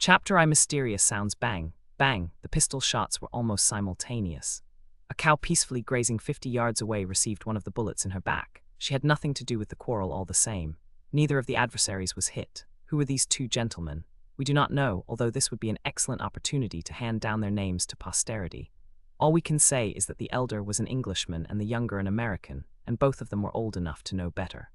Chapter I Mysterious sounds bang, bang, the pistol shots were almost simultaneous. A cow peacefully grazing 50 yards away received one of the bullets in her back. She had nothing to do with the quarrel all the same. Neither of the adversaries was hit. Who were these two gentlemen? We do not know, although this would be an excellent opportunity to hand down their names to posterity. All we can say is that the elder was an Englishman and the younger an American, and both of them were old enough to know better.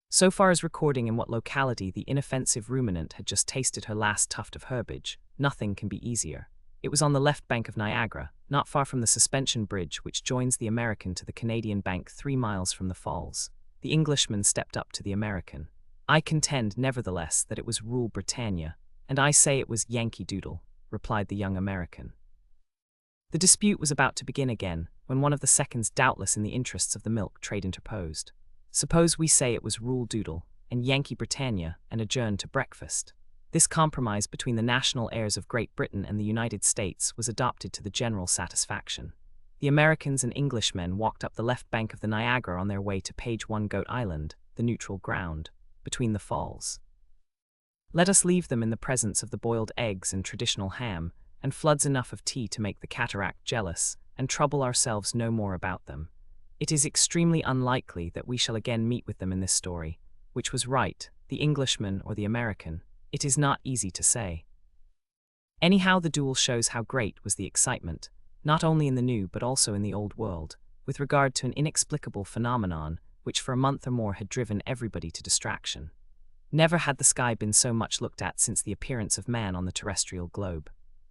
So far as recording in what locality the inoffensive ruminant had just tasted her last tuft of herbage, nothing can be easier. It was on the left bank of Niagara, not far from the suspension bridge which joins the American to the Canadian bank 3 miles from the falls. The Englishman stepped up to the American. "I contend, nevertheless, that it was Rule Britannia, and I say it was Yankee Doodle," replied the young American. The dispute was about to begin again, when one of the seconds, doubtless in the interests of the milk trade, interposed. "Suppose we say it was Rule Doodle and Yankee Britannia and adjourn to breakfast." This compromise between the national heirs of Great Britain and the United States was adopted to the general satisfaction. The Americans and Englishmen walked up the left bank of the Niagara on their way to Page 1 Goat Island, the neutral ground, between the falls. Let us leave them in the presence of the boiled eggs and traditional ham, and floods enough of tea to make the cataract jealous, and trouble ourselves no more about them. It is extremely unlikely that we shall again meet with them in this story. Which was right, the Englishman or the American? It is not easy to say. Anyhow, the duel shows how great was the excitement, not only in the New but also in the Old World, with regard to an inexplicable phenomenon which for a month or more had driven everybody to distraction. Never had the sky been so much looked at since the appearance of man on the terrestrial globe.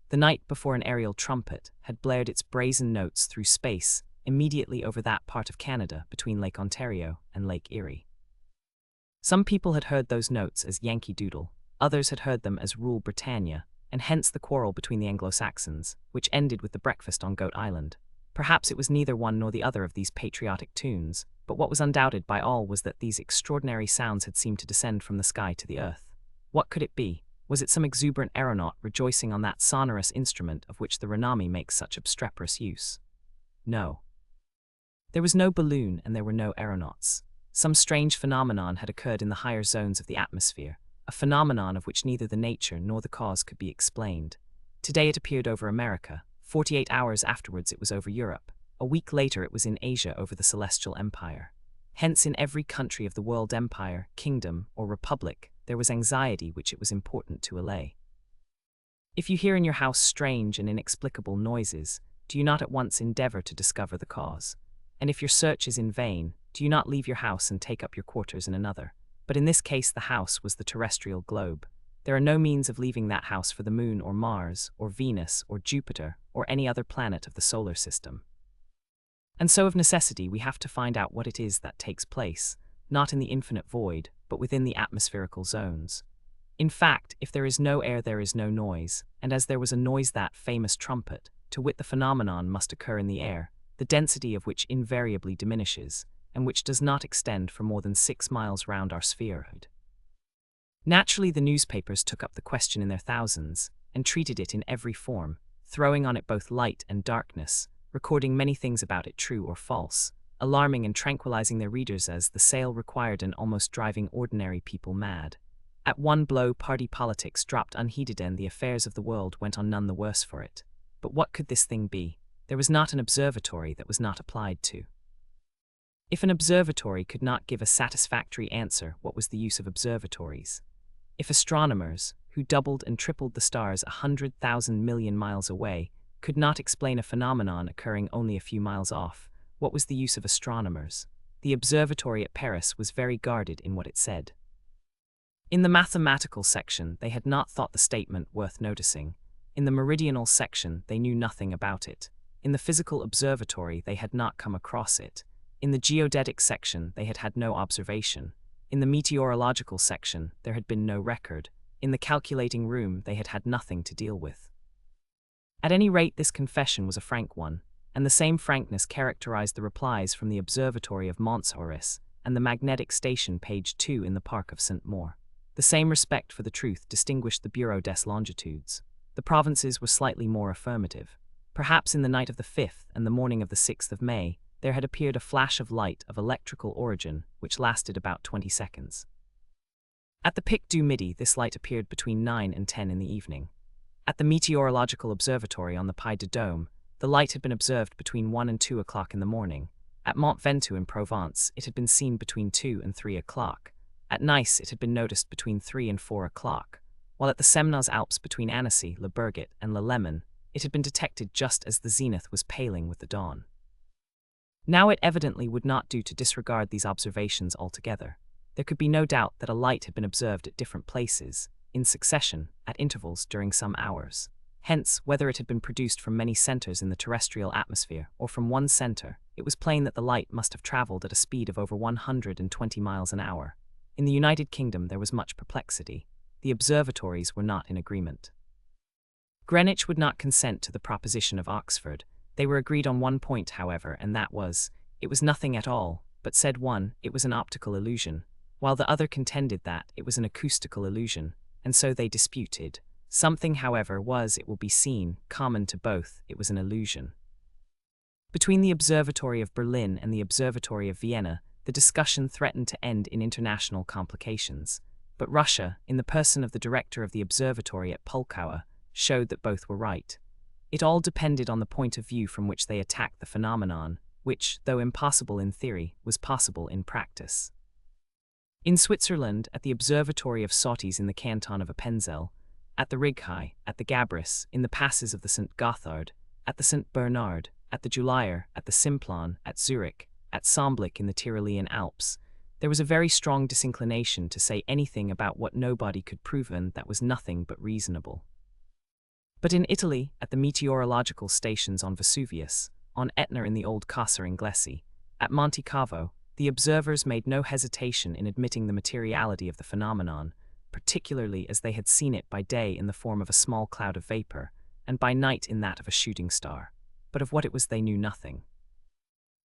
The night before an aerial trumpet had blared its brazen notes through space immediately over that part of Canada between Lake Ontario and Lake Erie. Some people had heard those notes as Yankee Doodle, others had heard them as Rule Britannia, and hence the quarrel between the Anglo-Saxons, which ended with the breakfast on Goat Island. Perhaps it was neither one nor the other of these patriotic tunes, but what was undoubted by all was that these extraordinary sounds had seemed to descend from the sky to the earth. What could it be? Was it some exuberant aeronaut rejoicing on that sonorous instrument of which the Renami makes such obstreperous use? No. There was no balloon and there were no aeronauts. Some strange phenomenon had occurred in the higher zones of the atmosphere, a phenomenon of which neither the nature nor the cause could be explained. Today it appeared over America. 48 hours afterwards it was over Europe. A week later it was in Asia over the Celestial Empire. Hence in every country of the world empire, kingdom, or republic, there was anxiety which it was important to allay. If you hear in your house strange and inexplicable noises, do you not at once endeavor to discover the cause? And if your search is in vain, do you not leave your house and take up your quarters in another? But in this case the house was the terrestrial globe. There are no means of leaving that house for the moon or Mars, or Venus, or Jupiter, or any other planet of the solar system. And so of necessity we have to find out what it is that takes place, not in the infinite void, but within the atmospherical zones. In fact, if there is no air there is no noise, and as there was a noise that famous trumpet, to wit the phenomenon must occur in the air, the density of which invariably diminishes, and which does not extend for more than 6 miles round our spheroid. Naturally the newspapers took up the question in their thousands, and treated it in every form, throwing on it both light and darkness, recording many things about it true or false, alarming and tranquilizing their readers as the sale required and almost driving ordinary people mad. At one blow party politics dropped unheeded and the affairs of the world went on none the worse for it. But what could this thing be? There was not an observatory that was not applied to. If an observatory could not give a satisfactory answer, what was the use of observatories? If astronomers, who doubled and tripled the stars 100,000 million miles away, could not explain a phenomenon occurring only a few miles off, what was the use of astronomers? The observatory at Paris was very guarded in what it said. In the mathematical section, they had not thought the statement worth noticing. In the meridional section, they knew nothing about it. In the physical observatory, they had not come across it. In the geodetic section, they had had no observation. In the meteorological section, there had been no record. In the calculating room, they had had nothing to deal with. At any rate, this confession was a frank one, and the same frankness characterized the replies from the observatory of Mons Horis and the magnetic station page 2 in the Park of St. Maur. The same respect for the truth distinguished the Bureau des Longitudes. The provinces were slightly more affirmative. Perhaps in the night of the 5th and the morning of the 6th of May, there had appeared a flash of light of electrical origin which lasted about 20 seconds. At the Pic du Midi, this light appeared between 9 and 10 in the evening. At the Meteorological Observatory on the Puy de Dôme, the light had been observed between 1 and 2 o'clock in the morning. At Mont Ventoux in Provence, it had been seen between 2 and 3 o'clock. At Nice, it had been noticed between 3 and 4 o'clock. While at the Semnoz Alps between Annecy, Le Bourget, and Le Lemon, it had been detected just as the zenith was paling with the dawn. Now it evidently would not do to disregard these observations altogether. There could be no doubt that a light had been observed at different places, in succession, at intervals during some hours. Hence, whether it had been produced from many centers in the terrestrial atmosphere or from one center, it was plain that the light must have traveled at a speed of over 120 miles an hour. In the United Kingdom there was much perplexity. The observatories were not in agreement. Greenwich would not consent to the proposition of Oxford. They were agreed on one point, however, and that was, it was nothing at all, but said one, it was an optical illusion, while the other contended that it was an acoustical illusion, and so they disputed. Something, however, was, it will be seen, common to both, it was an illusion. Between the Observatory of Berlin and the Observatory of Vienna, the discussion threatened to end in international complications. But Russia, in the person of the director of the observatory at Pulkowa, showed that both were right. It all depended on the point of view from which they attacked the phenomenon, which, though impossible in theory, was possible in practice. In Switzerland, at the Observatory of Sottise in the canton of Appenzell, at the Righi, at the Gabris, in the passes of the St. Gothard, at the St. Bernard, at the Julier, at the Simplon, at Zurich, at Samblic in the Tyrolean Alps, there was a very strong disinclination to say anything about what nobody could prove and that was nothing but reasonable. But in Italy, at the meteorological stations on Vesuvius, on Etna in the old Casa Inglesi, at Monte Cavo, the observers made no hesitation in admitting the materiality of the phenomenon, particularly as they had seen it by day in the form of a small cloud of vapor, and by night in that of a shooting star. But of what it was they knew nothing.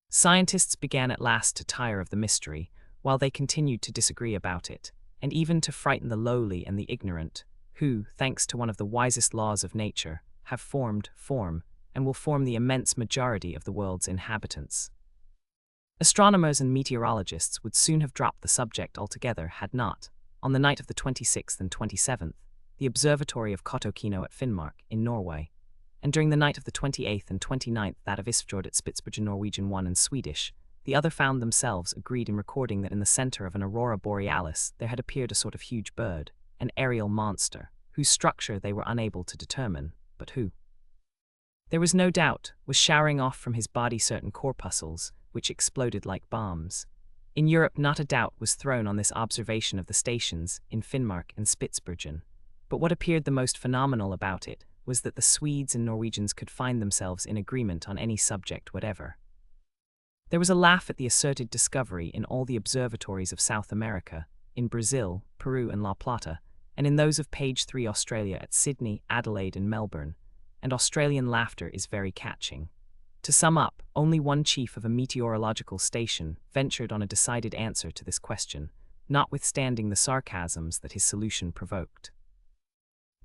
Scientists began at last to tire of the mystery, while they continued to disagree about it, and even to frighten the lowly and the ignorant, who, thanks to one of the wisest laws of nature, have formed, form, and will form the immense majority of the world's inhabitants. Astronomers and meteorologists would soon have dropped the subject altogether had not, on the night of the 26th and 27th, the observatory of Kautokeino at Finnmark, in Norway, and during the night of the 28th and 29th that of Isfjord at Spitsbergen, Norwegian 1 and Swedish, the other found themselves agreed in recording that in the center of an aurora borealis there had appeared a sort of huge bird, an aerial monster, whose structure they were unable to determine, but who, there was no doubt, was showering off from his body certain corpuscles, which exploded like bombs. In Europe not a doubt was thrown on this observation of the stations in Finnmark and Spitsbergen, but what appeared the most phenomenal about it was that the Swedes and Norwegians could find themselves in agreement on any subject whatever. There was a laugh at the asserted discovery in all the observatories of South America, in Brazil, Peru and La Plata, and in those of page 3 Australia at Sydney, Adelaide and Melbourne, and Australian laughter is very catching. To sum up, only one chief of a meteorological station ventured on a decided answer to this question, notwithstanding the sarcasms that his solution provoked.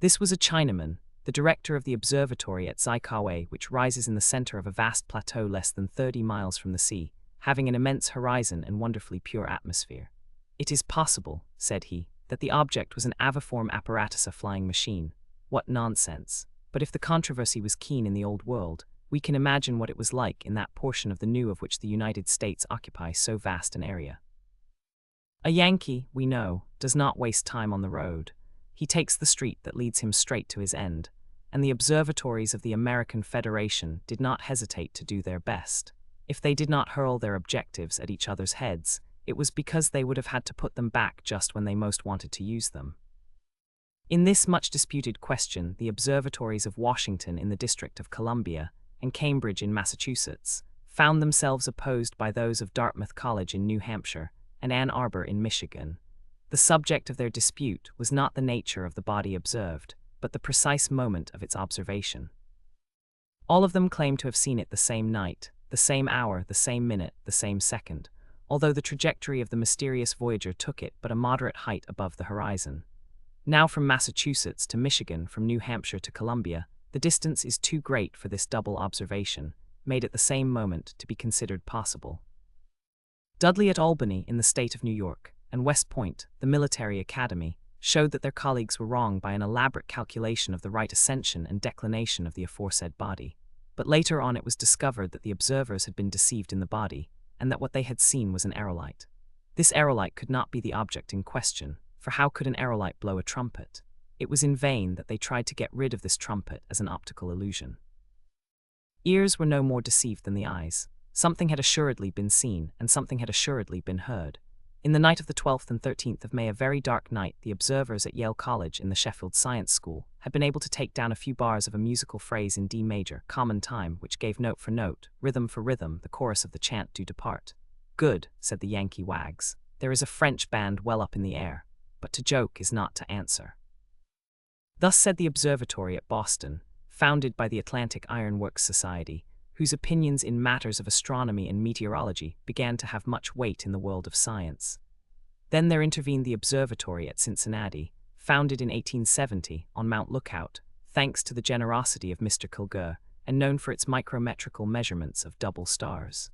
This was a Chinaman, the director of the observatory at Zhikawe, which rises in the center of a vast plateau less than 30 miles from the sea, having an immense horizon and wonderfully pure atmosphere. It is possible, said he, that the object was an aviform apparatus, a flying machine. What nonsense! But if the controversy was keen in the old world, we can imagine what it was like in that portion of the new of which the United States occupy so vast an area. A Yankee, we know, does not waste time on the road. He takes the street that leads him straight to his end, and the observatories of the American Federation did not hesitate to do their best. If they did not hurl their objectives at each other's heads, it was because they would have had to put them back just when they most wanted to use them. In this much disputed question, the observatories of Washington in the District of Columbia and Cambridge in Massachusetts found themselves opposed by those of Dartmouth College in New Hampshire and Ann Arbor in Michigan. The subject of their dispute was not the nature of the body observed, but the precise moment of its observation. All of them claimed to have seen it the same night, the same hour, the same minute, the same second, although the trajectory of the mysterious voyager took it but a moderate height above the horizon. Now from Massachusetts to Michigan, from New Hampshire to Columbia, the distance is too great for this double observation, made at the same moment, to be considered possible. Dudley at Albany in the state of New York, and West Point, the military academy, showed that their colleagues were wrong by an elaborate calculation of the right ascension and declination of the aforesaid body. But later on it was discovered that the observers had been deceived in the body, and that what they had seen was an aerolite. This aerolite could not be the object in question, for how could an aerolite blow a trumpet? It was in vain that they tried to get rid of this trumpet as an optical illusion. Ears were no more deceived than the eyes. Something had assuredly been seen, and something had assuredly been heard. In the night of the 12th and 13th of May, a very dark night, the observers at Yale College in the Sheffield Science School had been able to take down a few bars of a musical phrase in D major, common time, which gave note for note, rhythm for rhythm, the chorus of the chant "Do depart." "Good," said the Yankee wags. "There is a French band well up in the air, but to joke is not to answer." Thus said the observatory at Boston, founded by the Atlantic Iron Works Society, whose opinions in matters of astronomy and meteorology began to have much weight in the world of science. Then there intervened the observatory at Cincinnati, founded in 1870 on Mount Lookout, thanks to the generosity of Mr. Kilgour, and known for its micrometrical measurements of double stars.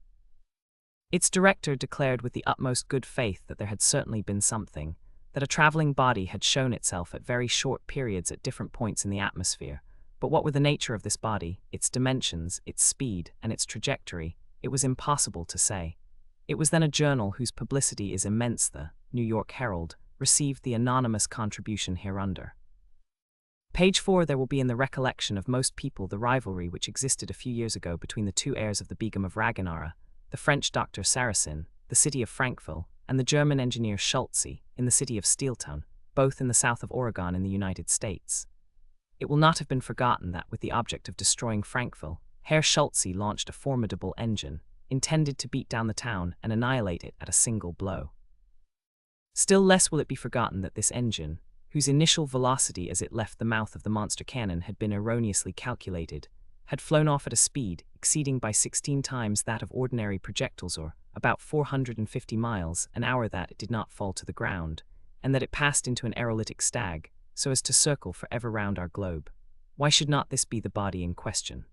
Its director declared with the utmost good faith that there had certainly been something, that a traveling body had shown itself at very short periods at different points in the atmosphere. But what were the nature of this body, its dimensions, its speed, and its trajectory, it was impossible to say. It was then a journal whose publicity is immense, the New York Herald, received the anonymous contribution hereunder. Page 4. There will be in the recollection of most people the rivalry which existed a few years ago between the two heirs of the Begum of Raganara, the French doctor Saracen, the city of Frankville, and the German engineer Schultze, in the city of Steeltown, both in the south of Oregon in the United States. It will not have been forgotten that, with the object of destroying Frankville, Herr Schultze launched a formidable engine, intended to beat down the town and annihilate it at a single blow. Still less will it be forgotten that this engine, whose initial velocity as it left the mouth of the monster cannon had been erroneously calculated, had flown off at a speed exceeding by 16 times that of ordinary projectiles, or about 450 miles an hour, that it did not fall to the ground, and that it passed into an aerolytic stag, so as to circle forever round our globe. Why should not this be the body in question?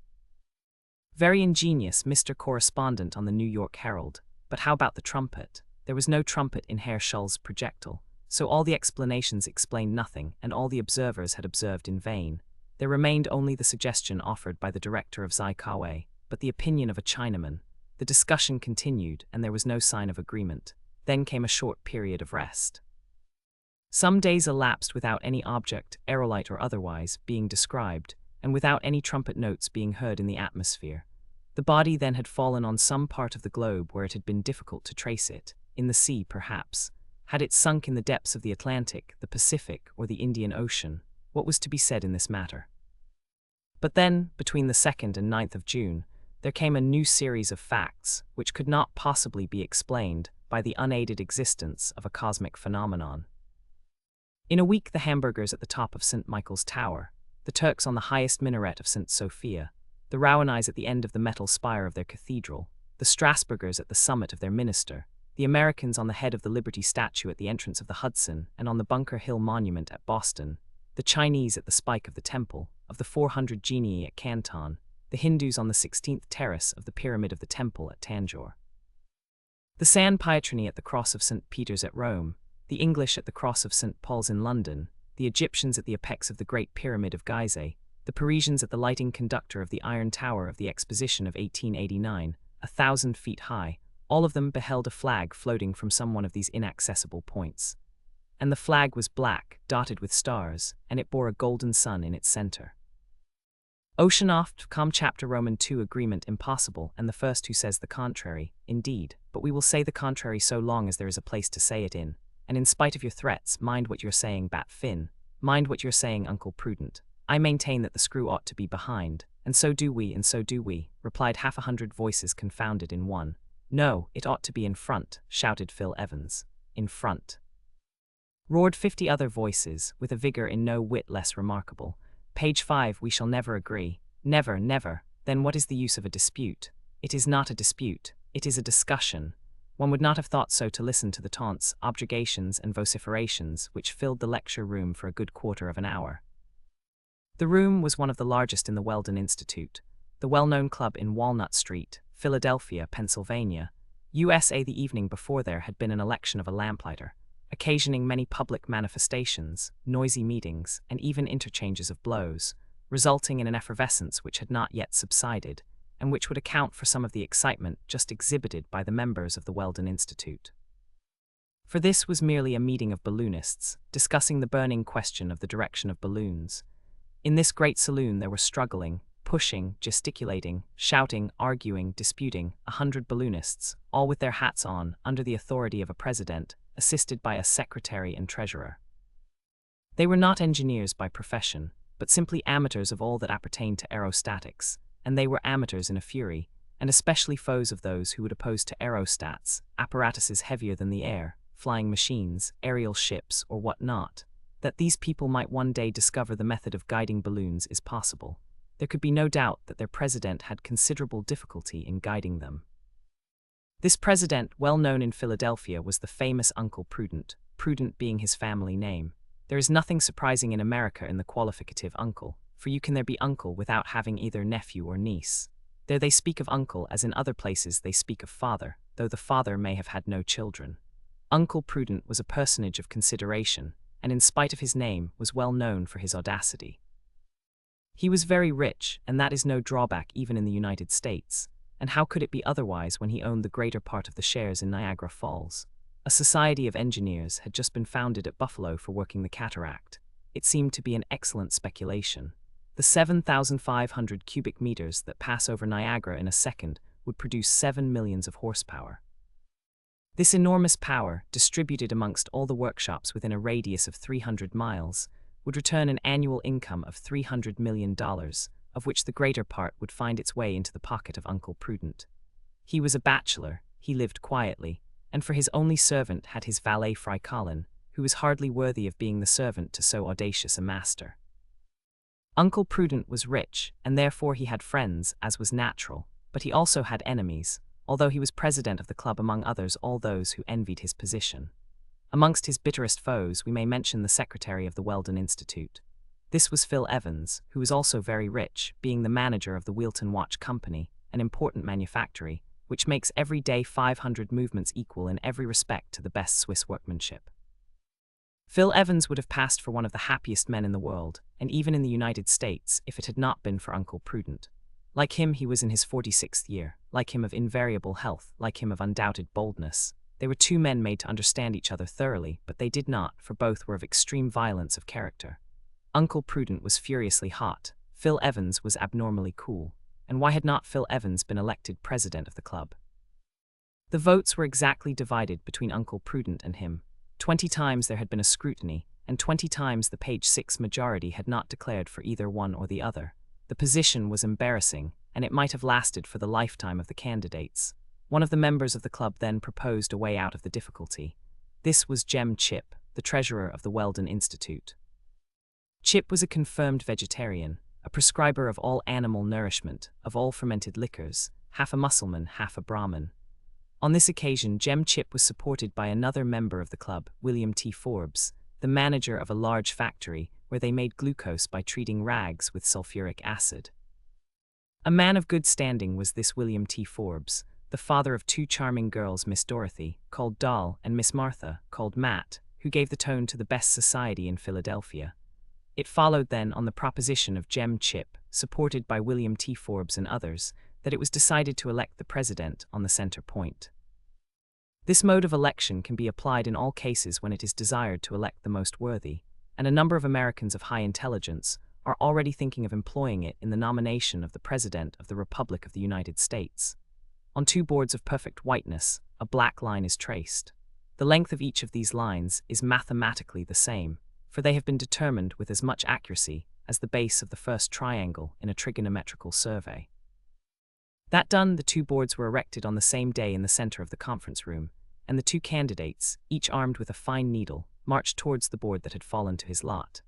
Very ingenious, Mr. Correspondent on the New York Herald, but how about the trumpet? There was no trumpet in Herr Schultz's projectile, so all the explanations explained nothing, and all the observers had observed in vain. There remained only the suggestion offered by the director of Zai-Kawe, but the opinion of a Chinaman. The discussion continued, and there was no sign of agreement. Then came a short period of rest. Some days elapsed without any object, aerolite or otherwise, being described, and without any trumpet notes being heard in the atmosphere. The body then had fallen on some part of the globe where it had been difficult to trace it, in the sea perhaps. Had it sunk in the depths of the Atlantic, the Pacific, or the Indian Ocean, what was to be said in this matter? But then, between the 2nd and 9th of June, there came a new series of facts, which could not possibly be explained by the unaided existence of a cosmic phenomenon. In a week, the Hamburgers at the top of St. Michael's Tower, the Turks on the highest minaret of St. Sophia, the Rowanese at the end of the metal spire of their cathedral, the Strasburgers at the summit of their minster, the Americans on the head of the Liberty statue at the entrance of the Hudson and on the Bunker Hill Monument at Boston, the Chinese at the spike of the temple, of the 400 genii at Canton, the Hindus on the 16th terrace of the pyramid of the temple at Tanjore, the San Pietroni at the cross of St. Peter's at Rome, the English at the cross of St. Paul's in London, the Egyptians at the apex of the Great Pyramid of Gizeh, the Parisians at the lighting conductor of the Iron Tower of the Exposition of 1889, 1,000 feet high, all of them beheld a flag floating from some one of these inaccessible points. And the flag was black, dotted with stars, and it bore a golden sun in its center. Oceanoft, com. chapter Roman 2 agreement impossible, and the first who says the contrary, indeed, but we will say the contrary so long as there is a place to say it in. And in spite of your threats, mind what you're saying, Bat Finn. Mind what you're saying, Uncle Prudent. I maintain that the screw ought to be behind. And so do we, and so do we, replied 100 voices confounded in one. No, it ought to be in front, shouted Phil Evans. In front, roared 50 other voices, with a vigor in no whit less remarkable. Page 5. We shall never agree. Never, never. Then what is the use of a dispute? It is not a dispute. It is a discussion. One would not have thought so to listen to the taunts, objurgations, and vociferations which filled the lecture room for a good quarter of an hour. The room was one of the largest in the Weldon Institute, the well-known club in Walnut Street, Philadelphia, Pennsylvania, USA. The evening before there had been an election of a lamplighter, occasioning many public manifestations, noisy meetings, and even interchanges of blows, resulting in an effervescence which had not yet subsided, and which would account for some of the excitement just exhibited by the members of the Weldon Institute. For this was merely a meeting of balloonists, discussing the burning question of the direction of balloons. In this great saloon there were struggling, pushing, gesticulating, shouting, arguing, disputing, 100 balloonists, all with their hats on, under the authority of a president, assisted by a secretary and treasurer. They were not engineers by profession, but simply amateurs of all that appertained to aerostatics, and they were amateurs in a fury, and especially foes of those who would oppose to aerostats, apparatuses heavier than the air, flying machines, aerial ships, or what not. That these people might one day discover the method of guiding balloons is possible. There could be no doubt that their president had considerable difficulty in guiding them. This president, well known in Philadelphia, was the famous Uncle Prudent, Prudent being his family name. There is nothing surprising in America in the qualificative uncle, for you can there be uncle without having either nephew or niece. There they speak of uncle as in other places they speak of father, though the father may have had no children. Uncle Prudent was a personage of consideration, and in spite of his name was well known for his audacity. He was very rich, and that is no drawback even in the United States, and how could it be otherwise when he owned the greater part of the shares in Niagara Falls? A society of engineers had just been founded at Buffalo for working the cataract. It seemed to be an excellent speculation. The 7,500 cubic meters that pass over Niagara in a second would produce 7 millions of horsepower. This enormous power, distributed amongst all the workshops within a radius of 300 miles, would return an annual income of $300 million, of which the greater part would find its way into the pocket of Uncle Prudent. He was a bachelor, he lived quietly, and for his only servant had his valet Fry Colin, who was hardly worthy of being the servant to so audacious a master. Uncle Prudent was rich, and therefore he had friends, as was natural, but he also had enemies, although he was president of the club among others all those who envied his position. Amongst his bitterest foes we may mention the secretary of the Weldon Institute. This was Phil Evans, who was also very rich, being the manager of the Wheelton Watch Company, an important manufactory, which makes every day 500 movements equal in every respect to the best Swiss workmanship. Phil Evans would have passed for one of the happiest men in the world, and even in the United States, if it had not been for Uncle Prudent. Like him, he was in his 46th year, like him of invariable health, like him of undoubted boldness. They were two men made to understand each other thoroughly, but they did not, for both were of extreme violence of character. Uncle Prudent was furiously hot, Phil Evans was abnormally cool, and why had not Phil Evans been elected president of the club? The votes were exactly divided between Uncle Prudent and him. 20 times there had been a scrutiny, and 20 times the page 6 majority had not declared for either one or the other. The position was embarrassing, and it might have lasted for the lifetime of the candidates. One of the members of the club then proposed a way out of the difficulty. This was Jem Chip, the treasurer of the Weldon Institute. Chip was a confirmed vegetarian, a prescriber of all animal nourishment, of all fermented liquors, half a Mussulman, half a Brahmin. On this occasion Jem Chip was supported by another member of the club, William T. Forbes, the manager of a large factory where they made glucose by treating rags with sulfuric acid. A man of good standing was this William T. Forbes, the father of two charming girls, Miss Dorothy, called Doll, and Miss Martha, called Matt, who gave the tone to the best society in Philadelphia. It followed then, on the proposition of Jem Chip, supported by William T. Forbes and others, that it was decided to elect the president on the center point. This mode of election can be applied in all cases when it is desired to elect the most worthy, and a number of Americans of high intelligence are already thinking of employing it in the nomination of the President of the Republic of the United States. On two boards of perfect whiteness, a black line is traced. The length of each of these lines is mathematically the same, for they have been determined with as much accuracy as the base of the first triangle in a trigonometrical survey. That done, the two boards were erected on the same day in the center of the conference room, and the two candidates, each armed with a fine needle, marched towards the board that had fallen to his lot.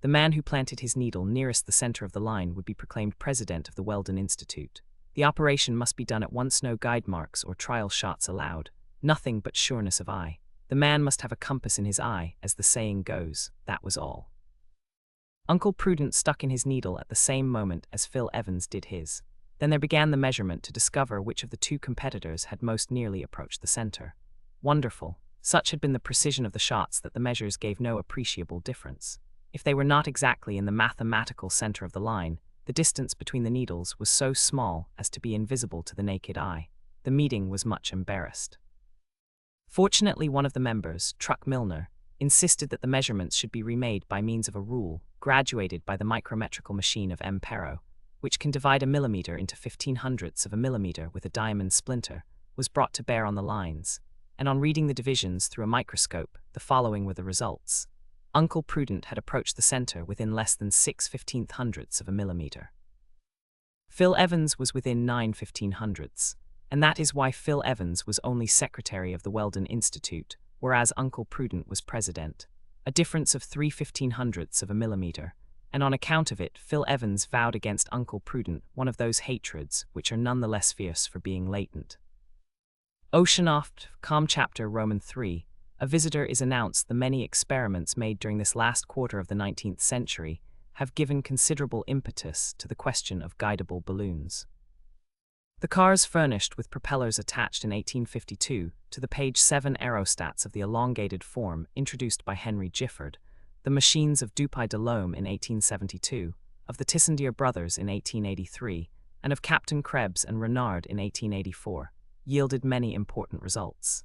The man who planted his needle nearest the center of the line would be proclaimed president of the Weldon Institute. The operation must be done at once, no guide marks or trial shots allowed, nothing but sureness of eye. The man must have a compass in his eye, as the saying goes, that was all. Uncle Prudent stuck in his needle at the same moment as Phil Evans did his. Then there began the measurement to discover which of the two competitors had most nearly approached the center. Wonderful, Such had been the precision of the shots that the measures gave no appreciable difference. If they were not exactly in the mathematical center of the line, the distance between the needles was so small as to be invisible to the naked eye. The meeting was much embarrassed. Fortunately, one of the members, Truck Milner, insisted that the measurements should be remade by means of a rule graduated by the micrometrical machine of M. Perot, which can divide a millimeter into 15/100ths of a millimeter with a diamond splinter, was brought to bear on the lines, and on reading the divisions through a microscope, the following were the results. Uncle Prudent had approached the center within less than 6/1500ths of a millimeter. Phil Evans was within 9/1500ths, and that is why Phil Evans was only secretary of the Weldon Institute, whereas Uncle Prudent was president, a difference of 3/1500ths of a millimeter, and on account of it Phil Evans vowed against Uncle Prudent one of those hatreds which are none the less fierce for being latent. Oceanoft, Com Chapter Roman 3, a visitor is announced. The many experiments made during this last quarter of the 19th century have given considerable impetus to the question of guidable balloons. The cars furnished with propellers attached in 1852 to the page 7 aerostats of the elongated form introduced by Henry Gifford, the machines of Dupuy de Lome in 1872, of the Tissandier brothers in 1883, and of Captain Krebs and Renard in 1884, yielded many important results.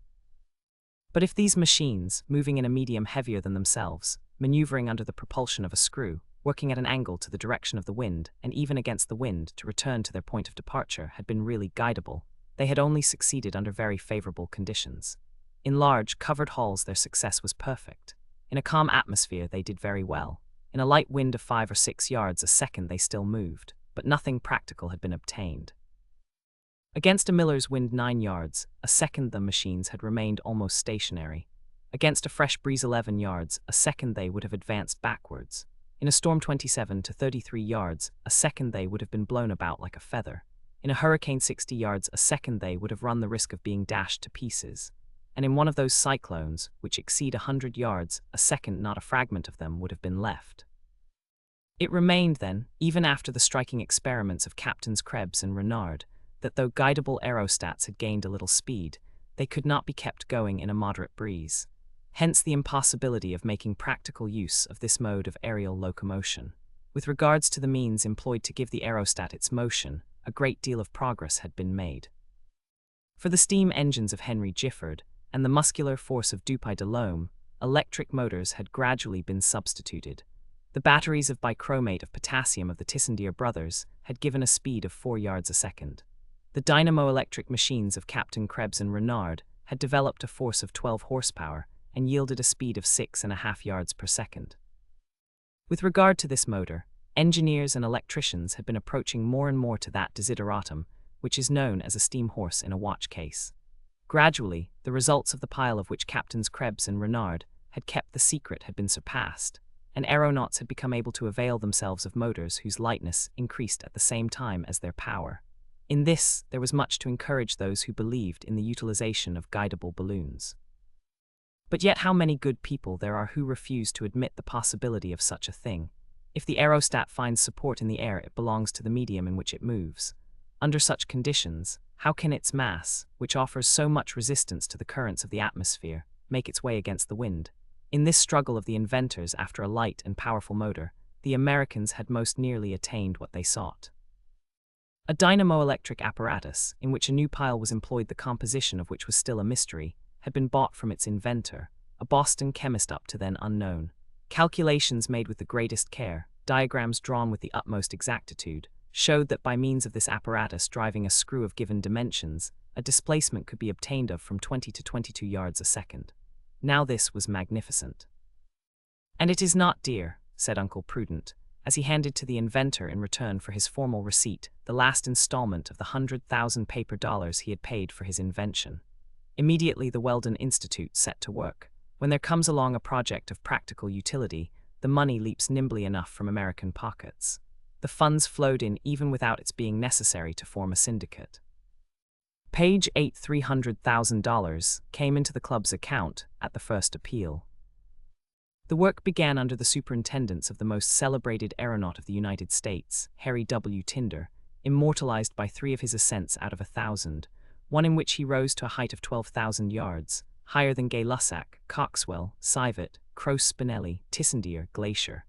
But if these machines, moving in a medium heavier than themselves, maneuvering under the propulsion of a screw, working at an angle to the direction of the wind, and even against the wind to return to their point of departure, had been really guidable, they had only succeeded under very favorable conditions. In large, covered halls their success was perfect. In a calm atmosphere they did very well. In a light wind of 5 or 6 yards a second they still moved, but nothing practical had been obtained. Against a miller's wind 9 yards a second the machines had remained almost stationary. Against a fresh breeze 11 yards a second they would have advanced backwards. In a storm 27 to 33 yards a second they would have been blown about like a feather. In a hurricane 60 yards a second they would have run the risk of being dashed to pieces. And in one of those cyclones, which exceed 100 yards a second, not a fragment of them would have been left. It remained then, even after the striking experiments of Captains Krebs and Renard, that though guidable aerostats had gained a little speed, they could not be kept going in a moderate breeze. Hence the impossibility of making practical use of this mode of aerial locomotion. With regards to the means employed to give the aerostat its motion, a great deal of progress had been made. For the steam engines of Henry Gifford, and the muscular force of Dupuy de Lome, electric motors had gradually been substituted. The batteries of bichromate of potassium of the Tissandier brothers had given a speed of 4 yards a second. The dynamo-electric machines of Captain Krebs and Renard had developed a force of 12 horsepower and yielded a speed of 6.5 yards per second. With regard to this motor, engineers and electricians had been approaching more and more to that desideratum, which is known as a steam horse in a watch case. Gradually, the results of the pile of which Captains Krebs and Renard had kept the secret had been surpassed, and aeronauts had become able to avail themselves of motors whose lightness increased at the same time as their power. In this, there was much to encourage those who believed in the utilization of guidable balloons. But yet how many good people there are who refuse to admit the possibility of such a thing. If the aerostat finds support in the air, it belongs to the medium in which it moves. Under such conditions, how can its mass, which offers so much resistance to the currents of the atmosphere, make its way against the wind? In this struggle of the inventors after a light and powerful motor, the Americans had most nearly attained what they sought. A dynamo-electric apparatus, in which a new pile was employed, the composition of which was still a mystery, had been bought from its inventor, a Boston chemist up to then unknown. Calculations made with the greatest care, diagrams drawn with the utmost exactitude, showed that by means of this apparatus driving a screw of given dimensions, a displacement could be obtained of from 20 to 22 yards a second. Now this was magnificent. "And it is not dear," said Uncle Prudent, as he handed to the inventor in return for his formal receipt the last installment of the 100,000 paper dollars he had paid for his invention. Immediately the Weldon Institute set to work. When there comes along a project of practical utility, the money leaps nimbly enough from American pockets. The funds flowed in even without its being necessary to form a syndicate. Page 8 $300,000 came into the club's account at the first appeal. The work began under the superintendence of the most celebrated aeronaut of the United States, Harry W. Tinder, immortalized by 3 of his ascents out of 1,000, one in which he rose to a height of 12,000 yards, higher than Gay-Lussac, Coxwell, Civet, Croce Spinelli, Tissandier Glacier.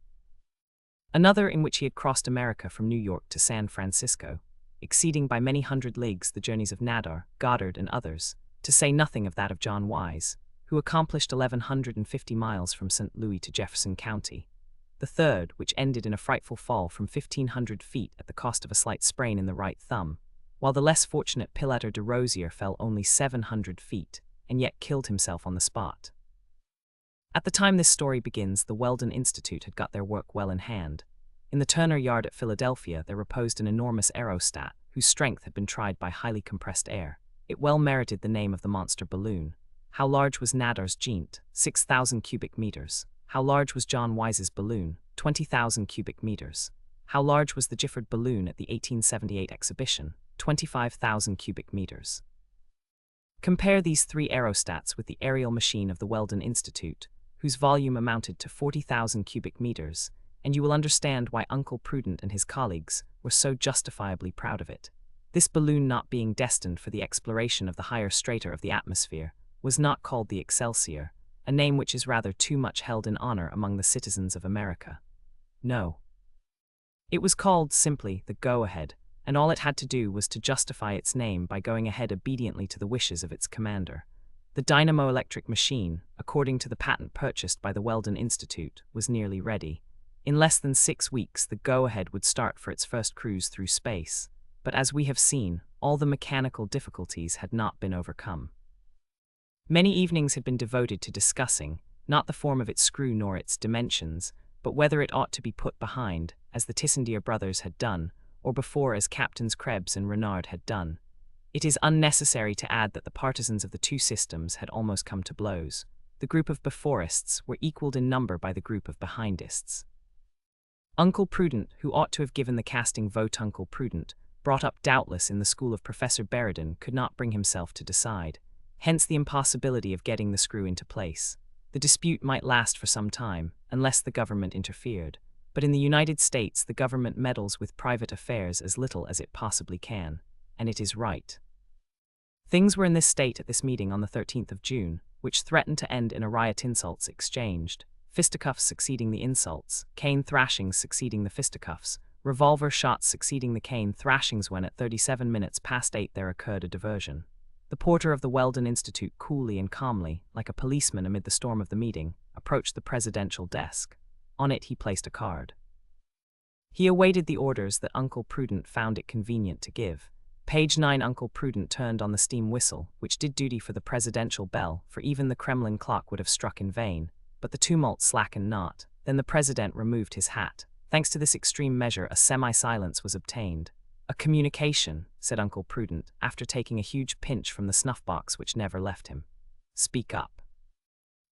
Another in which he had crossed America from New York to San Francisco, exceeding by many hundred leagues the journeys of Nadar, Goddard, and others, to say nothing of that of John Wise, who accomplished 1,150 miles from St. Louis to Jefferson County. The third, which ended in a frightful fall from 1,500 feet at the cost of a slight sprain in the right thumb, while the less fortunate Pilater de Rosier fell only 700 feet, and yet killed himself on the spot. At the time this story begins, the Weldon Institute had got their work well in hand. In the Turner Yard at Philadelphia there reposed an enormous aerostat, whose strength had been tried by highly compressed air. It well merited the name of the monster balloon. How large was Nadar's Jeant? 6,000 cubic meters. How large was John Wise's balloon? 20,000 cubic meters. How large was the Gifford balloon at the 1878 exhibition? 25,000 cubic meters. Compare these three aerostats with the aerial machine of the Weldon Institute, whose volume amounted to 40,000 cubic meters, and you will understand why Uncle Prudent and his colleagues were so justifiably proud of it. This balloon, not being destined for the exploration of the higher strata of the atmosphere, was not called the Excelsior, a name which is rather too much held in honor among the citizens of America. No. It was called simply the Go-Ahead, and all it had to do was to justify its name by going ahead obediently to the wishes of its commander. The dynamo-electric machine, according to the patent purchased by the Weldon Institute, was nearly ready. In less than 6 weeks, the Go-Ahead would start for its first cruise through space. But as we have seen, all the mechanical difficulties had not been overcome. Many evenings had been devoted to discussing, not the form of its screw nor its dimensions, but whether it ought to be put behind, as the Tissandier brothers had done, or before, as Captains Krebs and Renard had done. It is unnecessary to add that the partisans of the two systems had almost come to blows. The group of beforists were equaled in number by the group of behindists. Uncle Prudent, who ought to have given the casting vote Uncle Prudent, brought up doubtless in the school of Professor Beridan, could not bring himself to decide. Hence the impossibility of getting the screw into place. The dispute might last for some time, unless the government interfered. But in the United States the government meddles with private affairs as little as it possibly can, and it is right. Things were in this state at this meeting on the 13th of June, which threatened to end in a riot, insults exchanged, fisticuffs succeeding the insults, cane thrashings succeeding the fisticuffs, revolver shots succeeding the cane thrashings, when at 37 minutes past 8 there occurred a diversion. The porter of the Weldon Institute coolly and calmly, like a policeman amid the storm of the meeting, approached the presidential desk. On it he placed a card. He awaited the orders that Uncle Prudent found it convenient to give. Page 9. Uncle Prudent turned on the steam whistle, which did duty for the presidential bell, for even the Kremlin clock would have struck in vain, but the tumult slackened not. Then the president removed his hat. Thanks to this extreme measure, a semi-silence was obtained. "A communication," said Uncle Prudent, after taking a huge pinch from the snuff-box which never left him. "Speak up,"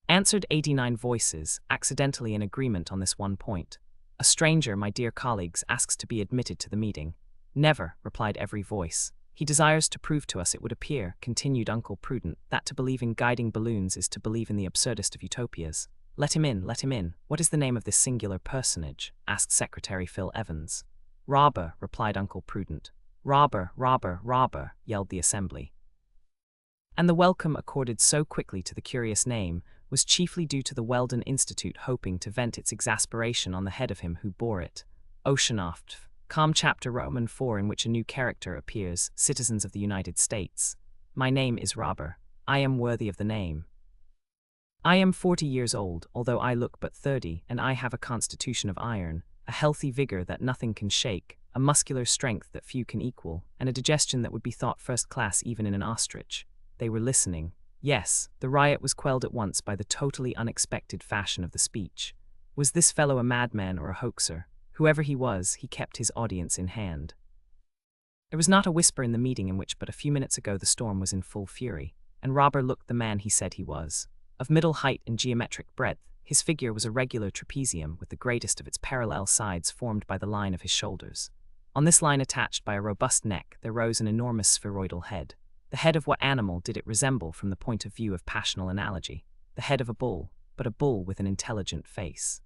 answered 89 voices, accidentally in agreement on this one point. "A stranger, my dear colleagues, asks to be admitted to the meeting." "Never," replied every voice. "He desires to prove to us, it would appear," continued Uncle Prudent, "that to believe in guiding balloons is to believe in the absurdest of utopias." "Let him in, let him in. What is the name of this singular personage?" asked Secretary Phil Evans. "Robur," replied Uncle Prudent. "Robur, Robur, Robur," yelled the assembly. And the welcome accorded so quickly to the curious name was chiefly due to the Weldon Institute hoping to vent its exasperation on the head of him who bore it. Oceanoft. Chapter Roman 4, in which a new character appears, citizens of the United States. "My name is Robur. I am worthy of the name. I am 40 years old, although I look but 30, and I have a constitution of iron, a healthy vigor that nothing can shake, a muscular strength that few can equal, and a digestion that would be thought first class even in an ostrich." They were listening. Yes, the riot was quelled at once by the totally unexpected fashion of the speech. Was this fellow a madman or a hoaxer? Whoever he was, he kept his audience in hand. There was not a whisper in the meeting in which but a few minutes ago the storm was in full fury, and Robur looked the man he said he was. Of middle height and geometric breadth, his figure was a regular trapezium with the greatest of its parallel sides formed by the line of his shoulders. On this line, attached by a robust neck, there rose an enormous spheroidal head. The head of what animal did it resemble from the point of view of passional analogy? The head of a bull, but a bull with an intelligent face.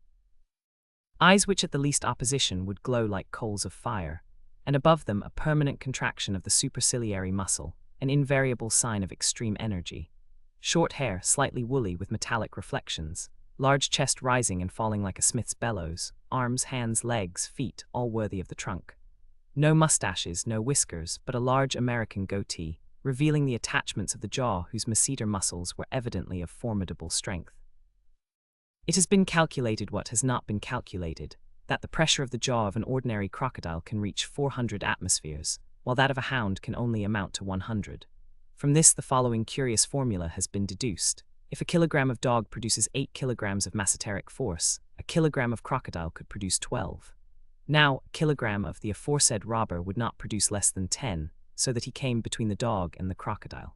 Eyes which at the least opposition would glow like coals of fire, and above them a permanent contraction of the superciliary muscle, an invariable sign of extreme energy. Short hair, slightly woolly with metallic reflections, large chest rising and falling like a smith's bellows, arms, hands, legs, feet, all worthy of the trunk. No mustaches, no whiskers, but a large American goatee, revealing the attachments of the jaw whose masseter muscles were evidently of formidable strength. It has been calculated what has not been calculated, that the pressure of the jaw of an ordinary crocodile can reach 400 atmospheres, while that of a hound can only amount to 100. From this the following curious formula has been deduced. If a kilogram of dog produces 8 kilograms of masseteric force, a kilogram of crocodile could produce 12. Now, a kilogram of the aforesaid robber would not produce less than 10, so that he came between the dog and the crocodile.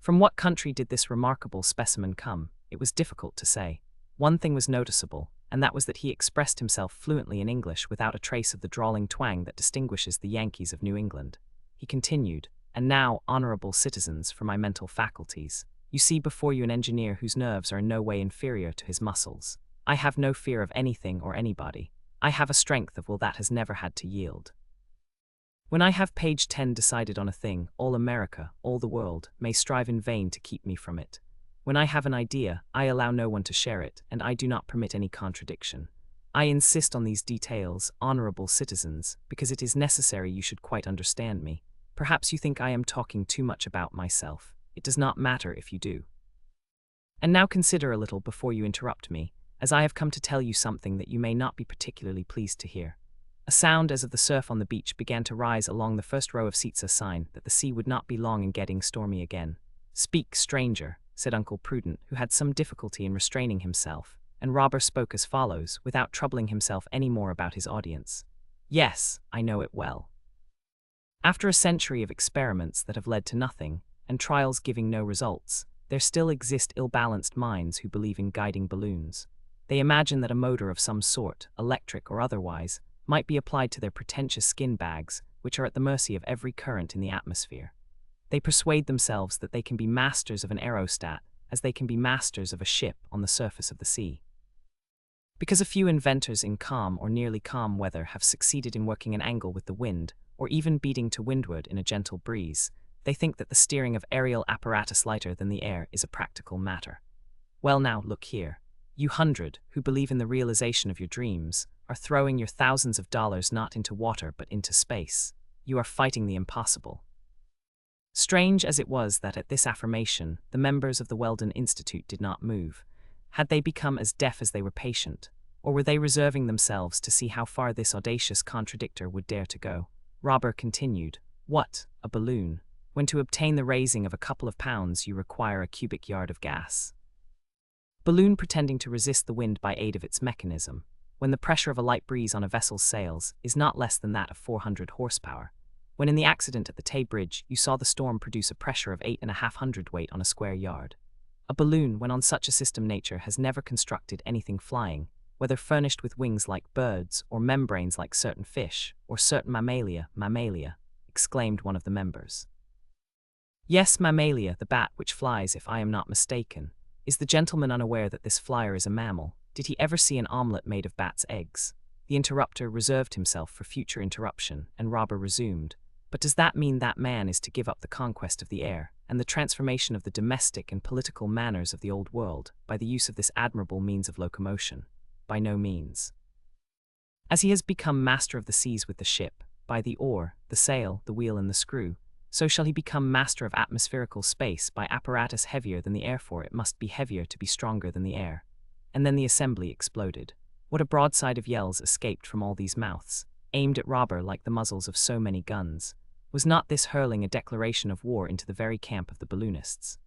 From what country did this remarkable specimen come? It was difficult to say. One thing was noticeable, and that was that he expressed himself fluently in English without a trace of the drawling twang that distinguishes the Yankees of New England. He continued, "And now, honorable citizens, for my mental faculties. You see before you an engineer whose nerves are in no way inferior to his muscles. I have no fear of anything or anybody. I have a strength of will that has never had to yield. When I have page 10 decided on a thing, all America, all the world, may strive in vain to keep me from it. When I have an idea, I allow no one to share it, and I do not permit any contradiction. I insist on these details, honorable citizens, because it is necessary you should quite understand me. Perhaps you think I am talking too much about myself. It does not matter if you do. And now consider a little before you interrupt me, as I have come to tell you something that you may not be particularly pleased to hear." A sound as of the surf on the beach began to rise along the first row of seats, a sign that the sea would not be long in getting stormy again. "Speak, stranger," said Uncle Prudent, who had some difficulty in restraining himself, and Robur spoke as follows, without troubling himself any more about his audience. "Yes, I know it well. After a century of experiments that have led to nothing, and trials giving no results, there still exist ill-balanced minds who believe in guiding balloons. They imagine that a motor of some sort, electric or otherwise, might be applied to their pretentious skin bags, which are at the mercy of every current in the atmosphere. They persuade themselves that they can be masters of an aerostat, as they can be masters of a ship on the surface of the sea. Because a few inventors in calm or nearly calm weather have succeeded in working an angle with the wind, or even beating to windward in a gentle breeze, they think that the steering of aerial apparatus lighter than the air is a practical matter. Well now, look here. You 100 who believe in the realization of your dreams are throwing your thousands of dollars not into water but into space. You are fighting the impossible. Strange as it was that at this affirmation, the members of the Weldon Institute did not move. Had they become as deaf as they were patient, or were they reserving themselves to see how far this audacious contradictor would dare to go? Robur continued, "What, a balloon, when to obtain the raising of a couple of pounds you require a cubic yard of gas? Balloon pretending to resist the wind by aid of its mechanism, when the pressure of a light breeze on a vessel's sails is not less than that of 400 horsepower. When in the accident at the Tay Bridge you saw the storm produce a pressure of 8.5 hundredweight on a square yard. A balloon, when on such a system nature has never constructed anything flying, whether furnished with wings like birds, or membranes like certain fish, or certain mammalia, exclaimed one of the members. Yes, mammalia, the bat which flies, if I am not mistaken. Is the gentleman unaware that this flyer is a mammal? Did he ever see an omelette made of bat's eggs? The interrupter reserved himself for future interruption, and Robur resumed. But does that mean that man is to give up the conquest of the air, and the transformation of the domestic and political manners of the old world, by the use of this admirable means of locomotion? By no means. As he has become master of the seas with the ship, by the oar, the sail, the wheel, and the screw, so shall he become master of atmospherical space by apparatus heavier than the air, for it must be heavier to be stronger than the air. And then the assembly exploded. What a broadside of yells escaped from all these mouths, aimed at Robur like the muzzles of so many guns. Was not this hurling a declaration of war into the very camp of the balloonists?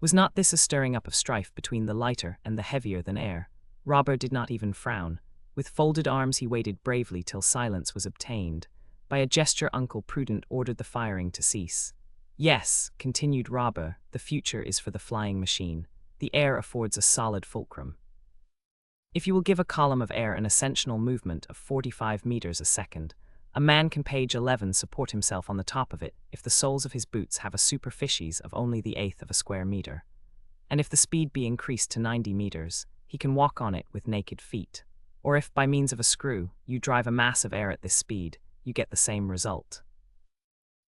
Was not this a stirring up of strife between the lighter and the heavier than air? Robur did not even frown. With folded arms he waited bravely till silence was obtained. By a gesture Uncle Prudent ordered the firing to cease. "Yes," continued Robur, "the future is for the flying machine. The air affords a solid fulcrum. If you will give a column of air an ascensional movement of 45 meters a second, a man can page 11 support himself on the top of it if the soles of his boots have a superficies of only the eighth of a square meter. And if the speed be increased to 90 meters, he can walk on it with naked feet. Or if, by means of a screw, you drive a mass of air at this speed, you get the same result."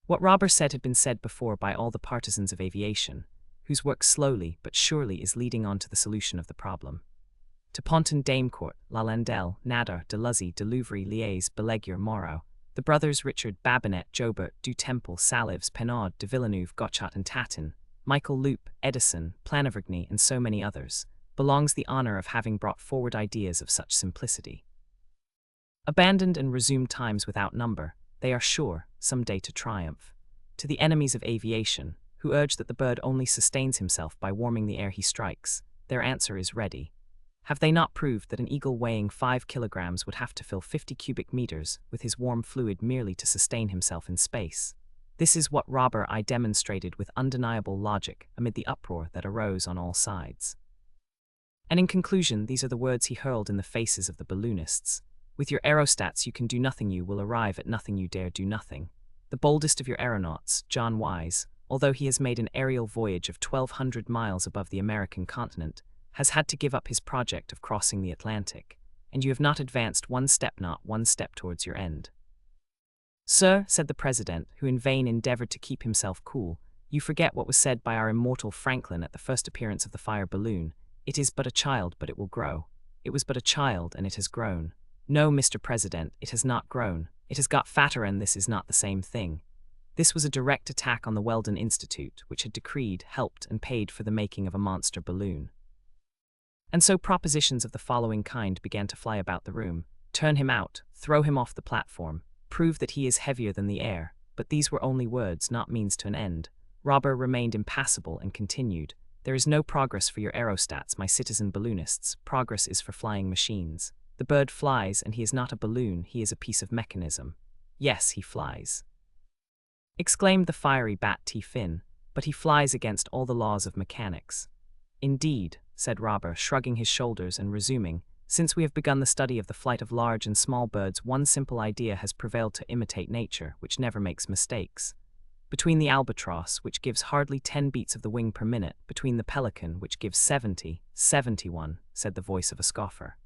What Robur said had been said before by all the partisans of aviation, whose work slowly but surely is leading on to the solution of the problem. To Ponton Damecourt, Lalandel, Nadar, Deluzzi, Delouvre, Liège, Beleguer, Moreau, the brothers Richard, Babinet, Jobert, Du Temple, Salives, Penaud, de Villeneuve, Gotchat and Tatin, Michael Loop, Edison, Planovrigny, and so many others, belongs the honor of having brought forward ideas of such simplicity. Abandoned and resumed times without number, they are sure, some day to triumph. To the enemies of aviation, who urge that the bird only sustains himself by warming the air he strikes, their answer is ready. Have they not proved that an eagle weighing 5 kilograms would have to fill 50 cubic meters with his warm fluid merely to sustain himself in space? This is what Robur I demonstrated with undeniable logic amid the uproar that arose on all sides. And in conclusion, these are the words he hurled in the faces of the balloonists. With your aerostats you can do nothing, you will arrive at nothing, you dare do nothing. The boldest of your aeronauts, John Wise, although he has made an aerial voyage of 1,200 miles above the American continent, has had to give up his project of crossing the Atlantic, and you have not advanced not one step towards your end. Sir, said the President, who in vain endeavored to keep himself cool, you forget what was said by our immortal Franklin at the first appearance of the fire balloon. It is but a child, but it will grow. It was but a child, and it has grown. No, Mr. President, it has not grown. It has got fatter, and this is not the same thing. This was a direct attack on the Weldon Institute, which had decreed, helped, and paid for the making of a monster balloon. And so propositions of the following kind began to fly about the room. Turn him out, throw him off the platform, prove that he is heavier than the air, but these were only words, not means to an end. Robur remained impassible and continued, there is no progress for your aerostats, my citizen balloonists, progress is for flying machines. The bird flies, and he is not a balloon, he is a piece of mechanism. Yes, he flies, exclaimed the fiery Bat T. Finn, but he flies against all the laws of mechanics. Indeed, said Robur, shrugging his shoulders and resuming, since we have begun the study of the flight of large and small birds, one simple idea has prevailed to imitate nature, which never makes mistakes. Between the albatross, which gives hardly 10 beats of the wing per minute, between the pelican, which gives 71, said the voice of a scoffer,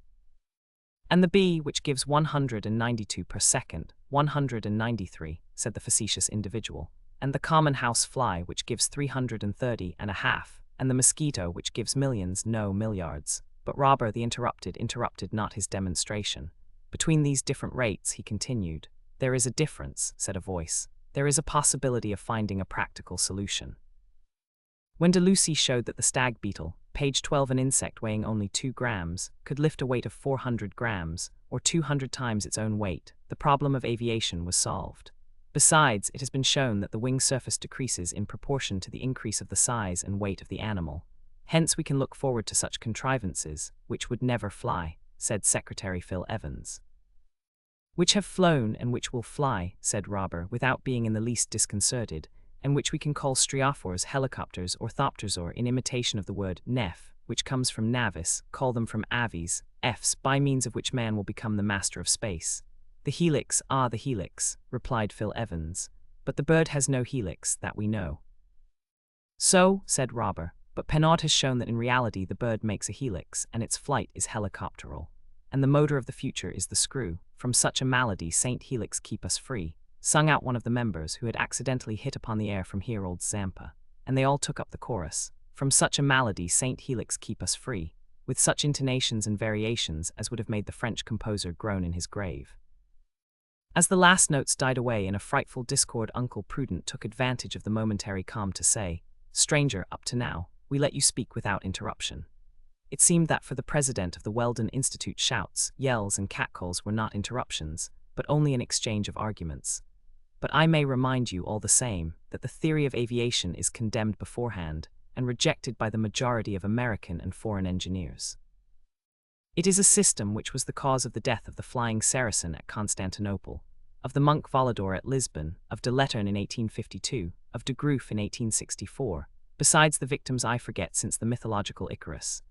and the bee, which gives 192 per second, 193, said the facetious individual, and the common house fly, which gives 330 and a half, and the mosquito, which gives millions, no, milliards. But Robur the interrupted not his demonstration. Between these different rates, he continued, there is a difference, said a voice. There is a possibility of finding a practical solution. When Delucy showed that the stag beetle, page 12, an insect weighing only 2 grams, could lift a weight of 400 grams, or 200 times its own weight, the problem of aviation was solved. Besides, it has been shown that the wing surface decreases in proportion to the increase of the size and weight of the animal. Hence we can look forward to such contrivances, which would never fly, said Secretary Phil Evans. Which have flown and which will fly, said Robur, without being in the least disconcerted, and which we can call striophores, helicopters, or thoptersor, in imitation of the word nef, which comes from navis, call them from aves, fs, by means of which man will become the master of space. The helix, the helix, replied Phil Evans, but the bird has no helix, that we know. So, said Robur, but Penaud has shown that in reality the bird makes a helix, and its flight is helicopteral. And the motor of the future is the screw. From such a malady Saint Helix keep us free, sung out one of the members who had accidentally hit upon the air from Here Old Zampa, and they all took up the chorus. From such a malady Saint Helix keep us free, with such intonations and variations as would have made the French composer groan in his grave. As the last notes died away in a frightful discord, Uncle Prudent took advantage of the momentary calm to say, Stranger, up to now, we let you speak without interruption. It seemed that for the president of the Weldon Institute shouts, yells, and catcalls were not interruptions, but only an exchange of arguments. But I may remind you all the same that the theory of aviation is condemned beforehand and rejected by the majority of American and foreign engineers. It is a system which was the cause of the death of the Flying Saracen at Constantinople, of the monk Volador at Lisbon, of de Lettern in 1852, of de Groot in 1864, besides the victims I forget since the mythological Icarus.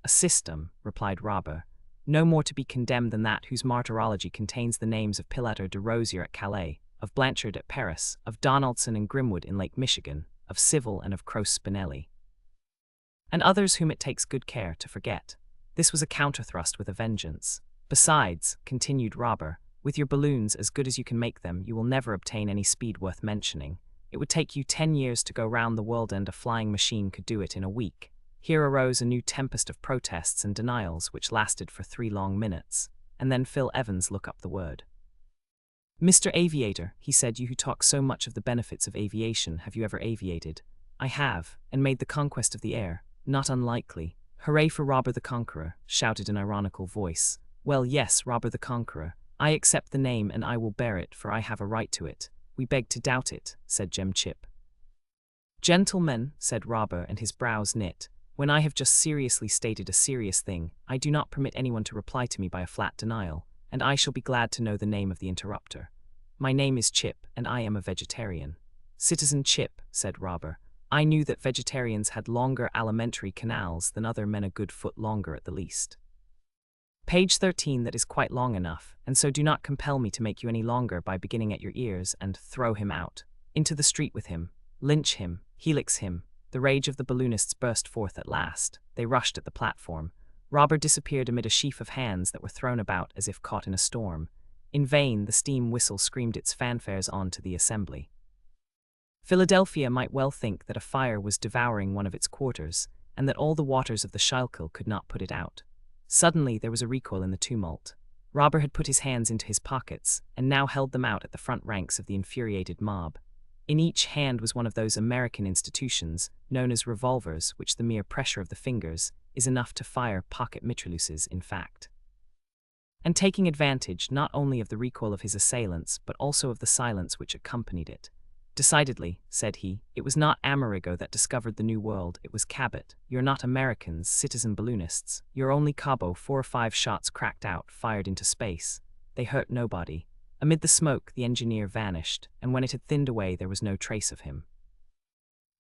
A system, replied Robur, no more to be condemned than that whose martyrology contains the names of Pilater de Rosier at Calais, of Blanchard at Paris, of Donaldson and Grimwood in Lake Michigan, of Civil and of Croce Spinelli, and others whom it takes good care to forget. This was a counterthrust with a vengeance. Besides, continued Robur, with your balloons as good as you can make them, you will never obtain any speed worth mentioning, It would take you 10 years to go round the world, and a flying machine could do it in a week. Here arose a new tempest of protests and denials which lasted for 3 long minutes, and then Phil Evans looked up the word. "Mr. Aviator," he said, "you who talk so much of the benefits of aviation, have you ever aviated?" "I have, and made the conquest of the air." "Not unlikely." "Hooray for Robur the Conqueror," shouted an ironical voice. "Well, yes, Robur the Conqueror. I accept the name, and I will bear it, for I have a right to it." "We beg to doubt it," said Jem Chip. "Gentlemen," said Robur, and his brows knit, "when I have just seriously stated a serious thing, I do not permit anyone to reply to me by a flat denial, and I shall be glad to know the name of the interrupter." "My name is Chip, and I am a vegetarian." "Citizen Chip," said Robur, "I knew that vegetarians had longer alimentary canals than other men, a good foot longer at the least." Page 13. "That is quite long enough, and so do not compel me to make you any longer by beginning at your ears, and throw him out. Into the street with him. Lynch him. Helix him." The rage of the balloonists burst forth at last. They rushed at the platform. Robur disappeared amid a sheaf of hands that were thrown about as if caught in a storm. In vain the steam whistle screamed its fanfares on to the assembly. Philadelphia might well think that a fire was devouring one of its quarters, and that all the waters of the Schuylkill could not put it out. Suddenly there was a recoil in the tumult. Robur had put his hands into his pockets, and now held them out at the front ranks of the infuriated mob. In each hand was one of those American institutions, known as revolvers, which the mere pressure of the fingers is enough to fire pocket mitrailleuses, in fact. And taking advantage not only of the recoil of his assailants, but also of the silence which accompanied it. "Decidedly," said he, "it was not Amerigo that discovered the New World, it was Cabot. You're not Americans, citizen balloonists. You're only Cabo." 4 or 5 shots cracked out, fired into space. They hurt nobody. Amid the smoke the engineer vanished, and when it had thinned away there was no trace of him.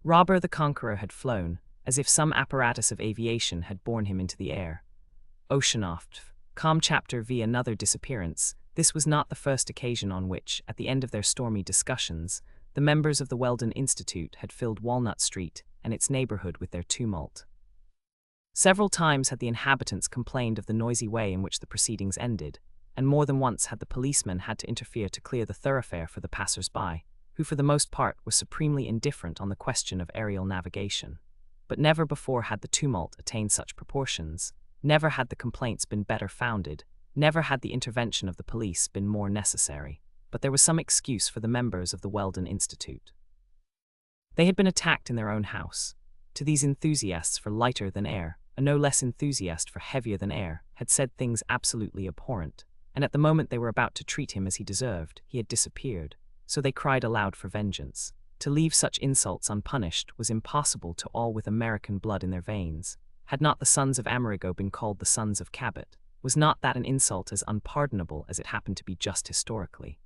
Robur the Conqueror had flown, as if some apparatus of aviation had borne him into the air. Oceanoft. Chapter V. Another disappearance. This was not the first occasion on which, at the end of their stormy discussions, the members of the Weldon Institute had filled Walnut Street and its neighborhood with their tumult. Several times had the inhabitants complained of the noisy way in which the proceedings ended, and more than once had the policemen had to interfere to clear the thoroughfare for the passers-by, who for the most part were supremely indifferent on the question of aerial navigation. But never before had the tumult attained such proportions, never had the complaints been better founded, never had the intervention of the police been more necessary. But there was some excuse for the members of the Weldon Institute. They had been attacked in their own house. To these enthusiasts for lighter than air, a no less enthusiast for heavier than air had said things absolutely abhorrent, and at the moment they were about to treat him as he deserved, he had disappeared. So they cried aloud for vengeance. To leave such insults unpunished was impossible to all with American blood in their veins. Had not the sons of Amerigo been called the sons of Cabot? Was not that an insult as unpardonable as it happened to be just historically?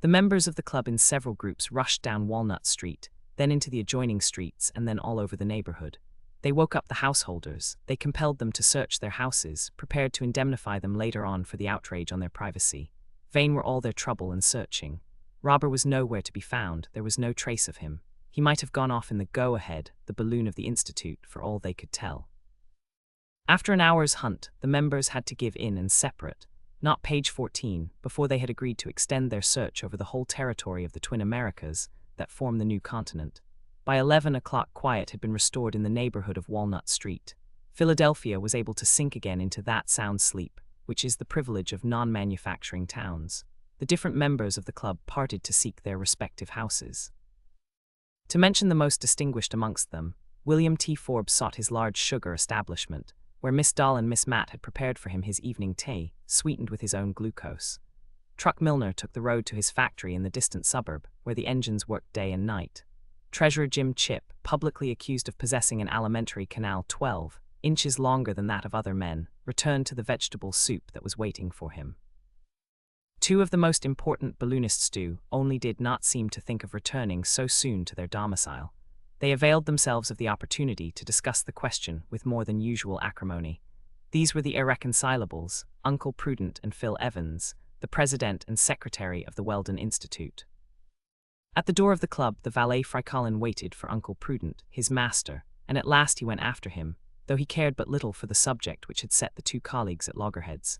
The members of the club in several groups rushed down Walnut Street, then into the adjoining streets, and then all over the neighborhood. They woke up the householders, they compelled them to search their houses, prepared to indemnify them later on for the outrage on their privacy. Vain were all their trouble and searching. Robur was nowhere to be found, there was no trace of him. He might have gone off in the Go-Ahead, the balloon of the Institute, for all they could tell. After an hour's hunt, the members had to give in and separate. Not page 14, before they had agreed to extend their search over the whole territory of the twin Americas that form the new continent. By 11 o'clock quiet had been restored in the neighborhood of Walnut Street. Philadelphia was able to sink again into that sound sleep, which is the privilege of non-manufacturing towns. The different members of the club parted to seek their respective houses. To mention the most distinguished amongst them, William T. Forbes sought his large sugar establishment, where Miss Doll and Miss Matt had prepared for him his evening tea, sweetened with his own glucose. Truck Milner took the road to his factory in the distant suburb, where the engines worked day and night. Treasurer Jim Chip, publicly accused of possessing an alimentary canal 12 inches longer than that of other men, returned to the vegetable soup that was waiting for him. Two of the most important balloonists only did not seem to think of returning so soon to their domicile. They availed themselves of the opportunity to discuss the question with more than usual acrimony. These were the irreconcilables, Uncle Prudent and Phil Evans, the president and secretary of the Weldon Institute. At the door of the club, the valet Frycolin waited for Uncle Prudent, his master, and at last he went after him, though he cared but little for the subject which had set the two colleagues at loggerheads.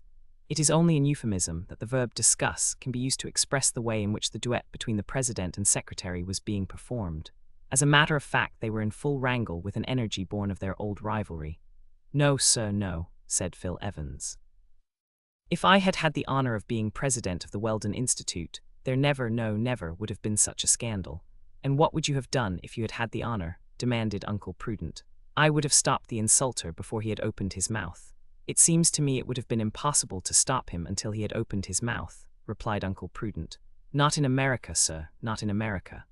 It is only in euphemism that the verb discuss can be used to express the way in which the duet between the president and secretary was being performed. As a matter of fact, they were in full wrangle with an energy born of their old rivalry. "No, sir, no," said Phil Evans. "If I had had the honor of being president of the Weldon Institute, there never, no, never would have been such a scandal." "And what would you have done if you had had the honor?" demanded Uncle Prudent. "I would have stopped the insulter before he had opened his mouth." "It seems to me it would have been impossible to stop him until he had opened his mouth," replied Uncle Prudent. "Not in America, sir, not in America."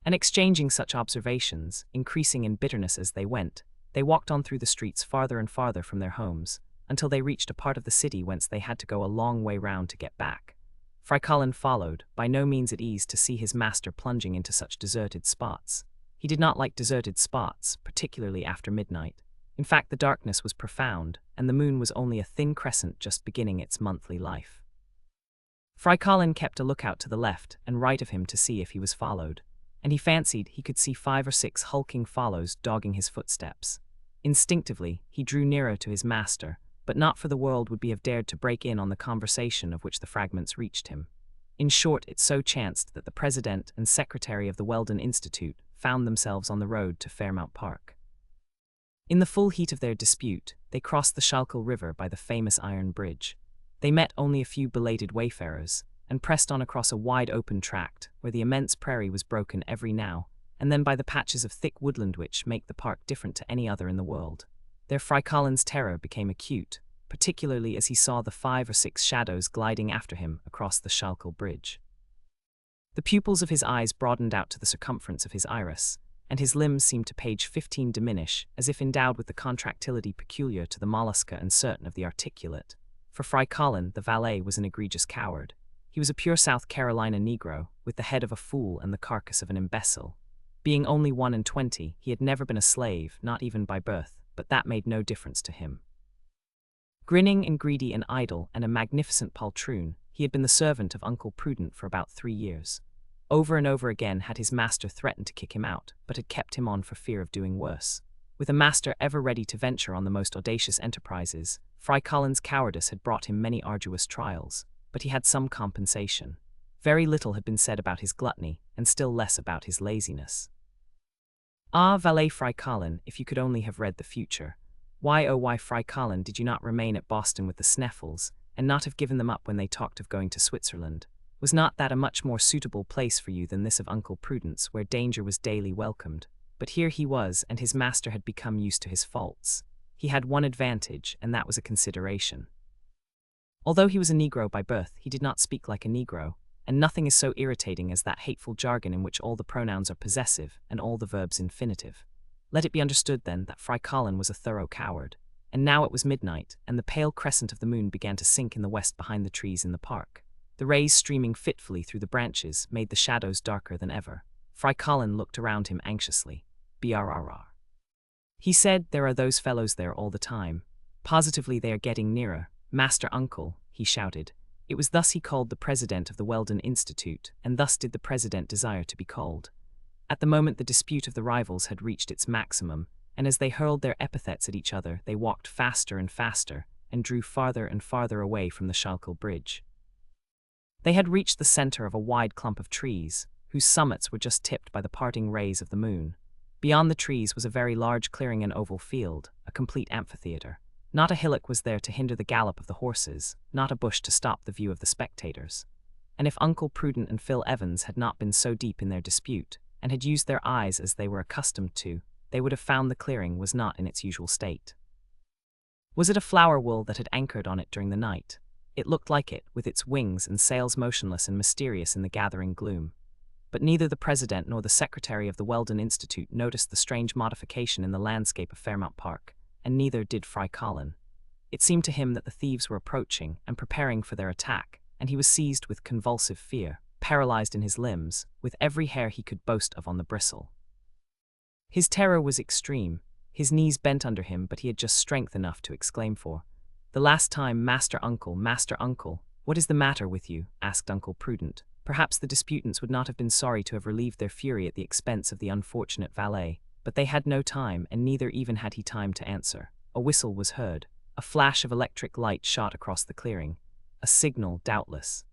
And exchanging such observations, increasing in bitterness as they went, they walked on through the streets farther and farther from their homes, until they reached a part of the city whence they had to go a long way round to get back. Fry Colin followed, by no means at ease to see his master plunging into such deserted spots. He did not like deserted spots, particularly after midnight. In fact, the darkness was profound, and the moon was only a thin crescent just beginning its monthly life. Fry Colin kept a lookout to the left and right of him to see if he was followed, and he fancied he could see 5 or 6 hulking follows dogging his footsteps. Instinctively, he drew nearer to his master, but not for the world would he have dared to break in on the conversation of which the fragments reached him. In short, it so chanced that the president and secretary of the Weldon Institute found themselves on the road to Fairmount Park. In the full heat of their dispute, they crossed the Schuylkill River by the famous iron bridge. They met only a few belated wayfarers, and pressed on across a wide open tract where the immense prairie was broken every now and then by the patches of thick woodland which make the park different to any other in the world. There Fry Colin's terror became acute, particularly as he saw the 5 or 6 shadows gliding after him across the Schuylkill Bridge. The pupils of his eyes broadened out to the circumference of his iris, and his limbs seemed to page 15 diminish, as if endowed with the contractility peculiar to the mollusca and certain of the articulate. For Fry Colin, the valet was an egregious coward. He was a pure South Carolina Negro, with the head of a fool and the carcass of an imbecile. Being only 21, he had never been a slave, not even by birth, but that made no difference to him. Grinning and greedy and idle and a magnificent poltroon, he had been the servant of Uncle Prudent for about 3 years. Over and over again had his master threatened to kick him out, but had kept him on for fear of doing worse. With a master ever ready to venture on the most audacious enterprises, Fry Colin's cowardice had brought him many arduous trials, but he had some compensation. Very little had been said about his gluttony, and still less about his laziness. Ah, valet Fry Colin, if you could only have read the future. Why, oh why, Fry Colin, did you not remain at Boston with the Sneffels, and not have given them up when they talked of going to Switzerland? Was not that a much more suitable place for you than this of Uncle Prudence, where danger was daily welcomed? But here he was, and his master had become used to his faults. He had one advantage, and that was a consideration. Although he was a Negro by birth, he did not speak like a Negro, and nothing is so irritating as that hateful jargon in which all the pronouns are possessive and all the verbs infinitive. Let it be understood, then, that Fry Colin was a thorough coward. And now it was midnight, and the pale crescent of the moon began to sink in the west behind the trees in the park. The rays streaming fitfully through the branches made the shadows darker than ever. Fry Colin looked around him anxiously. "Brrr." He said, "There are those fellows there all the time. Positively they are getting nearer. Master Uncle," he shouted. It was thus he called the president of the Weldon Institute, and thus did the president desire to be called. At the moment the dispute of the rivals had reached its maximum, and as they hurled their epithets at each other, they walked faster and faster, and drew farther and farther away from the Schuylkill Bridge. They had reached the center of a wide clump of trees, whose summits were just tipped by the parting rays of the moon. Beyond the trees was a very large clearing and oval field, a complete amphitheater. Not a hillock was there to hinder the gallop of the horses, not a bush to stop the view of the spectators. And if Uncle Prudent and Phil Evans had not been so deep in their dispute, and had used their eyes as they were accustomed to, they would have found the clearing was not in its usual state. Was it a flower wool that had anchored on it during the night? It looked like it, with its wings and sails motionless and mysterious in the gathering gloom. But neither the president nor the secretary of the Weldon Institute noticed the strange modification in the landscape of Fairmount Park, and neither did Fry Colin. It seemed to him that the thieves were approaching and preparing for their attack, and he was seized with convulsive fear, paralyzed in his limbs, with every hair he could boast of on the bristle. His terror was extreme. His knees bent under him, but he had just strength enough to exclaim for the last time, Master Uncle, what is the matter with you?" asked Uncle Prudent. Perhaps the disputants would not have been sorry to have relieved their fury at the expense of the unfortunate valet, but they had no time, and neither even had he time to answer. A whistle was heard. A flash of electric light shot across the clearing. A signal, doubtless.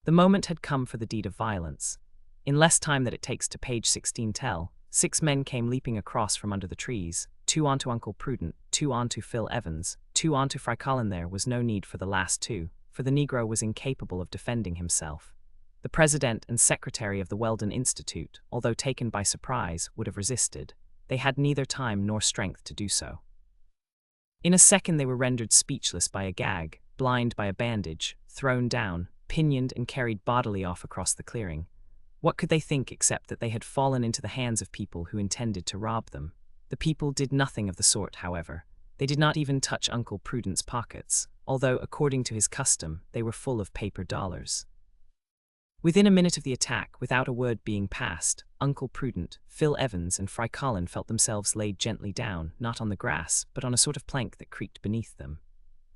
The moment had come for the deed of violence. In less time than it takes to page 16 tell, 6 men came leaping across from under the trees, 2 onto Uncle Prudent, 2 onto Phil Evans, 2 onto Fry Colin. There was no need for the last 2, for the Negro was incapable of defending himself. The president and secretary of the Weldon Institute, although taken by surprise, would have resisted. They had neither time nor strength to do so. In a second they were rendered speechless by a gag, blind by a bandage, thrown down, pinioned and carried bodily off across the clearing. What could they think except that they had fallen into the hands of people who intended to rob them? The people did nothing of the sort, however. They did not even touch Uncle Prudent's pockets, although, according to his custom, they were full of paper dollars. Within a minute of the attack, without a word being passed, Uncle Prudent, Phil Evans, and Fry Colin felt themselves laid gently down, not on the grass, but on a sort of plank that creaked beneath them.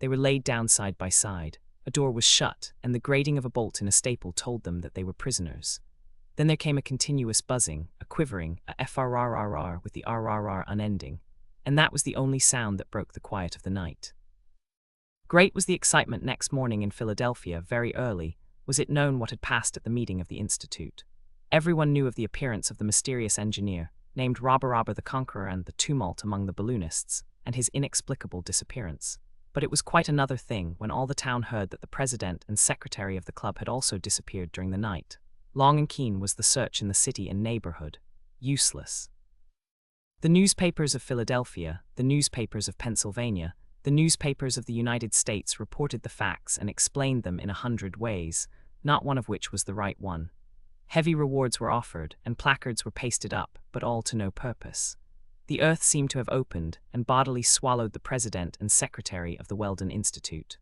They were laid down side by side. A door was shut, and the grating of a bolt in a staple told them that they were prisoners. Then there came a continuous buzzing, a quivering, a frrrr with the rrr unending, and that was the only sound that broke the quiet of the night. Great was the excitement next morning in Philadelphia. Very early was it known what had passed at the meeting of the Institute. Everyone knew of the appearance of the mysterious engineer, named Robur the Conqueror, and the tumult among the balloonists, and his inexplicable disappearance. But it was quite another thing when all the town heard that the president and secretary of the club had also disappeared during the night. Long and keen was the search in the city and neighborhood. Useless. The newspapers of Philadelphia, the newspapers of Pennsylvania, the newspapers of the United States reported the facts and explained them in 100 ways, not one of which was the right one. Heavy rewards were offered, and placards were pasted up, but all to no purpose. The earth seemed to have opened and bodily swallowed the president and secretary of the Weldon Institute.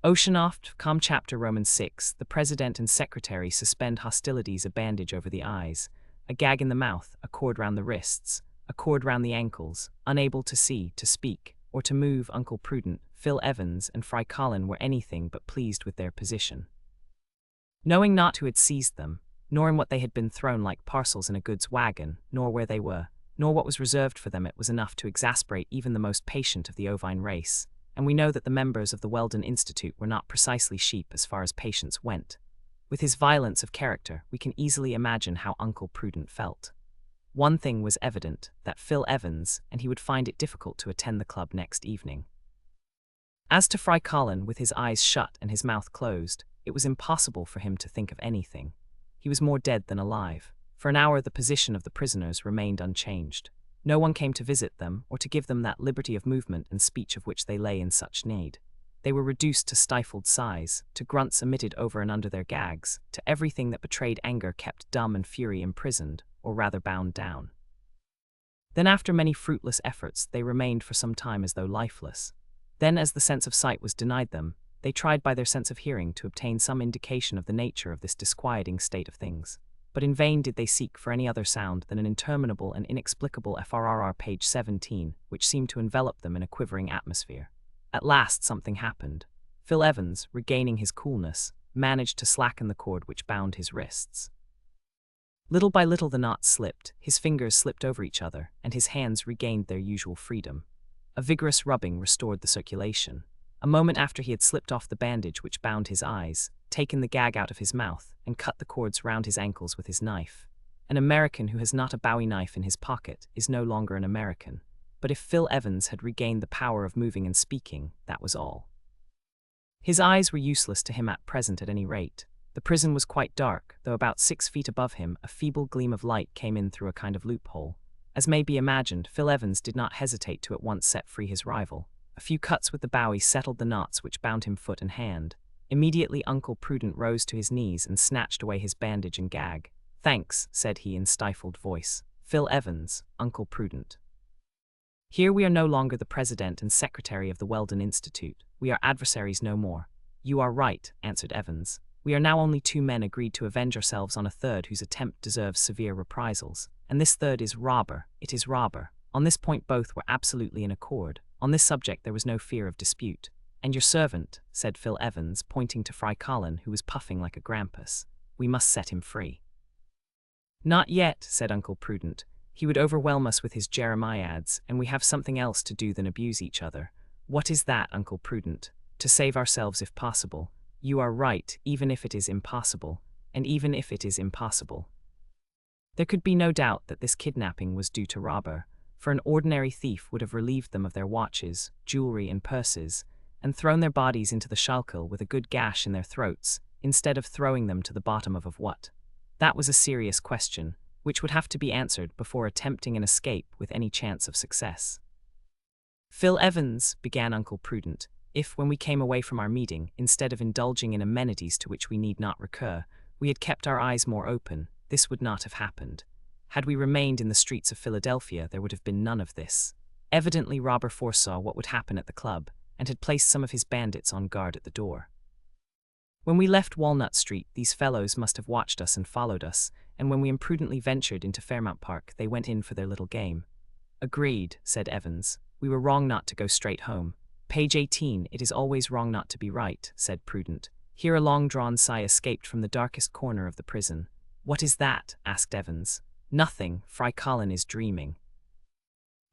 Oceanoft, Com Chapter Roman 6, the president and secretary suspend hostilities, a bandage over the eyes, a gag in the mouth, a cord round the wrists, a cord round the ankles, unable to see, to speak, or to move. Uncle Prudent, Phil Evans, and Fry Colin were anything but pleased with their position. Knowing not who had seized them, nor in what they had been thrown like parcels in a goods wagon, nor where they were, nor what was reserved for them, it was enough to exasperate even the most patient of the ovine race, and we know that the members of the Weldon Institute were not precisely sheep as far as patience went. With his violence of character, we can easily imagine how Uncle Prudent felt. One thing was evident, that Phil Evans, and he would find it difficult to attend the club next evening. As to Fry Colin, with his eyes shut and his mouth closed, it was impossible for him to think of anything. He was more dead than alive. For an hour the position of the prisoners remained unchanged. No one came to visit them, or to give them that liberty of movement and speech of which they lay in such need. They were reduced to stifled sighs, to grunts emitted over and under their gags, to everything that betrayed anger kept dumb and fury imprisoned, or rather bound down. Then after many fruitless efforts they remained for some time as though lifeless. Then, as the sense of sight was denied them, they tried by their sense of hearing to obtain some indication of the nature of this disquieting state of things. But in vain did they seek for any other sound than an interminable and inexplicable frrr, page 17, which seemed to envelop them in a quivering atmosphere. At last something happened. Phil Evans, regaining his coolness, managed to slacken the cord which bound his wrists. Little by little the knot slipped, his fingers slipped over each other, and his hands regained their usual freedom. A vigorous rubbing restored the circulation. A moment after he had slipped off the bandage which bound his eyes, taken the gag out of his mouth, and cut the cords round his ankles with his knife. An American who has not a Bowie knife in his pocket is no longer an American. But if Phil Evans had regained the power of moving and speaking, that was all. His eyes were useless to him at present at any rate. The prison was quite dark, though about 6 feet above him a feeble gleam of light came in through a kind of loophole. As may be imagined, Phil Evans did not hesitate to at once set free his rival. A few cuts with the Bowie settled the knots which bound him foot and hand. Immediately Uncle Prudent rose to his knees and snatched away his bandage and gag. "Thanks," said he in stifled voice. "Phil Evans, Uncle Prudent. Here we are no longer the president and secretary of the Weldon Institute. We are adversaries no more." "You are right," answered Evans. "We are now only 2 men agreed to avenge ourselves on a third whose attempt deserves severe reprisals. And this third is Robur. It is Robur." On this point both were absolutely in accord. On this subject there was no fear of dispute. "And your servant," said Phil Evans, pointing to Fry Colin, who was puffing like a grampus. "We must set him free." "Not yet," said Uncle Prudent. "He would overwhelm us with his jeremiads, and we have something else to do than abuse each other. What is that, Uncle Prudent? To save ourselves if possible. You are right, even if it is impossible, and even if it is impossible. There could be no doubt that this kidnapping was due to Robur, for an ordinary thief would have relieved them of their watches, jewelry, and purses, and thrown their bodies into the Schuylkill with a good gash in their throats, instead of throwing them to the bottom of what? That was a serious question, which would have to be answered before attempting an escape with any chance of success. Phil Evans, began Uncle Prudent, if, when we came away from our meeting, instead of indulging in amenities to which we need not recur, we had kept our eyes more open, this would not have happened. Had we remained in the streets of Philadelphia, there would have been none of this. Evidently, Robur foresaw what would happen at the club, and had placed some of his bandits on guard at the door. When we left Walnut Street, these fellows must have watched us and followed us, and when we imprudently ventured into Fairmount Park, they went in for their little game. Agreed, said Evans. We were wrong not to go straight home. Page 18, it is always wrong not to be right, said Prudent. Here a long-drawn sigh escaped from the darkest corner of the prison. What is that? Asked Evans. Nothing, Fry Colin is dreaming.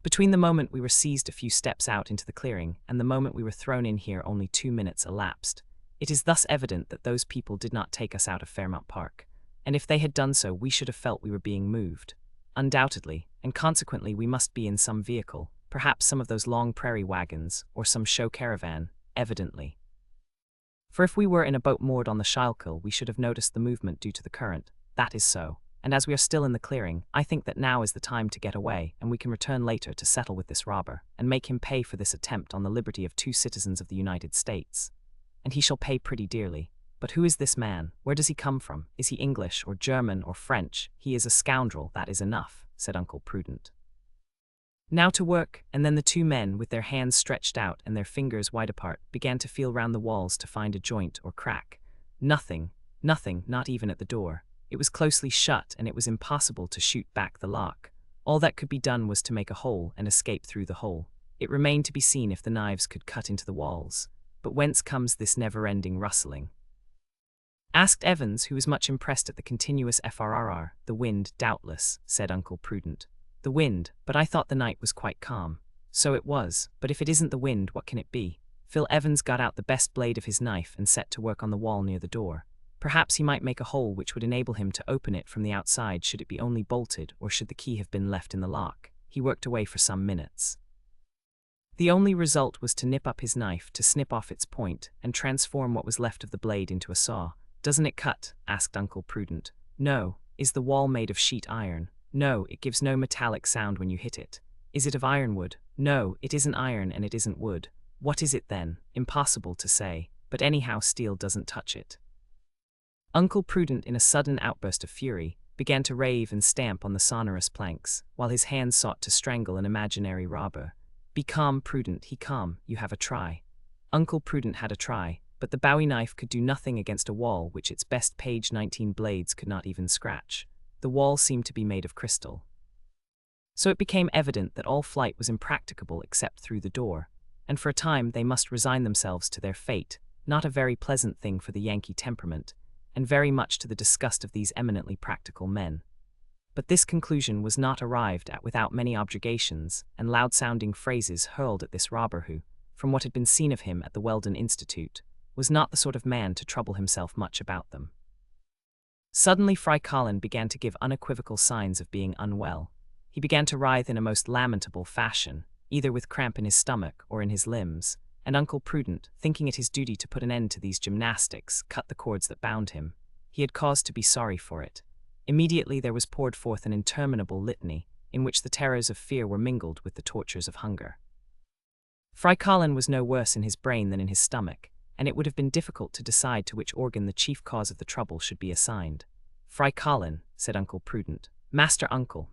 Between the moment we were seized a few steps out into the clearing and the moment we were thrown in here only 2 minutes elapsed. It is thus evident that those people did not take us out of Fairmount Park, and if they had done so we should have felt we were being moved. Undoubtedly, and consequently we must be in some vehicle, perhaps some of those long prairie wagons, or some show caravan, evidently. For if we were in a boat moored on the Schuylkill, we should have noticed the movement due to the current. That is so. And as we are still in the clearing, I think that now is the time to get away, and we can return later to settle with this robber, and make him pay for this attempt on the liberty of 2 citizens of the United States. And he shall pay pretty dearly. But who is this man? Where does he come from? Is he English, or German, or French? He is a scoundrel, that is enough, said Uncle Prudent. Now to work, and then the 2 men, with their hands stretched out and their fingers wide apart, began to feel round the walls to find a joint or crack. Nothing, not even at the door. It was closely shut, and it was impossible to shoot back the lock. All that could be done was to make a hole and escape through the hole. It remained to be seen if the knives could cut into the walls. But whence comes this never-ending rustling? Asked Evans, who was much impressed at the continuous FRRR. The wind, doubtless, said Uncle Prudent. The wind, but I thought the night was quite calm. So it was, but if it isn't the wind, what can it be? Phil Evans got out the best blade of his knife and set to work on the wall near the door. Perhaps he might make a hole which would enable him to open it from the outside should it be only bolted, or should the key have been left in the lock. He worked away for some minutes. The only result was to nip up his knife, to snip off its point, and transform what was left of the blade into a saw. Doesn't it cut? Asked Uncle Prudent. No. Is the wall made of sheet iron? No, it gives no metallic sound when you hit it. Is it of ironwood? No, it isn't iron and it isn't wood. What is it then? Impossible to say, but anyhow steel doesn't touch it. Uncle Prudent, in a sudden outburst of fury, began to rave and stamp on the sonorous planks, while his hands sought to strangle an imaginary robber. Be calm, Prudent, he calm, you have a try. Uncle Prudent had a try, but the Bowie knife could do nothing against a wall which its best page 19 blades could not even scratch. The wall seemed to be made of crystal. So it became evident that all flight was impracticable except through the door, and for a time they must resign themselves to their fate, not a very pleasant thing for the Yankee temperament, and very much to the disgust of these eminently practical men. But this conclusion was not arrived at without many objurgations and loud-sounding phrases hurled at this robber who, from what had been seen of him at the Weldon Institute, was not the sort of man to trouble himself much about them. Suddenly Fry Colin began to give unequivocal signs of being unwell. He began to writhe in a most lamentable fashion, either with cramp in his stomach or in his limbs, and Uncle Prudent, thinking it his duty to put an end to these gymnastics, cut the cords that bound him. He had cause to be sorry for it. Immediately there was poured forth an interminable litany, in which the terrors of fear were mingled with the tortures of hunger. Fry Colin was no worse in his brain than in his stomach, and it would have been difficult to decide to which organ the chief cause of the trouble should be assigned. Fry Colin, said Uncle Prudent. Master Uncle,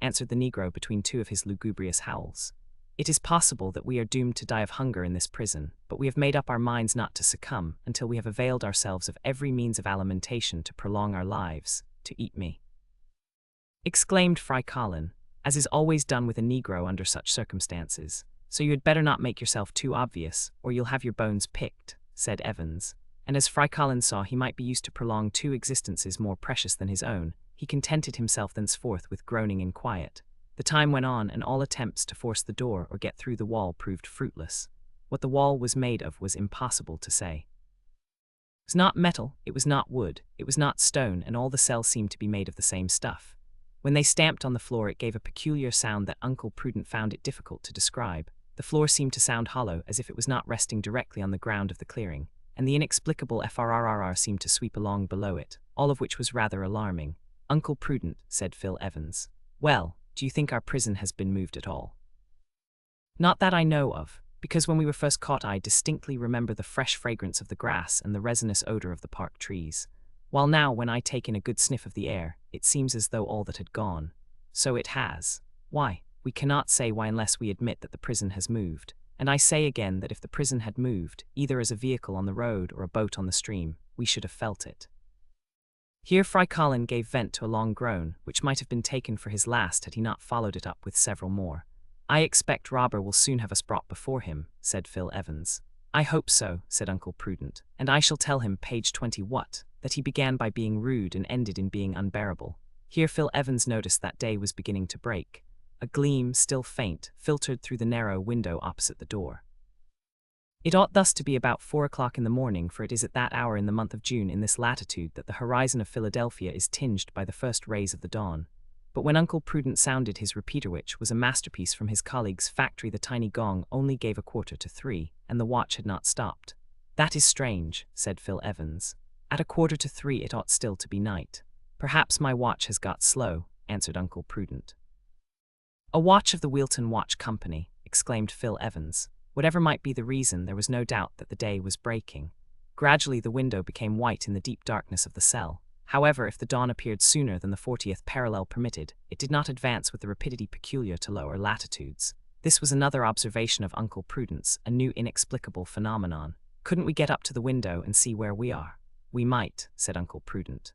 answered the negro between 2 of his lugubrious howls. It is possible that we are doomed to die of hunger in this prison, but we have made up our minds not to succumb until we have availed ourselves of every means of alimentation to prolong our lives. To eat me, exclaimed Fry Colin, as is always done with a negro under such circumstances. So you had better not make yourself too obvious, or you'll have your bones picked, said Evans. And as Fry Colin saw he might be used to prolong 2 existences more precious than his own, he contented himself thenceforth with groaning in quiet. The time went on, and all attempts to force the door or get through the wall proved fruitless. What the wall was made of was impossible to say. It was not metal, it was not wood, it was not stone, and all the cells seemed to be made of the same stuff. When they stamped on the floor, it gave a peculiar sound that Uncle Prudent found it difficult to describe. The floor seemed to sound hollow, as if it was not resting directly on the ground of the clearing, and the inexplicable FRRR seemed to sweep along below it, all of which was rather alarming. "Uncle Prudent," said Phil Evans. "Well, do you think our prison has been moved at all?" "Not that I know of, because when we were first caught I distinctly remember the fresh fragrance of the grass and the resinous odor of the park trees. While now, when I take in a good sniff of the air, it seems as though all that had gone. So it has. Why, we cannot say why unless we admit that the prison has moved. And I say again that if the prison had moved, either as a vehicle on the road or a boat on the stream, we should have felt it." Here Fry Colin gave vent to a long groan, which might have been taken for his last had he not followed it up with several more. "I expect Robur will soon have us brought before him," said Phil Evans. "I hope so," said Uncle Prudent, "and I shall tell him, page 20 what? That he began by being rude and ended in being unbearable." Here Phil Evans noticed that day was beginning to break. A gleam, still faint, filtered through the narrow window opposite the door. It ought thus to be about 4 o'clock in the morning, for it is at that hour in the month of June in this latitude that the horizon of Philadelphia is tinged by the first rays of the dawn. But when Uncle Prudent sounded his repeater, which was a masterpiece from his colleague's factory, the tiny gong only gave a quarter to 3, and the watch had not stopped. "That is strange," said Phil Evans. "At a quarter to 3 it ought still to be night." "Perhaps my watch has got slow," answered Uncle Prudent. "A watch of the Wheelton Watch Company," exclaimed Phil Evans. Whatever might be the reason, there was no doubt that the day was breaking. Gradually the window became white in the deep darkness of the cell. However, if the dawn appeared sooner than the 40th parallel permitted, it did not advance with the rapidity peculiar to lower latitudes. This was another observation of Uncle Prudent's, a new inexplicable phenomenon. "Couldn't we get up to the window and see where we are?" "We might," said Uncle Prudent.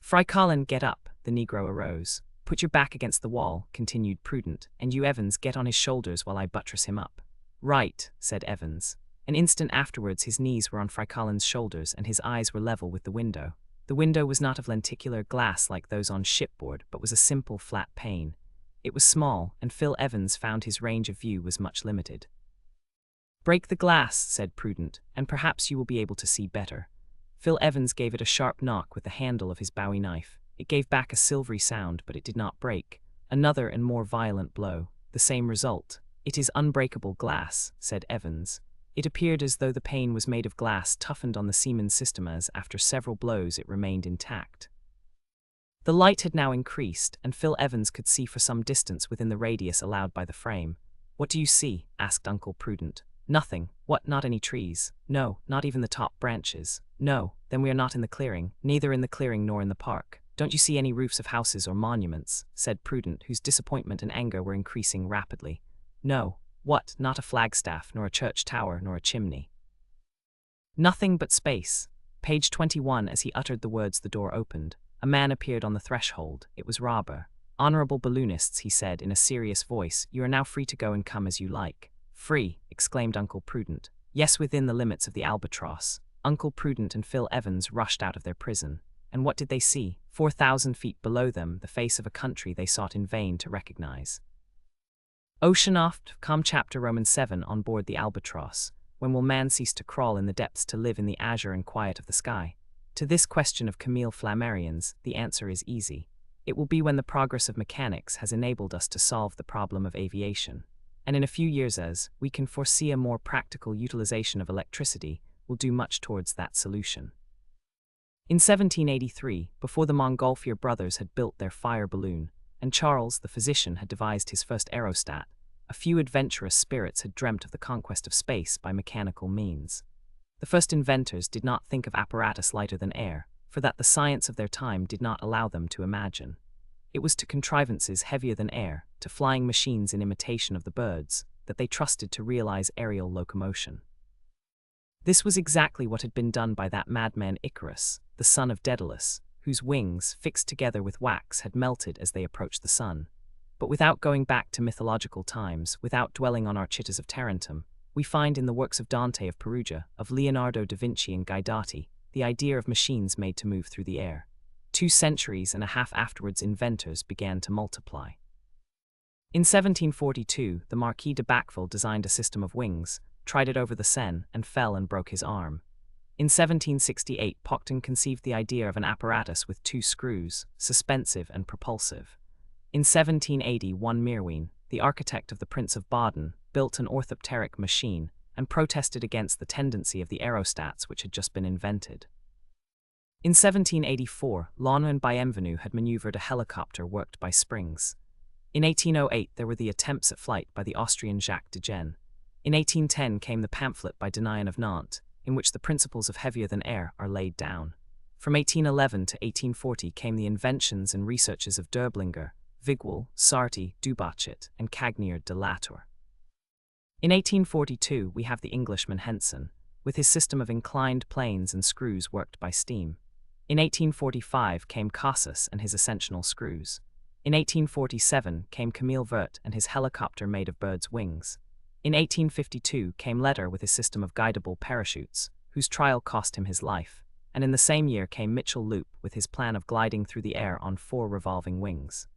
"Fry Colin, get up." The negro arose. "Put your back against the wall," continued Prudent, "and you, Evans, get on his shoulders while I buttress him up." "Right," said Evans. An instant afterwards his knees were on Fry Colin's shoulders and his eyes were level with the window. The window was not of lenticular glass like those on shipboard, but was a simple flat pane. It was small, and Phil Evans found his range of view was much limited. "Break the glass," said Prudent, "and perhaps you will be able to see better." Phil Evans gave it a sharp knock with the handle of his bowie knife. It gave back a silvery sound, but it did not break. Another and more violent blow. The same result. "It is unbreakable glass," said Evans. It appeared as though the pane was made of glass toughened on the Siemens system, as, after several blows, it remained intact. The light had now increased, and Phil Evans could see for some distance within the radius allowed by the frame. "What do you see?" asked Uncle Prudent. "Nothing." "What, not any trees?" "No, not even the top branches." "No, then we are not in the clearing." "Neither in the clearing nor in the park." "Don't you see any roofs of houses or monuments?" said Prudent, whose disappointment and anger were increasing rapidly. "No." "What, not a flagstaff, nor a church tower, nor a chimney?" "Nothing but space." Page 21. As he uttered the words, the door opened. A man appeared on the threshold. It was Robur. "Honorable balloonists," he said in a serious voice, "you are now free to go and come as you like." "Free!" exclaimed Uncle Prudent. "Yes, within the limits of the Albatross." Uncle Prudent and Phil Evans rushed out of their prison. And what did they see? 4,000 feet below them, the face of a country they sought in vain to recognize. Oceanoft, chapter Romans 7. On board the Albatross. When will man cease to crawl in the depths to live in the azure and quiet of the sky? To this question of Camille Flammarion's, the answer is easy. It will be when the progress of mechanics has enabled us to solve the problem of aviation. And in a few years, as we can foresee a more practical utilization of electricity, will do much towards that solution. In 1783, before the Montgolfier brothers had built their fire balloon, and Charles, the physician, had devised his first aerostat, a few adventurous spirits had dreamt of the conquest of space by mechanical means. The first inventors did not think of apparatus lighter than air, for that the science of their time did not allow them to imagine. It was to contrivances heavier than air, to flying machines in imitation of the birds, that they trusted to realize aerial locomotion. This was exactly what had been done by that madman Icarus, the son of Daedalus, whose wings, fixed together with wax, had melted as they approached the sun. But without going back to mythological times, without dwelling on Archytas of Tarentum, we find in the works of Dante of Perugia, of Leonardo da Vinci and Guidati, the idea of machines made to move through the air. 2 centuries and a half afterwards inventors began to multiply. In 1742, the Marquis de Bacqueville designed a system of wings, tried it over the Seine, and fell and broke his arm. In 1768, Pocton conceived the idea of an apparatus with 2 screws, suspensive and propulsive. In 1780, Meerwein, the architect of the Prince of Baden, built an orthopteric machine and protested against the tendency of the aerostats which had just been invented. In 1784, Launus Bienvenu had maneuvered a helicopter worked by springs. In 1808, there were the attempts at flight by the Austrian Jacques de Gennes. In 1810 came the pamphlet by Denain of Nantes, in which the principles of heavier than air are laid down. From 1811 to 1840 came the inventions and researches of Derblinger, Vigouel, Sarti, Dubochet, and Cagnier de Latour. In 1842, we have the Englishman Henson, with his system of inclined planes and screws worked by steam. In 1845 came Casas and his ascensional screws. In 1847 came Camille Vert and his helicopter made of birds' wings. In 1852 came Letter with his system of guidable parachutes, whose trial cost him his life, and in the same year came Mitchell Loop with his plan of gliding through the air on 4 revolving wings.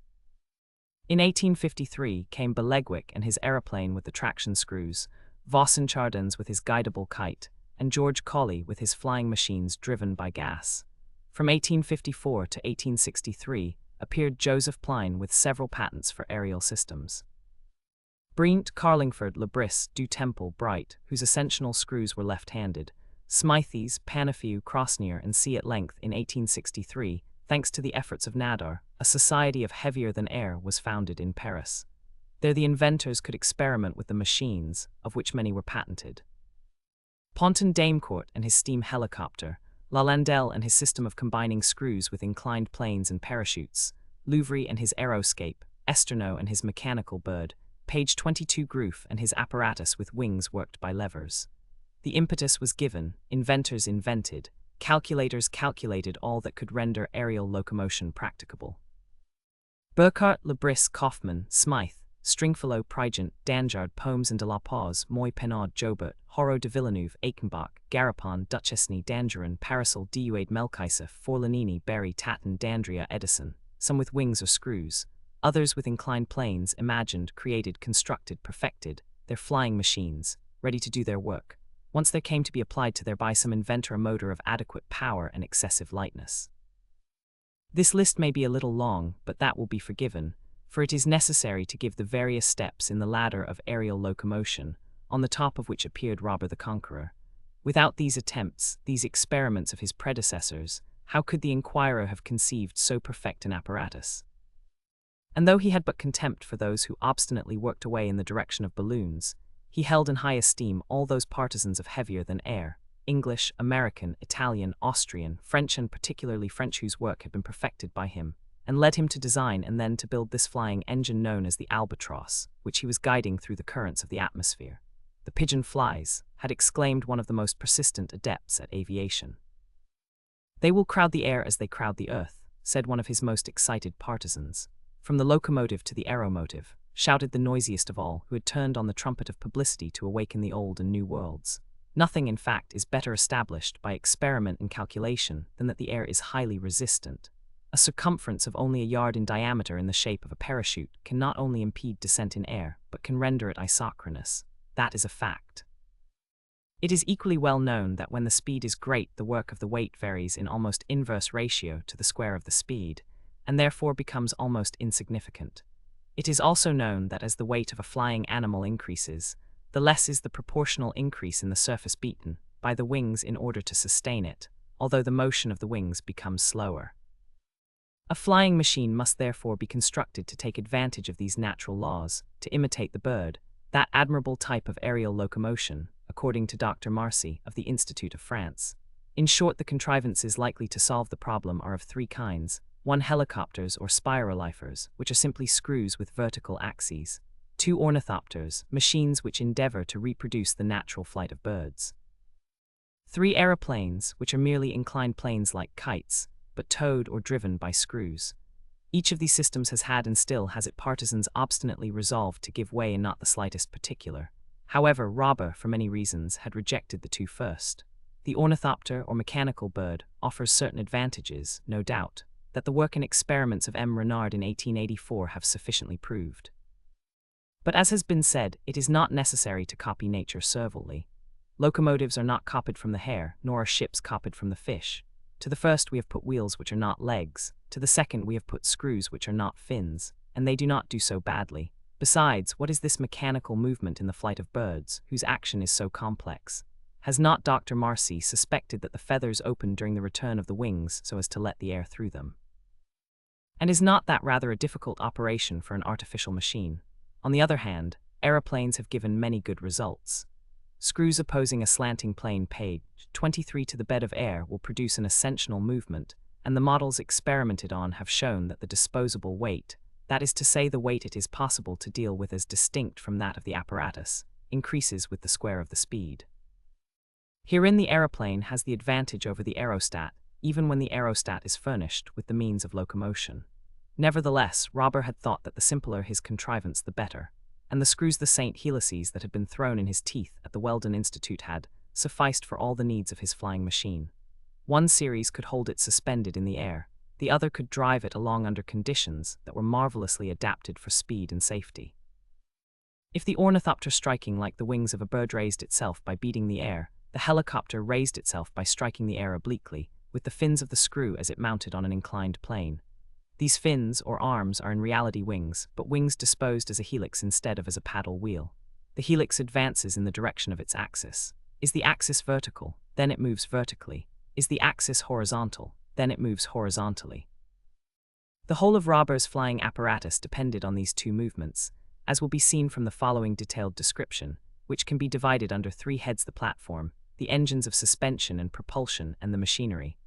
In 1853 came Belegwick and his aeroplane with the traction screws, Voisin Chardins with his guidable kite, and George Colley with his flying machines driven by gas. From 1854 to 1863 appeared Joseph Pline with several patents for aerial systems. Brient, Carlingford, Lebris, Du Temple, Bright, whose ascensional screws were left-handed, Smithies, Panafiu, Crosnier, and C at length in 1863, thanks to the efforts of Nadar, a society of heavier than air was founded in Paris. There the inventors could experiment with the machines, of which many were patented. Ponton Damecourt and his steam helicopter, Lalandel and his system of combining screws with inclined planes and parachutes, Louvry and his aeroscape, Esterno and his mechanical bird, Page 22 Groof and his apparatus with wings worked by levers. The impetus was given, inventors invented, calculators calculated all that could render aerial locomotion practicable. Burckhardt, Lebris, Kaufmann, Smythe, Stringfellow, Prigent, Danjard, Pomes and de la Paz, Moy Penard, Jobert, Horo de Villeneuve, Eichenbach, Garapon, Duchesne, Dangeron, Parasol, Duade, Melkisef, Forlanini, Berry, Tatton, Dandria, Edison, some with wings or screws, others with inclined planes, imagined, created, constructed, perfected, their flying machines, ready to do their work, once there came to be applied to thereby some inventor a motor of adequate power and excessive lightness. This list may be a little long, but that will be forgiven, for it is necessary to give the various steps in the ladder of aerial locomotion, on the top of which appeared Robur the Conqueror. Without these attempts, these experiments of his predecessors, how could the inquirer have conceived so perfect an apparatus? And though he had but contempt for those who obstinately worked away in the direction of balloons, he held in high esteem all those partisans of heavier than air, English, American, Italian, Austrian, French, and particularly French whose work had been perfected by him, and led him to design and then to build this flying engine known as the Albatross, which he was guiding through the currents of the atmosphere. The pigeon flies, had exclaimed one of the most persistent adepts at aviation. They will crowd the air as they crowd the earth, said one of his most excited partisans. From the locomotive to the aeromotive, shouted the noisiest of all, who had turned on the trumpet of publicity to awaken the old and new worlds. Nothing, in fact, is better established by experiment and calculation than that the air is highly resistant. A circumference of only a yard in diameter in the shape of a parachute can not only impede descent in air, but can render it isochronous. That is a fact. It is equally well known that when the speed is great, the work of the weight varies in almost inverse ratio to the square of the speed, and therefore becomes almost insignificant. It is also known that as the weight of a flying animal increases, the less is the proportional increase in the surface beaten by the wings in order to sustain it, although the motion of the wings becomes slower. A flying machine must therefore be constructed to take advantage of these natural laws, to imitate the bird, that admirable type of aerial locomotion, according to Dr. Marcy of the Institute of France. In short, the contrivances likely to solve the problem are of 3 kinds. 1. Helicopters or spirolifers, which are simply screws with vertical axes. 2. Ornithopters, machines which endeavor to reproduce the natural flight of birds. 3. Aeroplanes, which are merely inclined planes like kites, but towed or driven by screws. Each of these systems has had and still has its partisans obstinately resolved to give way in not the slightest particular. However, Robur, for many reasons, had rejected the 2 first. The ornithopter or mechanical bird offers certain advantages, no doubt, that the work and experiments of M. Renard in 1884 have sufficiently proved. But as has been said, it is not necessary to copy nature servilely. Locomotives are not copied from the hare, nor are ships copied from the fish. To the first we have put wheels which are not legs, to the second we have put screws which are not fins, and they do not do so badly. Besides, what is this mechanical movement in the flight of birds, whose action is so complex? Has not Dr. Marcy suspected that the feathers open during the return of the wings so as to let the air through them? And is not that rather a difficult operation for an artificial machine? On the other hand, aeroplanes have given many good results. Screws opposing a slanting plane page 23 to the bed of air will produce an ascensional movement, and the models experimented on have shown that the disposable weight, that is to say the weight it is possible to deal with as distinct from that of the apparatus, increases with the square of the speed. Herein the aeroplane has the advantage over the aerostat, even when the aerostat is furnished with the means of locomotion. Nevertheless, Robur had thought that the simpler his contrivance the better, and the screws the St. Helices that had been thrown in his teeth at the Weldon Institute had sufficed for all the needs of his flying machine. One series could hold it suspended in the air, the other could drive it along under conditions that were marvelously adapted for speed and safety. If the ornithopter striking like the wings of a bird raised itself by beating the air, the helicopter raised itself by striking the air obliquely, with the fins of the screw as it mounted on an inclined plane. These fins, or arms, are in reality wings, but wings disposed as a helix instead of as a paddle wheel. The helix advances in the direction of its axis. Is the axis vertical? Then it moves vertically. Is the axis horizontal? Then it moves horizontally. The whole of Robur's flying apparatus depended on these two movements, as will be seen from the following detailed description, which can be divided under three heads: the platform, the engines of suspension and propulsion, and the machinery.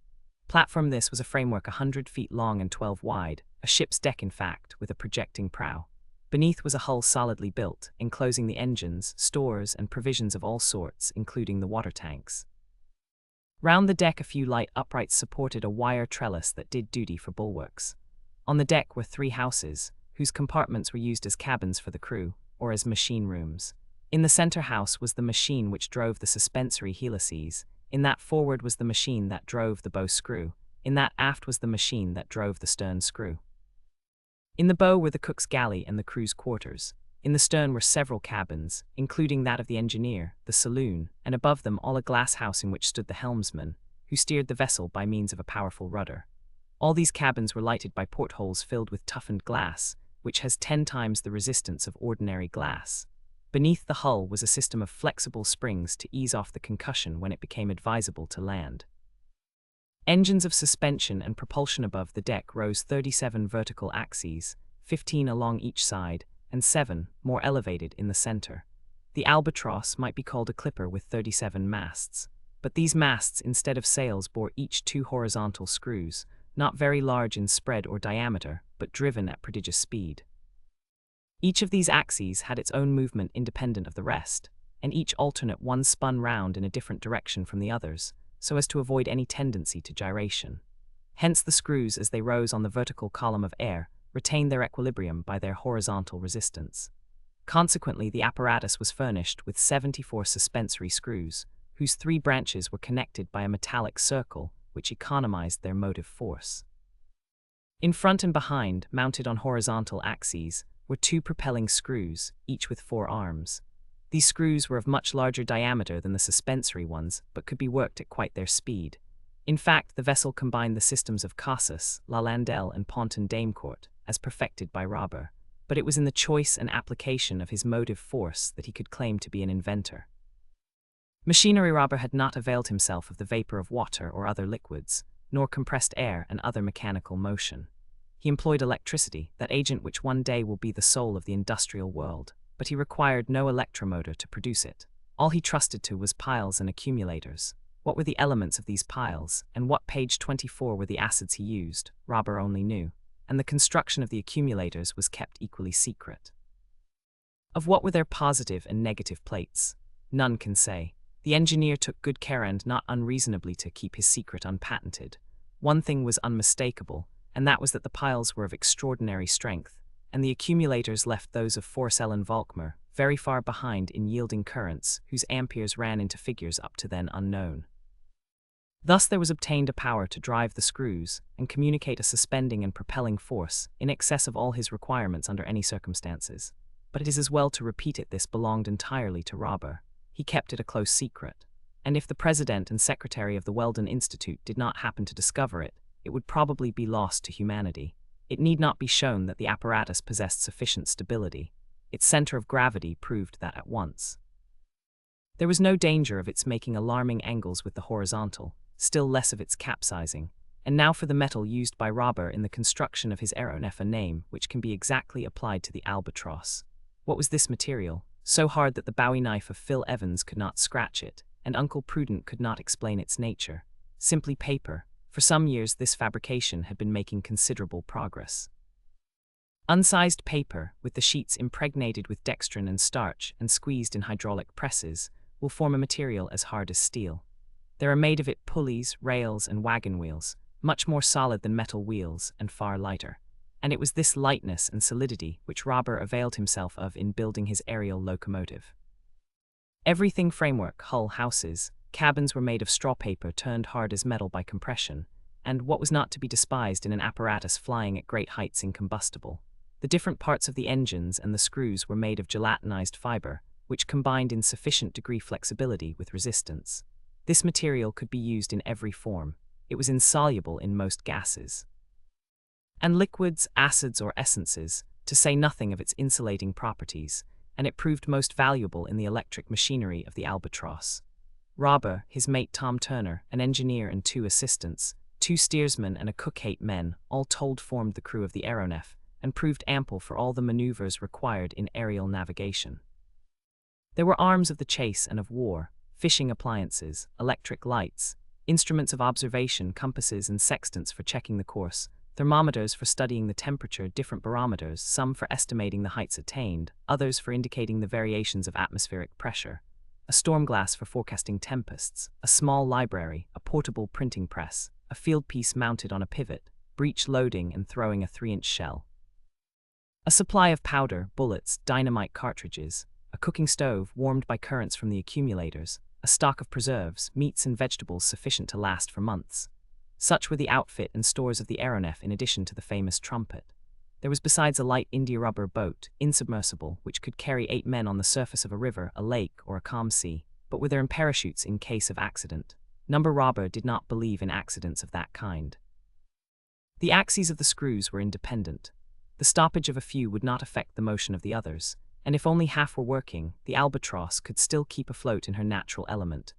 Platform: this was a framework 100 feet long and 12 wide, a ship's deck in fact, with a projecting prow. Beneath was a hull solidly built, enclosing the engines, stores, and provisions of all sorts, including the water tanks. Round the deck a few light uprights supported a wire trellis that did duty for bulwarks. On the deck were 3 houses, whose compartments were used as cabins for the crew, or as machine rooms. In the center house was the machine which drove the suspensory helices. In that forward was the machine that drove the bow screw. In that aft was the machine that drove the stern screw. In the bow were the cook's galley and the crew's quarters. In the stern were several cabins, including that of the engineer, the saloon, and above them all a glass house in which stood the helmsman, who steered the vessel by means of a powerful rudder. All these cabins were lighted by portholes filled with toughened glass, which has 10 times the resistance of ordinary glass. Beneath the hull was a system of flexible springs to ease off the concussion when it became advisable to land. Engines of suspension and propulsion above the deck rose 37 vertical axes, 15 along each side, and 7, more elevated, in the center. The Albatross might be called a clipper with 37 masts, but these masts instead of sails bore each 2 horizontal screws, not very large in spread or diameter, but driven at prodigious speed. Each of these axes had its own movement independent of the rest, and each alternate one spun round in a different direction from the others, so as to avoid any tendency to gyration. Hence the screws, as they rose on the vertical column of air, retained their equilibrium by their horizontal resistance. Consequently, the apparatus was furnished with 74 suspensory screws, whose 3 branches were connected by a metallic circle, which economized their motive force. In front and behind, mounted on horizontal axes, were 2 propelling screws, each with 4 arms. These screws were of much larger diameter than the suspensory ones, but could be worked at quite their speed. In fact, the vessel combined the systems of Casas, La Landelle, and Ponton Damecourt, as perfected by Robur, but it was in the choice and application of his motive force that he could claim to be an inventor. Machinery: Robur had not availed himself of the vapor of water or other liquids, nor compressed air and other mechanical motion. He employed electricity, that agent which one day will be the soul of the industrial world, but he required no electromotor to produce it. All he trusted to was piles and accumulators. What were the elements of these piles, and what page 24 were the acids he used, Robur only knew, and the construction of the accumulators was kept equally secret. Of what were their positive and negative plates, none can say. The engineer took good care, and not unreasonably, to keep his secret unpatented. One thing was unmistakable, and that was that the piles were of extraordinary strength, and the accumulators left those of Forcell and Volkmer very far behind in yielding currents whose amperes ran into figures up to then unknown. Thus there was obtained a power to drive the screws and communicate a suspending and propelling force in excess of all his requirements under any circumstances. but it is as well to repeat it. This belonged entirely to Robur. He kept it a close secret. And if the president and secretary of the Weldon Institute did not happen to discover it, it would probably be lost to humanity. It need not be shown that the apparatus possessed sufficient stability. Its center of gravity proved that at once. There was no danger of its making alarming angles with the horizontal, still less of its capsizing. And now for the metal used by Robur in the construction of his aeronef, a name which can be exactly applied to the Albatross. What was this material? So hard that the Bowie knife of Phil Evans could not scratch it, and Uncle Prudent could not explain its nature. Simply paper. For some years this fabrication had been making considerable progress. Unsized paper, with the sheets impregnated with dextrin and starch and squeezed in hydraulic presses, will form a material as hard as steel. There are made of it pulleys, rails, and wagon wheels, much more solid than metal wheels and far lighter. And it was this lightness and solidity which Robur availed himself of in building his aerial locomotive. Everything framework, hull, houses, cabins were made of straw paper turned hard as metal by compression, and what was not to be despised in an apparatus flying at great heights incombustible. The different parts of the engines and the screws were made of gelatinized fiber, which combined in sufficient degree flexibility with resistance. This material could be used in every form. It was insoluble in most gases and liquids, acids, or essences, to say nothing of its insulating properties, and it proved most valuable in the electric machinery of the Albatross. Robur, his mate Tom Turner, an engineer and 2 assistants, 2 steersmen and a cook, 8 men, all told formed the crew of the aeronef, and proved ample for all the maneuvers required in aerial navigation. There were arms of the chase and of war, fishing appliances, electric lights, instruments of observation, compasses and sextants for checking the course, thermometers for studying the temperature, different barometers, some for estimating the heights attained, others for indicating the variations of atmospheric pressure, a storm glass for forecasting tempests, a small library, a portable printing press, a field piece mounted on a pivot, breech loading and throwing a 3-inch shell, a supply of powder, bullets, dynamite cartridges, a cooking stove warmed by currents from the accumulators, a stock of preserves, meats and vegetables sufficient to last for months. Such were the outfit and stores of the aeronef in addition to the famous trumpet. There was besides a light India-rubber boat, insubmersible, which could carry 8 men on the surface of a river, a lake, or a calm sea, but with their parachutes in case of accident. Robur did not believe in accidents of that kind. The axes of the screws were independent. The stoppage of a few would not affect the motion of the others, and if only half were working, the Albatross could still keep afloat in her natural element.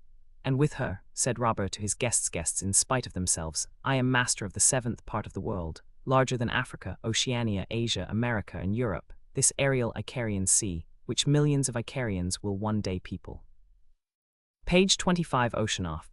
And with her, said Robur to his guests in spite of themselves, I am master of the 7th part of the world, larger than Africa, Oceania, Asia, America, and Europe, this aerial Icarian sea, which millions of Icarians will one day people. Page 25 Oceanoff.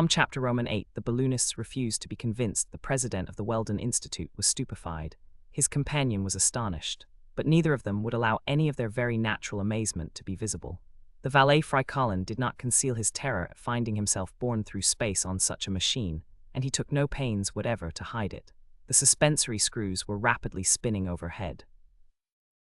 Chapter Roman 8 The balloonists refused to be convinced. The president of the Weldon Institute was stupefied. His companion was astonished. But neither of them would allow any of their very natural amazement to be visible. The valet Fry Colin did not conceal his terror at finding himself borne through space on such a machine, and he took no pains whatever to hide it. The suspensory screws were rapidly spinning overhead.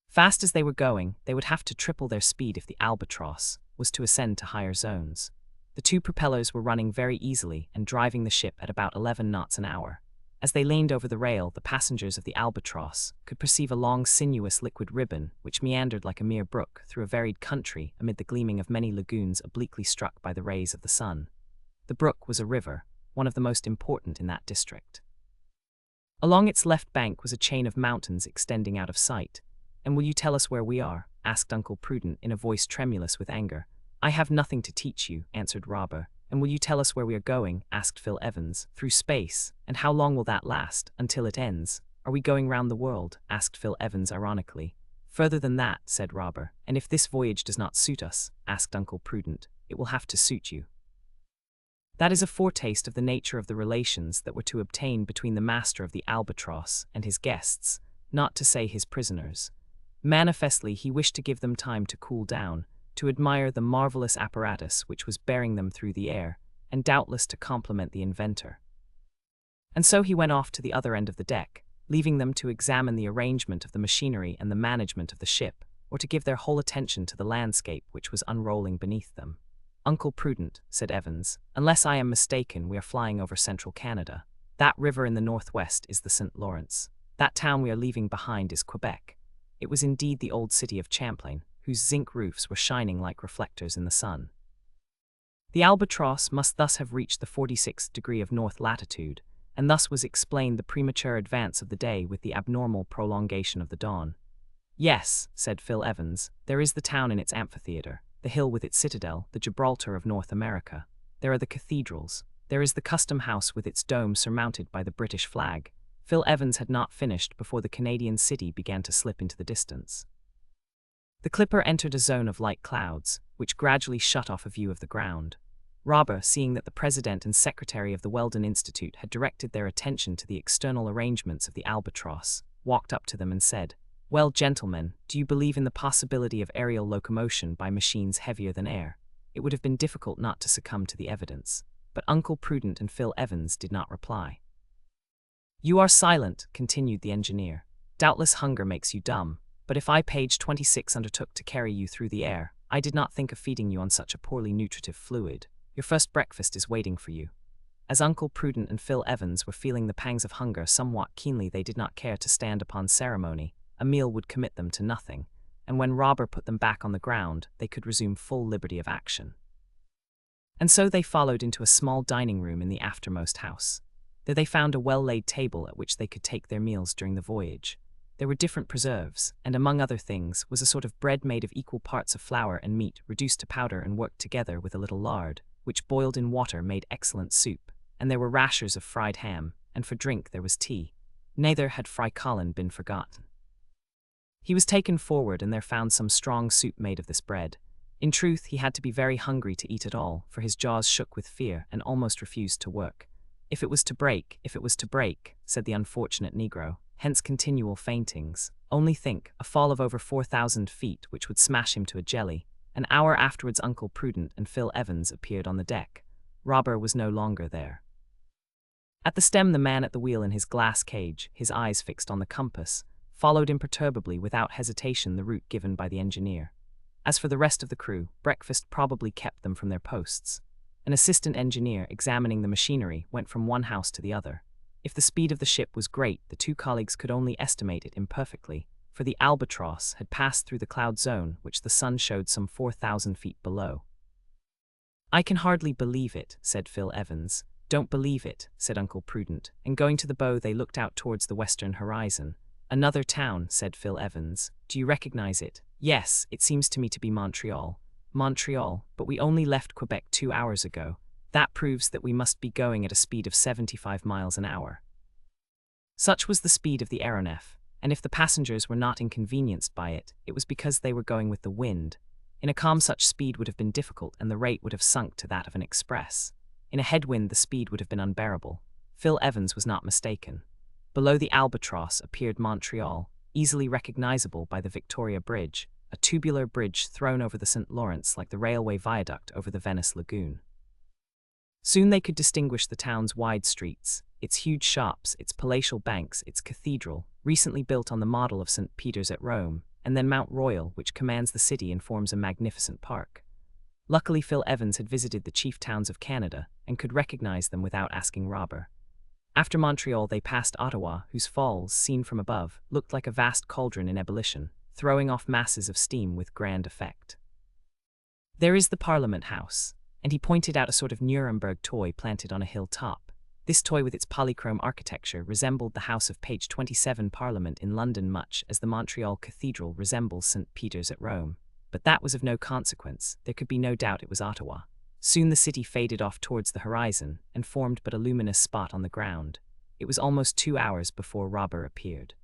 Fast as they were going, they would have to triple their speed if the Albatross was to ascend to higher zones. The 2 propellers were running very easily and driving the ship at about 11 knots an hour. As they leaned over the rail, the passengers of the Albatross could perceive a long, sinuous liquid ribbon which meandered like a mere brook through a varied country amid the gleaming of many lagoons obliquely struck by the rays of the sun. The brook was a river, one of the most important in that district. Along its left bank was a chain of mountains extending out of sight. And will you tell us where we are? Asked Uncle Prudent in a voice tremulous with anger. I have nothing to teach you, answered Robur. And will you tell us where we are going? Asked Phil Evans. Through space. And how long will that last? Until it ends. Are we going round the world? Asked Phil Evans ironically. Further than that, said Robur. And if this voyage does not suit us, asked Uncle Prudent, it will have to suit you. That is a foretaste of the nature of the relations that were to obtain between the master of the Albatross and his guests, not to say his prisoners. Manifestly he wished to give them time to cool down, to admire the marvelous apparatus which was bearing them through the air, and doubtless to compliment the inventor. And so he went off to the other end of the deck, leaving them to examine the arrangement of the machinery and the management of the ship, or to give their whole attention to the landscape which was unrolling beneath them. Uncle Prudent, said Evans, unless I am mistaken, we are flying over central Canada. That river in the northwest is the St. Lawrence. That town we are leaving behind is Quebec. It was indeed the old city of Champlain, whose zinc roofs were shining like reflectors in the sun. The Albatross must thus have reached the 46th degree of north latitude, and thus was explained the premature advance of the day with the abnormal prolongation of the dawn. Yes, said Phil Evans, there is the town in its amphitheater, the hill with its citadel, the Gibraltar of North America. There are the cathedrals. There is the custom house with its dome surmounted by the British flag. Phil Evans had not finished before the Canadian city began to slip into the distance. The clipper entered a zone of light clouds, which gradually shut off a view of the ground. Robur, seeing that the president and secretary of the Weldon Institute had directed their attention to the external arrangements of the Albatross, walked up to them and said, "Well, gentlemen, do you believe in the possibility of aerial locomotion by machines heavier than air?" It would have been difficult not to succumb to the evidence, but Uncle Prudent and Phil Evans did not reply. "You are silent," continued the engineer. "Doubtless hunger makes you dumb, but if I, page 26, undertook to carry you through the air, I did not think of feeding you on such a poorly nutritive fluid. Your first breakfast is waiting for you." As Uncle Prudent and Phil Evans were feeling the pangs of hunger somewhat keenly, they did not care to stand upon ceremony. A meal would commit them to nothing, and when Robur put them back on the ground, they could resume full liberty of action. And so they followed into a small dining room in the aftermost house. There they found a well-laid table at which they could take their meals during the voyage. There were different preserves, and among other things was a sort of bread made of equal parts of flour and meat reduced to powder and worked together with a little lard, which boiled in water made excellent soup, and there were rashers of fried ham, and for drink there was tea. Neither had Fry Colin been forgotten. He was taken forward, and there found some strong soup made of this bread. In truth, he had to be very hungry to eat at all, for his jaws shook with fear and almost refused to work. If it was to break, said the unfortunate Negro, hence continual faintings. Only think, a fall of over 4,000 feet, which would smash him to a jelly. An hour afterwards Uncle Prudent and Phil Evans appeared on the deck. Robur was no longer there. At the stem the man at the wheel in his glass cage, his eyes fixed on the compass, followed imperturbably without hesitation the route given by the engineer. As for the rest of the crew, breakfast probably kept them from their posts. An assistant engineer, examining the machinery, went from one house to the other. If the speed of the ship was great, the two colleagues could only estimate it imperfectly, for the Albatross had passed through the cloud zone which the sun showed some 4,000 feet below. "I can hardly believe it," said Phil Evans. "Don't believe it," said Uncle Prudent, and going to the bow they looked out towards the western horizon. "Another town," said Phil Evans. "Do you recognize it?" "Yes, it seems to me to be Montreal." "Montreal, but we only left Quebec 2 hours ago. That proves that we must be going at a speed of 75 miles an hour." Such was the speed of the aeronef, and if the passengers were not inconvenienced by it, it was because they were going with the wind. In a calm such speed would have been difficult, and the rate would have sunk to that of an express. In a headwind the speed would have been unbearable. Phil Evans was not mistaken. Below the Albatross appeared Montreal, easily recognizable by the Victoria Bridge, a tubular bridge thrown over the St. Lawrence like the railway viaduct over the Venice Lagoon. Soon they could distinguish the town's wide streets, its huge shops, its palatial banks, its cathedral, recently built on the model of St. Peter's at Rome, and then Mount Royal, which commands the city and forms a magnificent park. Luckily Phil Evans had visited the chief towns of Canada, and could recognize them without asking Robur. After Montreal they passed Ottawa, whose falls, seen from above, looked like a vast cauldron in ebullition, throwing off masses of steam with grand effect. "There is the Parliament House," and he pointed out a sort of Nuremberg toy planted on a hill top. This toy with its polychrome architecture resembled the house of page 27 Parliament in London much as the Montreal Cathedral resembles St. Peter's at Rome. But that was of no consequence, there could be no doubt it was Ottawa. Soon the city faded off towards the horizon, and formed but a luminous spot on the ground. It was almost 2 hours before Robur appeared.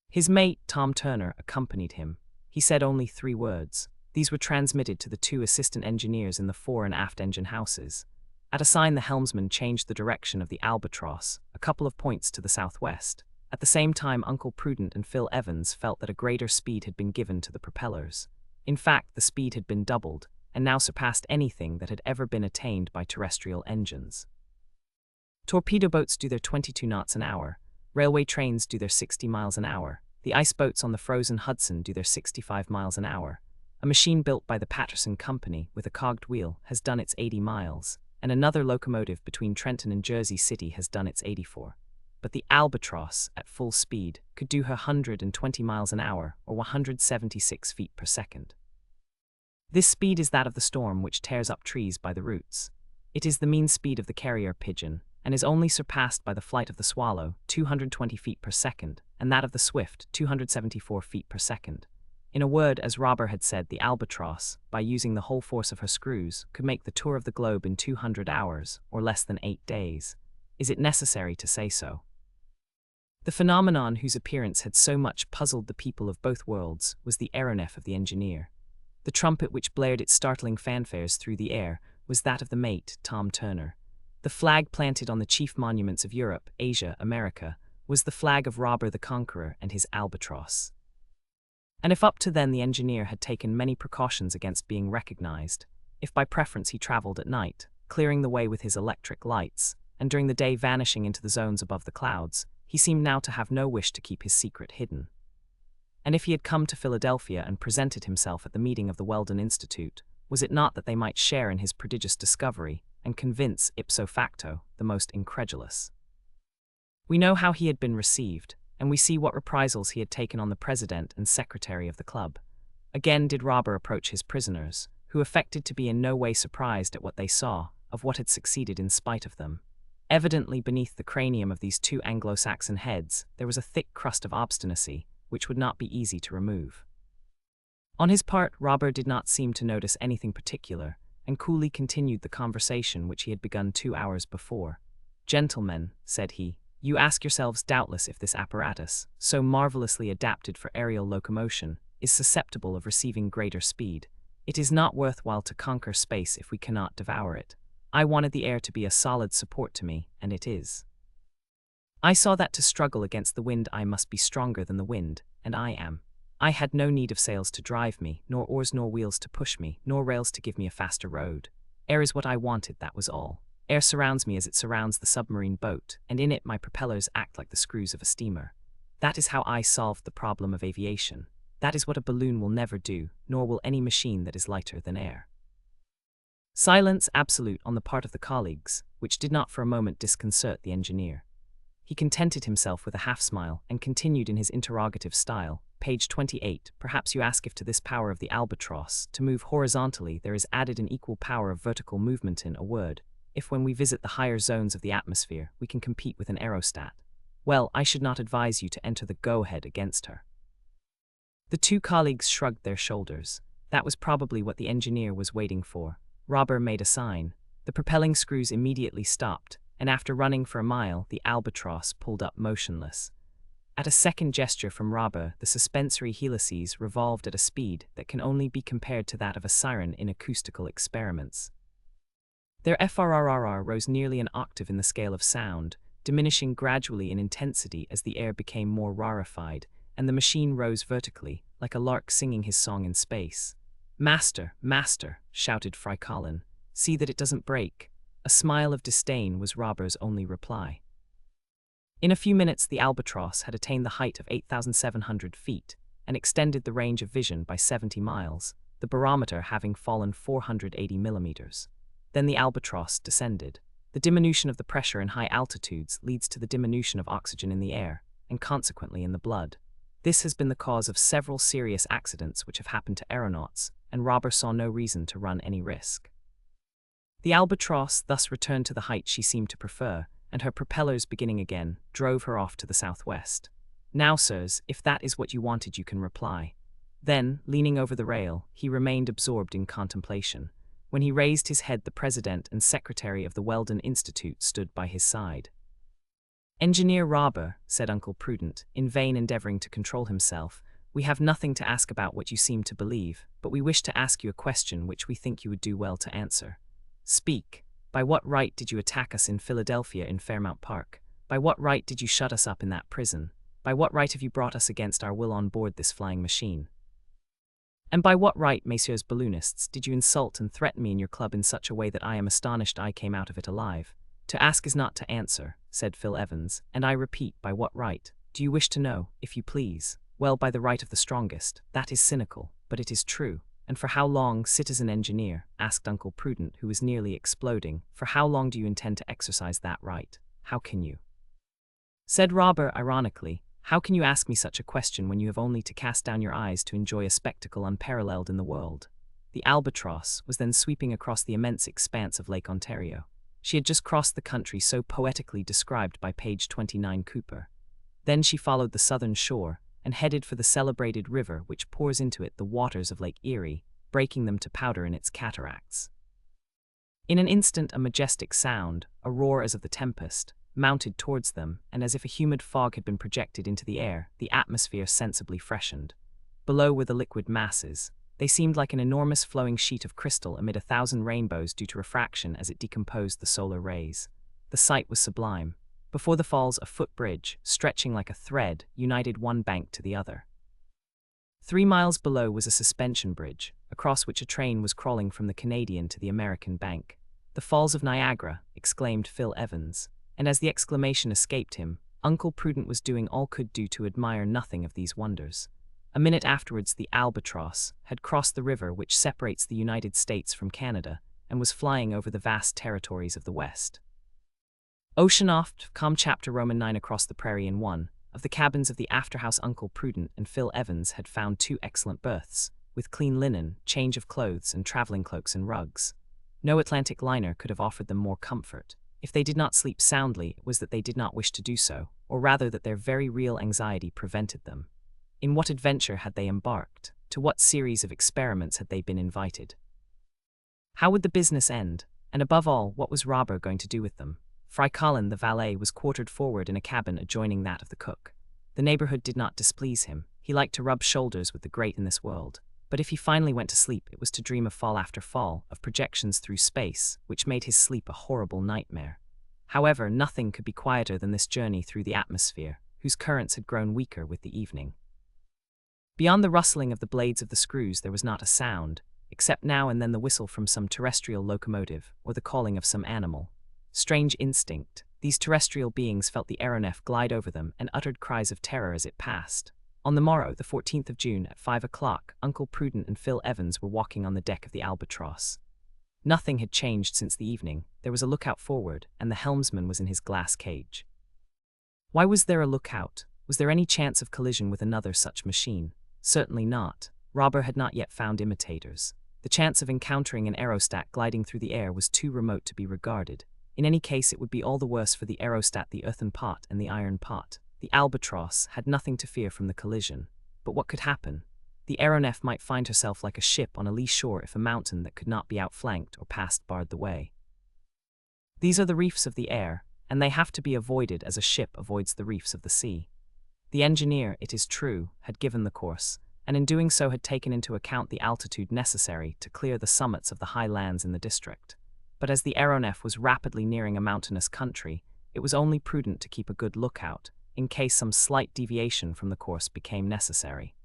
His mate, Tom Turner, accompanied him. He said only 3 words. These were transmitted to the 2 assistant engineers in the fore and aft engine houses. At a sign the helmsman changed the direction of the Albatross, a couple of points to the southwest. At the same time Uncle Prudent and Phil Evans felt that a greater speed had been given to the propellers. In fact, the speed had been doubled, and now surpassed anything that had ever been attained by terrestrial engines. Torpedo boats do their 22 knots an hour, railway trains do their 60 miles an hour, the ice boats on the frozen Hudson do their 65 miles an hour. A machine built by the Patterson Company with a cogged wheel has done its 80 miles, and another locomotive between Trenton and Jersey City has done its 84. but the Albatross, at full speed, could do her 120 miles an hour, or 176 feet per second. This speed is that of the storm which tears up trees by the roots. It is the mean speed of the carrier pigeon, and is only surpassed by the flight of the swallow, 220 feet per second, and that of the swift, 274 feet per second. In a word, as Robur had said, the Albatross, by using the whole force of her screws, could make the tour of the globe in 200 hours, or less than 8 days. Is it necessary to say so? The phenomenon whose appearance had so much puzzled the people of both worlds was the aeronef of the engineer. The trumpet which blared its startling fanfares through the air was that of the mate, Tom Turner. The flag planted on the chief monuments of Europe, Asia, America, was the flag of Robur the Conqueror and his Albatross. And if up to then the engineer had taken many precautions against being recognized, if by preference he traveled at night, clearing the way with his electric lights, and during the day vanishing into the zones above the clouds, he seemed now to have no wish to keep his secret hidden. And if he had come to Philadelphia and presented himself at the meeting of the Weldon Institute, was it not that they might share in his prodigious discovery, and convince, ipso facto, the most incredulous? We know how he had been received, and we see what reprisals he had taken on the president and secretary of the club. Again did Robur approach his prisoners, who affected to be in no way surprised at what they saw, of what had succeeded in spite of them. Evidently beneath the cranium of these two Anglo-Saxon heads there was a thick crust of obstinacy, which would not be easy to remove. On his part, Robur did not seem to notice anything particular, and coolly continued the conversation which he had begun 2 hours before. "Gentlemen," said he, "you ask yourselves doubtless if this apparatus, so marvelously adapted for aerial locomotion, is susceptible of receiving greater speed. It is not worthwhile to conquer space if we cannot devour it. I wanted the air to be a solid support to me, and it is. I saw that to struggle against the wind I must be stronger than the wind, and I am. I had no need of sails to drive me, nor oars nor wheels to push me, nor rails to give me a faster road. Air is what I wanted, that was all. Air surrounds me as it surrounds the submarine boat, and in it my propellers act like the screws of a steamer. That is how I solved the problem of aviation. That is what a balloon will never do, nor will any machine that is lighter than air." Silence absolute on the part of the colleagues, which did not for a moment disconcert the engineer. He contented himself with a half-smile, and continued in his interrogative style. Page 28, perhaps you ask if to this power of the Albatross, to move horizontally, there is added an equal power of vertical movement in a word, if when we visit the higher zones of the atmosphere, we can compete with an aerostat. Well, I should not advise you to enter the go-ahead against her. The two colleagues shrugged their shoulders. That was probably what the engineer was waiting for. Robur made a sign. The propelling screws immediately stopped, and after running for a mile, the Albatross pulled up motionless. At a second gesture from Robur, the suspensory helices revolved at a speed that can only be compared to that of a siren in acoustical experiments. Their FRRR rose nearly an octave in the scale of sound, diminishing gradually in intensity as the air became more rarefied, and the machine rose vertically, like a lark singing his song in space. "Master, master," shouted Fry Colin, "see that it doesn't break." A smile of disdain was Robur's only reply. In a few minutes the Albatross had attained the height of 8,700 feet, and extended the range of vision by 70 miles, the barometer having fallen 480 millimeters. Then the Albatross descended. The diminution of the pressure in high altitudes leads to the diminution of oxygen in the air, and consequently in the blood. This has been the cause of several serious accidents which have happened to aeronauts, and Robur saw no reason to run any risk. The Albatross thus returned to the height she seemed to prefer, and her propellers beginning again, drove her off to the southwest. "Now, sirs, if that is what you wanted, you can reply." Then, leaning over the rail, he remained absorbed in contemplation. When he raised his head, the president and secretary of the Weldon Institute stood by his side. "Engineer Robur," said Uncle Prudent, in vain endeavoring to control himself, "we have nothing to ask about what you seem to believe, but we wish to ask you a question which we think you would do well to answer. Speak. By what right did you attack us in Philadelphia in Fairmount Park? By what right did you shut us up in that prison? By what right have you brought us against our will on board this flying machine? And by what right, messieurs balloonists, did you insult and threaten me in your club in such a way that I am astonished I came out of it alive? To ask is not to answer," said Phil Evans, "and I repeat, by what right? Do you wish to know, if you please? Well, by the right of the strongest. That is cynical, but it is true. And for how long, citizen engineer," asked Uncle Prudent, who was nearly exploding, "for how long do you intend to exercise that right? How can you?" said Robur ironically. How can you ask me such a question when you have only to cast down your eyes to enjoy a spectacle unparalleled in the world? The Albatross was then sweeping across the immense expanse of Lake Ontario. She had just crossed the country so poetically described by page 29 Cooper. Then she followed the southern shore and headed for the celebrated river which pours into it the waters of Lake Erie, breaking them to powder in its cataracts. In an instant a majestic sound, a roar as of the tempest, mounted towards them, and as if a humid fog had been projected into the air, the atmosphere sensibly freshened. Below were the liquid masses. They seemed like an enormous flowing sheet of crystal amid 1,000 rainbows due to refraction as it decomposed the solar rays. The sight was sublime. Before the falls a footbridge, stretching like a thread, united one bank to the other. 3 miles below was a suspension bridge, across which a train was crawling from the Canadian to the American bank. "The Falls of Niagara," exclaimed Phil Evans, and as the exclamation escaped him, Uncle Prudent was doing all could do to admire nothing of these wonders. A minute afterwards the Albatross had crossed the river which separates the United States from Canada, and was flying over the vast territories of the West. Oceanoft, com chapter Roman 9 across the prairie in one of the cabins of the afterhouse. Uncle Prudent and Phil Evans had found 2 excellent berths, with clean linen, change of clothes, and traveling cloaks and rugs. No Atlantic liner could have offered them more comfort. If they did not sleep soundly, it was that they did not wish to do so, or rather that their very real anxiety prevented them. In what adventure had they embarked? To what series of experiments had they been invited? How would the business end? And above all, what was Robur going to do with them? Fry Colin, the valet, was quartered forward in a cabin adjoining that of the cook. The neighborhood did not displease him. He liked to rub shoulders with the great in this world. But if he finally went to sleep, it was to dream of fall after fall, of projections through space, which made his sleep a horrible nightmare. However, nothing could be quieter than this journey through the atmosphere, whose currents had grown weaker with the evening. Beyond the rustling of the blades of the screws there was not a sound, except now and then the whistle from some terrestrial locomotive, or the calling of some animal. Strange instinct, these terrestrial beings felt the aeronef glide over them and uttered cries of terror as it passed. On the morrow, the 14th of June, at 5 o'clock, Uncle Prudent and Phil Evans were walking on the deck of the Albatross. Nothing had changed since the evening. There was a lookout forward, and the helmsman was in his glass cage. Why was there a lookout? Was there any chance of collision with another such machine? Certainly not. Robur had not yet found imitators. The chance of encountering an aerostat gliding through the air was too remote to be regarded. In any case, it would be all the worse for the aerostat, the earthen pot, and the iron pot. The Albatross had nothing to fear from the collision. But what could happen? The aeronef might find herself like a ship on a lee shore if a mountain that could not be outflanked or passed barred the way. These are the reefs of the air, and they have to be avoided as a ship avoids the reefs of the sea. The engineer, it is true, had given the course, and in doing so had taken into account the altitude necessary to clear the summits of the high lands in the district. But as the aeronef was rapidly nearing a mountainous country, it was only prudent to keep a good lookout, in case some slight deviation from the course became necessary.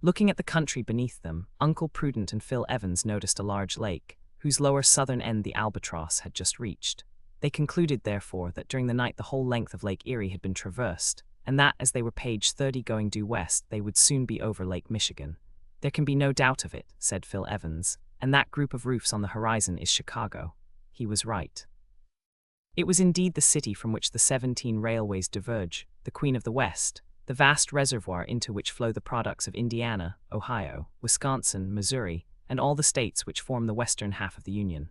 Looking at the country beneath them, Uncle Prudent and Phil Evans noticed a large lake, whose lower southern end the Albatross had just reached. They concluded, therefore, that during the night the whole length of Lake Erie had been traversed, and that, as they were page 30 going due west, they would soon be over Lake Michigan. "There can be no doubt of it," said Phil Evans, "and that group of roofs on the horizon is Chicago." He was right. It was indeed the city from which the 17 railways diverge, the Queen of the West, the vast reservoir into which flow the products of Indiana, Ohio, Wisconsin, Missouri, and all the states which form the western half of the Union.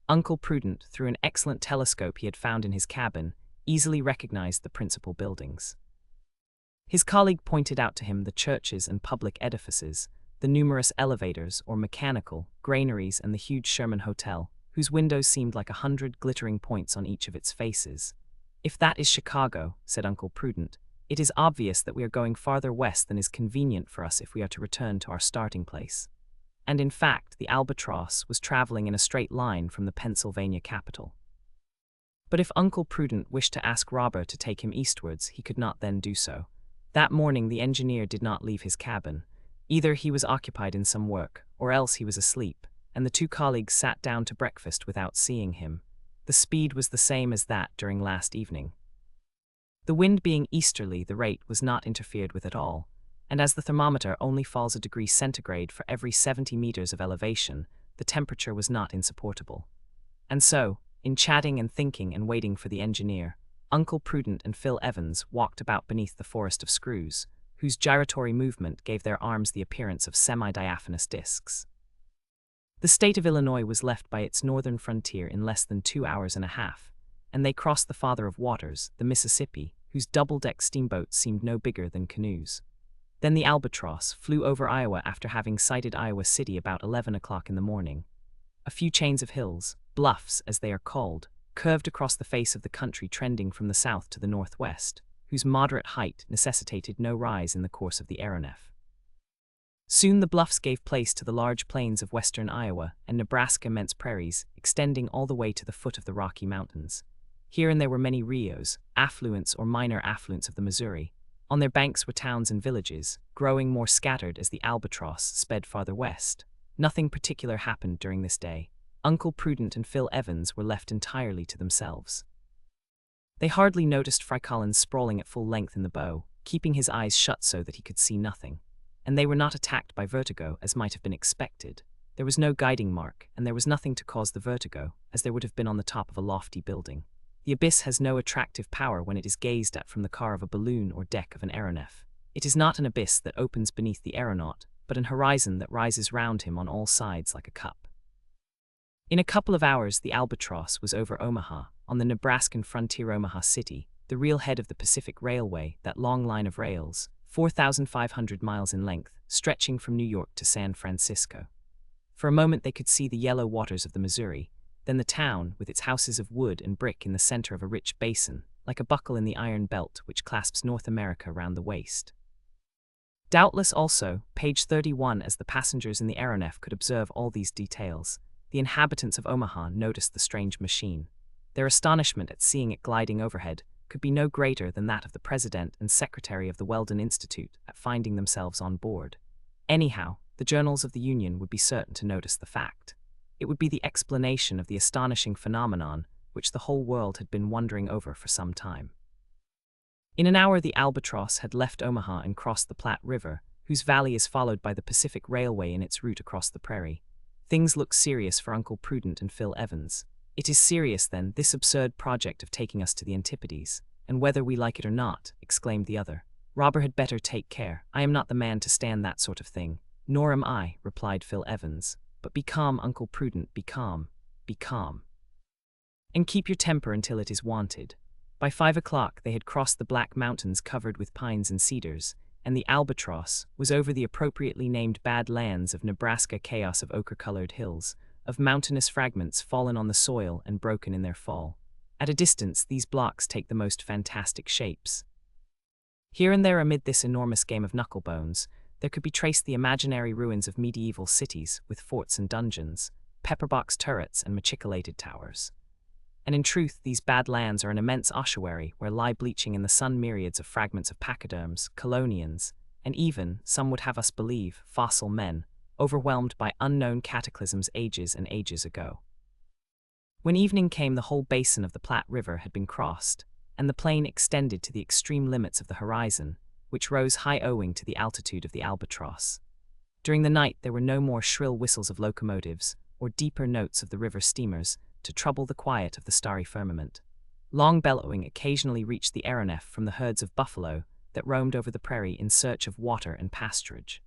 Uncle Prudent, through an excellent telescope he had found in his cabin, easily recognized the principal buildings. His colleague pointed out to him the churches and public edifices, the numerous elevators or mechanical granaries, and the huge Sherman Hotel, whose windows seemed like 100 glittering points on each of its faces. "If that is Chicago," said Uncle Prudent, "it is obvious that we are going farther west than is convenient for us if we are to return to our starting place." And in fact, the Albatross was traveling in a straight line from the Pennsylvania capital. But if Uncle Prudent wished to ask Robur to take him eastwards, he could not then do so. That morning the engineer did not leave his cabin. Either he was occupied in some work, or else he was asleep, and the 2 colleagues sat down to breakfast without seeing him. The speed was the same as that during last evening. The wind being easterly, the rate was not interfered with at all, and as the thermometer only falls a degree centigrade for every 70 meters of elevation, the temperature was not insupportable. And so, in chatting and thinking and waiting for the engineer, Uncle Prudent and Phil Evans walked about beneath the forest of screws, whose gyratory movement gave their arms the appearance of semi-diaphanous discs. The state of Illinois was left by its northern frontier in less than 2 hours and a half, and they crossed the Father of Waters, the Mississippi, whose double-deck steamboats seemed no bigger than canoes. Then the Albatross flew over Iowa after having sighted Iowa City about 11 o'clock in the morning. A few chains of hills, bluffs as they are called, curved across the face of the country trending from the south to the northwest, whose moderate height necessitated no rise in the course of the aeronef. Soon the bluffs gave place to the large plains of western Iowa and Nebraska immense prairies, extending all the way to the foot of the Rocky Mountains. Here and there were many rios, affluents or minor affluents of the Missouri. On their banks were towns and villages, growing more scattered as the Albatross sped farther west. Nothing particular happened during this day. Uncle Prudent and Phil Evans were left entirely to themselves. They hardly noticed Fry Collins sprawling at full length in the bow, keeping his eyes shut so that he could see nothing. And they were not attacked by vertigo, as might have been expected. There was no guiding mark, and there was nothing to cause the vertigo, as there would have been on the top of a lofty building. The abyss has no attractive power when it is gazed at from the car of a balloon or deck of an aeronef. It is not an abyss that opens beneath the aeronaut, but an horizon that rises round him on all sides like a cup. In a couple of hours the Albatross was over Omaha, on the Nebraskan frontier. Omaha City, the real head of the Pacific Railway, that long line of rails, 4,500 miles in length, stretching from New York to San Francisco. For a moment they could see the yellow waters of the Missouri, then the town, with its houses of wood and brick in the center of a rich basin, like a buckle in the iron belt which clasps North America round the waist. Doubtless also, page 31, as the passengers in the aeronef could observe all these details, the inhabitants of Omaha noticed the strange machine. Their astonishment at seeing it gliding overhead could be no greater than that of the president and secretary of the Weldon Institute at finding themselves on board. Anyhow, the journals of the Union would be certain to notice the fact. It would be the explanation of the astonishing phenomenon which the whole world had been wondering over for some time. In an hour the Albatross had left Omaha and crossed the Platte River, whose valley is followed by the Pacific Railway in its route across the prairie. Things looked serious for Uncle Prudent and Phil Evans. It is serious, then, this absurd project of taking us to the Antipodes, and whether we like it or not, exclaimed the other. Robur had better take care. I am not the man to stand that sort of thing. Nor am I, replied Phil Evans. But be calm, Uncle Prudent, be calm. Be calm. And keep your temper until it is wanted. By 5 o'clock they had crossed the Black Mountains covered with pines and cedars, and the Albatross was over the appropriately named Bad Lands of Nebraska, chaos of ochre-colored hills, of mountainous fragments fallen on the soil and broken in their fall. At a distance these blocks take the most fantastic shapes. Here and there amid this enormous game of knucklebones, there could be traced the imaginary ruins of medieval cities with forts and dungeons, pepperbox turrets and machicolated towers. And in truth these Bad Lands are an immense ossuary where lie bleaching in the sun myriads of fragments of pachyderms, colonians, and even, some would have us believe, fossil men, overwhelmed by unknown cataclysms ages and ages ago. When evening came the whole basin of the Platte River had been crossed, and the plain extended to the extreme limits of the horizon, which rose high owing to the altitude of the Albatross. During the night there were no more shrill whistles of locomotives, or deeper notes of the river steamers, to trouble the quiet of the starry firmament. Long bellowing occasionally reached the aeronef from the herds of buffalo that roamed over the prairie in search of water and pasturage.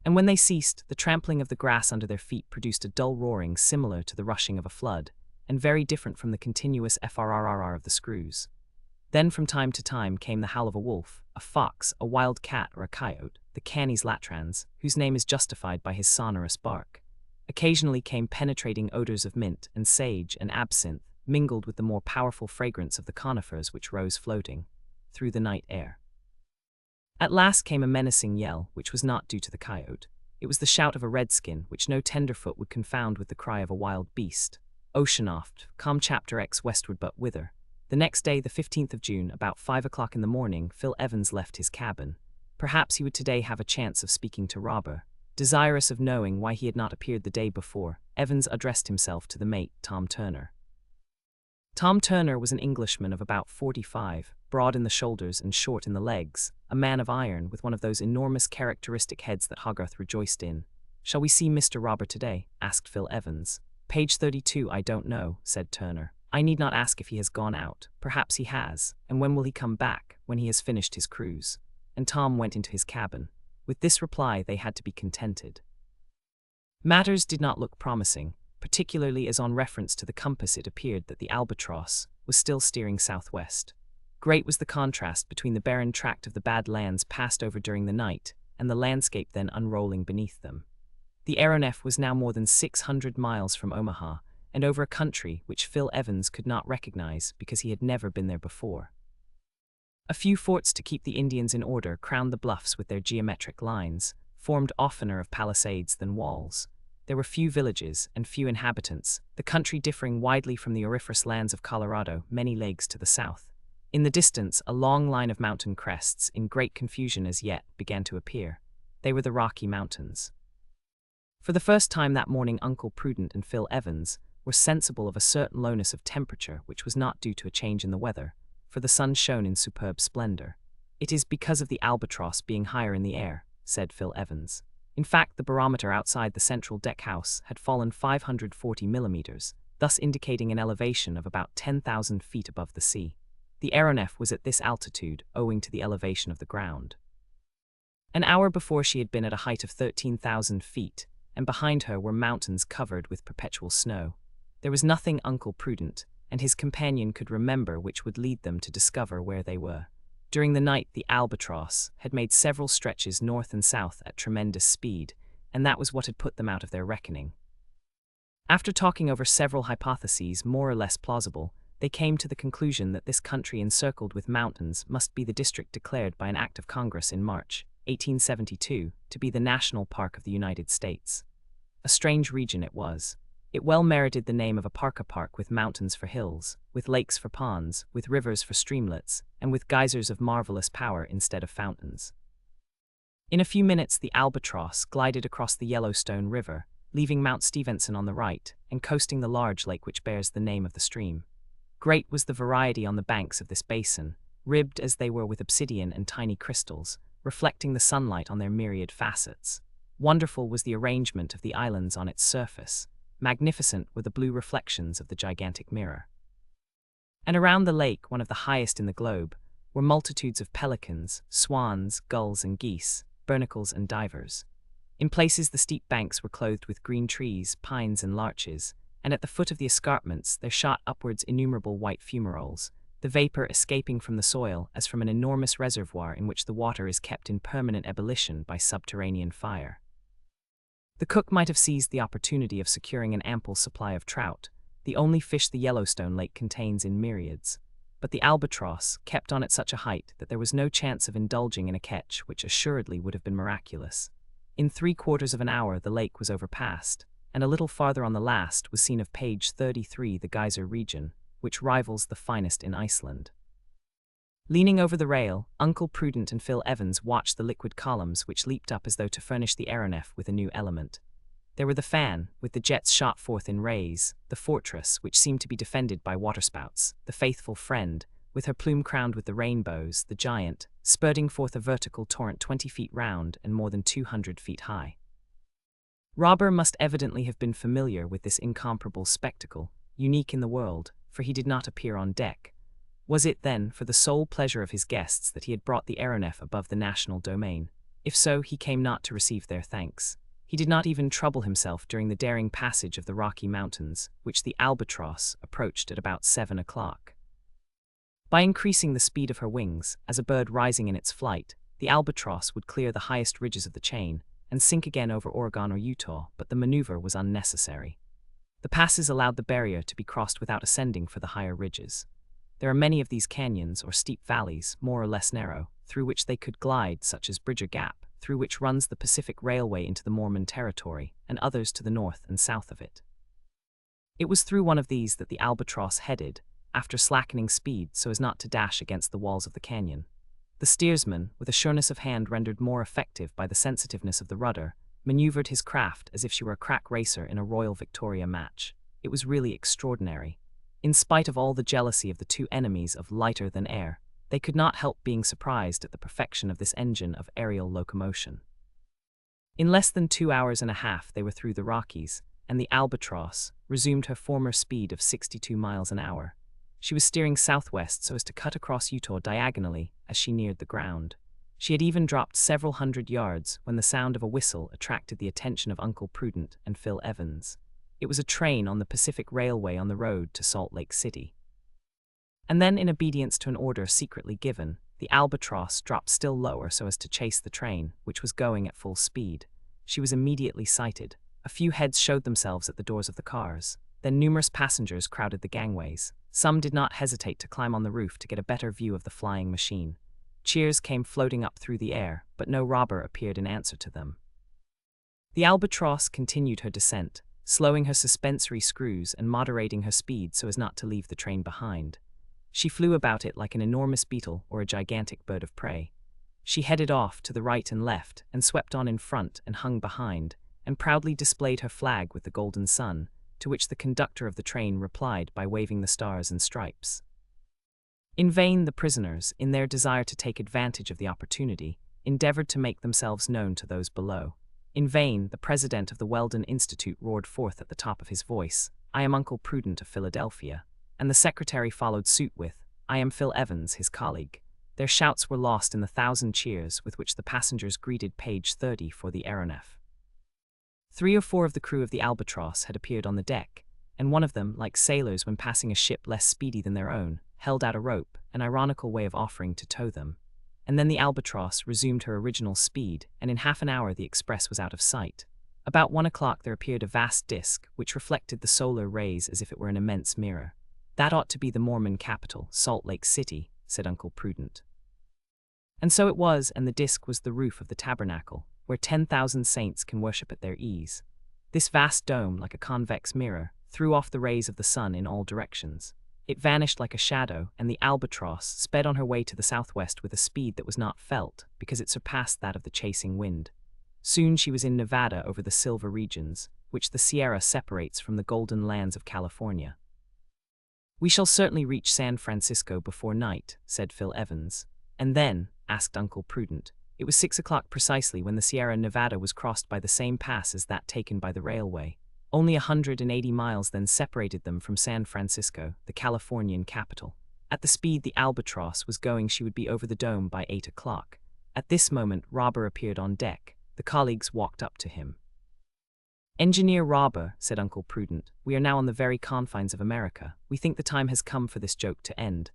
And when they ceased, the trampling of the grass under their feet produced a dull roaring similar to the rushing of a flood, and very different from the continuous frrrr of the screws. Then from time to time came the howl of a wolf, a fox, a wild cat, or a coyote, the canis latrans, whose name is justified by his sonorous bark. Occasionally came penetrating odors of mint and sage and absinthe, mingled with the more powerful fragrance of the conifers which rose floating through the night air. At last came a menacing yell, which was not due to the coyote. It was the shout of a redskin, which no tenderfoot would confound with the cry of a wild beast. Oceanoft, com chapter X westward but whither. The next day, the 15th of June, about 5 o'clock in the morning, Phil Evans left his cabin. Perhaps he would today have a chance of speaking to Robur. Desirous of knowing why he had not appeared the day before, Evans addressed himself to the mate, Tom Turner. Tom Turner was an Englishman of about 45, broad in the shoulders and short in the legs, a man of iron with one of those enormous characteristic heads that Hogarth rejoiced in. "Shall we see Mr. Robur today?" asked Phil Evans. "Page 32, I don't know," said Turner. I need not ask if he has gone out. Perhaps he has. And when will he come back? When he has finished his cruise. And Tom went into his cabin. With this reply, they had to be contented. Matters did not look promising, particularly as on reference to the compass it appeared that the Albatross was still steering southwest. Great was the contrast between the barren tract of the bad lands passed over during the night and the landscape then unrolling beneath them. The aeronef was now more than 600 miles from Omaha, and over a country which Phil Evans could not recognize because he had never been there before. A few forts to keep the Indians in order crowned the bluffs with their geometric lines, formed oftener of palisades than walls. There were few villages and few inhabitants, the country differing widely from the auriferous lands of Colorado many leagues to the south. In the distance, a long line of mountain crests, in great confusion as yet, began to appear. They were the Rocky Mountains. For the first time that morning, Uncle Prudent and Phil Evans were sensible of a certain lowness of temperature which was not due to a change in the weather, for the sun shone in superb splendor. "It is because of the Albatross being higher in the air," said Phil Evans. In fact, the barometer outside the central deck house had fallen 540 millimeters, thus indicating an elevation of about 10,000 feet above the sea. The aeronef was at this altitude owing to the elevation of the ground. An hour before she had been at a height of 13,000 feet, and behind her were mountains covered with perpetual snow. There was nothing Uncle Prudent and his companion could remember which would lead them to discover where they were. During the night, the Albatross had made several stretches north and south at tremendous speed, and that was what had put them out of their reckoning. After talking over several hypotheses more or less plausible, they came to the conclusion that this country encircled with mountains must be the district declared by an act of Congress in March 1872 to be the National Park of the United States. A strange region it was. It well merited the name of a park with mountains for hills, with lakes for ponds, with rivers for streamlets, and with geysers of marvelous power instead of fountains. In a few minutes the Albatross glided across the Yellowstone River, leaving Mount Stevenson on the right, and coasting the large lake which bears the name of the stream. Great was the variety on the banks of this basin, ribbed as they were with obsidian and tiny crystals, reflecting the sunlight on their myriad facets. Wonderful was the arrangement of the islands on its surface. Magnificent were the blue reflections of the gigantic mirror. And around the lake, one of the highest in the globe, were multitudes of pelicans, swans, gulls and geese, barnacles and divers. In places the steep banks were clothed with green trees, pines and larches, and at the foot of the escarpments there shot upwards innumerable white fumaroles, the vapor escaping from the soil as from an enormous reservoir in which the water is kept in permanent ebullition by subterranean fire. The cook might have seized the opportunity of securing an ample supply of trout, the only fish the Yellowstone Lake contains in myriads, but the Albatross kept on at such a height that there was no chance of indulging in a catch which assuredly would have been miraculous. In 3/4 of an hour the lake was overpassed, and a little farther on the last was seen of page 33 the geyser region, which rivals the finest in Iceland. Leaning over the rail, Uncle Prudent and Phil Evans watched the liquid columns which leaped up as though to furnish the aeronef with a new element. There were the fan, with the jets shot forth in rays, the fortress, which seemed to be defended by waterspouts, the faithful friend, with her plume crowned with the rainbows, the giant, spurting forth a vertical torrent 20 feet round and more than 200 feet high. Robur must evidently have been familiar with this incomparable spectacle, unique in the world, for he did not appear on deck. Was it, then, for the sole pleasure of his guests that he had brought the aeronef above the national domain? If so, he came not to receive their thanks. He did not even trouble himself during the daring passage of the Rocky Mountains, which the Albatross approached at about 7 o'clock. By increasing the speed of her wings, as a bird rising in its flight, the Albatross would clear the highest ridges of the chain, and sink again over Oregon or Utah, but the maneuver was unnecessary. The passes allowed the barrier to be crossed without ascending for the higher ridges. There are many of these canyons or steep valleys, more or less narrow, through which they could glide, such as Bridger Gap, through which runs the Pacific Railway into the Mormon Territory, and others to the north and south of it. It was through one of these that the Albatross headed, after slackening speed so as not to dash against the walls of the canyon. The steersman, with a sureness of hand rendered more effective by the sensitiveness of the rudder, maneuvered his craft as if she were a crack racer in a Royal Victoria match. It was really extraordinary. In spite of all the jealousy of the two enemies of lighter than air, they could not help being surprised at the perfection of this engine of aerial locomotion. In less than 2 hours and a half they were through the Rockies, and the Albatross resumed her former speed of 62 miles an hour. She was steering southwest so as to cut across Utah diagonally as she neared the ground. She had even dropped several hundred yards when the sound of a whistle attracted the attention of Uncle Prudent and Phil Evans. It was a train on the Pacific Railway on the road to Salt Lake City. And then, in obedience to an order secretly given, the Albatross dropped still lower so as to chase the train, which was going at full speed. She was immediately sighted. A few heads showed themselves at the doors of the cars. Then numerous passengers crowded the gangways. Some did not hesitate to climb on the roof to get a better view of the flying machine. Cheers came floating up through the air, but no robber appeared in answer to them. The Albatross continued her descent, slowing her suspensory screws and moderating her speed so as not to leave the train behind. She flew about it like an enormous beetle or a gigantic bird of prey. She headed off to the right and left, and swept on in front and hung behind, and proudly displayed her flag with the golden sun, to which the conductor of the train replied by waving the stars and stripes. In vain the prisoners, in their desire to take advantage of the opportunity, endeavored to make themselves known to those below. In vain the president of the Weldon Institute roared forth at the top of his voice, "I am Uncle Prudent of Philadelphia," and the secretary followed suit with, "I am Phil Evans, his colleague." Their shouts were lost in the thousand cheers with which the passengers greeted page 30 for the aeronef. 3 or 4 of the crew of the Albatross had appeared on the deck, and one of them, like sailors when passing a ship less speedy than their own, held out a rope, an ironical way of offering to tow them. And then the Albatross resumed her original speed, and in half an hour the express was out of sight. About 1 o'clock there appeared a vast disk, which reflected the solar rays as if it were an immense mirror. "That ought to be the Mormon capital, Salt Lake City," said Uncle Prudent. And so it was, and the disk was the roof of the tabernacle, where 10,000 saints can worship at their ease. This vast dome, like a convex mirror, threw off the rays of the sun in all directions. It vanished like a shadow, and the Albatross sped on her way to the southwest with a speed that was not felt, because it surpassed that of the chasing wind. Soon she was in Nevada over the silver regions, which the Sierra separates from the golden lands of California. "We shall certainly reach San Francisco before night," said Phil Evans. "And then?" asked Uncle Prudent. It was 6 o'clock precisely when the Sierra Nevada was crossed by the same pass as that taken by the railway. Only 180 miles then separated them from San Francisco, the Californian capital. At the speed the Albatross was going she would be over the dome by 8 o'clock. At this moment Robur appeared on deck. The colleagues walked up to him. "Engineer Robur," said Uncle Prudent, "we are now on the very confines of America. We think the time has come for this joke to end."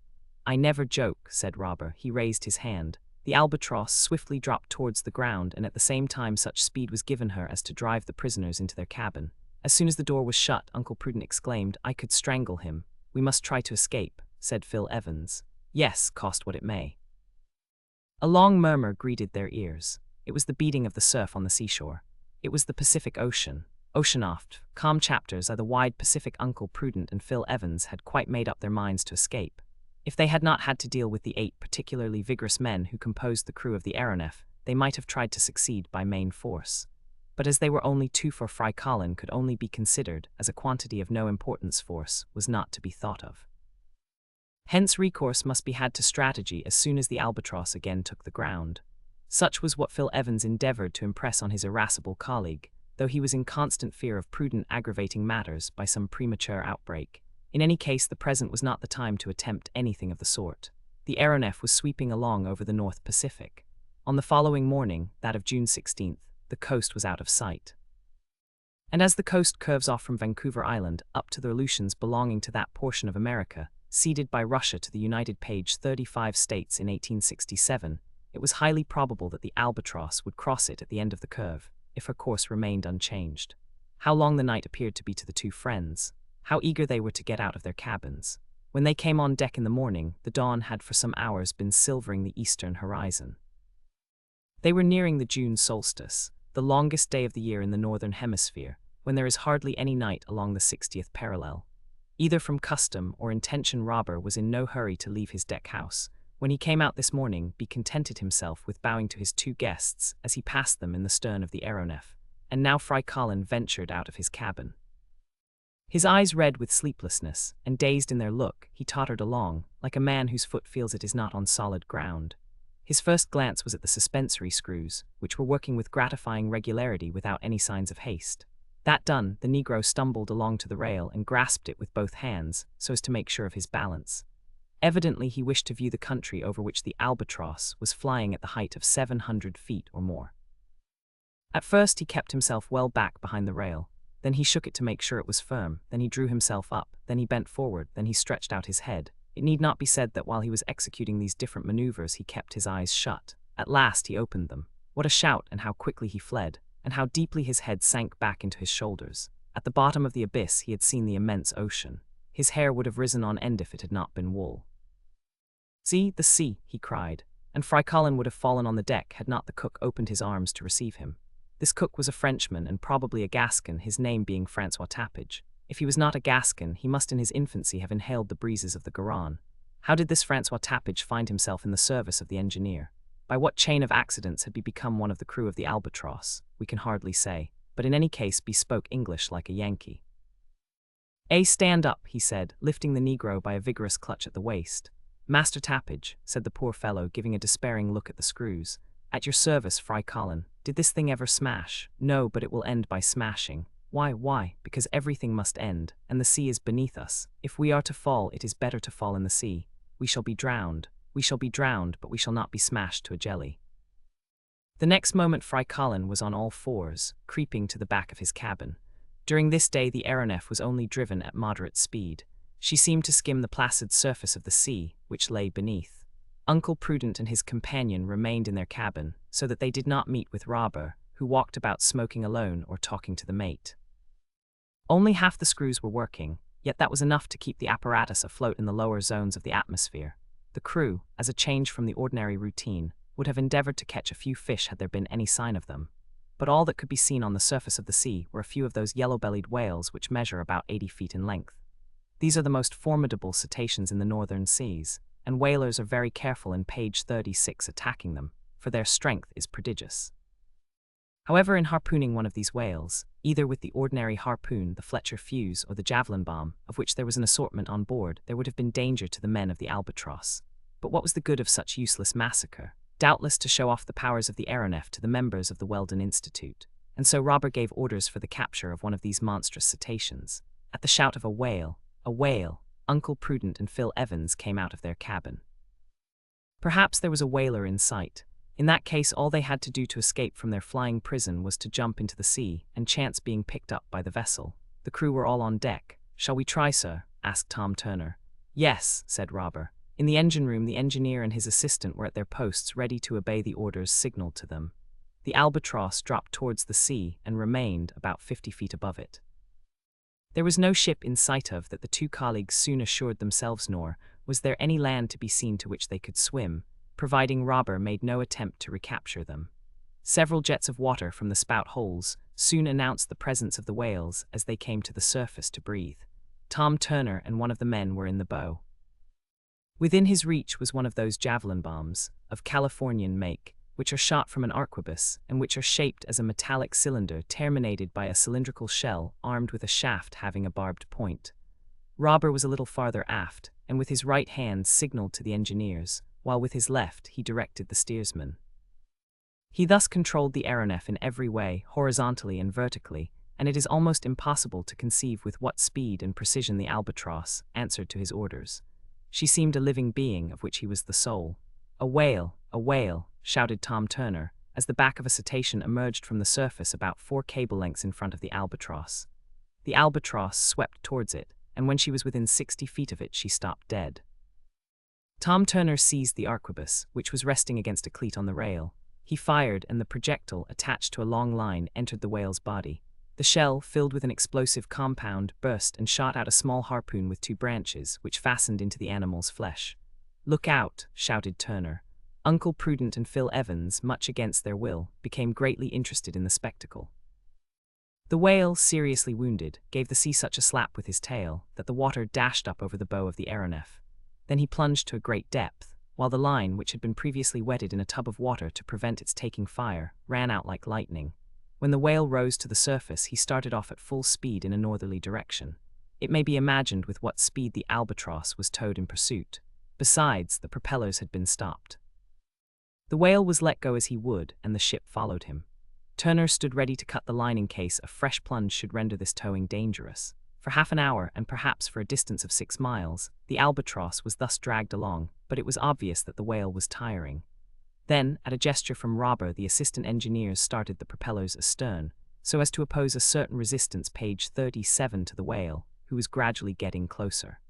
"I never joke," said Robur. He raised his hand. The Albatross swiftly dropped towards the ground, and at the same time such speed was given her as to drive the prisoners into their cabin. As soon as the door was shut, Uncle Prudent exclaimed, "I could strangle him." "We must try to escape," said Phil Evans. "Yes, cost what it may." A long murmur greeted their ears. It was the beating of the surf on the seashore. It was the Pacific Ocean. Oceanoft, calm chapters of the wide Pacific. Uncle Prudent and Phil Evans had quite made up their minds to escape. If they had not had to deal with the 8 particularly vigorous men who composed the crew of the aeronef, they might have tried to succeed by main force. But as they were only 2 for Fry Colin could only be considered as a quantity of no importance, force was not to be thought of. Hence recourse must be had to strategy as soon as the Albatross again took the ground. Such was what Phil Evans endeavored to impress on his irascible colleague, though he was in constant fear of Prudent aggravating matters by some premature outbreak. In any case, the present was not the time to attempt anything of the sort. The aeronef was sweeping along over the North Pacific. On the following morning, that of June 16th, the coast was out of sight. And as the coast curves off from Vancouver Island up to the Aleutians belonging to that portion of America, ceded by Russia to the United page 35 states in 1867, it was highly probable that the Albatross would cross it at the end of the curve, if her course remained unchanged. How long the night appeared to be to the 2 friends! How eager they were to get out of their cabins! When they came on deck in the morning, the dawn had for some hours been silvering the eastern horizon. They were nearing the June solstice, the longest day of the year in the northern hemisphere, when there is hardly any night along the 60th parallel. Either from custom or intention, Robur was in no hurry to leave his deck house. When he came out this morning, he contented himself with bowing to his 2 guests as he passed them in the stern of the aeronef, and now Fry Colin ventured out of his cabin. His eyes red with sleeplessness, and dazed in their look, he tottered along, like a man whose foot feels it is not on solid ground. His first glance was at the suspensory screws, which were working with gratifying regularity without any signs of haste. That done, the Negro stumbled along to the rail and grasped it with both hands, so as to make sure of his balance. Evidently he wished to view the country over which the Albatross was flying at the height of 700 feet or more. At first he kept himself well back behind the rail, then he shook it to make sure it was firm, then he drew himself up, then he bent forward, then he stretched out his head. It need not be said that while he was executing these different maneuvers he kept his eyes shut. At last he opened them. What a shout, and how quickly he fled, and how deeply his head sank back into his shoulders. At the bottom of the abyss he had seen the immense ocean. His hair would have risen on end if it had not been wool. "See, the sea," he cried, and Fry Colin would have fallen on the deck had not the cook opened his arms to receive him. This cook was a Frenchman and probably a Gascon, his name being Francois Tapage. If he was not a Gascon, he must in his infancy have inhaled the breezes of the Garonne. How did this Francois Tapage find himself in the service of the engineer? By what chain of accidents had he become one of the crew of the Albatross? We can hardly say, but in any case bespoke English like a Yankee. Stand up," he said, lifting the Negro by a vigorous clutch at the waist. "Master Tapage," said the poor fellow, giving a despairing look at the screws. "At your service, Fry Colin. Did this thing ever smash?" "No, but it will end by smashing." Why? Because everything must end, and the sea is beneath us. If we are to fall, it is better to fall in the sea. We shall be drowned, but we shall not be smashed to a jelly." The next moment Fry Colin was on all fours, creeping to the back of his cabin. During this day the aeronef was only driven at moderate speed. She seemed to skim the placid surface of the sea, which lay beneath. Uncle Prudent and his companion remained in their cabin, so that they did not meet with Robur, who walked about smoking alone or talking to the mate. Only half the screws were working, yet that was enough to keep the apparatus afloat in the lower zones of the atmosphere. The crew, as a change from the ordinary routine, would have endeavored to catch a few fish had there been any sign of them. But all that could be seen on the surface of the sea were a few of those yellow-bellied whales which measure about 80 feet in length. These are the most formidable cetaceans in the northern seas, and whalers are very careful in page 36 attacking them, for their strength is prodigious. However, in harpooning one of these whales, either with the ordinary harpoon, the Fletcher fuse, or the javelin bomb, of which there was an assortment on board, there would have been danger to the men of the Albatross. But what was the good of such useless massacre? Doubtless to show off the powers of the aeronef to the members of the Weldon Institute. And so Robur gave orders for the capture of one of these monstrous cetaceans. At the shout of a whale, Uncle Prudent and Phil Evans came out of their cabin. Perhaps there was a whaler in sight. In that case, all they had to do to escape from their flying prison was to jump into the sea, and chance being picked up by the vessel. The crew were all on deck. "Shall we try, sir?" asked Tom Turner. "Yes," said Robur. In the engine room, the engineer and his assistant were at their posts, ready to obey the orders signaled to them. The Albatross dropped towards the sea and remained about 50 feet above it. There was no ship in sight of that the two colleagues soon assured themselves, nor was there any land to be seen to which they could swim, providing Robur made no attempt to recapture them. Several jets of water from the spout holes soon announced the presence of the whales as they came to the surface to breathe. Tom Turner and one of the men were in the bow. Within his reach was one of those javelin bombs, of Californian make, which are shot from an arquebus, and which are shaped as a metallic cylinder terminated by a cylindrical shell armed with a shaft having a barbed point. Robur was a little farther aft, and with his right hand signaled to the engineers, while with his left he directed the steersman. He thus controlled the aeronef in every way, horizontally and vertically, and it is almost impossible to conceive with what speed and precision the Albatross answered to his orders. She seemed a living being of which he was the soul. A whale, shouted Tom Turner, as the back of a cetacean emerged from the surface about 4 cable lengths in front of the Albatross. The Albatross swept towards it, and when she was within 60 feet of it, she stopped dead. Tom Turner seized the arquebus, which was resting against a cleat on the rail. He fired, and the projectile, attached to a long line, entered the whale's body. The shell, filled with an explosive compound, burst and shot out a small harpoon with 2 branches, which fastened into the animal's flesh. "Look out," shouted Turner. Uncle Prudent and Phil Evans, much against their will, became greatly interested in the spectacle. The whale, seriously wounded, gave the sea such a slap with his tail that the water dashed up over the bow of the aeronef. Then he plunged to a great depth, while the line, which had been previously wetted in a tub of water to prevent its taking fire, ran out like lightning. When the whale rose to the surface, he started off at full speed in a northerly direction. It may be imagined with what speed the Albatross was towed in pursuit. Besides, the propellers had been stopped. The whale was let go as he would, and the ship followed him. Turner stood ready to cut the line in case a fresh plunge should render this towing dangerous. For half an hour, and perhaps for a distance of 6 miles, the Albatross was thus dragged along, but it was obvious that the whale was tiring. Then, at a gesture from Robur, the assistant engineers started the propellers astern, so as to oppose a certain resistance, page 37, to the whale, who was gradually getting closer.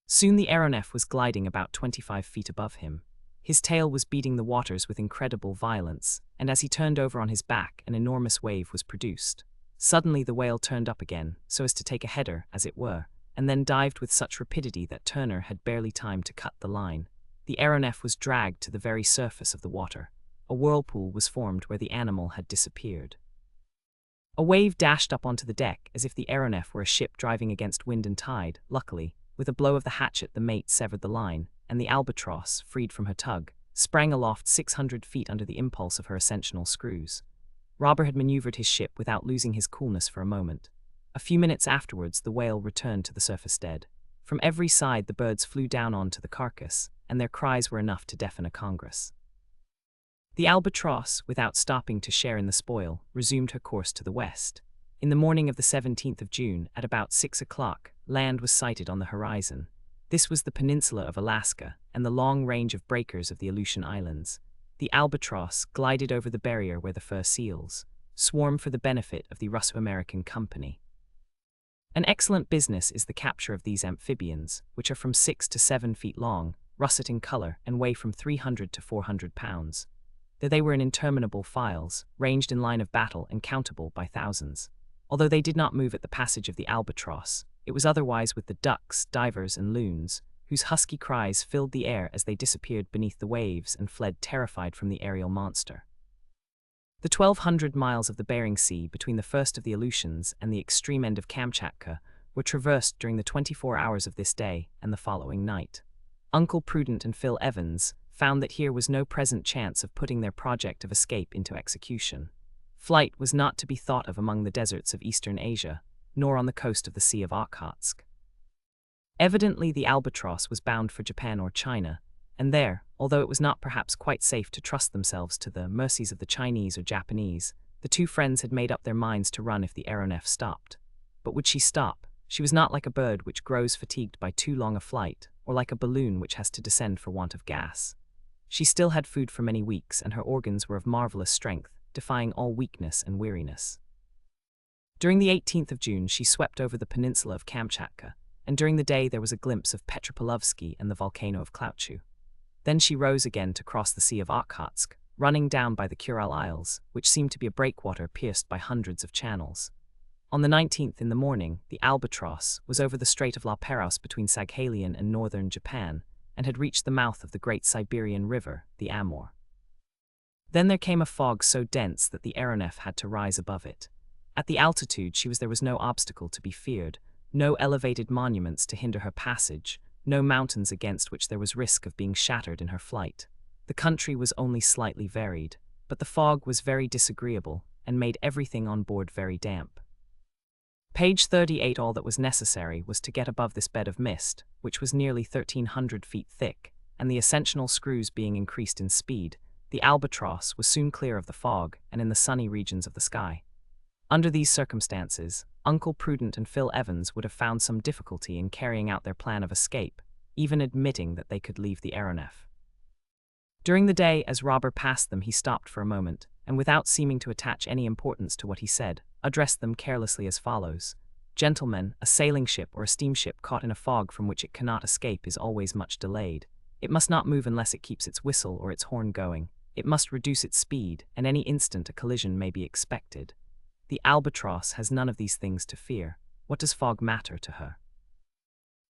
Soon the aeronef was gliding about 25 feet above him. His tail was beating the waters with incredible violence, and as he turned over on his back, an enormous wave was produced. Suddenly the whale turned up again, so as to take a header, as it were, and then dived with such rapidity that Turner had barely time to cut the line. The aeronef was dragged to the very surface of the water. A whirlpool was formed where the animal had disappeared. A wave dashed up onto the deck as if the aeronef were a ship driving against wind and tide. Luckily, with a blow of the hatchet the mate severed the line, and the Albatross, freed from her tug, sprang aloft 600 feet under the impulse of her ascensional screws. Robur had maneuvered his ship without losing his coolness for a moment. A few minutes afterwards the whale returned to the surface dead. From every side the birds flew down onto the carcass, and their cries were enough to deafen a congress. The Albatross, without stopping to share in the spoil, resumed her course to the west. In the morning of the 17th of June, at about 6 o'clock, land was sighted on the horizon. This was the peninsula of Alaska and the long range of breakers of the Aleutian Islands. The Albatross glided over the barrier where the fur seals swarm for the benefit of the Russo-American Company. An excellent business is the capture of these amphibians, which are from 6 to 7 feet long, russet in color, and weigh from 300 to 400 pounds. Though they were in interminable files, ranged in line of battle and countable by thousands. Although they did not move at the passage of the Albatross, it was otherwise with the ducks, divers, and loons, whose husky cries filled the air as they disappeared beneath the waves and fled terrified from the aerial monster. The 1,200 miles of the Bering Sea between the first of the Aleutians and the extreme end of Kamchatka were traversed during the 24 hours of this day and the following night. Uncle Prudent and Phil Evans found that here was no present chance of putting their project of escape into execution. Flight was not to be thought of among the deserts of eastern Asia, nor on the coast of the Sea of Okhotsk. Evidently the Albatross was bound for Japan or China, and there, although it was not perhaps quite safe to trust themselves to the mercies of the Chinese or Japanese, the two friends had made up their minds to run if the aeronef stopped. But would she stop? She was not like a bird which grows fatigued by too long a flight, or like a balloon which has to descend for want of gas. She still had food for many weeks, and her organs were of marvelous strength, defying all weakness and weariness. During the 18th of June she swept over the peninsula of Kamchatka, and during the day there was a glimpse of Petropalovsky and the volcano of Klauchu. Then she rose again to cross the Sea of Okhotsk, running down by the Kural Isles, which seemed to be a breakwater pierced by hundreds of channels. On the 19th in the morning, the Albatross was over the Strait of La Perouse between Saghalien and northern Japan, and had reached the mouth of the great Siberian river, the Amur. Then there came a fog so dense that the aeronef had to rise above it. At the altitude there was no obstacle to be feared, no elevated monuments to hinder her passage, no mountains against which there was risk of being shattered in her flight. The country was only slightly varied, but the fog was very disagreeable and made everything on board very damp. Page 38. All that was necessary was to get above this bed of mist, which was nearly 1,300 feet thick, and the ascensional screws being increased in speed, the Albatross was soon clear of the fog and in the sunny regions of the sky. Under these circumstances, Uncle Prudent and Phil Evans would have found some difficulty in carrying out their plan of escape, even admitting that they could leave the aeronef. During the day, as Robur passed them, he stopped for a moment, and without seeming to attach any importance to what he said, addressed them carelessly as follows: "Gentlemen, a sailing ship or a steamship caught in a fog from which it cannot escape is always much delayed. It must not move unless it keeps its whistle or its horn going. It must reduce its speed, and any instant a collision may be expected. The Albatross has none of these things to fear. What does fog matter to her?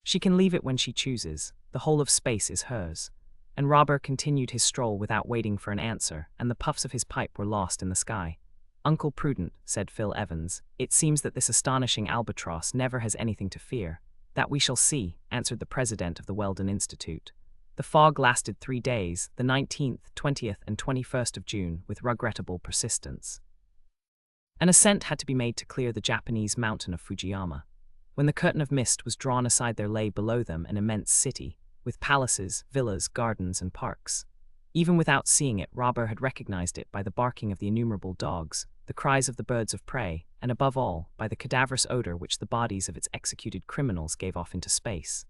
She can leave it when she chooses. The whole of space is hers." And Robur continued his stroll without waiting for an answer, and the puffs of his pipe were lost in the sky. "Uncle Prudent," said Phil Evans, "it seems that this astonishing Albatross never has anything to fear." "That we shall see," answered the president of the Weldon Institute. The fog lasted 3 days, the 19th, 20th, and 21st of June, with regrettable persistence. An ascent had to be made to clear the Japanese mountain of Fujiyama. When the curtain of mist was drawn aside there lay below them an immense city, with palaces, villas, gardens, and parks. Even without seeing it, Robur had recognized it by the barking of the innumerable dogs, the cries of the birds of prey, and above all, by the cadaverous odor which the bodies of its executed criminals gave off into space.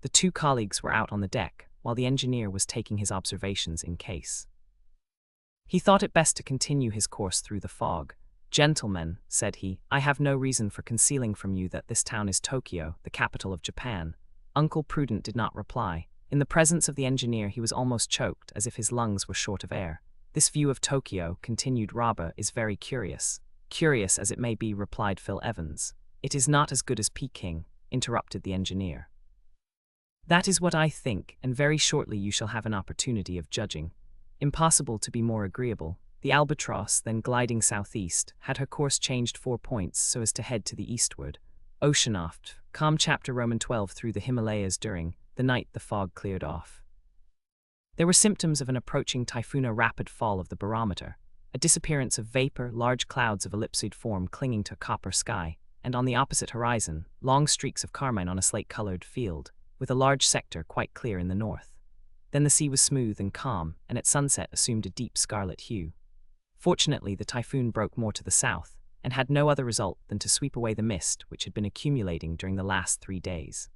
The two colleagues were out on the deck, while the engineer was taking his observations in case. He thought it best to continue his course through the fog. "Gentlemen," said he, "I have no reason for concealing from you that this town is Tokyo, the capital of Japan." Uncle Prudent did not reply. In the presence of the engineer he was almost choked, as if his lungs were short of air. "This view of Tokyo," continued Robur, "is very curious." "Curious as it may be," replied Phil Evans. "It is not as good as Peking," interrupted the engineer. "That is what I think, and very shortly you shall have an opportunity of judging." Impossible to be more agreeable. The Albatross, then gliding southeast, had her course changed 4 points so as to head to the eastward. Oceanoft, calm chapter Roman 12 through the Himalayas during the night the fog cleared off. There were symptoms of an approaching typhoon, a rapid fall of the barometer, a disappearance of vapor, large clouds of ellipsoid form clinging to a copper sky, and on the opposite horizon, long streaks of carmine on a slate-colored field, with a large sector quite clear in the north. Then the sea was smooth and calm, and at sunset assumed a deep scarlet hue. Fortunately, the typhoon broke more to the south, and had no other result than to sweep away the mist which had been accumulating during the last 3 days.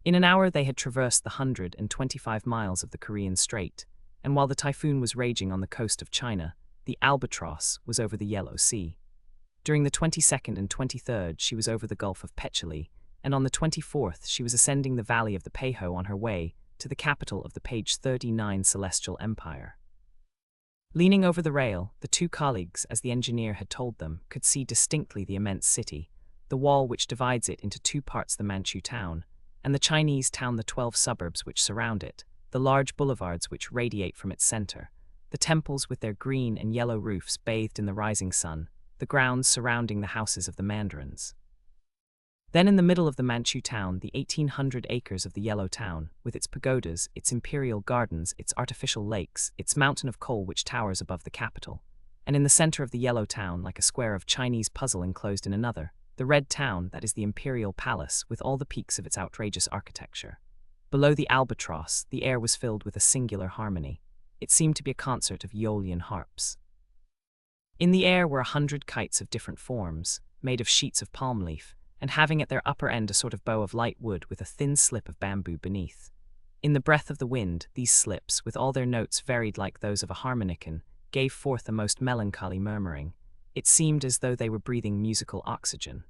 In an hour they had traversed the 125 miles of the Korean Strait, and while the typhoon was raging on the coast of China, the Albatross was over the Yellow Sea. During the 22nd and 23rd she was over the Gulf of Petchelly, and on the 24th she was ascending the valley of the Peiho on her way to the capital of the page 39 Celestial Empire. Leaning over the rail, the two colleagues, as the engineer had told them, could see distinctly the immense city, the wall which divides it into 2 parts, the Manchu town, and the Chinese town, the 12 suburbs which surround it, the large boulevards which radiate from its center, the temples with their green and yellow roofs bathed in the rising sun, the grounds surrounding the houses of the mandarins. Then in the middle of the Manchu town, the 1,800 acres of the Yellow Town, with its pagodas, its imperial gardens, its artificial lakes, its mountain of coal which towers above the capital. And in the center of the Yellow Town, like a square of Chinese puzzle enclosed in another, the Red Town, that is the imperial palace, with all the peaks of its outrageous architecture. Below the Albatross, the air was filled with a singular harmony. It seemed to be a concert of Aeolian harps. In the air were 100 kites of different forms, made of sheets of palm leaf, and having at their upper end a sort of bow of light wood with a thin slip of bamboo beneath. In the breath of the wind, these slips, with all their notes varied like those of a harmonicon, gave forth a most melancholy murmuring. It seemed as though they were breathing musical oxygen.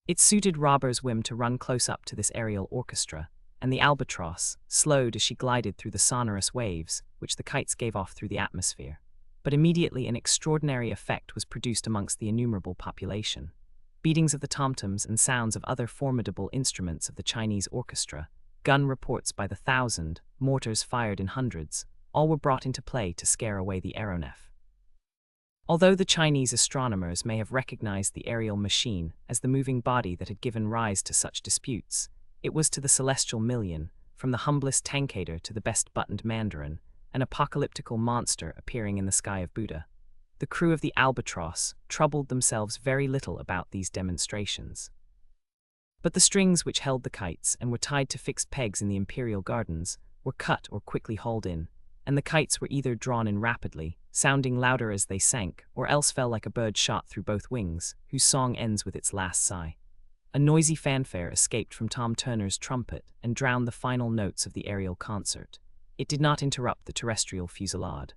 It suited Robur's whim to run close up to this aerial orchestra, and the Albatross slowed as she glided through the sonorous waves which the kites gave off through the atmosphere. But immediately an extraordinary effect was produced amongst the innumerable population. Beatings of the tom-toms and sounds of other formidable instruments of the Chinese orchestra, gun reports by the 1,000, mortars fired in hundreds, all were brought into play to scare away the aeronef. Although the Chinese astronomers may have recognized the aerial machine as the moving body that had given rise to such disputes, it was to the celestial million, from the humblest tankader to the best-buttoned mandarin, an apocalyptical monster appearing in the sky of Buddha. The crew of the Albatross troubled themselves very little about these demonstrations. But the strings which held the kites and were tied to fixed pegs in the imperial gardens were cut or quickly hauled in, and the kites were either drawn in rapidly, sounding louder as they sank, or else fell like a bird shot through both wings, whose song ends with its last sigh. A noisy fanfare escaped from Tom Turner's trumpet and drowned the final notes of the aerial concert. It did not interrupt the terrestrial fusillade.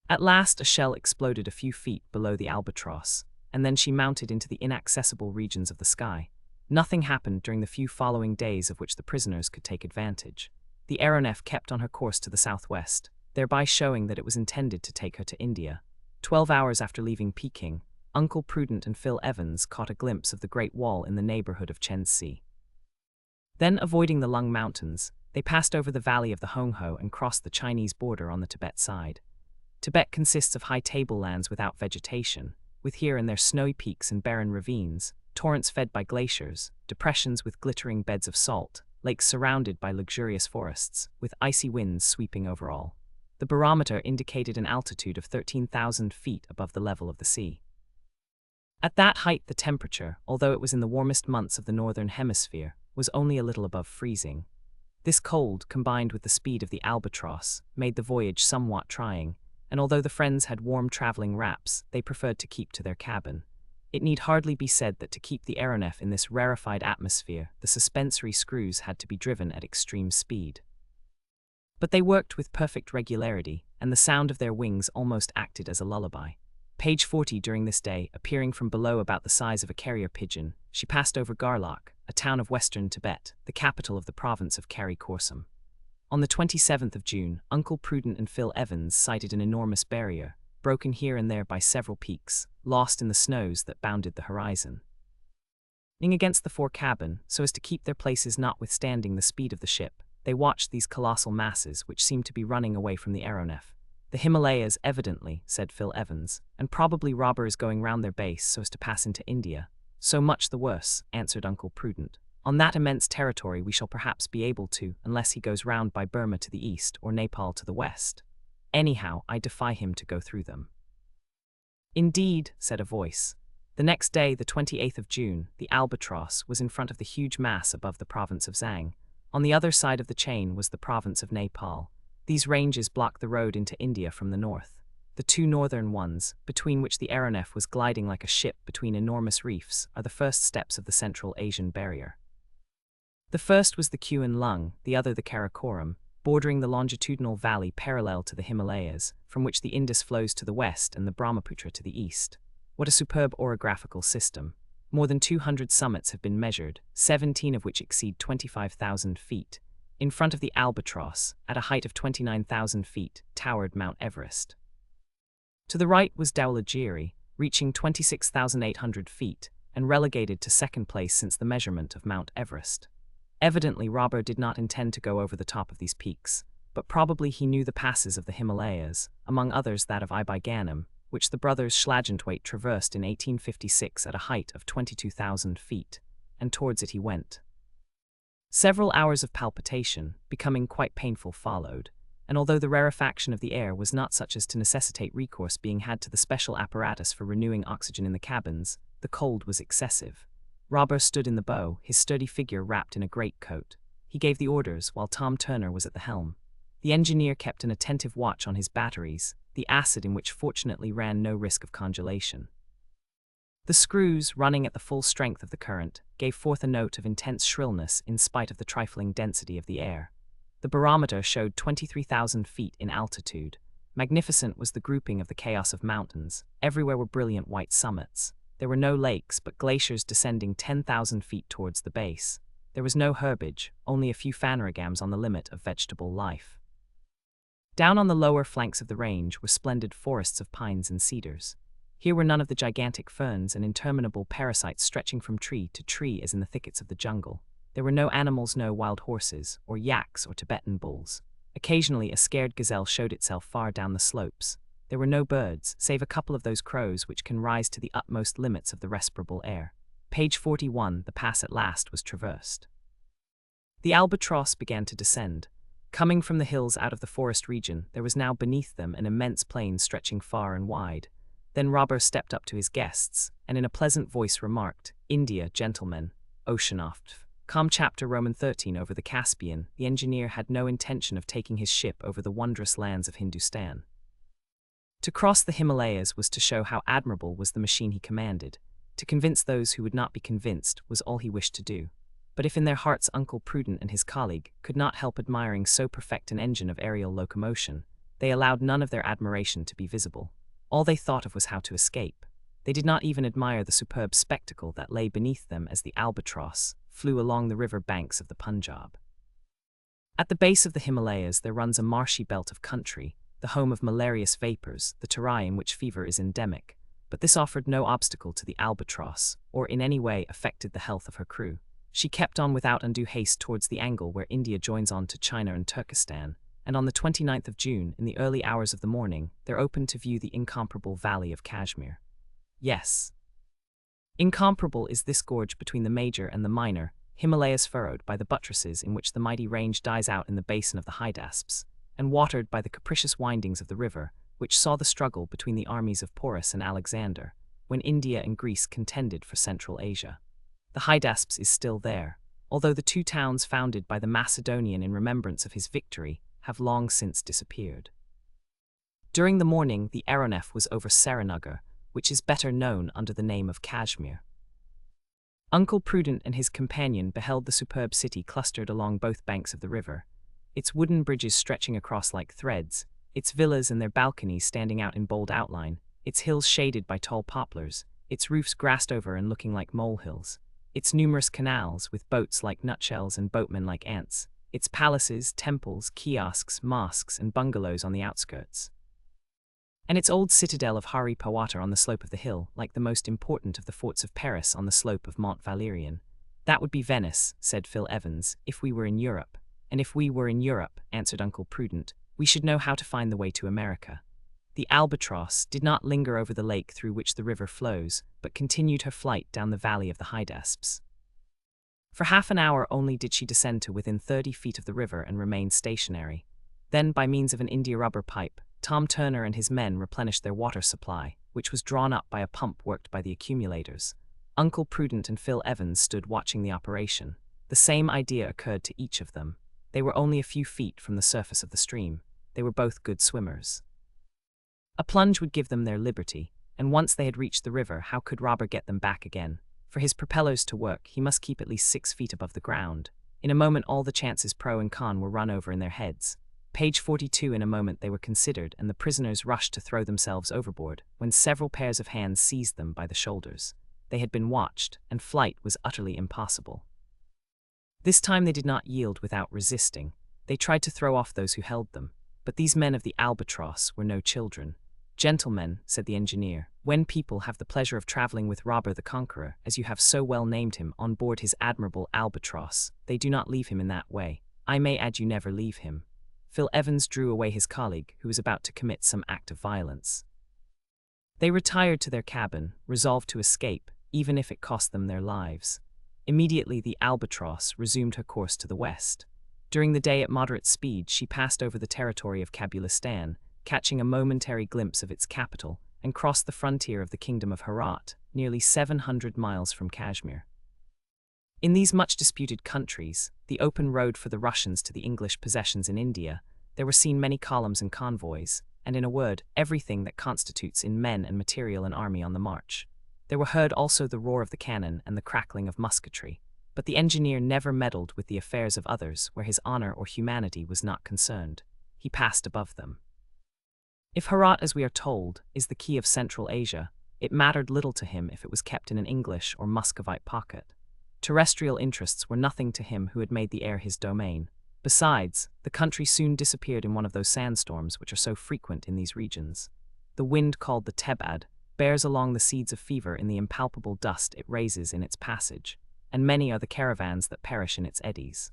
At last a shell exploded a few feet below the Albatross, and then she mounted into the inaccessible regions of the sky. Nothing happened during the few following days of which the prisoners could take advantage. The aeronef kept on her course to the southwest, thereby showing that it was intended to take her to India. 12 hours after leaving Peking, Uncle Prudent and Phil Evans caught a glimpse of the Great Wall in the neighborhood of Chensi. Then, avoiding the Lung Mountains, they passed over the valley of the Hongho and crossed the Chinese border on the Tibet side. Tibet consists of high tablelands without vegetation, with here and there snowy peaks and barren ravines, torrents fed by glaciers, depressions with glittering beds of salt, lakes surrounded by luxurious forests, with icy winds sweeping over all. The barometer indicated an altitude of 13,000 feet above the level of the sea. At that height the temperature, although it was in the warmest months of the northern hemisphere, was only a little above freezing. This cold, combined with the speed of the Albatross, made the voyage somewhat trying, and although the friends had warm traveling wraps, they preferred to keep to their cabin. It need hardly be said that to keep the aeronef in this rarefied atmosphere, the suspensory screws had to be driven at extreme speed. But they worked with perfect regularity, and the sound of their wings almost acted as a lullaby. Page 40 during this day, appearing from below about the size of a carrier pigeon, she passed over Garlock, a town of western Tibet, the capital of the province of Kari-Korsum. On the 27th of June, Uncle Prudent and Phil Evans sighted an enormous barrier, broken here and there by several peaks, lost in the snows that bounded the horizon. Leaning against the fore-cabin, so as to keep their places notwithstanding the speed of the ship, they watched these colossal masses which seemed to be running away from the aeronef. "The Himalayas, evidently," said Phil Evans, "and probably Robur is going round their base so as to pass into India." "So much the worse," answered Uncle Prudent. "On that immense territory we shall perhaps be able to, unless he goes round by Burma to the east or Nepal to the west. Anyhow, I defy him to go through them." "Indeed," said a voice. The next day, the 28th of June, the Albatross was in front of the huge mass above the province of Zhang. On the other side of the chain was the province of Nepal. These ranges blocked the road into India from the north. The two northern ones, between which the aeronef was gliding like a ship between enormous reefs, are the first steps of the Central Asian barrier. The first was the Kuen Lung, the other the Karakoram, bordering the longitudinal valley parallel to the Himalayas, from which the Indus flows to the west and the Brahmaputra to the east. What a superb orographical system! More than 200 summits have been measured, 17 of which exceed 25,000 feet. In front of the Albatross, at a height of 29,000 feet, towered Mount Everest. To the right was Dhaulagiri, reaching 26,800 feet, and relegated to second place since the measurement of Mount Everest. Evidently, Robur did not intend to go over the top of these peaks, but probably he knew the passes of the Himalayas, among others that of Ibaiganum, which the brothers Schlagentweit traversed in 1856 at a height of 22,000 feet, and towards it he went. Several hours of palpitation, becoming quite painful, followed, and although the rarefaction of the air was not such as to necessitate recourse being had to the special apparatus for renewing oxygen in the cabins, the cold was excessive. Robur stood in the bow, his sturdy figure wrapped in a greatcoat. He gave the orders, while Tom Turner was at the helm. The engineer kept an attentive watch on his batteries, the acid in which fortunately ran no risk of congelation. The screws, running at the full strength of the current, gave forth a note of intense shrillness in spite of the trifling density of the air. The barometer showed 23,000 feet in altitude. Magnificent was the grouping of the chaos of mountains. Everywhere were brilliant white summits. There were no lakes, but glaciers descending 10,000 feet towards the base. There was no herbage, only a few phanerogams on the limit of vegetable life. Down on the lower flanks of the range were splendid forests of pines and cedars. Here were none of the gigantic ferns and interminable parasites stretching from tree to tree as in the thickets of the jungle. There were no animals, no wild horses, or yaks or Tibetan bulls. Occasionally a scared gazelle showed itself far down the slopes. There were no birds, save a couple of those crows which can rise to the utmost limits of the respirable air. Page 41, the pass at last was traversed. The Albatross began to descend. Coming from the hills out of the forest region, there was now beneath them an immense plain stretching far and wide. Then Robur stepped up to his guests, and in a pleasant voice remarked, "India, gentlemen, Oceanoft." Come chapter Roman 13 over the Caspian, the engineer had no intention of taking his ship over the wondrous lands of Hindustan. To cross the Himalayas was to show how admirable was the machine he commanded. To convince those who would not be convinced was all he wished to do. But if in their hearts Uncle Prudent and his colleague could not help admiring so perfect an engine of aerial locomotion, they allowed none of their admiration to be visible. All they thought of was how to escape. They did not even admire the superb spectacle that lay beneath them as the Albatross flew along the river banks of the Punjab. At the base of the Himalayas there runs a marshy belt of country, the home of malarious vapors, the Terai in which fever is endemic, but this offered no obstacle to the Albatross, or in any way affected the health of her crew. She kept on without undue haste towards the angle where India joins on to China and Turkestan, and on the 29th of June, in the early hours of the morning, there opened to view the incomparable valley of Kashmir. Yes, incomparable is this gorge between the major and the minor, Himalayas furrowed by the buttresses in which the mighty range dies out in the basin of the Hydaspes, and watered by the capricious windings of the river, which saw the struggle between the armies of Porus and Alexander, when India and Greece contended for Central Asia. The Hydaspes is still there, although the two towns founded by the Macedonian in remembrance of his victory have long since disappeared. During the morning, the aeronef was over Srinagar, which is better known under the name of Kashmir. Uncle Prudent and his companion beheld the superb city clustered along both banks of the river, its wooden bridges stretching across like threads, its villas and their balconies standing out in bold outline, its hills shaded by tall poplars, its roofs grassed over and looking like molehills, its numerous canals with boats like nutshells and boatmen like ants, its palaces, temples, kiosks, mosques, and bungalows on the outskirts, and its old citadel of Hari Pawata on the slope of the hill, like the most important of the forts of Paris on the slope of Mont Valérien. "That would be Venice," said Phil Evans, "if we were in Europe." "And if we were in Europe," answered Uncle Prudent, "we should know how to find the way to America." The Albatross did not linger over the lake through which the river flows, but continued her flight down the valley of the Hydasps. For half an hour only did she descend to within 30 feet of the river and remain stationary. Then, by means of an India rubber pipe, Tom Turner and his men replenished their water supply, which was drawn up by a pump worked by the accumulators. Uncle Prudent and Phil Evans stood watching the operation. The same idea occurred to each of them. They were only a few feet from the surface of the stream. They were both good swimmers. A plunge would give them their liberty, and once they had reached the river, how could Robur get them back again? For his propellers to work, he must keep at least 6 feet above the ground. In a moment all the chances pro and con were run over in their heads. Page 42. In a moment they were considered, and the prisoners rushed to throw themselves overboard, when several pairs of hands seized them by the shoulders. They had been watched, and flight was utterly impossible. This time they did not yield without resisting. They tried to throw off those who held them, but these men of the Albatross were no children. "Gentlemen," said the engineer, "when people have the pleasure of traveling with Robur the Conqueror, as you have so well named him, on board his admirable Albatross, they do not leave him in that way. I may add, you never leave him." Phil Evans drew away his colleague, who was about to commit some act of violence. They retired to their cabin, resolved to escape, even if it cost them their lives. Immediately the Albatross resumed her course to the west. During the day at moderate speed, she passed over the territory of Kabulistan, catching a momentary glimpse of its capital, and crossed the frontier of the kingdom of Herat, nearly 700 miles from Kashmir. In these much disputed countries, the open road for the Russians to the English possessions in India, there were seen many columns and convoys, and in a word, everything that constitutes in men and material an army on the march. There were heard also the roar of the cannon and the crackling of musketry, but the engineer never meddled with the affairs of others where his honor or humanity was not concerned. He passed above them. If Herat, as we are told, is the key of Central Asia, it mattered little to him if it was kept in an English or Muscovite pocket. Terrestrial interests were nothing to him who had made the air his domain. Besides, the country soon disappeared in one of those sandstorms which are so frequent in these regions. The wind, called the Tebad, bears along the seeds of fever in the impalpable dust it raises in its passage, and many are the caravans that perish in its eddies.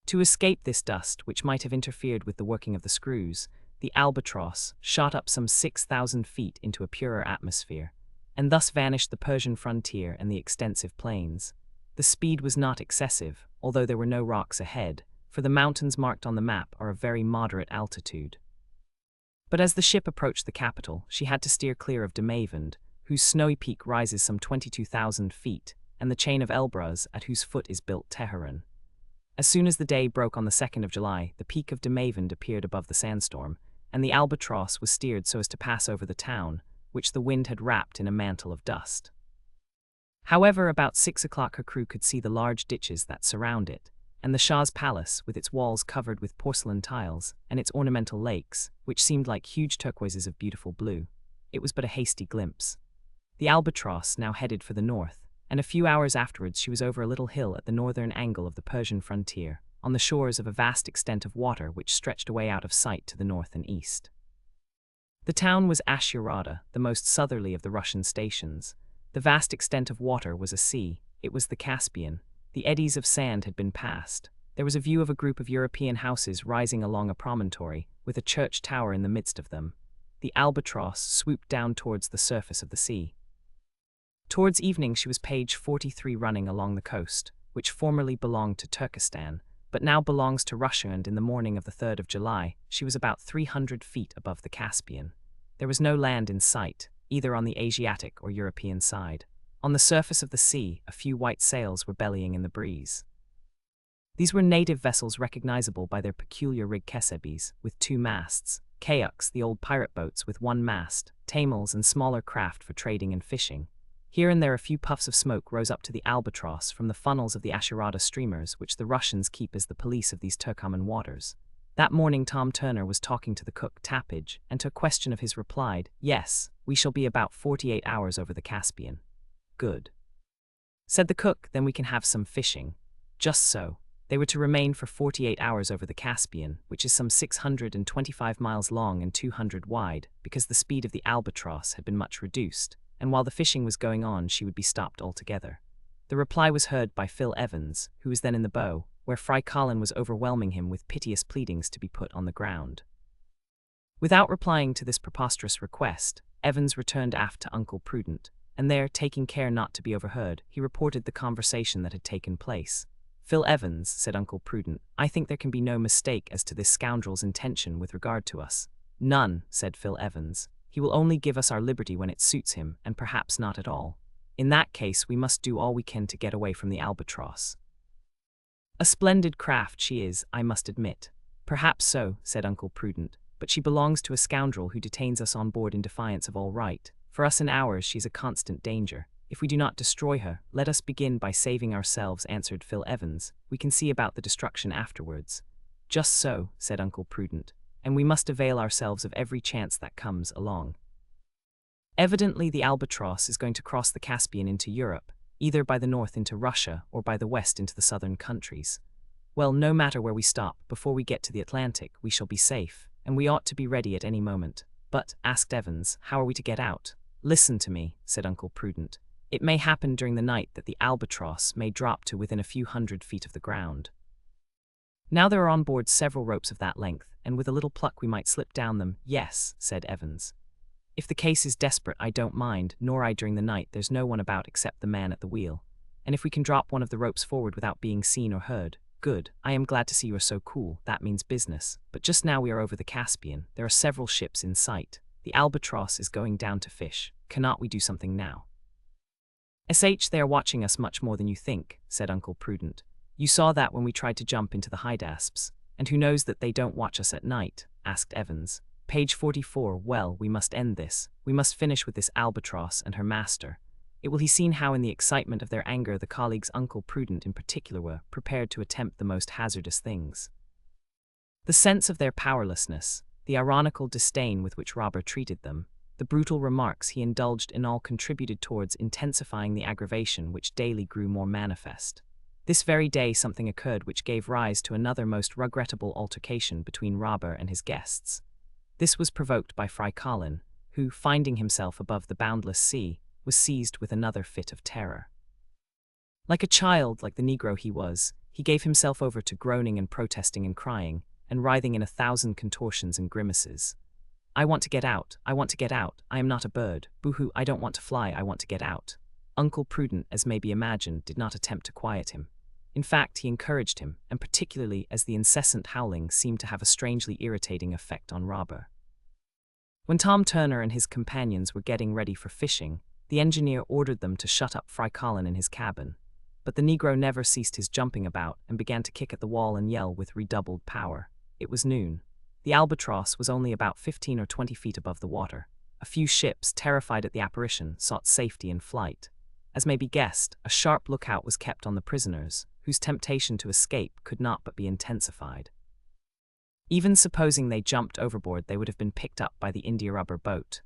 To escape this dust, which might have interfered with the working of the screws, the Albatross shot up some 6,000 feet into a purer atmosphere, and thus vanished the Persian frontier and the extensive plains. The speed was not excessive, although there were no rocks ahead, for the mountains marked on the map are of very moderate altitude. But as the ship approached the capital, she had to steer clear of Demavend, whose snowy peak rises some 22,000 feet, and the chain of Elbruz, at whose foot is built Teheran. As soon as the day broke on the 2nd of July, the peak of Demavend appeared above the sandstorm, and the Albatross was steered so as to pass over the town, which the wind had wrapped in a mantle of dust. However, about 6 o'clock her crew could see the large ditches that surround it, and the Shah's palace, with its walls covered with porcelain tiles, and its ornamental lakes, which seemed like huge turquoises of beautiful blue. It was but a hasty glimpse. The Albatross now headed for the north, and a few hours afterwards she was over a little hill at the northern angle of the Persian frontier, on the shores of a vast extent of water which stretched away out of sight to the north and east. The town was Ashurada, the most southerly of the Russian stations. The vast extent of water was a sea. It was the Caspian. The eddies of sand had been passed. There was a view of a group of European houses rising along a promontory, with a church tower in the midst of them. The Albatross swooped down towards the surface of the sea. Towards evening she was page 43 running along the coast, which formerly belonged to Turkestan, but now belongs to Russia, and in the morning of the 3rd of July, she was about 300 feet above the Caspian. There was no land in sight, either on the Asiatic or European side. On the surface of the sea, a few white sails were bellying in the breeze. These were native vessels recognizable by their peculiar rig kesebis, with 2 masts, kayaks, the old pirate boats with 1 mast, tamils, and smaller craft for trading and fishing. Here and there a few puffs of smoke rose up to the Albatross from the funnels of the Ashirada streamers which the Russians keep as the police of these Turkoman waters. That morning Tom Turner was talking to the cook Tapage, and to a question of his replied, "Yes, we shall be about 48 hours over the Caspian." "Good," said the cook, "then we can have some fishing." Just so. They were to remain for 48 hours over the Caspian, which is some 625 miles long and 200 wide, because the speed of the Albatross had been much reduced, and while the fishing was going on she would be stopped altogether. The reply was heard by Phil Evans, who was then in the bow, where Fry Colin was overwhelming him with piteous pleadings to be put on the ground. Without replying to this preposterous request, Evans returned aft to Uncle Prudent, and there, taking care not to be overheard, he reported the conversation that had taken place. "Phil Evans," said Uncle Prudent, "I think there can be no mistake as to this scoundrel's intention with regard to us." "None," said Phil Evans. "He will only give us our liberty when it suits him, and perhaps not at all. In that case we must do all we can to get away from the Albatross. A splendid craft she is, I must admit." "Perhaps so," said Uncle Prudent, "but she belongs to a scoundrel who detains us on board in defiance of all right. For us and ours she is a constant danger. If we do not destroy her, let us begin by saving ourselves," answered Phil Evans. "We can see about the destruction afterwards." "Just so," said Uncle Prudent, "and we must avail ourselves of every chance that comes along." Evidently the Albatross is going to cross the Caspian into Europe, either by the north into Russia or by the west into the southern countries. Well, no matter where we stop, before we get to the Atlantic we shall be safe, and we ought to be ready at any moment. "But," asked Evans, "how are we to get out?" "Listen to me," said Uncle Prudent. "It may happen during the night that the Albatross may drop to within a few hundred feet of the ground. Now there are on board several ropes of that length, and with a little pluck we might slip down them." "Yes," said Evans. "If the case is desperate I don't mind, nor I during the night. There's no one about except the man at the wheel. And if we can drop one of the ropes forward without being seen or heard, good. I am glad to see you are so cool. That means business. But just now we are over the Caspian. There are several ships in sight. The Albatross is going down to fish. Cannot we do something now?" "They are watching us much more than you think," said Uncle Prudent. "You saw that when we tried to jump into the hydasps. And who knows that they don't watch us at night?" asked Evans. Page 44. "Well, we must end this. We must finish with this Albatross and her master." It will be seen how in the excitement of their anger the colleagues Uncle Prudent in particular were prepared to attempt the most hazardous things. The sense of their powerlessness, the ironical disdain with which Robur treated them, the brutal remarks he indulged in all contributed towards intensifying the aggravation which daily grew more manifest. This very day something occurred which gave rise to another most regrettable altercation between Robur and his guests. This was provoked by Fry Colin, who, finding himself above the boundless sea, was seized with another fit of terror. Like a child, like the Negro he was, he gave himself over to groaning and protesting and crying, and writhing in 1,000 contortions and grimaces. "I want to get out, I want to get out, I am not a bird, boo-hoo, I don't want to fly, I want to get out." Uncle Prudent, as may be imagined, did not attempt to quiet him. In fact, he encouraged him, and particularly as the incessant howling seemed to have a strangely irritating effect on Robur. When Tom Turner and his companions were getting ready for fishing, the engineer ordered them to shut up Fry Colin in his cabin. But the Negro never ceased his jumping about and began to kick at the wall and yell with redoubled power. It was noon. The Albatross was only about 15 or 20 feet above the water. A few ships, terrified at the apparition, sought safety in flight. As may be guessed, a sharp lookout was kept on the prisoners, whose temptation to escape could not but be intensified. Even supposing they jumped overboard, they would have been picked up by the India-rubber boat.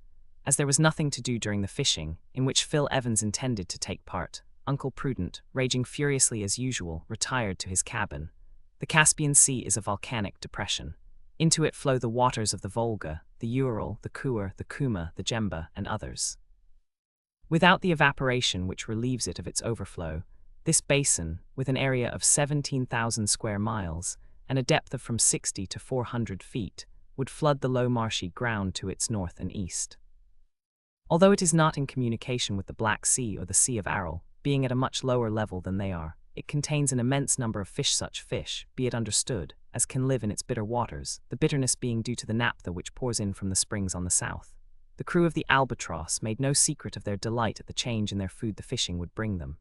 As there was nothing to do during the fishing, in which Phil Evans intended to take part, Uncle Prudent, raging furiously as usual, retired to his cabin. The Caspian Sea is a volcanic depression. Into it flow the waters of the Volga, the Ural, the Kur, the Kuma, the Jemba, and others. Without the evaporation which relieves it of its overflow, this basin, with an area of 17,000 square miles and a depth of from 60 to 400 feet, would flood the low marshy ground to its north and east. Although it is not in communication with the Black Sea or the Sea of Aral, being at a much lower level than they are, it contains an immense number of such fish, be it understood, as can live in its bitter waters, the bitterness being due to the naphtha which pours in from the springs on the south. The crew of the Albatross made no secret of their delight at the change in their food the fishing would bring them.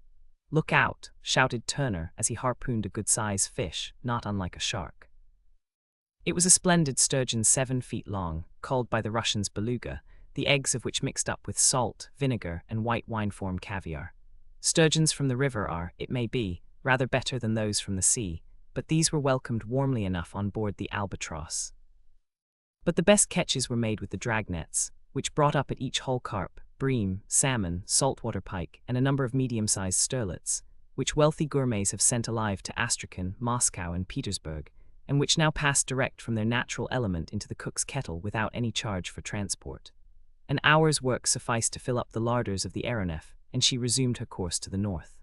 "Look out," shouted Turner as he harpooned a good-sized fish, not unlike a shark. It was a splendid sturgeon 7 feet long, called by the Russians beluga, the eggs of which mixed up with salt, vinegar, and white wine form caviar. Sturgeons from the river are, it may be, rather better than those from the sea, but these were welcomed warmly enough on board the Albatross. But the best catches were made with the dragnets, which brought up at each whole carp, bream, salmon, saltwater pike, and a number of medium-sized sterlets, which wealthy gourmets have sent alive to Astrakhan, Moscow, and Petersburg, and which now passed direct from their natural element into the cook's kettle without any charge for transport. An hour's work sufficed to fill up the larders of the aeronef, and she resumed her course to the north.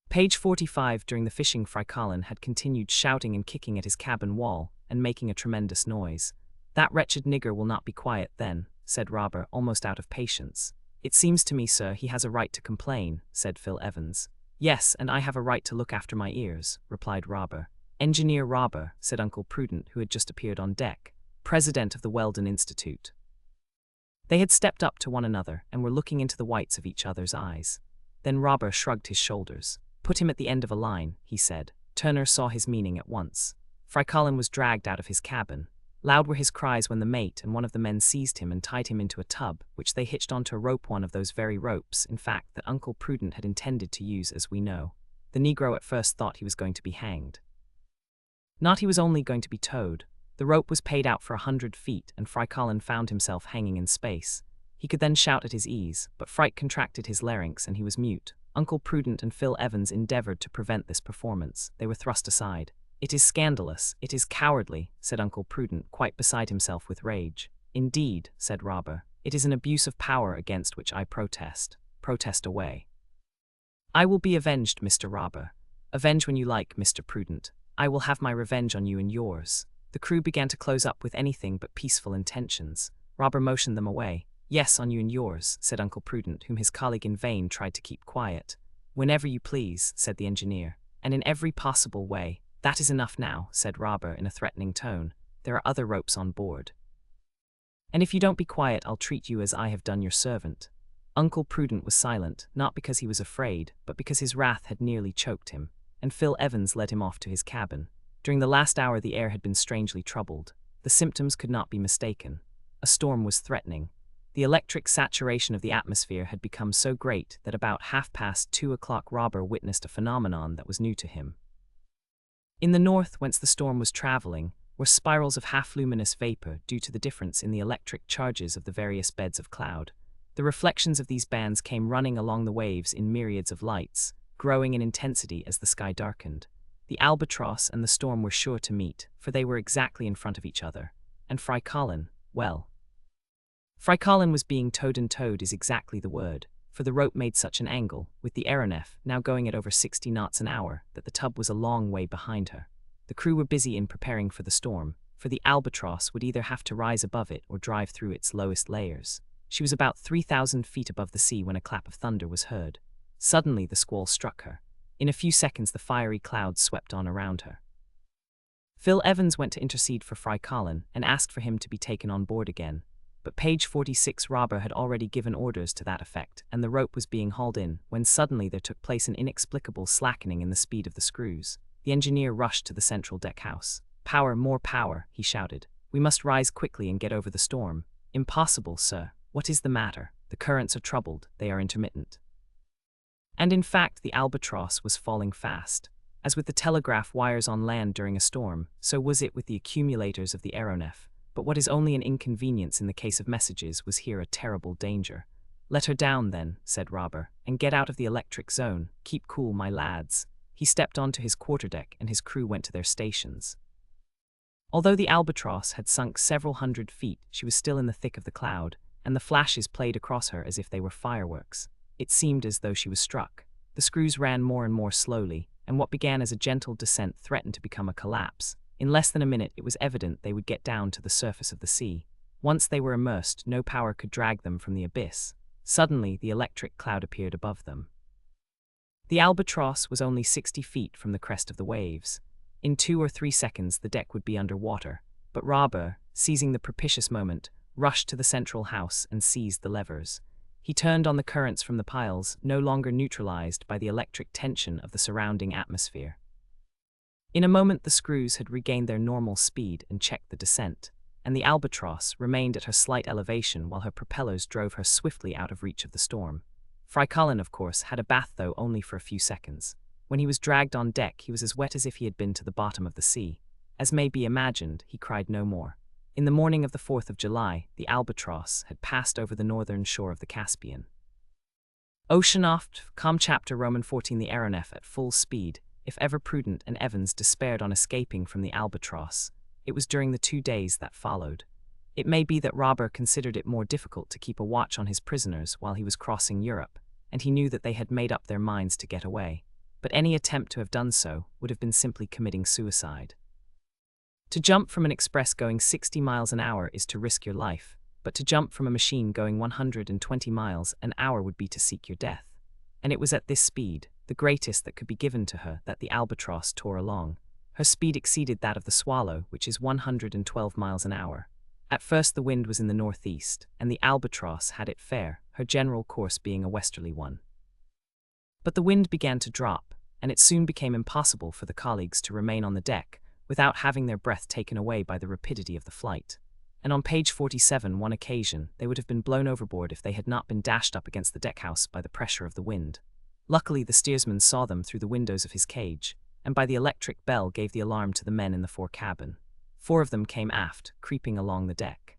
Page 45. During the fishing, Freikallen had continued shouting and kicking at his cabin wall, and making a tremendous noise. "That wretched nigger will not be quiet, then," said Robur, almost out of patience. "It seems to me, sir, he has a right to complain," said Phil Evans. "Yes, and I have a right to look after my ears," replied Robur. "Engineer Robur," said Uncle Prudent, who had just appeared on deck, president of the Weldon Institute. They had stepped up to one another and were looking into the whites of each other's eyes. Then Robur shrugged his shoulders. "Put him at the end of a line," he said. Turner saw his meaning at once. Freikallen was dragged out of his cabin. Loud were his cries when the mate and one of the men seized him and tied him into a tub, which they hitched onto a rope, one of those very ropes, in fact, that Uncle Prudent had intended to use, as we know. The Negro at first thought he was going to be hanged. Not, he was only going to be towed. The rope was paid out for 100 feet, and Freikallen found himself hanging in space. He could then shout at his ease, but fright contracted his larynx and he was mute. Uncle Prudent and Phil Evans endeavored to prevent this performance. They were thrust aside. "It is scandalous, it is cowardly," said Uncle Prudent, quite beside himself with rage. "Indeed," said Robur, "it is an abuse of power against which I protest. Protest away." "I will be avenged, Mr. Robur." "Avenge when you like, Mr. Prudent. I will have my revenge on you and yours." The crew began to close up with anything but peaceful intentions. Robur motioned them away. "Yes, on you and yours," said Uncle Prudent, whom his colleague in vain tried to keep quiet. "Whenever you please," said the engineer, "and in every possible way." "That is enough now," said Robur in a threatening tone. "There are other ropes on board. And if you don't be quiet, I'll treat you as I have done your servant." Uncle Prudent was silent, not because he was afraid, but because his wrath had nearly choked him, and Phil Evans led him off to his cabin. During the last hour the air had been strangely troubled. The symptoms could not be mistaken. A storm was threatening. The electric saturation of the atmosphere had become so great that about 2:30 Robur witnessed a phenomenon that was new to him. In the north, whence the storm was traveling, were spirals of half-luminous vapor due to the difference in the electric charges of the various beds of cloud. The reflections of these bands came running along the waves in myriads of lights, growing in intensity as the sky darkened. The Albatross and the storm were sure to meet, for they were exactly in front of each other. And Freikallen, well, Freikallen was being towed, and towed is exactly the word, for the rope made such an angle, with the aeronef now going at over 60 knots an hour, that the tub was a long way behind her. The crew were busy in preparing for the storm, for the Albatross would either have to rise above it or drive through its lowest layers. She was about 3,000 feet above the sea when a clap of thunder was heard. Suddenly the squall struck her. In a few seconds the fiery clouds swept on around her. Phil Evans went to intercede for Freikallen and asked for him to be taken on board again. But page 46 Robur had already given orders to that effect, and the rope was being hauled in, when suddenly there took place an inexplicable slackening in the speed of the screws. The engineer rushed to the central deck house. "Power, more power," he shouted. "We must rise quickly and get over the storm." "Impossible, sir." "What is the matter?" "The currents are troubled, they are intermittent." And in fact the Albatross was falling fast. As with the telegraph wires on land during a storm, so was it with the accumulators of the aeronef. But what is only an inconvenience in the case of messages was here a terrible danger. "Let her down, then," said Robur, "and get out of the electric zone. Keep cool, my lads." He stepped onto his quarterdeck and his crew went to their stations. Although the Albatross had sunk several hundred feet, she was still in the thick of the cloud, and the flashes played across her as if they were fireworks. It seemed as though she was struck. The screws ran more and more slowly, and what began as a gentle descent threatened to become a collapse. In less than a minute it was evident they would get down to the surface of the sea. Once they were immersed, no power could drag them from the abyss. Suddenly the electric cloud appeared above them. The Albatross was only 60 feet from the crest of the waves. In 2 or 3 seconds the deck would be under water, but Robur, seizing the propitious moment, rushed to the central house and seized the levers. He turned on the currents from the piles, no longer neutralized by the electric tension of the surrounding atmosphere. In a moment the screws had regained their normal speed and checked the descent, and the Albatross remained at her slight elevation while her propellers drove her swiftly out of reach of the storm. Fry Colin, of course, had a bath, though only for a few seconds. When he was dragged on deck, he was as wet as if he had been to the bottom of the sea. As may be imagined, he cried no more. In the morning of the 4th of July, the Albatross had passed over the northern shore of the Caspian. Oceanoft, com chapter Roman 14. The aeronef at full speed, if ever prudent, and Evans despaired on escaping from the Albatross. It was during the 2 days that followed. It may be that Robur considered it more difficult to keep a watch on his prisoners while he was crossing Europe, and he knew that they had made up their minds to get away. But any attempt to have done so would have been simply committing suicide. To jump from an express going 60 miles an hour is to risk your life, but to jump from a machine going 120 miles an hour would be to seek your death. And it was at this speed, the greatest that could be given to her, that the Albatross tore along. Her speed exceeded that of the Swallow, which is 112 miles an hour. At first the wind was in the northeast, and the Albatross had it fair, her general course being a westerly one. But the wind began to drop, and it soon became impossible for the colleagues to remain on the deck without having their breath taken away by the rapidity of the flight. And on page 47, one occasion, they would have been blown overboard if they had not been dashed up against the deckhouse by the pressure of the wind. Luckily, the steersman saw them through the windows of his cage, and by the electric bell gave the alarm to the men in the fore cabin. 4 of them came aft, creeping along the deck.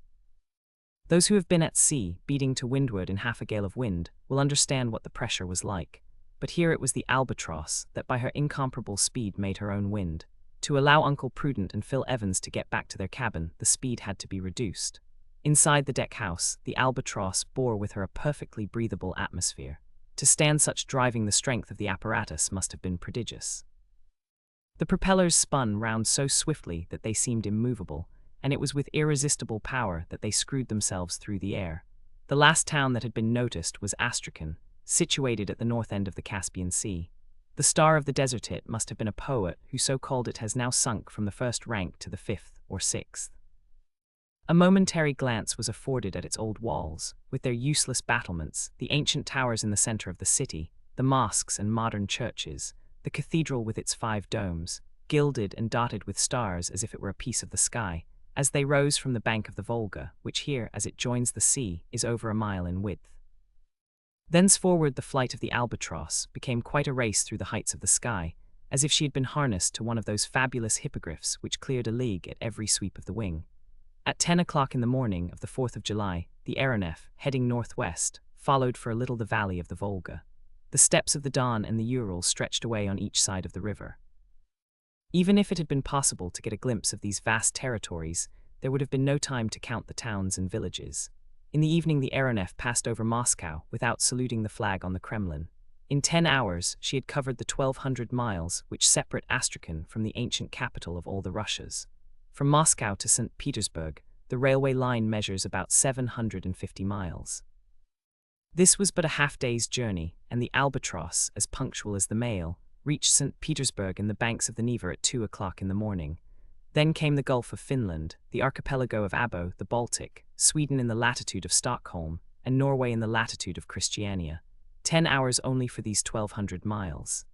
Those who have been at sea, beating to windward in half a gale of wind, will understand what the pressure was like. But here it was the Albatross that by her incomparable speed made her own wind. To allow Uncle Prudent and Phil Evans to get back to their cabin, the speed had to be reduced. Inside the deck house, the Albatross bore with her a perfectly breathable atmosphere. To stand such driving, the strength of the apparatus must have been prodigious. The propellers spun round so swiftly that they seemed immovable, and it was with irresistible power that they screwed themselves through the air. The last town that had been noticed was Astrakhan, situated at the north end of the Caspian Sea. The star of the desert it must have been a poet who so called it has now sunk from the 1st rank to the 5th or 6th. A momentary glance was afforded at its old walls, with their useless battlements, the ancient towers in the center of the city, the mosques and modern churches, the cathedral with its 5 domes, gilded and dotted with stars as if it were a piece of the sky, as they rose from the bank of the Volga, which here, as it joins the sea, is over a mile in width. Thenceforward the flight of the Albatross became quite a race through the heights of the sky, as if she had been harnessed to one of those fabulous hippogriffs which cleared a league at every sweep of the wing. At 10 o'clock in the morning of the 4th of July, the aeronef, heading northwest, followed for a little the valley of the Volga. The steppes of the Don and the Ural stretched away on each side of the river. Even if it had been possible to get a glimpse of these vast territories, there would have been no time to count the towns and villages. In the evening the aeronef passed over Moscow without saluting the flag on the Kremlin. In 10 hours she had covered the 1,200 miles which separate Astrakhan from the ancient capital of all the Russias. From Moscow to St. Petersburg, the railway line measures about 750 miles. This was but a half-day's journey, and the Albatross, as punctual as the mail, reached St. Petersburg in the banks of the Neva at 2 o'clock in the morning. Then came the Gulf of Finland, the archipelago of Abo, the Baltic, Sweden in the latitude of Stockholm, and Norway in the latitude of Christiania. 10 hours only for these 1,200 miles.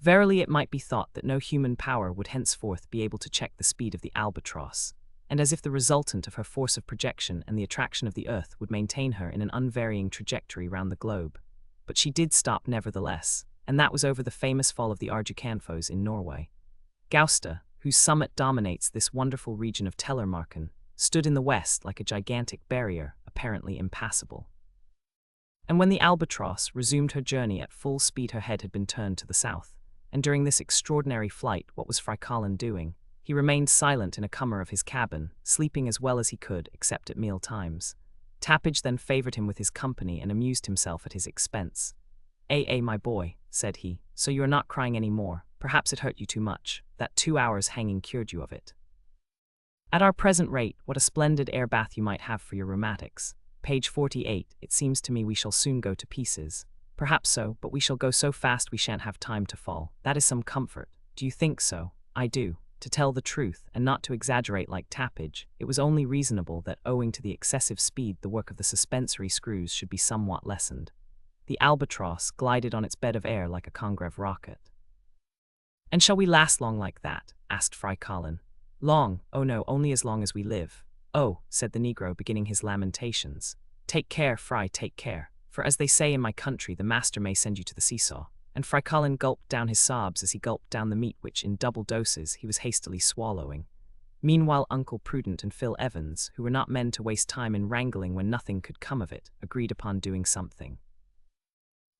Verily it might be thought that no human power would henceforth be able to check the speed of the Albatross, and as if the resultant of her force of projection and the attraction of the earth would maintain her in an unvarying trajectory round the globe. But she did stop nevertheless, and that was over the famous fall of the Arjukanfos in Norway. Gausta, whose summit dominates this wonderful region of Tellermarken, stood in the west like a gigantic barrier, apparently impassable. And when the Albatross resumed her journey at full speed, her head had been turned to the south, and during this extraordinary flight, what was Fry Colin doing? He remained silent in a cummer of his cabin, sleeping as well as he could, except at meal times. Tappage then favored him with his company and amused himself at his expense. My boy," said he, "so you are not crying any more. Perhaps it hurt you too much. That 2 hours hanging cured you of it. At our present rate, what a splendid air bath you might have for your rheumatics. Page 48, it seems to me we shall soon go to pieces. Perhaps so, but we shall go so fast we shan't have time to fall. That is some comfort. Do you think so? I do. To tell the truth, and not to exaggerate like tappage, it was only reasonable that, owing to the excessive speed, the work of the suspensory screws should be somewhat lessened. The Albatross glided on its bed of air like a Congreve rocket. "And shall we last long like that?" asked Fry Colin. "Long? Oh no, only as long as we live." "Oh," said the Negro, beginning his lamentations. "Take care, Fry, take care, for as they say in my country, the master may send you to the seesaw." And Fry Colin gulped down his sobs as he gulped down the meat which, in double doses, he was hastily swallowing. Meanwhile, Uncle Prudent and Phil Evans, who were not men to waste time in wrangling when nothing could come of it, agreed upon doing something.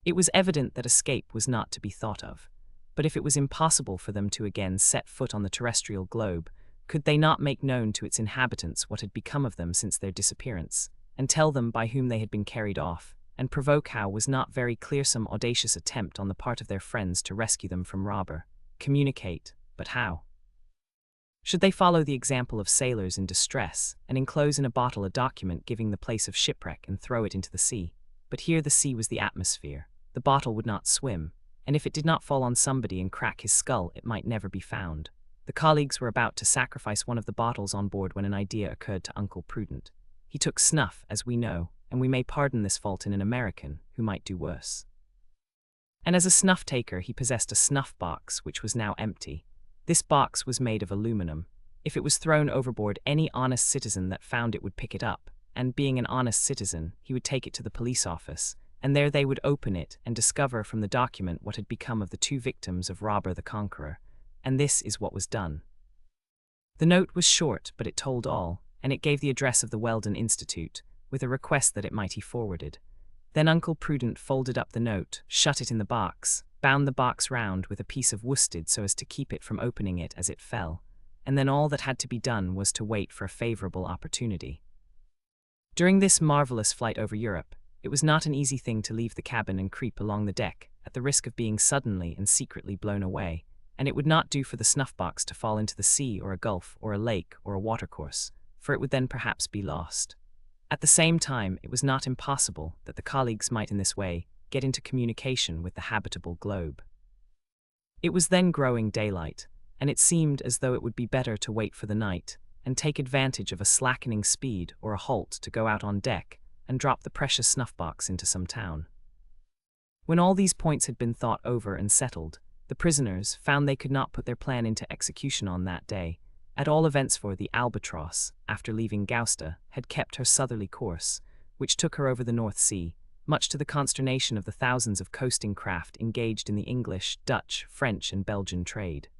It was evident that escape was not to be thought of, but if it was impossible for them to again set foot on the terrestrial globe, could they not make known to its inhabitants what had become of them since their disappearance, and tell them by whom they had been carried off, and provoke how was not very clear some audacious attempt on the part of their friends to rescue them from Robur? Communicate, but how? Should they follow the example of sailors in distress, and enclose in a bottle a document giving the place of shipwreck and throw it into the sea? But here the sea was the atmosphere. The bottle would not swim, and if it did not fall on somebody and crack his skull, it might never be found. The colleagues were about to sacrifice one of the bottles on board when an idea occurred to Uncle Prudent. He took snuff, as we know, and we may pardon this fault in an American, who might do worse. And as a snuff-taker he possessed a snuff-box which was now empty. This box was made of aluminum. If it was thrown overboard, any honest citizen that found it would pick it up, and being an honest citizen, he would take it to the police office, and there they would open it and discover from the document what had become of the 2 victims of Robur the Conqueror. And this is what was done. The note was short, but it told all, and it gave the address of the Weldon Institute, with a request that it might be forwarded. Then Uncle Prudent folded up the note, shut it in the box, bound the box round with a piece of worsted so as to keep it from opening it as it fell, and then all that had to be done was to wait for a favorable opportunity. During this marvelous flight over Europe, it was not an easy thing to leave the cabin and creep along the deck, at the risk of being suddenly and secretly blown away, and it would not do for the snuff-box to fall into the sea or a gulf or a lake or a watercourse, for it would then perhaps be lost. At the same time, it was not impossible that the colleagues might in this way get into communication with the habitable globe. It was then growing daylight, and it seemed as though it would be better to wait for the night and take advantage of a slackening speed or a halt to go out on deck and drop the precious snuff-box into some town. When all these points had been thought over and settled, the prisoners found they could not put their plan into execution on that day. At all events, for the Albatross, after leaving Gloucester, had kept her southerly course, which took her over the North Sea, much to the consternation of the thousands of coasting craft engaged in the English, Dutch, French, and Belgian trade.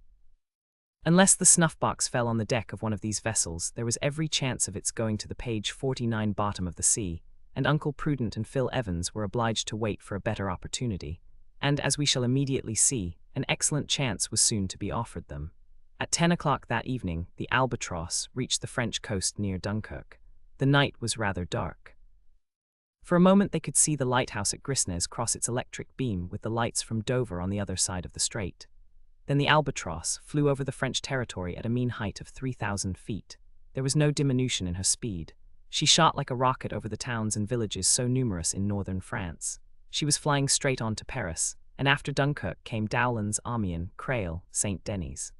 Unless the snuff-box fell on the deck of one of these vessels, there was every chance of its going to the page 49 bottom of the sea, and Uncle Prudent and Phil Evans were obliged to wait for a better opportunity. And, as we shall immediately see, an excellent chance was soon to be offered them. At 10 o'clock that evening, the Albatross reached the French coast near Dunkirk. The night was rather dark. For a moment they could see the lighthouse at Grisnes cross its electric beam with the lights from Dover on the other side of the strait. Then the Albatross flew over the French territory at a mean height of 3,000 feet. There was no diminution in her speed. She shot like a rocket over the towns and villages so numerous in northern France. She was flying straight on to Paris, and after Dunkirk came Doullens, Amiens, Creil, St. Denis.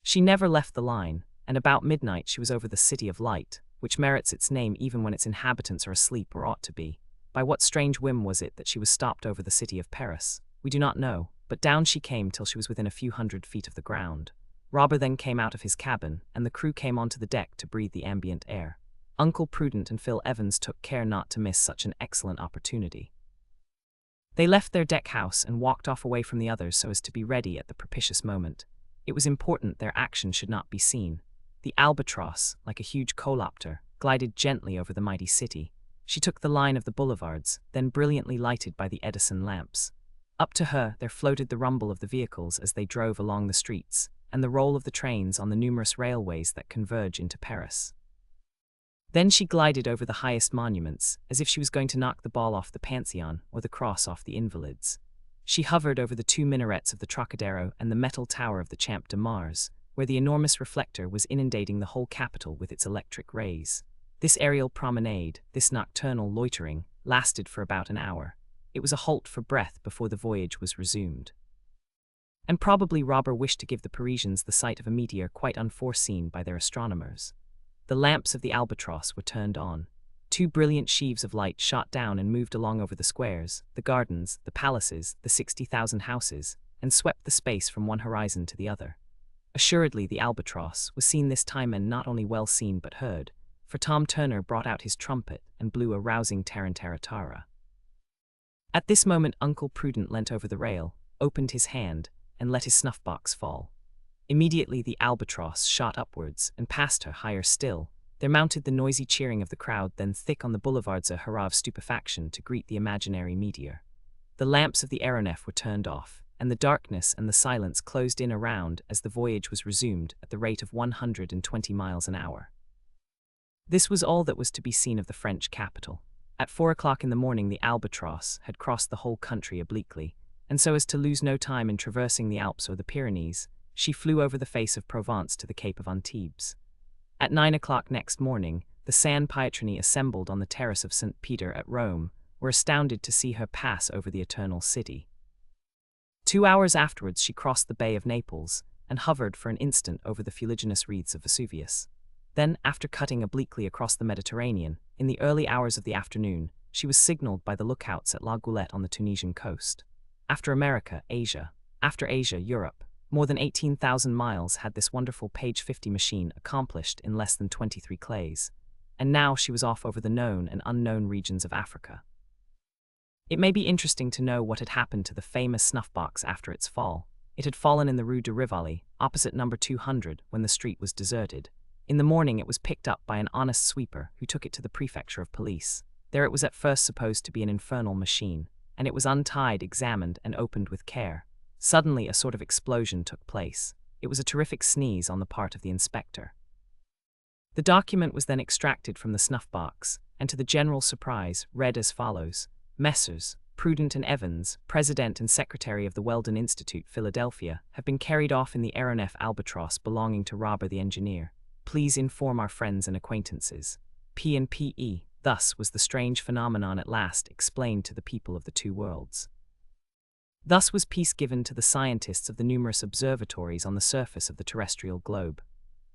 She never left the line, and about midnight she was over the City of Light, which merits its name even when its inhabitants are asleep or ought to be. By what strange whim was it that she was stopped over the city of Paris? We do not know, but down she came till she was within a few hundred feet of the ground. Robur then came out of his cabin, and the crew came onto the deck to breathe the ambient air. Uncle Prudent and Phil Evans took care not to miss such an excellent opportunity. They left their deck house and walked off away from the others so as to be ready at the propitious moment. It was important their action should not be seen. The Albatross, like a huge colopter, glided gently over the mighty city. She took the line of the boulevards, then brilliantly lighted by the Edison lamps. Up to her there floated the rumble of the vehicles as they drove along the streets, and the roll of the trains on the numerous railways that converge into Paris. Then she glided over the highest monuments, as if she was going to knock the ball off the Pantheon or the cross off the Invalides. She hovered over the 2 minarets of the Trocadero and the metal tower of the Champ de Mars, where the enormous reflector was inundating the whole capital with its electric rays. This aerial promenade, this nocturnal loitering, lasted for about an hour. It was a halt for breath before the voyage was resumed. And probably Robur wished to give the Parisians the sight of a meteor quite unforeseen by their astronomers. The lamps of the Albatross were turned on. Two brilliant sheaves of light shot down and moved along over the squares, the gardens, the palaces, the 60,000 houses, and swept the space from one horizon to the other. Assuredly, the Albatross was seen this time, and not only well seen but heard, for Tom Turner brought out his trumpet and blew a rousing tarantaratara. At this moment Uncle Prudent leant over the rail, opened his hand, and let his snuff-box fall. Immediately the Albatross shot upwards, and past her, higher still, there mounted the noisy cheering of the crowd, then thick on the boulevards a hurrah of stupefaction to greet the imaginary meteor. The lamps of the aeronef were turned off, and the darkness and the silence closed in around as the voyage was resumed at the rate of 120 miles an hour. This was all that was to be seen of the French capital. At 4 o'clock in the morning the Albatross had crossed the whole country obliquely, and so as to lose no time in traversing the Alps or the Pyrenees, she flew over the face of Provence to the Cape of Antibes. At 9 o'clock next morning, the San Pietroni assembled on the terrace of St. Peter at Rome were astounded to see her pass over the Eternal City. 2 hours afterwards she crossed the Bay of Naples and hovered for an instant over the fuliginous wreaths of Vesuvius. Then, after cutting obliquely across the Mediterranean, in the early hours of the afternoon, she was signaled by the lookouts at La Goulette on the Tunisian coast. After America, Asia. After Asia, Europe. More than 18,000 miles had this wonderful page 50 machine accomplished in less than 23 clays. And now she was off over the known and unknown regions of Africa. It may be interesting to know what had happened to the famous snuff-box after its fall. It had fallen in the Rue de Rivoli, opposite number 200, when the street was deserted. In the morning it was picked up by an honest sweeper who took it to the prefecture of police. There it was at first supposed to be an infernal machine, and it was untied, examined, and opened with care. Suddenly a sort of explosion took place. It was a terrific sneeze on the part of the inspector. The document was then extracted from the snuff-box, and to the general surprise, read as follows: Messrs. Prudent and Evans, President and Secretary of the Weldon Institute, Philadelphia, have been carried off in the aeronef Albatross belonging to Robur the engineer. Please inform our friends and acquaintances. P&P.E. Thus was the strange phenomenon at last explained to the people of the two worlds. Thus was peace given to the scientists of the numerous observatories on the surface of the terrestrial globe.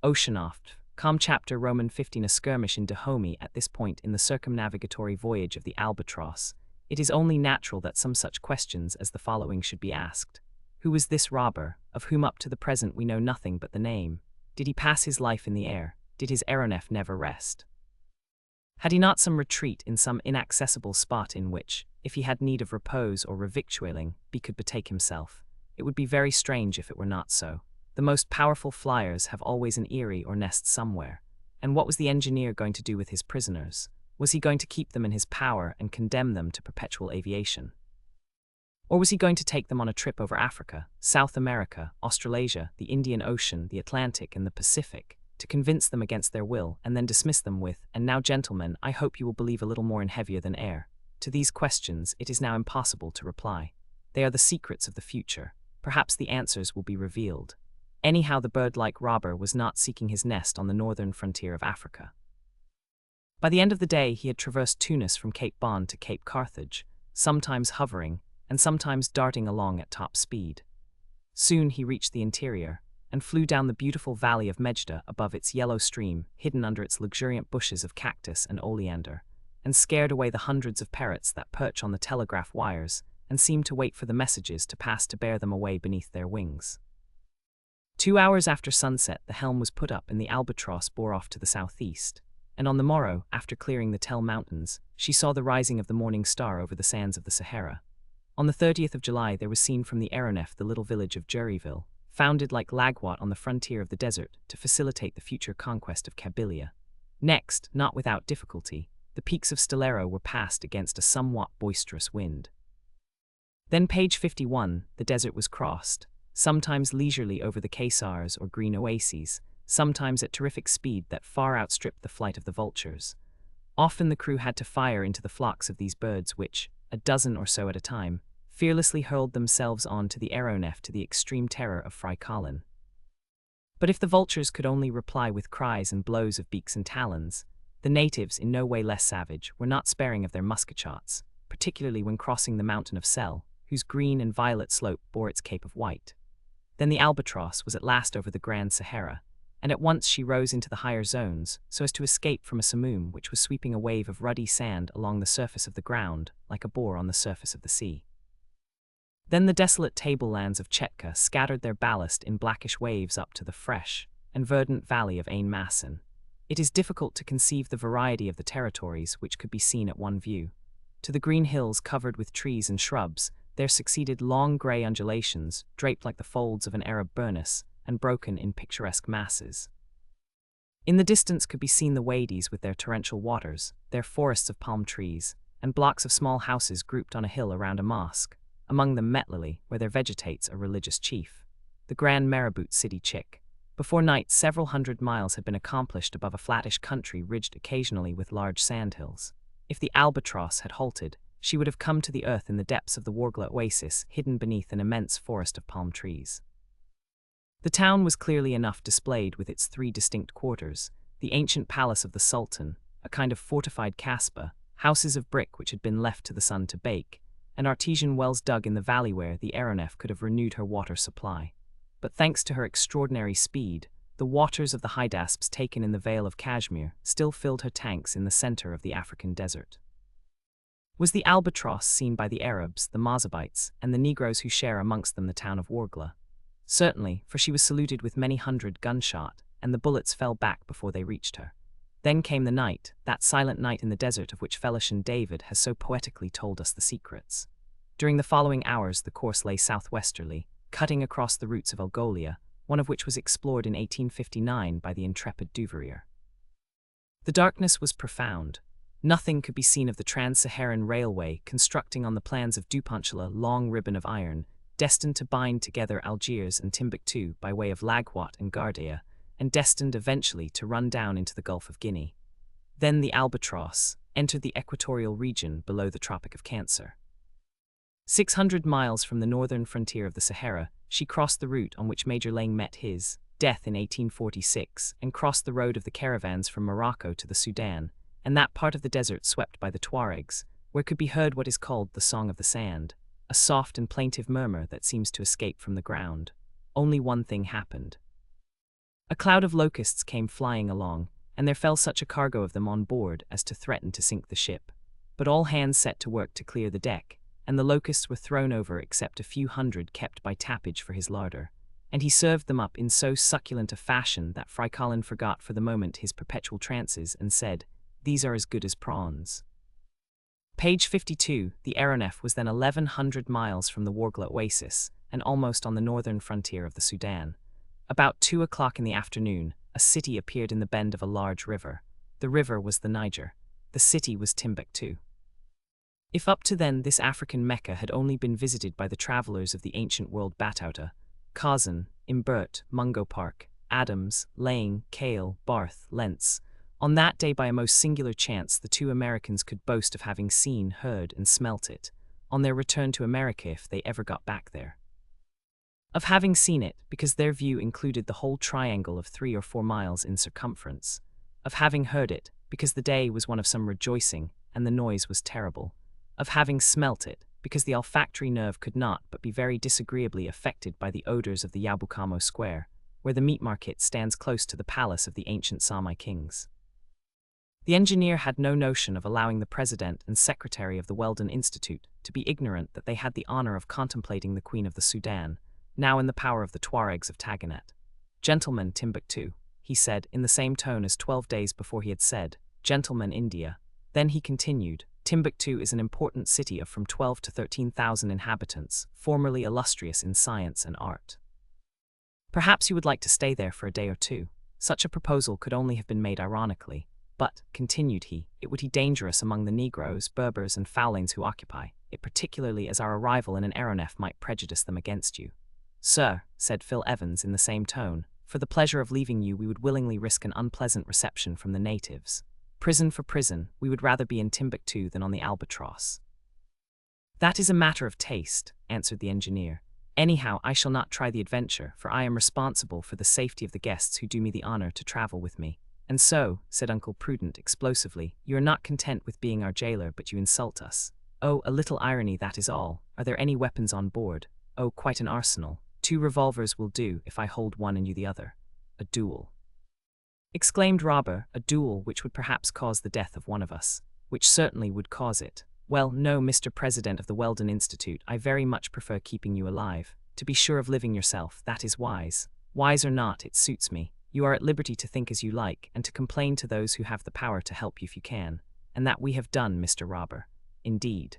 Oceanoft, Com. Chapter Roman 15. A skirmish in Dahomey. At this point in the circumnavigatory voyage of the Albatross, it is only natural that some such questions as the following should be asked. Who was this Robur, of whom up to the present we know nothing but the name? Did he pass his life in the air? Did his aeronef never rest? Had he not some retreat in some inaccessible spot in which, if he had need of repose or revictualling, he could betake himself? It would be very strange if it were not so. The most powerful flyers have always an eyrie or nest somewhere. And what was the engineer going to do with his prisoners? Was he going to keep them in his power and condemn them to perpetual aviation? Or was he going to take them on a trip over Africa, South America, Australasia, the Indian Ocean, the Atlantic, and the Pacific, to convince them against their will, and then dismiss them with, "And now, gentlemen, I hope you will believe a little more in heavier than air"? To these questions it is now impossible to reply. They are the secrets of the future. Perhaps the answers will be revealed. Anyhow, the bird-like Robur was not seeking his nest on the northern frontier of Africa. By the end of the day he had traversed Tunis from Cape Bon to Cape Carthage, sometimes hovering, and sometimes darting along at top speed. Soon he reached the interior, and flew down the beautiful valley of Mejda above its yellow stream, hidden under its luxuriant bushes of cactus and oleander, and scared away the hundreds of parrots that perch on the telegraph wires, and seem to wait for the messages to pass to bear them away beneath their wings. 2 hours after sunset the helm was put up and the Albatross bore off to the southeast, and on the morrow, after clearing the Tell Mountains, she saw the rising of the morning star over the sands of the Sahara. On the 30th of July there was seen from the aeronef the little village of Juriville, founded like Lagwat on the frontier of the desert to facilitate the future conquest of Kabylia. Next, not without difficulty, the peaks of Stelero were passed against a somewhat boisterous wind. Then page 51, the desert was crossed, sometimes leisurely over the Caesars or green oases, sometimes at terrific speed that far outstripped the flight of the vultures. Often the crew had to fire into the flocks of these birds which, a dozen or so at a time, fearlessly hurled themselves on to the aeronef to the extreme terror of Fry Colin. But if the vultures could only reply with cries and blows of beaks and talons, the natives, in no way less savage, were not sparing of their musket shots, particularly when crossing the mountain of Sel, whose green and violet slope bore its cape of white. Then the Albatross was at last over the Grand Sahara, and at once she rose into the higher zones so as to escape from a simoom which was sweeping a wave of ruddy sand along the surface of the ground like a boar on the surface of the sea. Then the desolate tablelands of Chetka scattered their ballast in blackish waves up to the fresh and verdant valley of Ain Massin. It is difficult to conceive the variety of the territories which could be seen at one view. To the green hills covered with trees and shrubs, there succeeded long grey undulations, draped like the folds of an Arab burnous, and broken in picturesque masses. In the distance could be seen the wadis with their torrential waters, their forests of palm trees, and blocks of small houses grouped on a hill around a mosque, among them Metlali, where there vegetates a religious chief, the Grand Marabout city Chik. Before night, several hundred miles had been accomplished above a flattish country ridged occasionally with large sandhills. If the Albatross had halted, she would have come to the earth in the depths of the Worgla oasis, hidden beneath an immense forest of palm trees. The town was clearly enough displayed with its 3 distinct quarters: the ancient palace of the Sultan, a kind of fortified kasbah, houses of brick which had been left to the sun to bake, and artesian wells dug in the valley where the aeronef could have renewed her water supply. But thanks to her extraordinary speed, the waters of the Hydasps taken in the Vale of Kashmir still filled her tanks in the center of the African desert. Was the Albatross seen by the Arabs, the Mozabites, and the Negroes who share amongst them the town of Worgla? Certainly, for she was saluted with many hundred gunshot, and the bullets fell back before they reached her. Then came the night, that silent night in the desert of which Felicien David has so poetically told us the secrets. During the following hours the course lay southwesterly, cutting across the routes of Algolia, one of which was explored in 1859 by the intrepid Duvrier. The darkness was profound. Nothing could be seen of the Trans-Saharan Railway constructing on the plans of Dupontel's long ribbon of iron, destined to bind together Algiers and Timbuktu by way of Lagwat and Gardea, and destined eventually to run down into the Gulf of Guinea. Then the Albatross entered the equatorial region below the Tropic of Cancer. 600 miles from the northern frontier of the Sahara, she crossed the route on which Major Lang met his death in 1846, and crossed the road of the caravans from Morocco to the Sudan, and that part of the desert swept by the Tuaregs, where could be heard what is called the Song of the Sand, a soft and plaintive murmur that seems to escape from the ground. Only one thing happened. A cloud of locusts came flying along, and there fell such a cargo of them on board as to threaten to sink the ship. But all hands set to work to clear the deck, and the locusts were thrown over except a few hundred kept by Tappage for his larder, and he served them up in so succulent a fashion that Fry Colin forgot for the moment his perpetual trances and said, "These are as good as prawns." Page 52. The aeronef was then 1,100 miles from the Worgla oasis, and almost on the northern frontier of the Sudan. About 2 o'clock in the afternoon, a city appeared in the bend of a large river. The river was the Niger. The city was Timbuktu. If up to then this African Mecca had only been visited by the travelers of the ancient world Batauta, Kazan, Imbert, Mungo Park, Adams, Lane, Kale, Barth, Lentz, on that day by a most singular chance the 2 Americans could boast of having seen, heard, and smelt it, on their return to America if they ever got back there. Of having seen it, because their view included the whole triangle of 3 or 4 miles in circumference. Of having heard it, because the day was one of some rejoicing, and the noise was terrible. Of having smelt it, because the olfactory nerve could not but be very disagreeably affected by the odors of the Yabukamo Square, where the meat market stands close to the palace of the ancient Samai kings. The engineer had no notion of allowing the president and secretary of the Weldon Institute to be ignorant that they had the honor of contemplating the Queen of the Sudan, now in the power of the Tuaregs of Taganet. "Gentlemen, Timbuktu," he said in the same tone as 12 days before he had said, "Gentlemen, India." Then he continued, "Timbuktu is an important city of from 12 to 13,000 inhabitants, formerly illustrious in science and art. Perhaps you would like to stay there for a day or two." Such a proposal could only have been made ironically. "But," continued he, "it would be dangerous among the Negroes, Berbers, and Foulings who occupy it, particularly as our arrival in an aeronef might prejudice them against you." "Sir," said Phil Evans in the same tone, "for the pleasure of leaving you we would willingly risk an unpleasant reception from the natives. Prison for prison, we would rather be in Timbuktu than on the Albatross." "That is a matter of taste," answered the engineer. "Anyhow, I shall not try the adventure, for I am responsible for the safety of the guests who do me the honor to travel with me." "And so," said Uncle Prudent explosively, "you are not content with being our jailer, but you insult us. Oh, a little irony, that is all. Are there any weapons on board?" "Oh, quite an arsenal. 2 revolvers will do if I hold one and you the other. A duel. Exclaimed Robur, a duel which would perhaps cause the death of one of us. Which certainly would cause it. Well, no, Mr. President of the Weldon Institute, I very much prefer keeping you alive. To be sure of living yourself, that is wise. Wise or not, it suits me. You are at liberty to think as you like, and to complain to those who have the power to help you if you can. And that we have done, Mr. Robur. Indeed.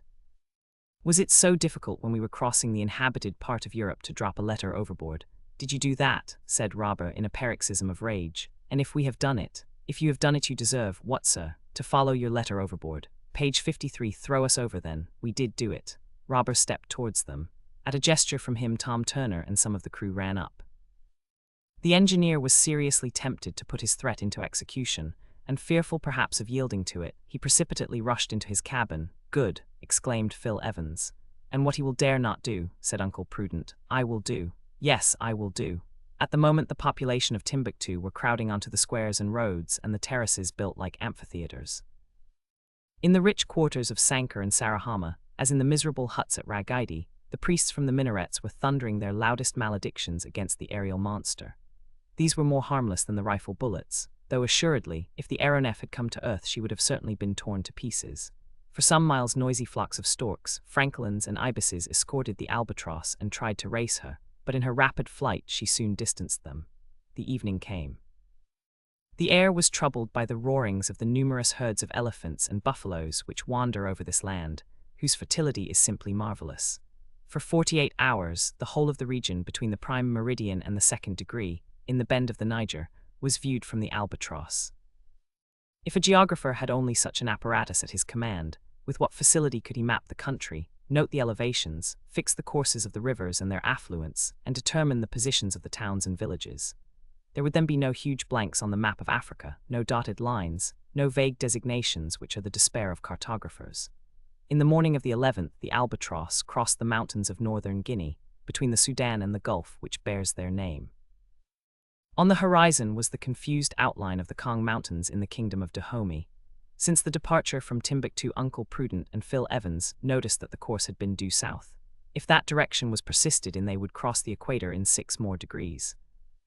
Was it so difficult when we were crossing the inhabited part of Europe to drop a letter overboard? Did you do that? Said Robur in a paroxysm of rage. And if we have done it, if you have done it you deserve, what sir? To follow your letter overboard. Page 53, throw us over then. We did do it. Robur stepped towards them. At a gesture from him, Tom Turner and some of the crew ran up. The engineer was seriously tempted to put his threat into execution, and fearful perhaps of yielding to it, he precipitately rushed into his cabin. Good, exclaimed Phil Evans. And what he will dare not do, said Uncle Prudent, I will do. Yes, I will do. At the moment the population of Timbuktu were crowding onto the squares and roads and the terraces built like amphitheaters. In the rich quarters of Sankar and Sarahama, as in the miserable huts at Ragaidi, the priests from the minarets were thundering their loudest maledictions against the aerial monster. These were more harmless than the rifle bullets, though assuredly, if the aeronef had come to earth she would have certainly been torn to pieces. For some miles noisy flocks of storks, francolins and ibises escorted the Albatross and tried to race her, but in her rapid flight she soon distanced them. The evening came. The air was troubled by the roarings of the numerous herds of elephants and buffaloes which wander over this land, whose fertility is simply marvelous. For 48 hours, the whole of the region between the prime meridian and the 2nd degree, in the bend of the Niger, was viewed from the Albatross. If a geographer had only such an apparatus at his command, with what facility could he map the country, note the elevations, fix the courses of the rivers and their affluents, and determine the positions of the towns and villages. There would then be no huge blanks on the map of Africa, no dotted lines, no vague designations which are the despair of cartographers. In the morning of the 11th, the Albatross crossed the mountains of northern Guinea, between the Sudan and the Gulf which bears their name. On the horizon was the confused outline of the Kong Mountains in the kingdom of Dahomey. Since the departure from Timbuktu, Uncle Prudent and Phil Evans noticed that the course had been due south. If that direction was persisted in, they would cross the equator in 6 more degrees.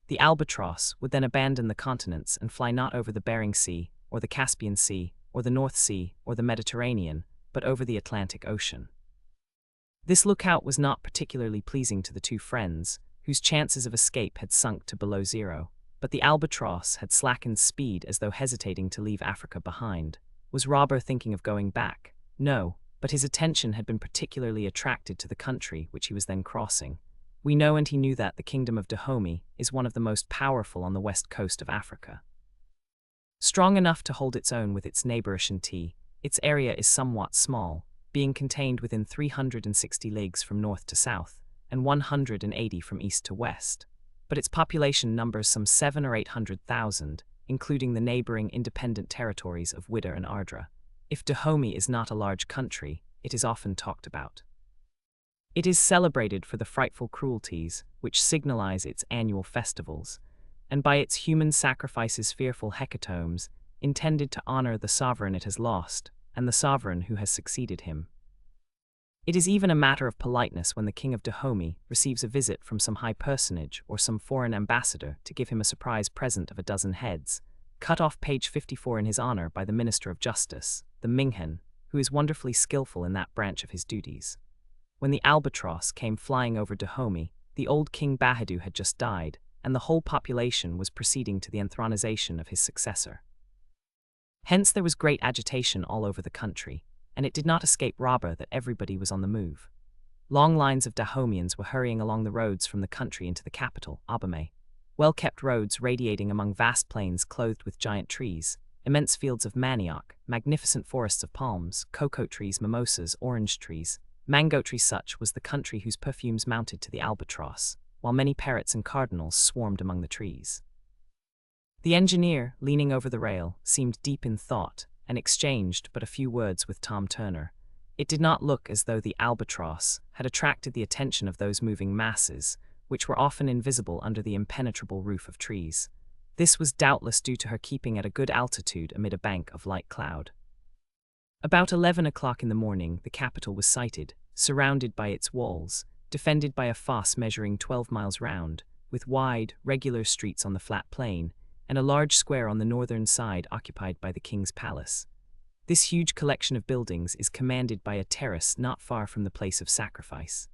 The Albatross would then abandon the continents and fly not over the Bering Sea, or the Caspian Sea, or the North Sea, or the Mediterranean, but over the Atlantic Ocean. This lookout was not particularly pleasing to the two friends, whose chances of escape had sunk to below 0. But the Albatross had slackened speed as though hesitating to leave Africa behind. Was Robur thinking of going back? No, but his attention had been particularly attracted to the country which he was then crossing. We know, and he knew, that the kingdom of Dahomey is one of the most powerful on the west coast of Africa. Strong enough to hold its own with its neighbor Ashanti, its area is somewhat small, being contained within 360 leagues from north to south, and 180 from east to west. But its population numbers some 700,000 or 800,000, including the neighboring independent territories of Widder and Ardra. If Dahomey is not a large country, it is often talked about. It is celebrated for the frightful cruelties which signalize its annual festivals, and by its human sacrifices fearful hecatombs, intended to honor the sovereign it has lost, and the sovereign who has succeeded him. It is even a matter of politeness when the king of Dahomey receives a visit from some high personage or some foreign ambassador to give him a surprise present of a dozen heads, cut off page 54 in his honor by the Minister of Justice, the Minghen, who is wonderfully skillful in that branch of his duties. When the Albatross came flying over Dahomey, the old King Bahadur had just died, and the whole population was proceeding to the enthronization of his successor. Hence there was great agitation all over the country, and it did not escape Robur that everybody was on the move. Long lines of Dahomeans were hurrying along the roads from the country into the capital, Abomey. Well-kept roads radiating among vast plains clothed with giant trees, immense fields of manioc, magnificent forests of palms, cocoa trees, mimosas, orange trees, mango trees. Such was the country whose perfumes mounted to the Albatross, while many parrots and cardinals swarmed among the trees. The engineer, leaning over the rail, seemed deep in thought, and exchanged but a few words with Tom Turner. It did not look as though the Albatross had attracted the attention of those moving masses, which were often invisible under the impenetrable roof of trees. This was doubtless due to her keeping at a good altitude amid a bank of light cloud. About 11 o'clock in the morning, the capital was sighted, surrounded by its walls, defended by a fosse measuring 12 miles round, with wide, regular streets on the flat plain, and a large square on the northern side occupied by the king's palace. This huge collection of buildings is commanded by a terrace not far from the place of sacrifice.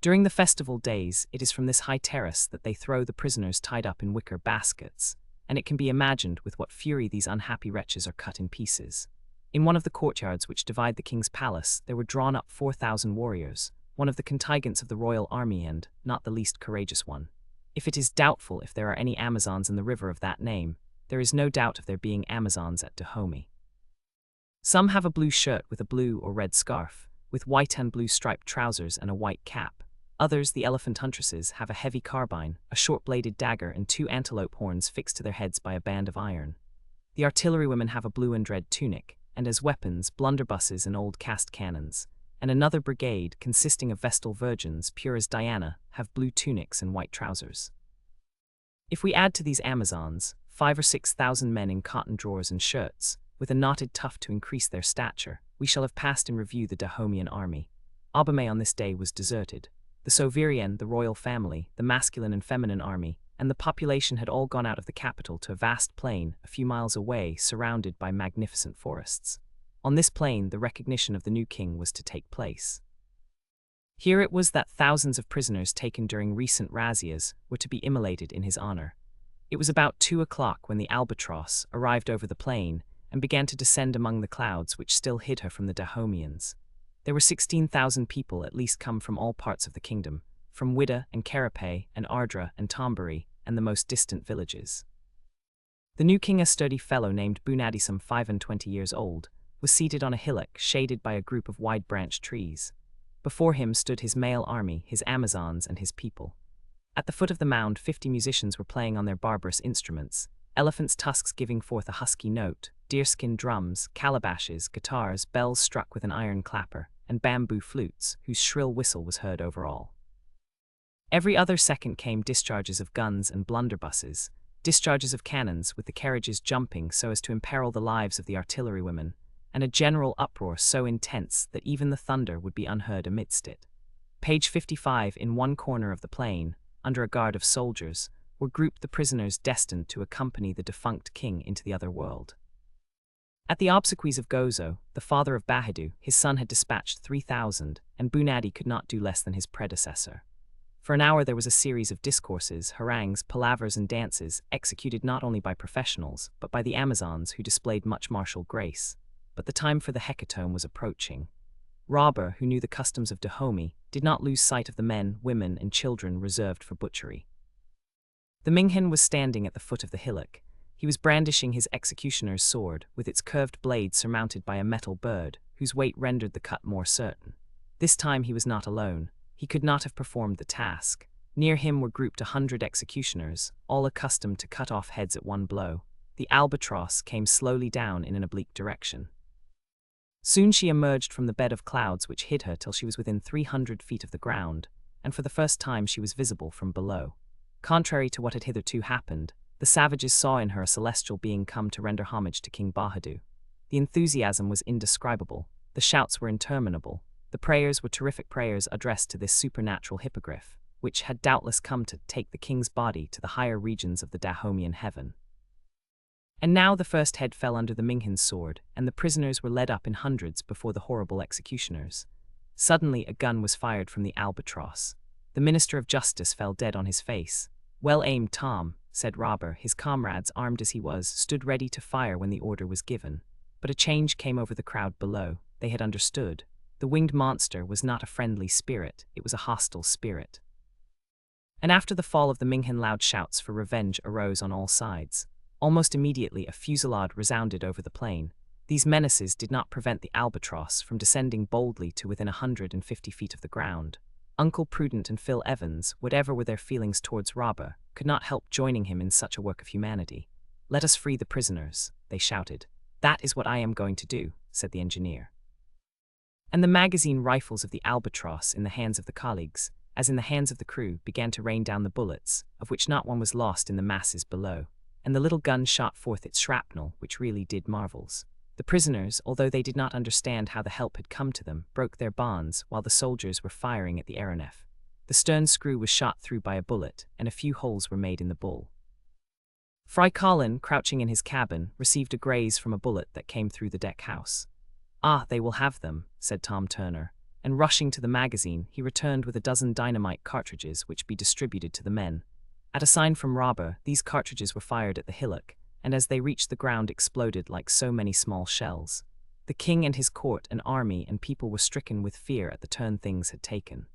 During the festival days, it is from this high terrace that they throw the prisoners tied up in wicker baskets, and it can be imagined with what fury these unhappy wretches are cut in pieces. In one of the courtyards which divide the king's palace, there were drawn up 4,000 warriors, one of the contingents of the royal army and not the least courageous one. If it is doubtful if there are any Amazons in the river of that name, there is no doubt of there being Amazons at Dahomey. Some have a blue shirt with a blue or red scarf, with white and blue striped trousers and a white cap. Others, the elephant huntresses, have a heavy carbine, a short-bladed dagger, and 2 antelope horns fixed to their heads by a band of iron. The artillerywomen have a blue and red tunic, and as weapons, blunderbusses and old cast cannons. And another brigade, consisting of Vestal virgins, pure as Diana, have blue tunics and white trousers. If we add to these Amazons 5,000 or 6,000 men in cotton drawers and shirts, with a knotted tuft to increase their stature, we shall have passed in review the Dahomean army. Abomey on this day was deserted. The Sovereign, the royal family, the masculine and feminine army, and the population had all gone out of the capital to a vast plain a few miles away, surrounded by magnificent forests. On this plain, the recognition of the new king was to take place. Here it was that thousands of prisoners taken during recent razzias were to be immolated in his honor. It was about 2 o'clock when the Albatross arrived over the plain and began to descend among the clouds which still hid her from the Dahomeans. There were 16,000 people at least come from all parts of the kingdom, from Widda and Carapae and Ardra and Tombury and the most distant villages. The new king, a sturdy fellow named Bunadi, some 25 years old, was seated on a hillock shaded by a group of wide-branched trees. Before him stood his male army, his Amazons and his people. At the foot of the mound 50 musicians were playing on their barbarous instruments, elephants' tusks giving forth a husky note, deerskin drums, calabashes, guitars, bells struck with an iron clapper, and bamboo flutes, whose shrill whistle was heard over all. Every other second came discharges of guns and blunderbusses, discharges of cannons with the carriages jumping so as to imperil the lives of the artillerywomen, and a general uproar so intense that even the thunder would be unheard amidst it. Page 55, in one corner of the plain, under a guard of soldiers, were grouped the prisoners destined to accompany the defunct king into the other world. At the obsequies of Gozo, the father of Bahidu, his son had dispatched 3,000, and Bunadi could not do less than his predecessor. For an hour there was a series of discourses, harangues, palavers, and dances, executed not only by professionals, but by the Amazons, who displayed much martial grace. But the time for the hecatomb was approaching. Robur, who knew the customs of Dahomey, did not lose sight of the men, women, and children reserved for butchery. The Minghin was standing at the foot of the hillock. He was brandishing his executioner's sword, with its curved blade surmounted by a metal bird, whose weight rendered the cut more certain. This time he was not alone. He could not have performed the task. Near him were grouped 100 executioners, all accustomed to cut off heads at one blow. The Albatross came slowly down in an oblique direction. Soon she emerged from the bed of clouds which hid her till she was within 300 feet of the ground, and for the first time she was visible from below. Contrary to what had hitherto happened, the savages saw in her a celestial being come to render homage to King Bahidu. The enthusiasm was indescribable, the shouts were interminable, the prayers were terrific prayers addressed to this supernatural hippogriff, which had doubtless come to take the king's body to the higher regions of the Dahomean heaven. And now the first head fell under the Minghin's sword, and the prisoners were led up in hundreds before the horrible executioners. Suddenly a gun was fired from the Albatross. The Minister of Justice fell dead on his face. "Well aimed, Tom," said Robur. His comrades, armed as he was, stood ready to fire when the order was given. But a change came over the crowd below. They had understood. The winged monster was not a friendly spirit, it was a hostile spirit. And after the fall of the Minghin, loud shouts for revenge arose on all sides. Almost immediately a fusillade resounded over the plain. These menaces did not prevent the Albatross from descending boldly to within 150 feet of the ground. Uncle Prudent and Phil Evans, whatever were their feelings towards Robur, could not help joining him in such a work of humanity. "Let us free the prisoners," they shouted. "That is what I am going to do," said the engineer. And the magazine rifles of the Albatross in the hands of the colleagues, as in the hands of the crew, began to rain down the bullets, of which not one was lost in the masses below. And the little gun shot forth its shrapnel, which really did marvels. The prisoners, although they did not understand how the help had come to them, broke their bonds while the soldiers were firing at the aeronef. The stern screw was shot through by a bullet, and a few holes were made in the bull. Fry Colin, crouching in his cabin, received a graze from a bullet that came through the deck house. "Ah, they will have them," said Tom Turner, and rushing to the magazine, he returned with a dozen dynamite cartridges which be distributed to the men. At a sign from Robur, these cartridges were fired at the hillock, and as they reached the ground exploded like so many small shells. The king and his court and army and people were stricken with fear at the turn things had taken.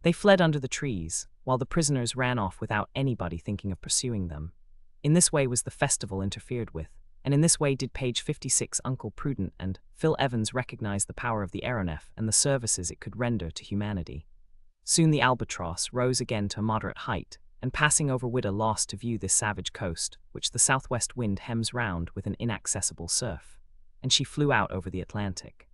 They fled under the trees, while the prisoners ran off without anybody thinking of pursuing them. In this way was the festival interfered with, and in this way did page 56 Uncle Prudent and Phil Evans recognize the power of the aeronef and the services it could render to humanity. Soon the Albatross rose again to a moderate height, and passing over Whydah lost to view this savage coast, which the southwest wind hems round with an inaccessible surf, and she flew out over the Atlantic.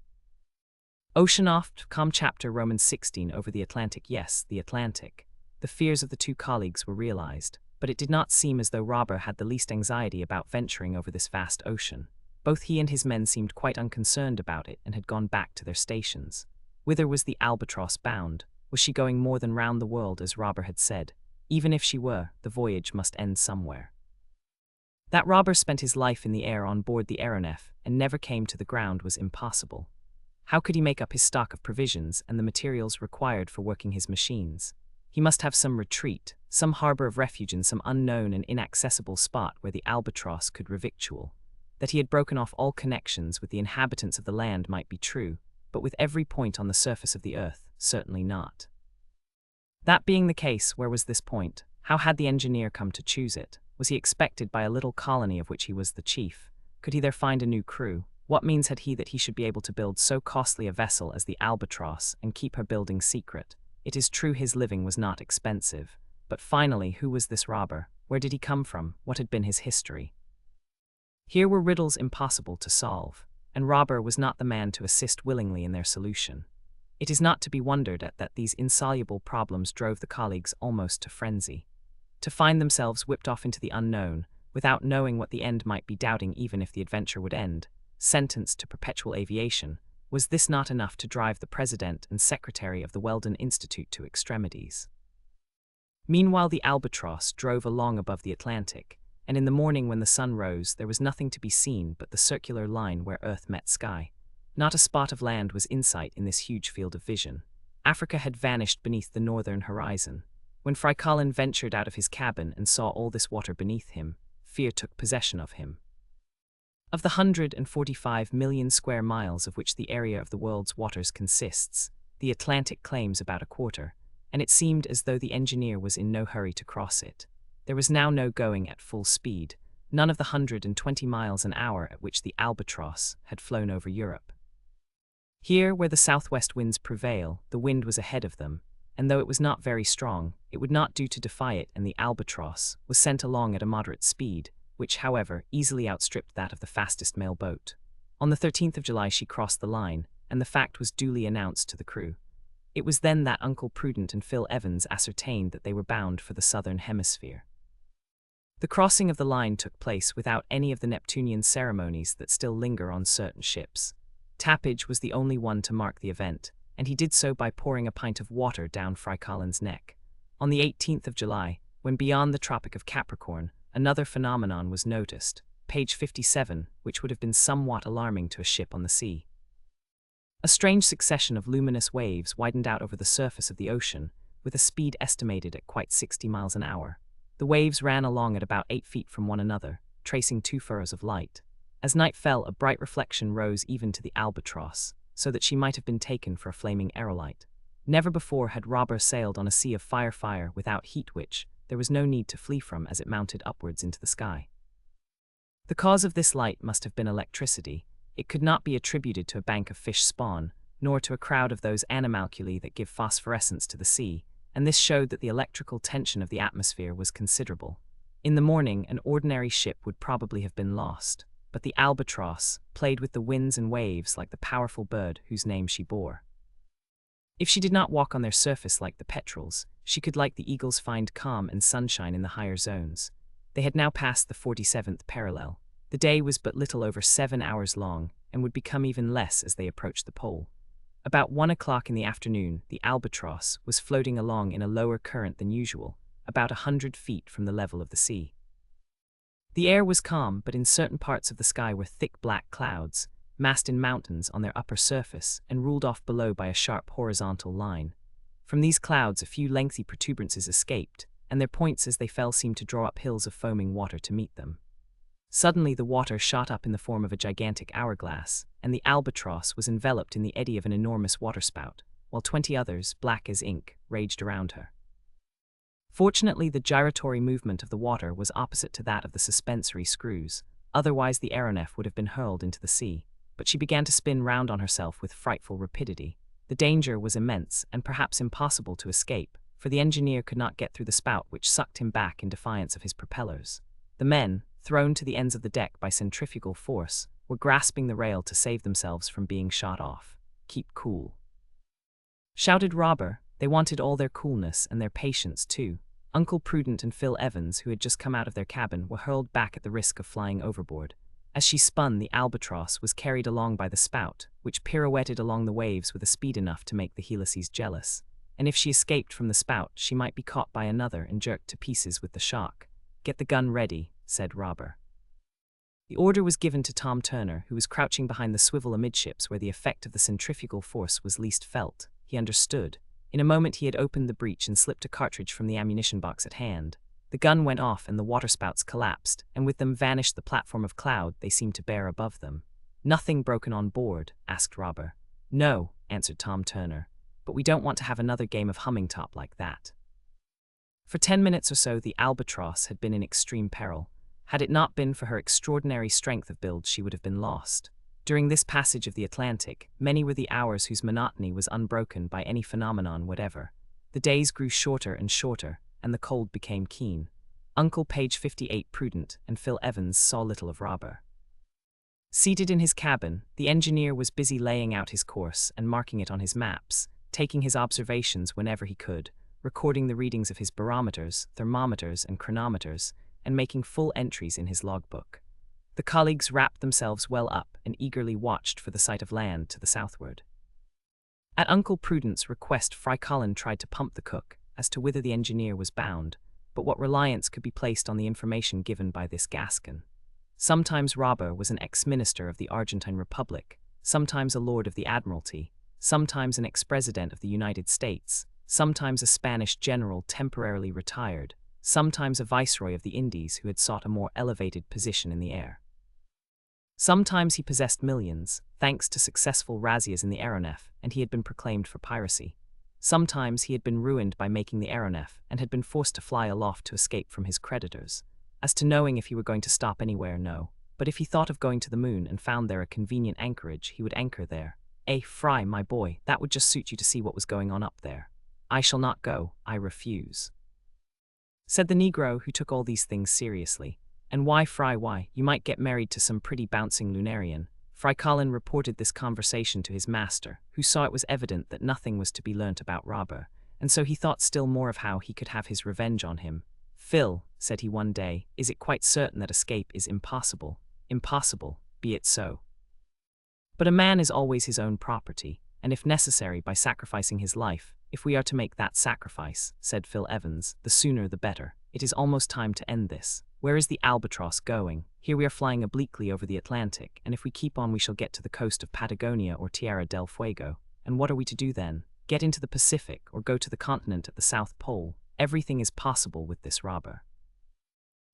Oceanoft, com chapter Romans 16 over the Atlantic. Yes, the Atlantic. The fears of the two colleagues were realized, but it did not seem as though Robur had the least anxiety about venturing over this vast ocean. Both he and his men seemed quite unconcerned about it and had gone back to their stations. Whither was the Albatross bound? Was she going more than round the world, as Robur had said? Even if she were, the voyage must end somewhere. That Robur spent his life in the air on board the aeronef and never came to the ground was impossible. How could he make up his stock of provisions and the materials required for working his machines? He must have some retreat, some harbor of refuge in some unknown and inaccessible spot where the Albatross could revictual. That he had broken off all connections with the inhabitants of the land might be true, but with every point on the surface of the earth, certainly not. That being the case, where was this point? How had the engineer come to choose it? Was he expected by a little colony of which he was the chief? Could he there find a new crew? What means had he that he should be able to build so costly a vessel as the Albatross and keep her building secret? It is true his living was not expensive, but finally, who was this Robur? Where did he come from? What had been his history? Here were riddles impossible to solve, and Robur was not the man to assist willingly in their solution. It is not to be wondered at that these insoluble problems drove the colleagues almost to frenzy. To find themselves whipped off into the unknown, without knowing what the end might be, doubting even if the adventure would end, sentenced to perpetual aviation, was this not enough to drive the president and secretary of the Weldon Institute to extremities? Meanwhile the Albatross drove along above the Atlantic, and in the morning when the sun rose there was nothing to be seen but the circular line where earth met sky. Not a spot of land was in sight in this huge field of vision. Africa had vanished beneath the northern horizon. When Fry Colin ventured out of his cabin and saw all this water beneath him, fear took possession of him. Of the 145 million square miles of which the area of the world's waters consists, the Atlantic claims about a quarter, and it seemed as though the engineer was in no hurry to cross it. There was now no going at full speed, none of the 120 miles an hour at which the Albatross had flown over Europe. Here, where the southwest winds prevail, the wind was ahead of them, and though it was not very strong, it would not do to defy it, and the Albatross was sent along at a moderate speed, which, however, easily outstripped that of the fastest mail boat. On the 13th of July she crossed the line, and the fact was duly announced to the crew. It was then that Uncle Prudent and Phil Evans ascertained that they were bound for the southern hemisphere. The crossing of the line took place without any of the Neptunian ceremonies that still linger on certain ships. Tappage was the only one to mark the event, and he did so by pouring a pint of water down Fry Colin's neck. On the 18th of July, when beyond the Tropic of Capricorn, another phenomenon was noticed, page 57, which would have been somewhat alarming to a ship on the sea. A strange succession of luminous waves widened out over the surface of the ocean, with a speed estimated at quite 60 miles an hour. The waves ran along at about 8 feet from one another, tracing 2 furrows of light. As night fell, a bright reflection rose even to the Albatross, so that she might have been taken for a flaming aerolite. Never before had Robur sailed on a sea of fire without heat which there was no need to flee from as it mounted upwards into the sky. The cause of this light must have been electricity. It could not be attributed to a bank of fish spawn, nor to a crowd of those animalculae that give phosphorescence to the sea, and this showed that the electrical tension of the atmosphere was considerable. In the morning, an ordinary ship would probably have been lost, but the Albatross played with the winds and waves like the powerful bird whose name she bore. If she did not walk on their surface like the petrels, she could like the eagles find calm and sunshine in the higher zones. They had now passed the 47th parallel. The day was but little over 7 hours long, and would become even less as they approached the pole. About 1 o'clock in the afternoon, the Albatross was floating along in a lower current than usual, about 100 feet from the level of the sea. The air was calm, but in certain parts of the sky were thick black clouds, massed in mountains on their upper surface and ruled off below by a sharp horizontal line. From these clouds a few lengthy protuberances escaped, and their points as they fell seemed to draw up hills of foaming water to meet them. Suddenly the water shot up in the form of a gigantic hourglass, and the Albatross was enveloped in the eddy of an enormous waterspout, while 20 others, black as ink, raged around her. Fortunately, the gyratory movement of the water was opposite to that of the suspensory screws, otherwise the aeronef would have been hurled into the sea, but she began to spin round on herself with frightful rapidity. The danger was immense, and perhaps impossible to escape, for the engineer could not get through the spout which sucked him back in defiance of his propellers. The men, thrown to the ends of the deck by centrifugal force, were grasping the rail to save themselves from being shot off. "Keep cool," shouted Robur. They wanted all their coolness and their patience too. Uncle Prudent and Phil Evans, who had just come out of their cabin, were hurled back at the risk of flying overboard. As she spun, the Albatross was carried along by the spout, which pirouetted along the waves with a speed enough to make the helices jealous. And if she escaped from the spout, she might be caught by another and jerked to pieces with the shock. "Get the gun ready," said Robur. The order was given to Tom Turner, who was crouching behind the swivel amidships where the effect of the centrifugal force was least felt. He understood. In a moment he had opened the breech and slipped a cartridge from the ammunition box at hand. The gun went off and the waterspouts collapsed, and with them vanished the platform of cloud they seemed to bear above them. "Nothing broken on board?" asked Robur. "No," answered Tom Turner, "but we don't want to have another game of humming top like that." For 10 minutes or so the Albatross had been in extreme peril. Had it not been for her extraordinary strength of build, she would have been lost. During this passage of the Atlantic, many were the hours whose monotony was unbroken by any phenomenon whatever. The days grew shorter and shorter, and the cold became keen. Uncle Page 58 Prudent and Phil Evans saw little of Robur. Seated in his cabin, the engineer was busy laying out his course and marking it on his maps, taking his observations whenever he could, recording the readings of his barometers, thermometers, and chronometers, and making full entries in his logbook. The colleagues wrapped themselves well up and eagerly watched for the sight of land to the southward. At Uncle Prudent's request, Fry Colin tried to pump the cook as to whither the engineer was bound, but what reliance could be placed on the information given by this Gascon? Sometimes Robur was an ex-minister of the Argentine Republic, sometimes a lord of the Admiralty, sometimes an ex-president of the United States, sometimes a Spanish general temporarily retired, sometimes a viceroy of the Indies who had sought a more elevated position in the air. Sometimes he possessed millions, thanks to successful razzias in the aeronef, and he had been proclaimed for piracy. Sometimes he had been ruined by making the aeronef, and had been forced to fly aloft to escape from his creditors. As to knowing if he were going to stop anywhere, no. But if he thought of going to the moon and found there a convenient anchorage, he would anchor there. Fry, my boy, that would just suit you to see what was going on up there." "I shall not go, I refuse," said the Negro, who took all these things seriously. "And why, Fry, why? You might get married to some pretty bouncing Lunarian." Fry Colin reported this conversation to his master, who saw it was evident that nothing was to be learnt about Robur, and so he thought still more of how he could have his revenge on him. "Phil," said he one day, "is it quite certain that escape is impossible?" "Impossible, be it so. But a man is always his own property, and if necessary by sacrificing his life, if we are to make that sacrifice," said Phil Evans, "the sooner the better. It is almost time to end this. Where is the Albatross going? Here we are flying obliquely over the Atlantic, and if we keep on we shall get to the coast of Patagonia or Tierra del Fuego. And what are we to do then? Get into the Pacific or go to the continent at the South Pole? Everything is possible with this Robur.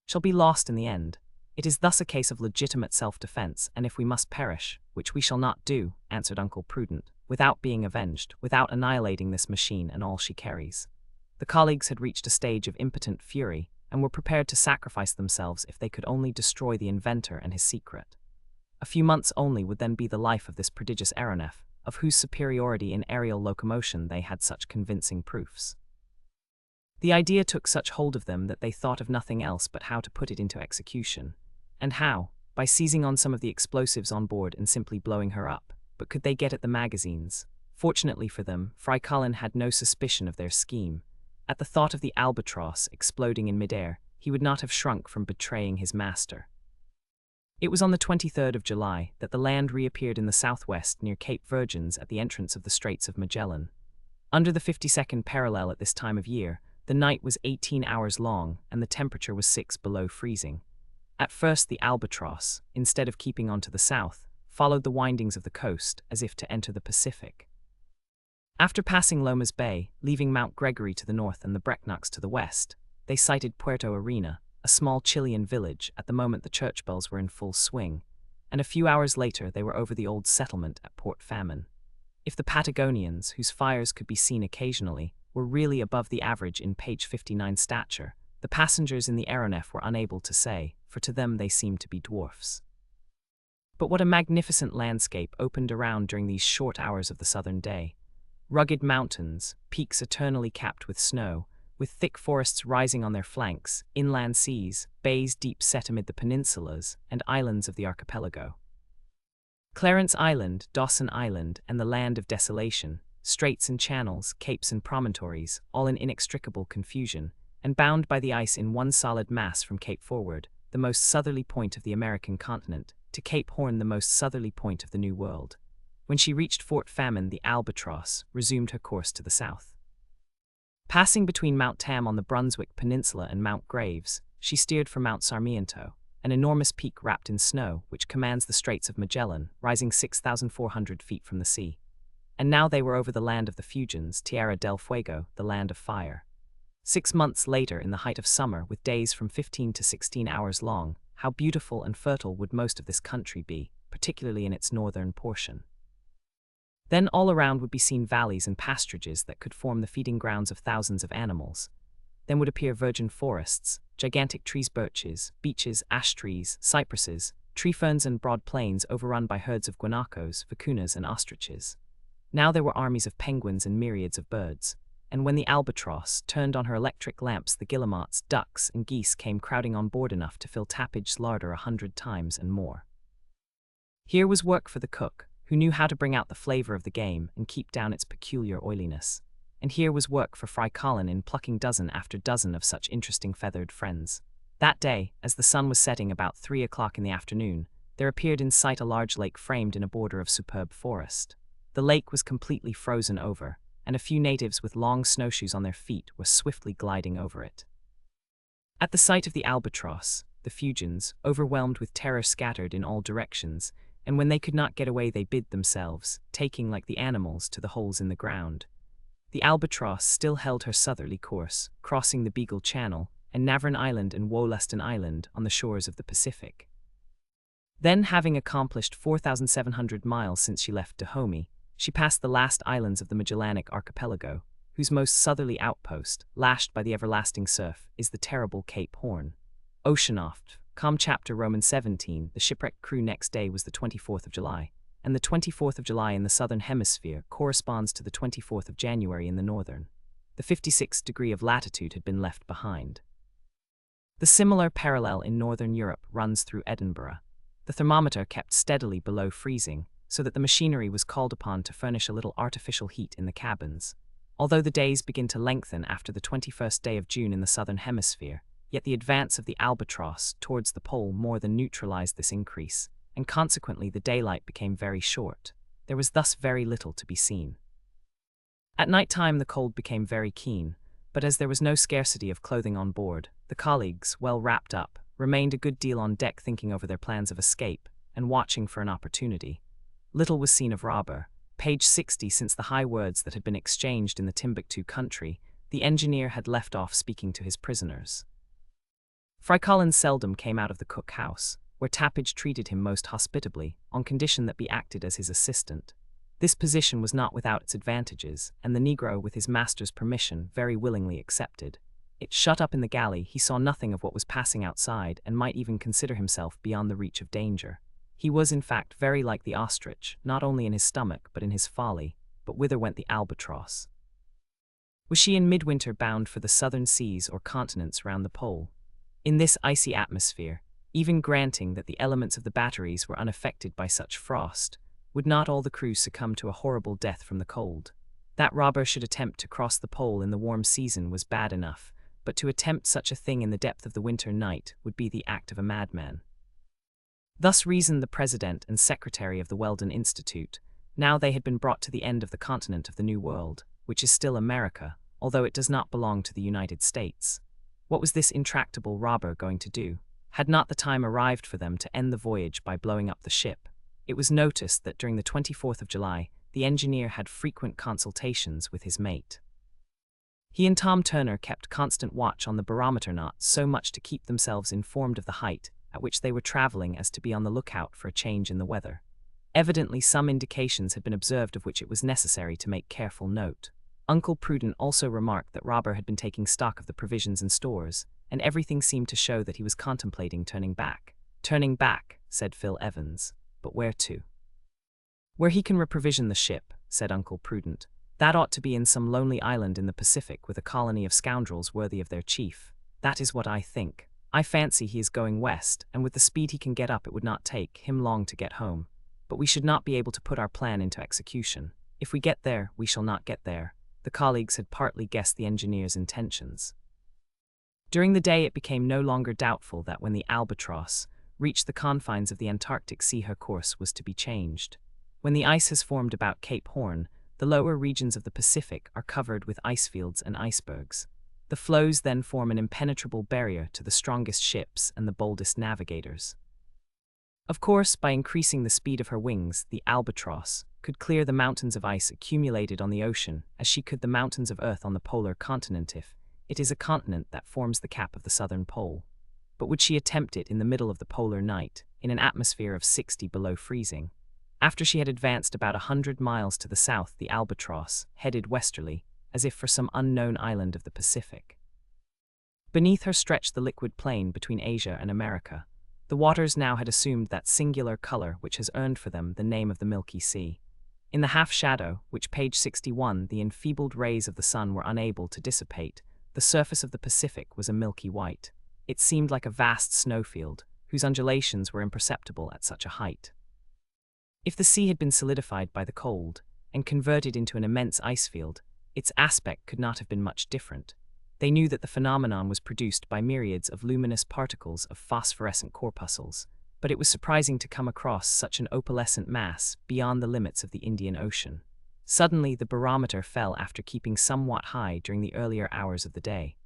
Shall be lost in the end. It is thus a case of legitimate self-defense, and if we must perish, which we shall not do," answered Uncle Prudent, "without being avenged, without annihilating this machine and all she carries." The colleagues had reached a stage of impotent fury, and were prepared to sacrifice themselves if they could only destroy the inventor and his secret. A few months only would then be the life of this prodigious aeronef, of whose superiority in aerial locomotion they had such convincing proofs. The idea took such hold of them that they thought of nothing else but how to put it into execution. And how? By seizing on some of the explosives on board and simply blowing her up. But could they get at the magazines? Fortunately for them, Fry Colin had no suspicion of their scheme. At the thought of the Albatross exploding in midair, he would not have shrunk from betraying his master. It was on the 23rd of July that the land reappeared in the southwest near Cape Virgins at the entrance of the Straits of Magellan. Under the 52nd parallel at this time of year, the night was 18 hours long and the temperature was 6 below freezing. At first the Albatross, instead of keeping on to the south, followed the windings of the coast as if to enter the Pacific. After passing Lomas Bay, leaving Mount Gregory to the north and the Brecknocks to the west, they sighted Puerto Arena, a small Chilean village at the moment the church bells were in full swing, and a few hours later they were over the old settlement at Port Famine. If the Patagonians, whose fires could be seen occasionally, were really above the average in page 59 stature, the passengers in the aeronef were unable to say, for to them they seemed to be dwarfs. But what a magnificent landscape opened around during these short hours of the southern day. Rugged mountains, peaks eternally capped with snow, with thick forests rising on their flanks, inland seas, bays deep set amid the peninsulas and islands of the archipelago. Clarence Island, Dawson Island, and the Land of Desolation, straits and channels, capes and promontories, all in inextricable confusion, and bound by the ice in one solid mass from Cape Forward, the most southerly point of the American continent, to Cape Horn, the most southerly point of the New World. When she reached Fort Famine, the Albatross resumed her course to the south. Passing between Mount Tam on the Brunswick Peninsula and Mount Graves, she steered for Mount Sarmiento, an enormous peak wrapped in snow which commands the Straits of Magellan, rising 6,400 feet from the sea. And now they were over the land of the Fuegians, Tierra del Fuego, the land of fire. 6 months later, in the height of summer, with days from 15 to 16 hours long, how beautiful and fertile would most of this country be, particularly in its northern portion. Then all around would be seen valleys and pasturages that could form the feeding grounds of thousands of animals. Then would appear virgin forests, gigantic trees, birches, beeches, ash trees, cypresses, tree ferns, and broad plains overrun by herds of guanacos, vicunas, and ostriches. Now there were armies of penguins and myriads of birds, and when the Albatross turned on her electric lamps, the guillemots, ducks, and geese came crowding on board enough to fill Tappag's larder 100 times and more. Here was work for the cook, who knew how to bring out the flavor of the game and keep down its peculiar oiliness. And here was work for Fry Colin in plucking dozen after dozen of such interesting feathered friends. That day, as the sun was setting about 3 o'clock in the afternoon, there appeared in sight a large lake framed in a border of superb forest. The lake was completely frozen over, and a few natives with long snowshoes on their feet were swiftly gliding over it. At the sight of the Albatross, the Fuegians, overwhelmed with terror, scattered in all directions, and when they could not get away they bid themselves, taking like the animals to the holes in the ground. The Albatross still held her southerly course, crossing the Beagle Channel and Navarne Island and Wollaston Island on the shores of the Pacific. Then, having accomplished 4,700 miles since she left Dahomey, she passed the last islands of the Magellanic archipelago, whose most southerly outpost, lashed by the everlasting surf, is the terrible Cape Horn. Oceanoft, Com. Chapter Roman 17, the shipwrecked crew next day was the 24th of July, and the 24th of July in the southern hemisphere corresponds to the 24th of January in the northern. The 56th degree of latitude had been left behind. The similar parallel in northern Europe runs through Edinburgh. The thermometer kept steadily below freezing, so that the machinery was called upon to furnish a little artificial heat in the cabins. Although the days begin to lengthen after the 21st day of June in the southern hemisphere, yet the advance of the Albatross towards the pole more than neutralized this increase, and consequently the daylight became very short. There was thus very little to be seen. At night time the cold became very keen, but as there was no scarcity of clothing on board, the colleagues, well wrapped up, remained a good deal on deck thinking over their plans of escape, and watching for an opportunity. Little was seen of Robur. Page 60. Since the high words that had been exchanged in the Timbuktu country, the engineer had left off speaking to his prisoners. Fry Colin seldom came out of the cook house, where Tappage treated him most hospitably, on condition that be acted as his assistant. This position was not without its advantages, and the negro, with his master's permission, very willingly accepted. It shut up in the galley, he saw nothing of what was passing outside, and might even consider himself beyond the reach of danger. He was, in fact, very like the ostrich, not only in his stomach but in his folly. But whither went the Albatross? Was she in midwinter bound for the southern seas or continents round the pole? In this icy atmosphere, even granting that the elements of the batteries were unaffected by such frost, would not all the crew succumb to a horrible death from the cold? That Robur should attempt to cross the pole in the warm season was bad enough, but to attempt such a thing in the depth of the winter night would be the act of a madman. Thus reasoned the president and secretary of the Weldon Institute. Now they had been brought to the end of the continent of the New World, which is still America, although it does not belong to the United States. What was this intractable robber going to do? Had not the time arrived for them to end the voyage by blowing up the ship? It was noticed that during the 24th of July, the engineer had frequent consultations with his mate. He and Tom Turner kept constant watch on the barometer, not so much to keep themselves informed of the height at which they were traveling as to be on the lookout for a change in the weather. Evidently some indications had been observed of which it was necessary to make careful note. Uncle Prudent also remarked that Robur had been taking stock of the provisions and stores, and everything seemed to show that he was contemplating turning back. "Turning back," said Phil Evans. "But where to?" "Where he can reprovision the ship," said Uncle Prudent. "That ought to be in some lonely island in the Pacific with a colony of scoundrels worthy of their chief. That is what I think. I fancy he is going west, and with the speed he can get up it would not take him long to get home. But we should not be able to put our plan into execution. If we get there, we shall not get there." The colleagues had partly guessed the engineer's intentions. During the day it became no longer doubtful that when the Albatross reached the confines of the Antarctic Sea her course was to be changed. When the ice has formed about Cape Horn, the lower regions of the Pacific are covered with ice fields and icebergs. The floes then form an impenetrable barrier to the strongest ships and the boldest navigators. Of course, by increasing the speed of her wings, the Albatross could clear the mountains of ice accumulated on the ocean as she could the mountains of earth on the polar continent if it is a continent that forms the cap of the southern pole. But would she attempt it in the middle of the polar night, in an atmosphere of 60 below freezing? After she had advanced about 100 miles to the south, the Albatross headed westerly, as if for some unknown island of the Pacific. Beneath her stretched the liquid plain between Asia and America. The waters now had assumed that singular color which has earned for them the name of the Milky Sea. In the half-shadow, which page 61 the enfeebled rays of the sun were unable to dissipate, the surface of the Pacific was a milky white. It seemed like a vast snowfield, whose undulations were imperceptible at such a height. If the sea had been solidified by the cold, and converted into an immense ice field, its aspect could not have been much different. They knew that the phenomenon was produced by myriads of luminous particles of phosphorescent corpuscles, but it was surprising to come across such an opalescent mass beyond the limits of the Indian Ocean. Suddenly the barometer fell after keeping somewhat high during the earlier hours of the day.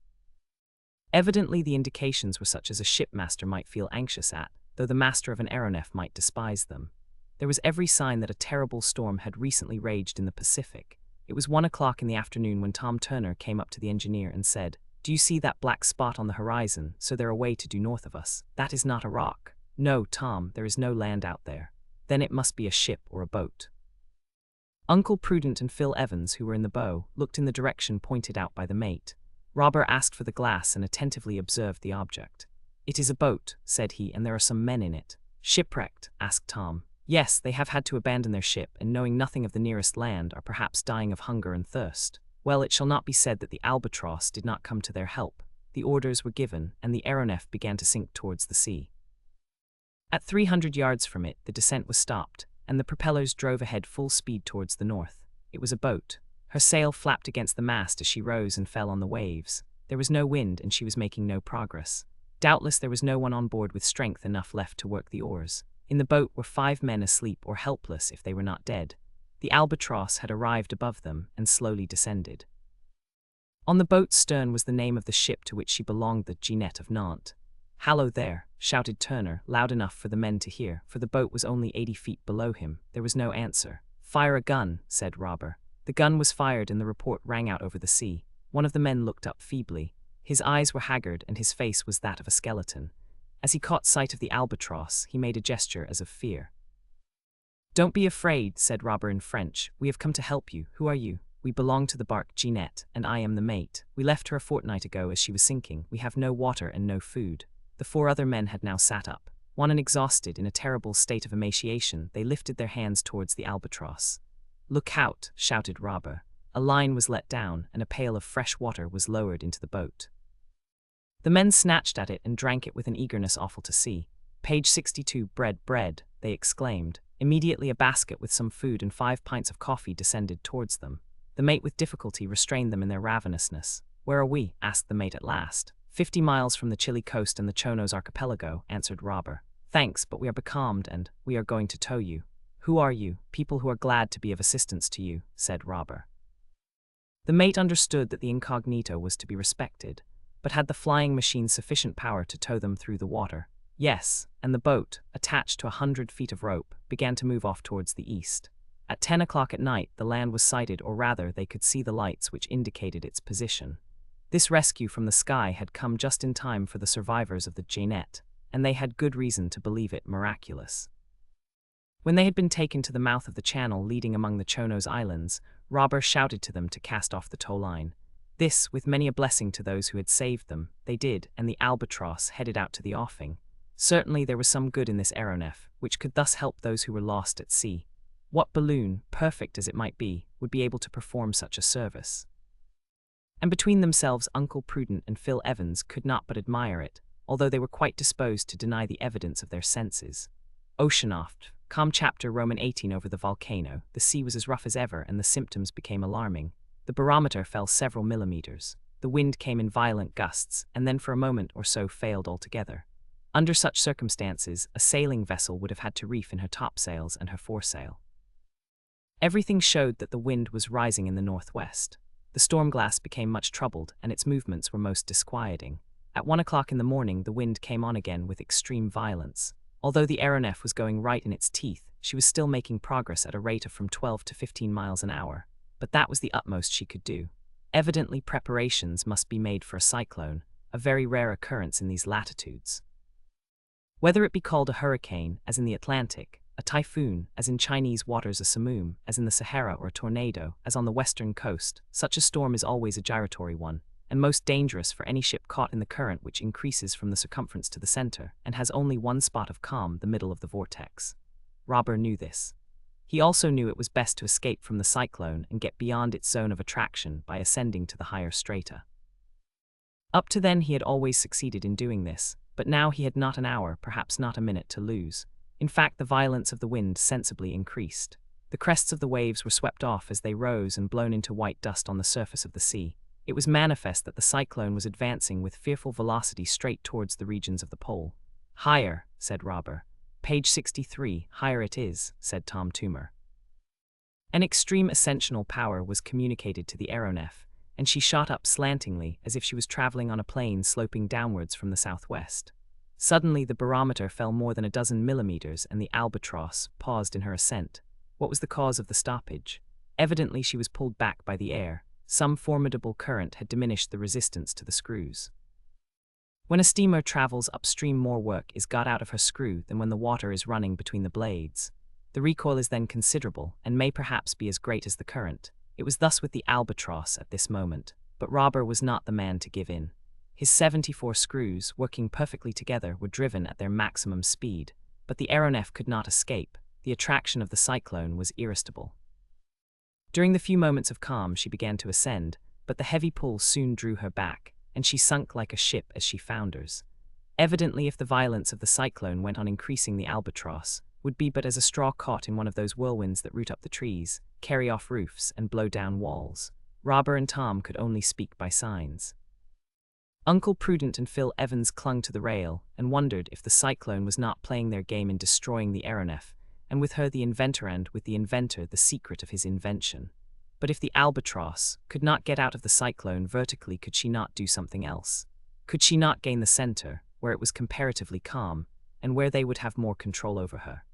Evidently the indications were such as a shipmaster might feel anxious at, though the master of an aeronef might despise them. There was every sign that a terrible storm had recently raged in the Pacific. It was 1 o'clock in the afternoon when Tom Turner came up to the engineer and said, "Do you see that black spot on the horizon, so they're away to due north of us? That is not a rock." "No, Tom, there is no land out there." "Then it must be a ship or a boat." Uncle Prudent and Phil Evans, who were in the bow, looked in the direction pointed out by the mate. Robur asked for the glass and attentively observed the object. "It is a boat," said he, "and there are some men in it." "Shipwrecked?" asked Tom. "Yes, they have had to abandon their ship, and knowing nothing of the nearest land, are perhaps dying of hunger and thirst. Well, it shall not be said that the Albatross did not come to their help. The orders were given, and the aeronef began to sink towards the sea. At 300 yards from it, the descent was stopped, and the propellers drove ahead full speed towards the north. It was a boat. Her sail flapped against the mast as she rose and fell on the waves. There was no wind, and she was making no progress. Doubtless there was no one on board with strength enough left to work the oars. In the boat were 5 men asleep or helpless if they were not dead. The Albatross had arrived above them and slowly descended. On the boat's stern was the name of the ship to which she belonged, the Jeannette of Nantes. "Hallo there," shouted Turner, loud enough for the men to hear, for the boat was only 80 feet below him. There was no answer. "Fire a gun," said Robur. The gun was fired and the report rang out over the sea. One of the men looked up feebly. His eyes were haggard and his face was that of a skeleton. As he caught sight of the Albatross, he made a gesture as of fear. "Don't be afraid," said Robur in French. "We have come to help you. Who are you?" "We belong to the bark Jeannette, and I am the mate. We left her a fortnight ago as she was sinking. We have no water and no food." The 4 other men had now sat up. Wan and exhausted, in a terrible state of emaciation, they lifted their hands towards the Albatross. "Look out," shouted Robur. A line was let down, and a pail of fresh water was lowered into the boat. The men snatched at it and drank it with an eagerness awful to see. "Page 62, bread, bread," they exclaimed. Immediately a basket with some food and 5 pints of coffee descended towards them. The mate with difficulty restrained them in their ravenousness. "Where are we?" asked the mate at last. 50 miles from the Chile coast and the Chonos archipelago," answered Robur. "Thanks, but we are becalmed and we are going to tow you." "Who are you?" "People who are glad to be of assistance to you," said Robur. The mate understood that the incognito was to be respected, but had the flying machine sufficient power to tow them through the water? Yes, and the boat, attached to 100 feet of rope, began to move off towards the east. At 10 o'clock at night, the land was sighted, or rather, they could see the lights which indicated its position. This rescue from the sky had come just in time for the survivors of the Jeannette, and they had good reason to believe it miraculous. When they had been taken to the mouth of the channel leading among the Chonos Islands, Robur shouted to them to cast off the tow line. This, with many a blessing to those who had saved them, they did, and the Albatross headed out to the offing. Certainly there was some good in this aeronef, which could thus help those who were lost at sea. What balloon, perfect as it might be, would be able to perform such a service? And between themselves, Uncle Prudent and Phil Evans could not but admire it, although they were quite disposed to deny the evidence of their senses. Oceanoft, calm chapter Roman 18 over the volcano. The sea was as rough as ever, and the symptoms became alarming. The barometer fell several millimeters. The wind came in violent gusts, and then for a moment or so failed altogether. Under such circumstances, a sailing vessel would have had to reef in her topsails and her foresail. Everything showed that the wind was rising in the northwest. The storm glass became much troubled, and its movements were most disquieting. At 1 o'clock in the morning, the wind came on again with extreme violence. Although the aeronef was going right in its teeth, she was still making progress at a rate of from 12 to 15 miles an hour. But that was the utmost she could do. Evidently preparations must be made for a cyclone, a very rare occurrence in these latitudes. Whether it be called a hurricane, as in the Atlantic, a typhoon, as in Chinese waters, a simoom, as in the Sahara, or a tornado, as on the western coast, such a storm is always a gyratory one, and most dangerous for any ship caught in the current which increases from the circumference to the center, and has only one spot of calm, the middle of the vortex. Robur knew this. He also knew it was best to escape from the cyclone and get beyond its zone of attraction by ascending to the higher strata. Up to then he had always succeeded in doing this, but now he had not an hour, perhaps not a minute, to lose. In fact, the violence of the wind sensibly increased. The crests of the waves were swept off as they rose and blown into white dust on the surface of the sea. It was manifest that the cyclone was advancing with fearful velocity straight towards the regions of the pole. "Higher," said Robur. "Page 63, higher it is," said Tom Toomer. An extreme ascensional power was communicated to the aeronef, and she shot up slantingly as if she was traveling on a plane sloping downwards from the southwest. Suddenly the barometer fell more than a dozen millimeters, and the Albatross paused in her ascent. What was the cause of the stoppage? Evidently she was pulled back by the air. Some formidable current had diminished the resistance to the screws. When a steamer travels upstream, more work is got out of her screw than when the water is running between the blades. The recoil is then considerable, and may perhaps be as great as the current. It was thus with the Albatross at this moment, but Robur was not the man to give in. His 74 screws, working perfectly together, were driven at their maximum speed, but the aeronef could not escape. The attraction of the cyclone was irresistible. During the few moments of calm she began to ascend, but the heavy pull soon drew her back, and she sunk like a ship as she founders. Evidently, if the violence of the cyclone went on increasing, the Albatross would be but as a straw caught in one of those whirlwinds that root up the trees, carry off roofs, and blow down walls. Robur and Tom could only speak by signs. Uncle Prudent and Phil Evans clung to the rail and wondered if the cyclone was not playing their game in destroying the aeronef, and with her the inventor, and with the inventor the secret of his invention. But if the Albatross could not get out of the cyclone vertically, could she not do something else? Could she not gain the center, where it was comparatively calm, and where they would have more control over her?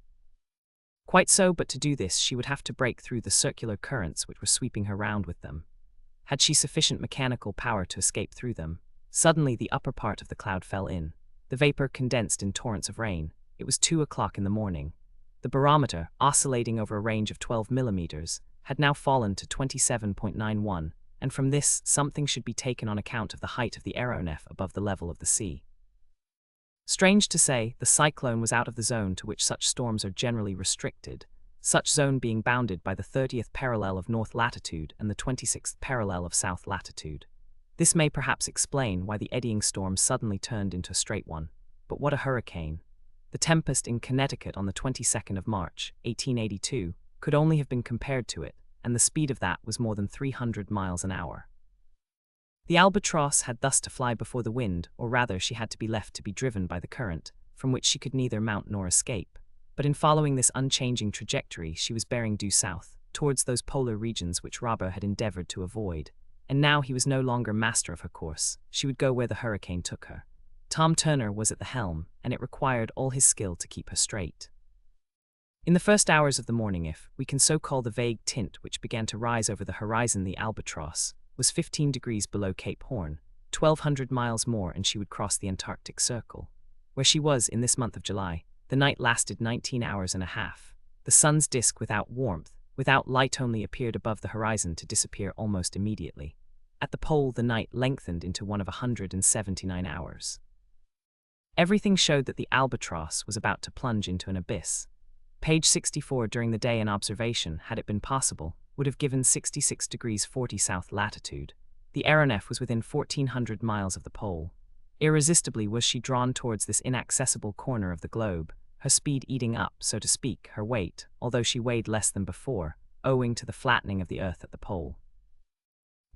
Quite so, but to do this she would have to break through the circular currents which were sweeping her round with them. Had she sufficient mechanical power to escape through them? Suddenly the upper part of the cloud fell in. The vapor condensed in torrents of rain. It was 2 o'clock in the morning. The barometer, oscillating over a range of 12 millimeters, had now fallen to 27.91, and from this something should be taken on account of the height of the aeronef above the level of the sea. Strange to say, the cyclone was out of the zone to which such storms are generally restricted, such zone being bounded by the 30th parallel of north latitude and the 26th parallel of south latitude. This may perhaps explain why the eddying storm suddenly turned into a straight one. But what a hurricane! The tempest in Connecticut on the 22nd of March, 1882, could only have been compared to it, and the speed of that was more than 300 miles an hour. The Albatross had thus to fly before the wind, or rather she had to be left to be driven by the current, from which she could neither mount nor escape. But in following this unchanging trajectory, she was bearing due south, towards those polar regions which Robur had endeavored to avoid. And now he was no longer master of her course. She would go where the hurricane took her. Tom Turner was at the helm, and it required all his skill to keep her straight. In the first hours of the morning, if we can so call the vague tint which began to rise over the horizon, the Albatross was 15 degrees below Cape Horn, 1,200 miles more, and she would cross the Antarctic Circle. Where she was in this month of July, the night lasted 19 hours and a half. The sun's disk, without warmth, without light, only appeared above the horizon to disappear almost immediately. At the pole, the night lengthened into one of 179 hours. Everything showed that the Albatross was about to plunge into an abyss. Page 64. During the day, an observation, had it been possible, would have given 66 degrees 40 south latitude. The aeronef was within 1,400 miles of the pole. Irresistibly was she drawn towards this inaccessible corner of the globe, her speed eating up, so to speak, her weight, although she weighed less than before, owing to the flattening of the earth at the pole.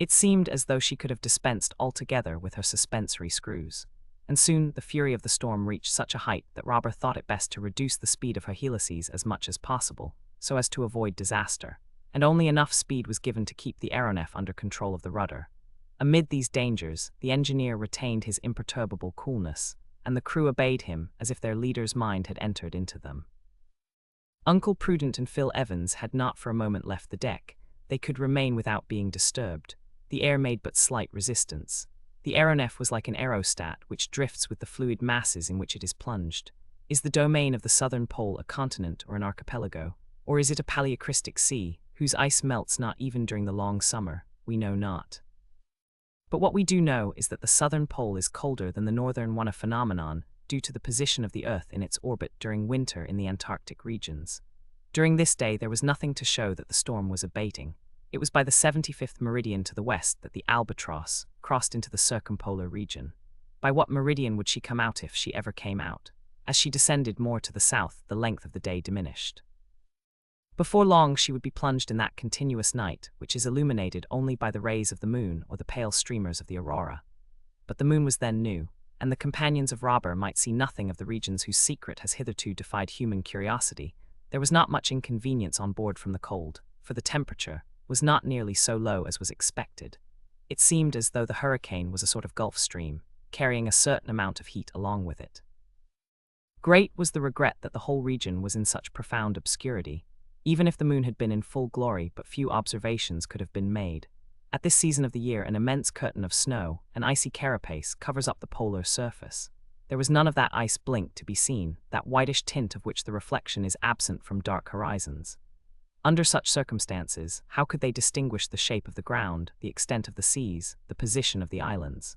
It seemed as though she could have dispensed altogether with her suspensory screws. And soon the fury of the storm reached such a height that Robur thought it best to reduce the speed of her helices as much as possible, so as to avoid disaster, and only enough speed was given to keep the aeronef under control of the rudder. Amid these dangers, the engineer retained his imperturbable coolness, and the crew obeyed him as if their leader's mind had entered into them. Uncle Prudent and Phil Evans had not for a moment left the deck. They could remain without being disturbed. The air made but slight resistance. The aeronef was like an aerostat which drifts with the fluid masses in which it is plunged. Is the domain of the southern pole a continent or an archipelago? Or is it a paleocrystic sea, whose ice melts not even during the long summer? We know not. But what we do know is that the southern pole is colder than the northern one, a phenomenon due to the position of the Earth in its orbit during winter in the Antarctic regions. During this day there was nothing to show that the storm was abating. It was by the 75th meridian to the west that the Albatross crossed into the circumpolar region. By what meridian would she come out, if she ever came out? As she descended more to the south, the length of the day diminished. Before long she would be plunged in that continuous night, which is illuminated only by the rays of the moon or the pale streamers of the aurora. But the moon was then new, and the companions of Robur might see nothing of the regions whose secret has hitherto defied human curiosity. There was not much inconvenience on board from the cold, for the temperature was not nearly so low as was expected. It seemed as though the hurricane was a sort of Gulf Stream, carrying a certain amount of heat along with it. Great was the regret that the whole region was in such profound obscurity. Even if the moon had been in full glory, but few observations could have been made. At this season of the year, an immense curtain of snow, an icy carapace, covers up the polar surface. There was none of that ice blink to be seen, that whitish tint of which the reflection is absent from dark horizons. Under such circumstances, how could they distinguish the shape of the ground, the extent of the seas, the position of the islands?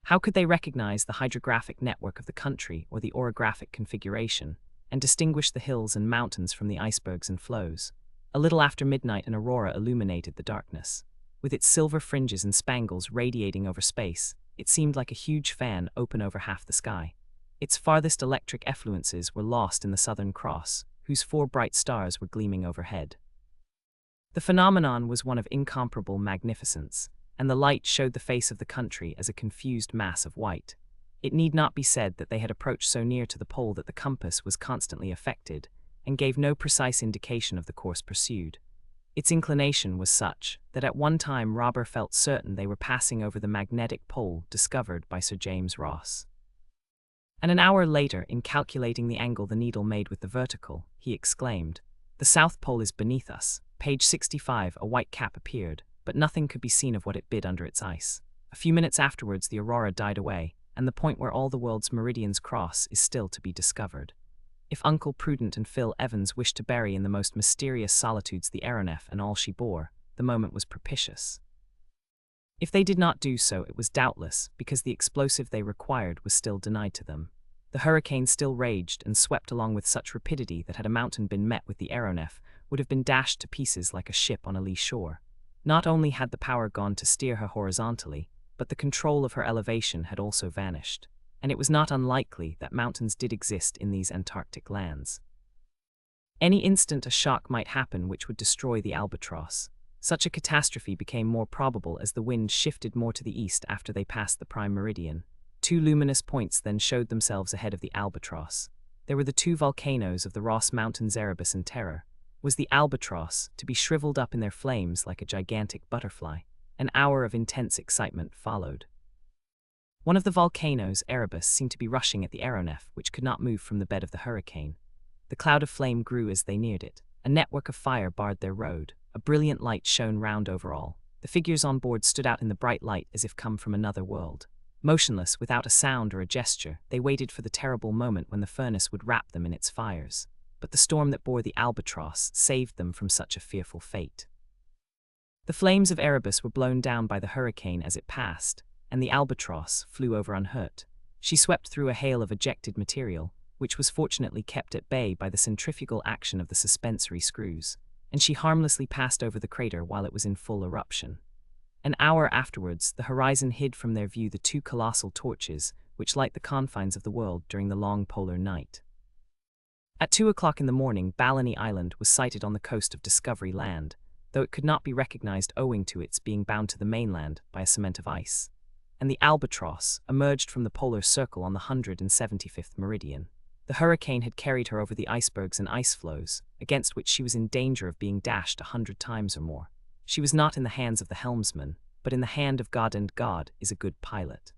How could they recognize the hydrographic network of the country or the orographic configuration, and distinguish the hills and mountains from the icebergs and floes? A little after midnight an aurora illuminated the darkness. With its silver fringes and spangles radiating over space, it seemed like a huge fan open over half the sky. Its farthest electric effluences were lost in the Southern Cross, whose 4 bright stars were gleaming overhead. The phenomenon was one of incomparable magnificence, and the light showed the face of the country as a confused mass of white. It need not be said that they had approached so near to the pole that the compass was constantly affected, and gave no precise indication of the course pursued. Its inclination was such that at one time Robur felt certain they were passing over the magnetic pole discovered by Sir James Ross. And an hour later, in calculating the angle the needle made with the vertical, he exclaimed, "The South Pole is beneath us." Page 65. A white cap appeared, but nothing could be seen of what it bid under its ice. A few minutes afterwards the aurora died away, and the point where all the world's meridians cross is still to be discovered. If Uncle Prudent and Phil Evans wished to bury in the most mysterious solitudes the aeronef and all she bore, the moment was propitious. If they did not do so, it was doubtless because the explosive they required was still denied to them. The hurricane still raged and swept along with such rapidity that had a mountain been met with, the aeronef would have been dashed to pieces like a ship on a lee shore. Not only had the power gone to steer her horizontally, but the control of her elevation had also vanished, and it was not unlikely that mountains did exist in these Antarctic lands. Any instant a shock might happen which would destroy the Albatross. Such a catastrophe became more probable as the wind shifted more to the east after they passed the prime meridian. Two luminous points then showed themselves ahead of the Albatross. There were the two volcanoes of the Ross Mountains, Erebus and Terror. Was the Albatross to be shriveled up in their flames like a gigantic butterfly? An hour of intense excitement followed. One of the volcanoes, Erebus, seemed to be rushing at the aeronef, which could not move from the bed of the hurricane. The cloud of flame grew as they neared it. A network of fire barred their road. A brilliant light shone round over all. The figures on board stood out in the bright light as if come from another world. Motionless, without a sound or a gesture, they waited for the terrible moment when the furnace would wrap them in its fires. But the storm that bore the Albatross saved them from such a fearful fate. The flames of Erebus were blown down by the hurricane as it passed, and the Albatross flew over unhurt. She swept through a hail of ejected material, which was fortunately kept at bay by the centrifugal action of the suspensory screws, and she harmlessly passed over the crater while it was in full eruption. An hour afterwards, the horizon hid from their view the two colossal torches which light the confines of the world during the long polar night. At 2 o'clock in the morning, Balleny Island was sighted on the coast of Discovery Land, though it could not be recognized owing to its being bound to the mainland by a cement of ice. And the Albatross emerged from the polar circle on the 175th meridian. The hurricane had carried her over the icebergs and ice floes, against which she was in danger of being dashed 100 times or more. She was not in the hands of the helmsman, but in the hand of God, and God is a good pilot.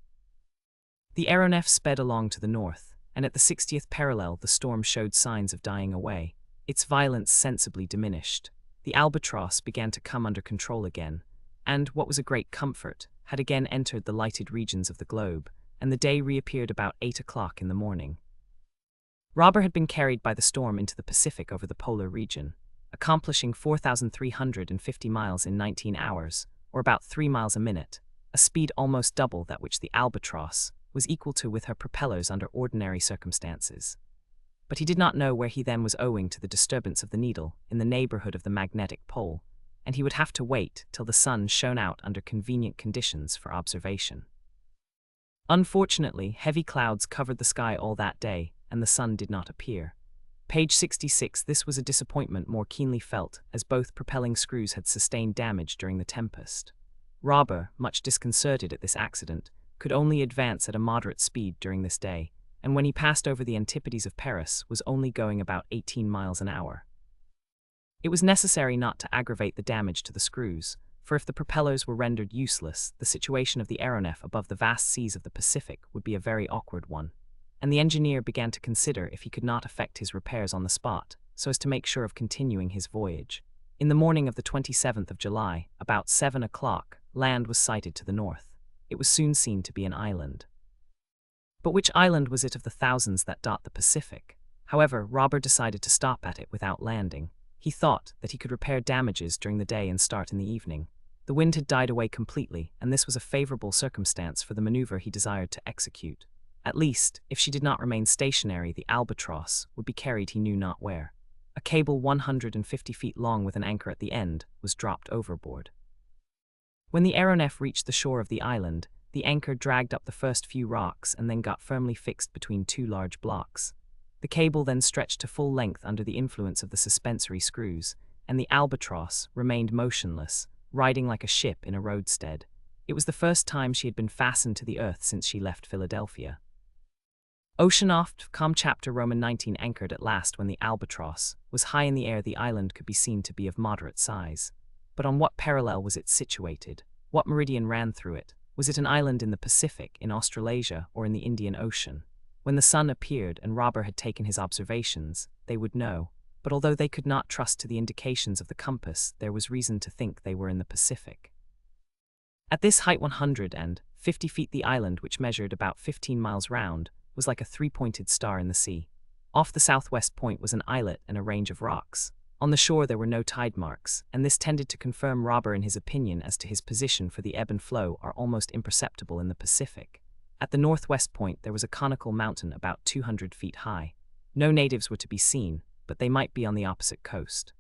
The aeronef sped along to the north, and at the 60th parallel the storm showed signs of dying away. Its violence sensibly diminished. The Albatross began to come under control again, and, what was a great comfort, had again entered the lighted regions of the globe, and the day reappeared about 8 o'clock in the morning. Robur had been carried by the storm into the Pacific over the polar region, accomplishing 4,350 miles in 19 hours, or about 3 miles a minute, a speed almost double that which the Albatross was equal to with her propellers under ordinary circumstances. But he did not know where he then was owing to the disturbance of the needle in the neighborhood of the magnetic pole, and he would have to wait till the sun shone out under convenient conditions for observation. Unfortunately, heavy clouds covered the sky all that day, and the sun did not appear. Page 66. This was a disappointment more keenly felt, as both propelling screws had sustained damage during the tempest. Robur, much disconcerted at this accident, could only advance at a moderate speed during this day, and when he passed over the antipodes of Paris was only going about 18 miles an hour. It was necessary not to aggravate the damage to the screws, for if the propellers were rendered useless, the situation of the aeronef above the vast seas of the Pacific would be a very awkward one, and the engineer began to consider if he could not effect his repairs on the spot, so as to make sure of continuing his voyage. In the morning of the 27th of July, about 7 o'clock, land was sighted to the north. It was soon seen to be an island. But which island was it of the thousands that dot the Pacific? However, Robur decided to stop at it without landing. He thought that he could repair damages during the day and start in the evening. The wind had died away completely, and this was a favorable circumstance for the maneuver he desired to execute. At least, if she did not remain stationary, the Albatross would be carried he knew not where. A cable 150 feet long with an anchor at the end was dropped overboard. When the aeronef reached the shore of the island, the anchor dragged up the first few rocks and then got firmly fixed between two large blocks. The cable then stretched to full length under the influence of the suspensory screws, and the Albatross remained motionless, riding like a ship in a roadstead. It was the first time she had been fastened to the earth since she left Philadelphia. Oceanoft, com chapter Roman 19 anchored at last when the Albatross was high in the air. The island could be seen to be of moderate size. But on what parallel was it situated? What meridian ran through it? Was it an island in the Pacific, in Australasia, or in the Indian Ocean? When the sun appeared and Robur had taken his observations, they would know, but although they could not trust to the indications of the compass, there was reason to think they were in the Pacific. At this height 150 feet the island, which measured about 15 miles round, was like a three-pointed star in the sea. Off the southwest point was an islet and a range of rocks. On the shore there were no tide marks, and this tended to confirm Robur in his opinion as to his position, for the ebb and flow are almost imperceptible in the Pacific. At the northwest point there was a conical mountain about 200 feet high. No natives were to be seen, but they might be on the opposite coast.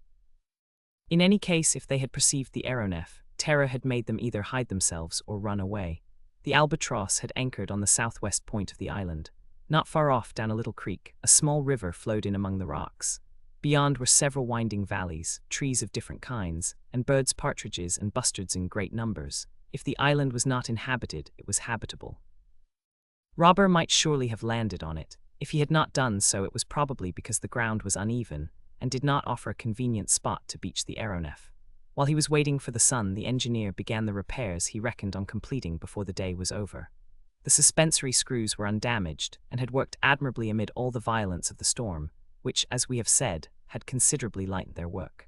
In any case, if they had perceived the aeronef, terror had made them either hide themselves or run away. The Albatross had anchored on the southwest point of the island. Not far off, down a little creek, a small river flowed in among the rocks. Beyond were several winding valleys, trees of different kinds, and birds, partridges, and bustards in great numbers. If the island was not inhabited, it was habitable. Robur might surely have landed on it. If he had not done so, it was probably because the ground was uneven and did not offer a convenient spot to beach the aeronef. While he was waiting for the sun, the engineer began the repairs he reckoned on completing before the day was over. The suspensory screws were undamaged and had worked admirably amid all the violence of the storm, which, as we have said, had considerably lightened their work.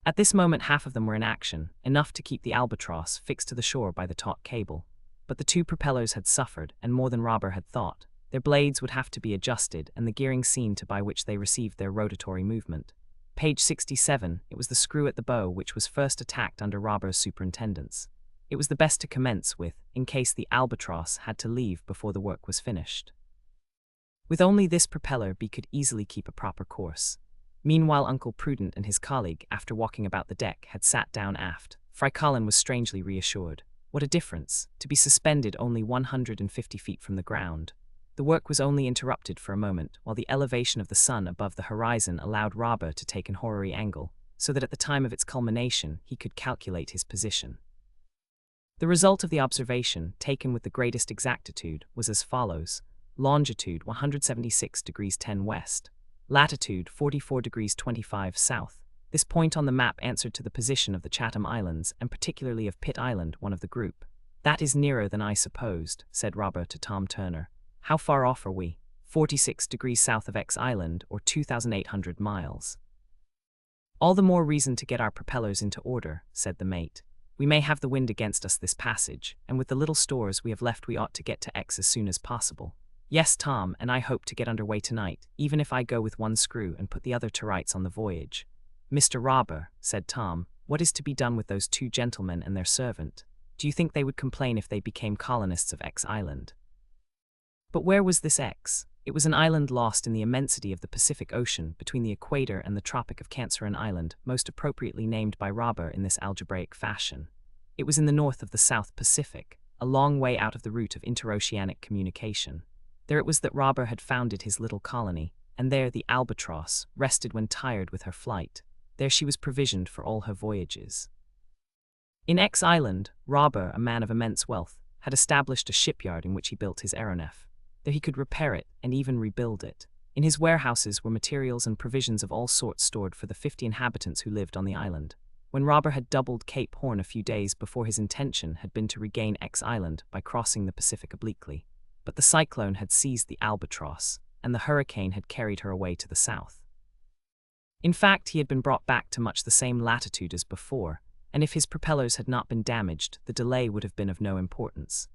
At this moment, half of them were in action, enough to keep the Albatross fixed to the shore by the taut cable. But the two propellers had suffered, and more than Robur had thought. Their blades would have to be adjusted, and the gearing seen to by which they received their rotatory movement. Page 67, it was the screw at the bow which was first attacked under Robur's superintendence. It was the best to commence with, in case the Albatross had to leave before the work was finished. With only this propeller, Bee could easily keep a proper course. Meanwhile, Uncle Prudent and his colleague, after walking about the deck, had sat down aft. Fry Colin was strangely reassured. What a difference, to be suspended only 150 feet from the ground. The work was only interrupted for a moment, while the elevation of the sun above the horizon allowed Robur to take an horary angle, so that at the time of its culmination he could calculate his position. The result of the observation, taken with the greatest exactitude, was as follows: longitude 176 degrees 10 west, latitude 44 degrees 25 south. This point on the map answered to the position of the Chatham Islands, and particularly of Pitt Island, one of the group. "That is nearer than I supposed," said Robur to Tom Turner. "How far off are we?" 46 degrees south of X Island, or 2,800 miles. "All the more reason to get our propellers into order," said the mate. "We may have the wind against us this passage, and with the little stores we have left we ought to get to X as soon as possible." "Yes, Tom, and I hope to get under way tonight, even if I go with one screw and put the other to rights on the voyage." "Mr. Robur," said Tom, "what is to be done with those two gentlemen and their servant? Do you think they would complain if they became colonists of X Island?" But where was this X? It was an island lost in the immensity of the Pacific Ocean between the equator and the Tropic of Cancer, an island most appropriately named by Robur in this algebraic fashion. It was in the north of the South Pacific, a long way out of the route of interoceanic communication. There it was that Robur had founded his little colony, and there the Albatross rested when tired with her flight. There she was provisioned for all her voyages. In X Island, Robur, a man of immense wealth, had established a shipyard in which he built his aeronef. There he could repair it and even rebuild it. In his warehouses were materials and provisions of all sorts stored for the 50 inhabitants who lived on the island. When Robur had doubled Cape Horn a few days before, his intention had been to regain X Island by crossing the Pacific obliquely. But the cyclone had seized the Albatross, and the hurricane had carried her away to the south. In fact, he had been brought back to much the same latitude as before, and if his propellers had not been damaged, the delay would have been of no importance.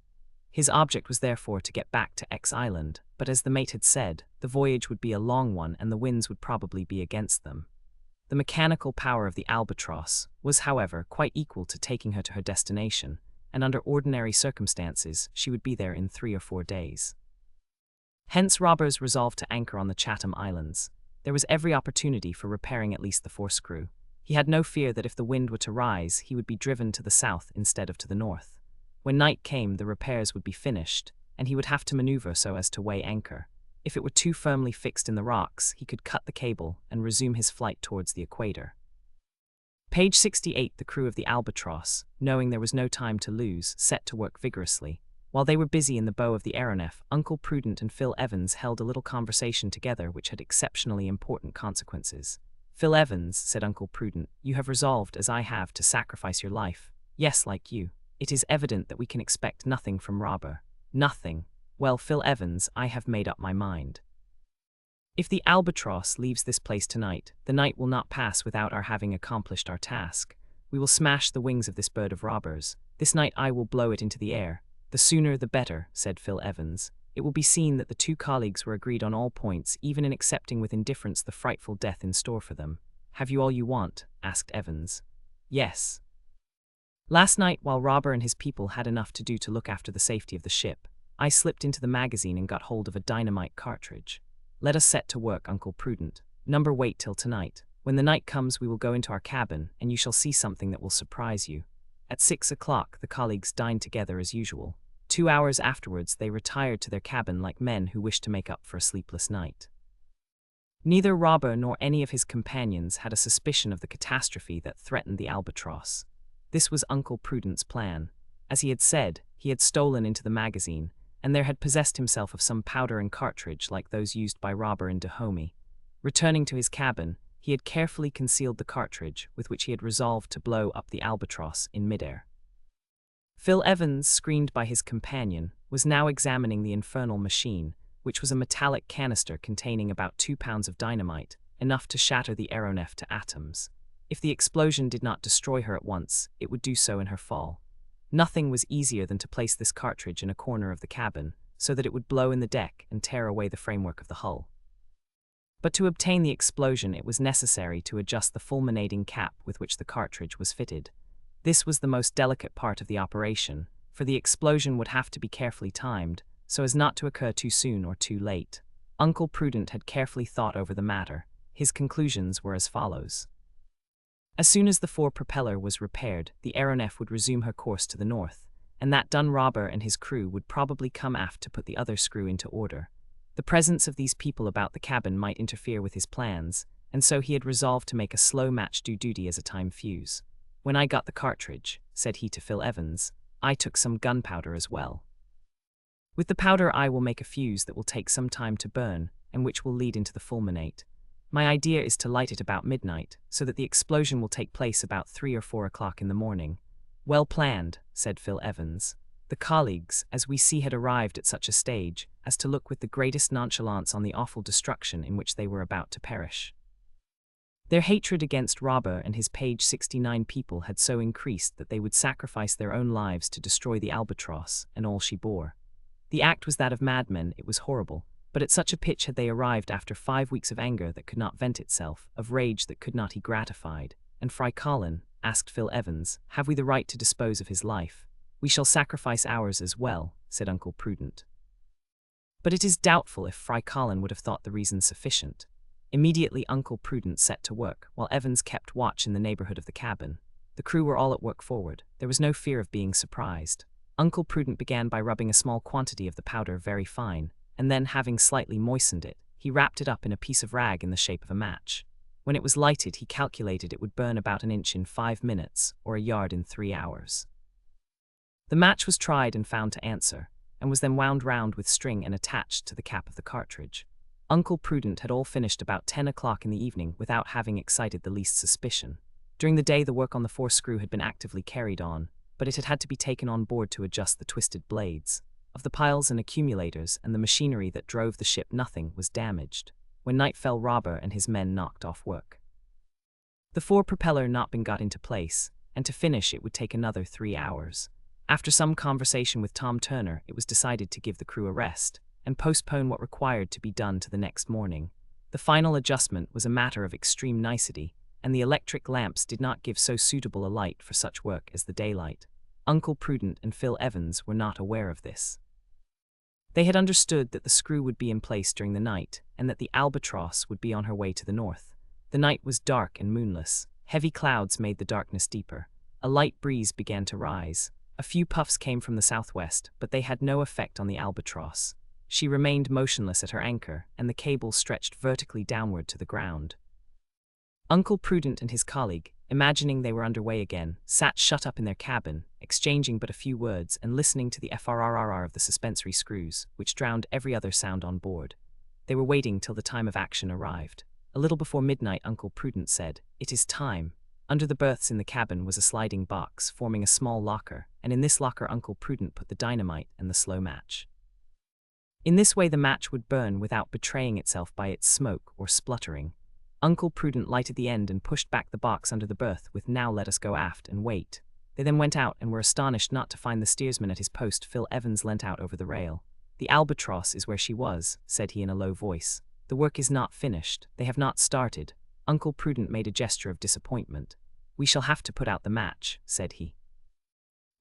His object was therefore to get back to X Island, but as the mate had said, the voyage would be a long one and the winds would probably be against them. The mechanical power of the Albatross was, however, quite equal to taking her to her destination, and under ordinary circumstances she would be there in 3 or 4 days. Hence Robur's resolve to anchor on the Chatham Islands. There was every opportunity for repairing at least the forescrew. He had no fear that if the wind were to rise, he would be driven to the south instead of to the north. When night came, the repairs would be finished, and he would have to maneuver so as to weigh anchor. If it were too firmly fixed in the rocks, he could cut the cable and resume his flight towards the equator. Page 68. The crew of the Albatross, knowing there was no time to lose, set to work vigorously. While they were busy in the bow of the aeronef, Uncle Prudent and Phil Evans held a little conversation together which had exceptionally important consequences. "Phil Evans," said Uncle Prudent, "you have resolved, as I have, to sacrifice your life." "Yes, like you. It is evident that we can expect nothing from Robur." "Nothing. Well, Phil Evans, I have made up my mind. If the Albatross leaves this place tonight, the night will not pass without our having accomplished our task. We will smash the wings of this bird of Robur's. This night I will blow it into the air." "The sooner the better," said Phil Evans. It will be seen that the two colleagues were agreed on all points, even in accepting with indifference the frightful death in store for them. "Have you all you want?" asked Evans. "Yes. Last night, while Robur and his people had enough to do to look after the safety of the ship, I slipped into the magazine and got hold of a dynamite cartridge. Let us set to work, Uncle Prudent. Wait till tonight. When the night comes we will go into our cabin, and you shall see something that will surprise you." At 6 o'clock the colleagues dined together as usual. 2 hours afterwards they retired to their cabin like men who wished to make up for a sleepless night. Neither Robur nor any of his companions had a suspicion of the catastrophe that threatened the Albatross. This was Uncle Prudent's plan. As he had said, he had stolen into the magazine, and there had possessed himself of some powder and cartridge like those used by Robur in Dahomey. Returning to his cabin, he had carefully concealed the cartridge with which he had resolved to blow up the Albatross in midair. Phil Evans, screened by his companion, was now examining the infernal machine, which was a metallic canister containing about 2 pounds of dynamite, enough to shatter the aeronef to atoms. If the explosion did not destroy her at once, it would do so in her fall. Nothing was easier than to place this cartridge in a corner of the cabin, so that it would blow in the deck and tear away the framework of the hull. But to obtain the explosion, it was necessary to adjust the fulminating cap with which the cartridge was fitted. This was the most delicate part of the operation, for the explosion would have to be carefully timed, so as not to occur too soon or too late. Uncle Prudent had carefully thought over the matter. His conclusions were as follows. As soon as the fore-propeller was repaired, the aeronef would resume her course to the north, and that done Robur and his crew would probably come aft to put the other screw into order. The presence of these people about the cabin might interfere with his plans, and so he had resolved to make a slow match do duty as a time fuse. When I got the cartridge, said he to Phil Evans, I took some gunpowder as well. With the powder I will make a fuse that will take some time to burn, and which will lead into the fulminate. My idea is to light it about midnight, so that the explosion will take place about 3 or 4 o'clock in the morning. Well planned, said Phil Evans. The colleagues, as we see, had arrived at such a stage as to look with the greatest nonchalance on the awful destruction in which they were about to perish. Their hatred against Robur and his page 69 people had so increased that they would sacrifice their own lives to destroy the Albatross and all she bore. The act was that of madmen. It was horrible, but at such a pitch had they arrived after 5 weeks of anger that could not vent itself, of rage that could not be gratified. And Fry Colin, asked Phil Evans, have we the right to dispose of his life? We shall sacrifice ours as well, said Uncle Prudent. But it is doubtful if Fry Colin would have thought the reason sufficient. Immediately Uncle Prudent set to work, while Evans kept watch in the neighborhood of the cabin. The crew were all at work forward. There was no fear of being surprised. Uncle Prudent began by rubbing a small quantity of the powder very fine, and then, having slightly moistened it, he wrapped it up in a piece of rag in the shape of a match. When it was lighted, he calculated it would burn about 1 inch in 5 minutes, or a yard in 3 hours. The match was tried and found to answer, and was then wound round with string and attached to the cap of the cartridge. Uncle Prudent had all finished about 10 o'clock in the evening without having excited the least suspicion. During the day the work on the forescrew had been actively carried on, but it had had to be taken on board to adjust the twisted blades. Of the piles and accumulators and the machinery that drove the ship nothing was damaged. When night fell, Robur and his men knocked off work. The fore-propeller not been got into place, and to finish it would take another 3 hours. After some conversation with Tom Turner, it was decided to give the crew a rest, and postpone what required to be done to the next morning. The final adjustment was a matter of extreme nicety, and the electric lamps did not give so suitable a light for such work as the daylight. Uncle Prudent and Phil Evans were not aware of this. They had understood that the screw would be in place during the night, and that the Albatross would be on her way to the north. The night was dark and moonless. Heavy clouds made the darkness deeper. A light breeze began to rise. A few puffs came from the southwest, but they had no effect on the Albatross. She remained motionless at her anchor, and the cable stretched vertically downward to the ground. Uncle Prudent and his colleague, imagining they were underway again, sat shut up in their cabin, exchanging but a few words and listening to the frrrr of the suspensory screws, which drowned every other sound on board. They were waiting till the time of action arrived. A little before midnight Uncle Prudent said, "It is time." Under the berths in the cabin was a sliding box, forming a small locker, and in this locker Uncle Prudent put the dynamite and the slow match. In this way the match would burn without betraying itself by its smoke or spluttering. Uncle Prudent lighted the end and pushed back the box under the berth with "Now let us go aft and wait." They then went out and were astonished not to find the steersman at his post. Phil Evans leant out over the rail. "The Albatross is where she was," said he in a low voice. "The work is not finished. They have not started." Uncle Prudent made a gesture of disappointment. "We shall have to put out the match," said he.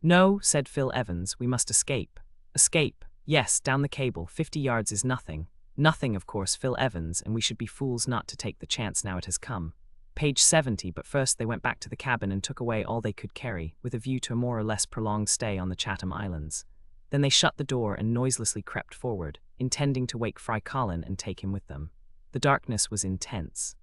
"No," said Phil Evans, "we must escape." "Escape? Yes, down the cable. 50 yards is nothing." "Nothing, of course, Phil Evans, and we should be fools not to take the chance now it has come." Page 70. But first they went back to the cabin and took away all they could carry, with a view to a more or less prolonged stay on the Chatham Islands. Then they shut the door and noiselessly crept forward, intending to wake Fry Colin and take him with them. The darkness was intense.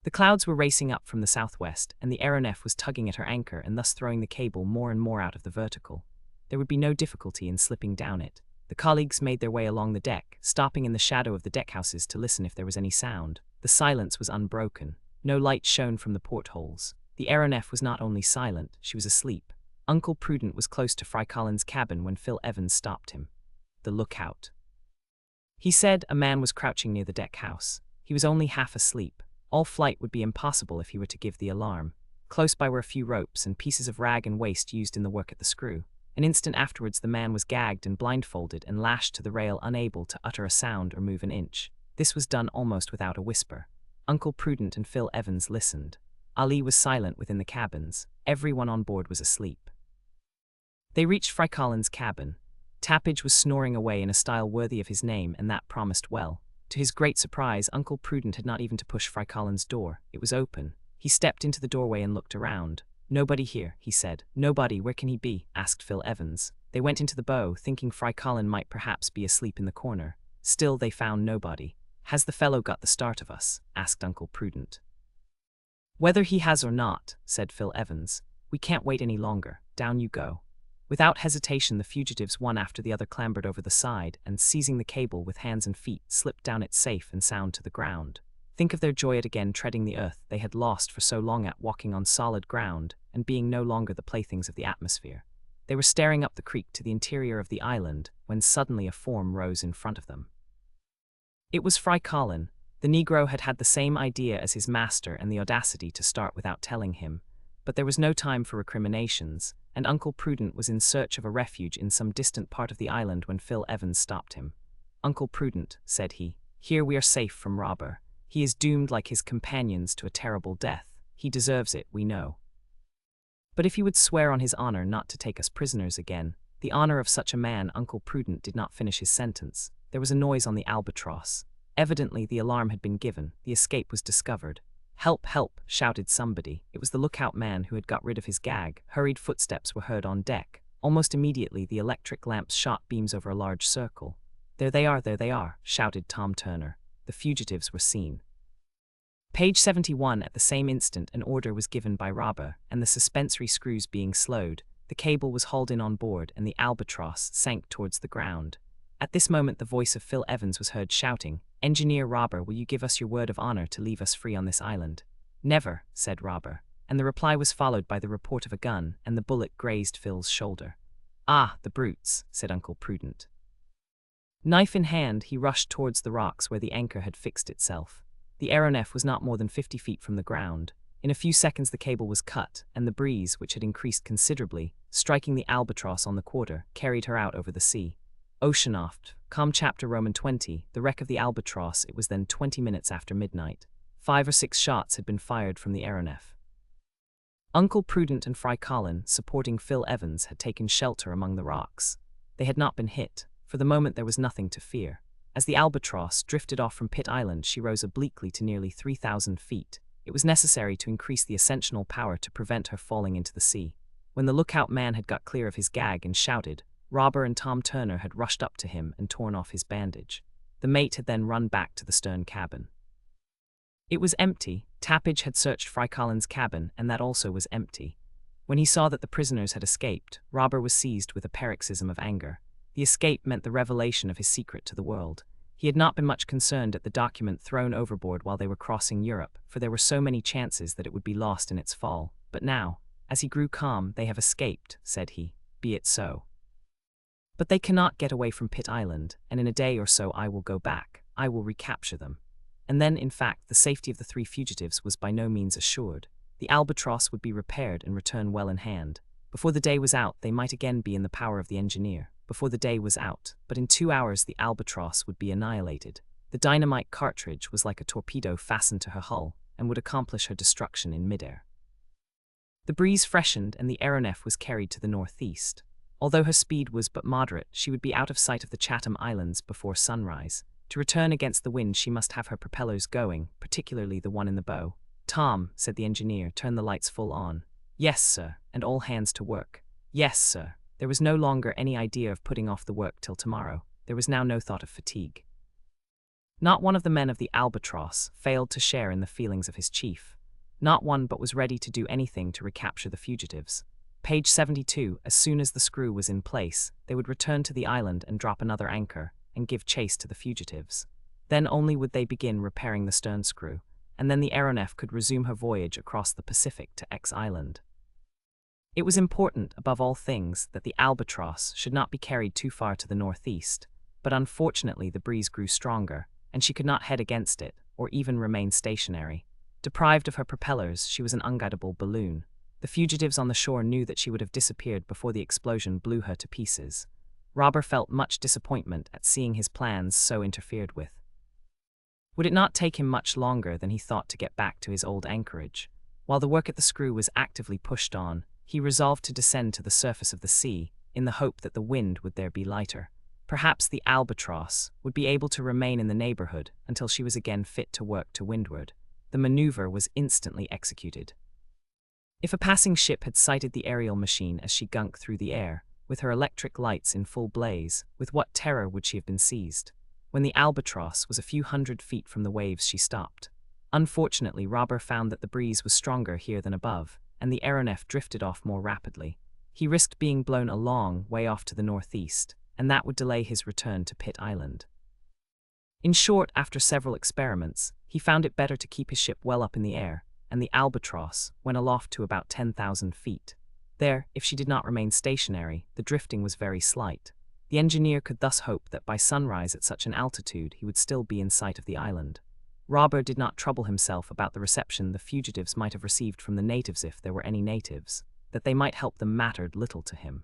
The clouds were racing up from the southwest, and the aeronef was tugging at her anchor and thus throwing the cable more and more out of the vertical. There would be no difficulty in slipping down it. The colleagues made their way along the deck, stopping in the shadow of the deckhouses to listen if there was any sound. The silence was unbroken. No light shone from the portholes. The aeronef was not only silent, she was asleep. Uncle Prudent was close to Fry Colin's cabin when Phil Evans stopped him. The lookout. He said. A man was crouching near the deck house. He was only half asleep. All flight would be impossible if he were to give the alarm. Close by were a few ropes and pieces of rag and waste used in the work at the screw. An instant afterwards the man was gagged and blindfolded and lashed to the rail, unable to utter a sound or move an inch. This was done almost without a whisper. Uncle Prudent and Phil Evans listened. Ali was silent within the cabins. Everyone on board was asleep. They reached Fry Colin's cabin. Tappage was snoring away in a style worthy of his name, and that promised well. To his great surprise, Uncle Prudent had not even to push Fry Colin's door. It was open. He stepped into the doorway and looked around. "Nobody here," he said. "Nobody, where can he be?" asked Phil Evans. They went into the bow, thinking Fry Colin might perhaps be asleep in the corner. Still they found nobody. "Has the fellow got the start of us?" asked Uncle Prudent. "Whether he has or not," said Phil Evans, "we can't wait any longer. Down you go." Without hesitation the fugitives one after the other clambered over the side and, seizing the cable with hands and feet, slipped down it safe and sound to the ground. Think of their joy at again treading the earth they had lost for so long, at walking on solid ground and being no longer the playthings of the atmosphere. They were staring up the creek to the interior of the island when suddenly a form rose in front of them. It was Fry Colin. The Negro had had the same idea as his master and the audacity to start without telling him. But there was no time for recriminations, and Uncle Prudent was in search of a refuge in some distant part of the island when Phil Evans stopped him. "Uncle Prudent," said he, "here we are safe from Robur. He is doomed like his companions to a terrible death. He deserves it, we know. But if he would swear on his honor not to take us prisoners again, the honor of such a man—" Uncle Prudent did not finish his sentence. There was a noise on the Albatross. Evidently the alarm had been given. The escape was discovered. "Help, help," shouted somebody. It was the lookout man who had got rid of his gag. Hurried footsteps were heard on deck. Almost immediately the electric lamps shot beams over a large circle. There they are," shouted Tom Turner. The fugitives were seen. Page 71. At the same instant an order was given by Robur, and the suspensory screws being slowed, the cable was hauled in on board and the Albatross sank towards the ground. At this moment the voice of Phil Evans was heard shouting, "Engineer Robur, will you give us your word of honor to leave us free on this island?" "Never," said Robur, and the reply was followed by the report of a gun, and the bullet grazed Phil's shoulder. "Ah, the brutes," said Uncle Prudent. Knife in hand, he rushed towards the rocks where the anchor had fixed itself. The aeronef was not more than 50 feet from the ground. In a few seconds the cable was cut, and the breeze, which had increased considerably, striking the Albatross on the quarter, carried her out over the sea. Oceanoft, Com Chapter Roman 20, the wreck of the Albatross. It was then 20 minutes after midnight. 5 or 6 shots had been fired from the aeronef. Uncle Prudent and Fry Colin, supporting Phil Evans, had taken shelter among the rocks. They had not been hit. For the moment there was nothing to fear. As the Albatross drifted off from Pitt Island, she rose obliquely to nearly 3,000 feet. It was necessary to increase the ascensional power to prevent her falling into the sea. When the lookout man had got clear of his gag and shouted, Robur and Tom Turner had rushed up to him and torn off his bandage. The mate had then run back to the stern cabin. It was empty. Tappage had searched Fry Colin's cabin, and that also was empty. When he saw that the prisoners had escaped, Robur was seized with a paroxysm of anger. The escape meant the revelation of his secret to the world. He had not been much concerned at the document thrown overboard while they were crossing Europe, for there were so many chances that it would be lost in its fall. But now, as he grew calm, "They have escaped," said he. "Be it so. But they cannot get away from Pitt Island, and in a day or so I will go back. I will recapture them." And then, in fact, the safety of the 3 fugitives was by no means assured. The Albatross would be repaired and return well in hand. Before the day was out, they might again be in the power of the engineer. Before the day was out, but in 2 hours the Albatross would be annihilated. The dynamite cartridge was like a torpedo fastened to her hull, and would accomplish her destruction in midair. The breeze freshened, and the aeronef was carried to the northeast. Although her speed was but moderate, she would be out of sight of the Chatham Islands before sunrise. To return against the wind she must have her propellers going, particularly the one in the bow. "Tom," said the engineer, "turn the lights full on." "Yes, sir," and all hands to work. "Yes, sir." There was no longer any idea of putting off the work till tomorrow. There was now no thought of fatigue. Not one of the men of the Albatross failed to share in the feelings of his chief. Not one but was ready to do anything to recapture the fugitives. Page 72. As soon as the screw was in place, they would return to the island and drop another anchor, and give chase to the fugitives. Then only would they begin repairing the stern screw, and then the aeronef could resume her voyage across the Pacific to X Island. It was important, above all things, that the Albatross should not be carried too far to the northeast, but unfortunately the breeze grew stronger, and she could not head against it, or even remain stationary. Deprived of her propellers, she was an unguidable balloon. The fugitives on the shore knew that she would have disappeared before the explosion blew her to pieces. Robur felt much disappointment at seeing his plans so interfered with. Would it not take him much longer than he thought to get back to his old anchorage? While the work at the screw was actively pushed on, he resolved to descend to the surface of the sea, in the hope that the wind would there be lighter. Perhaps the Albatross would be able to remain in the neighborhood until she was again fit to work to windward. The maneuver was instantly executed. If a passing ship had sighted the aerial machine as she gunked through the air, with her electric lights in full blaze, with what terror would she have been seized? When the Albatross was a few hundred feet from the waves, she stopped. Unfortunately, Robur found that the breeze was stronger here than above, and the aeronef drifted off more rapidly. He risked being blown a long way off to the northeast, and that would delay his return to Pitt Island. In short, after several experiments, he found it better to keep his ship well up in the air, and the Albatross went aloft to about 10,000 feet. There, if she did not remain stationary, the drifting was very slight. The engineer could thus hope that by sunrise at such an altitude he would still be in sight of the island. Robur did not trouble himself about the reception the fugitives might have received from the natives, if there were any natives. That they might help them mattered little to him.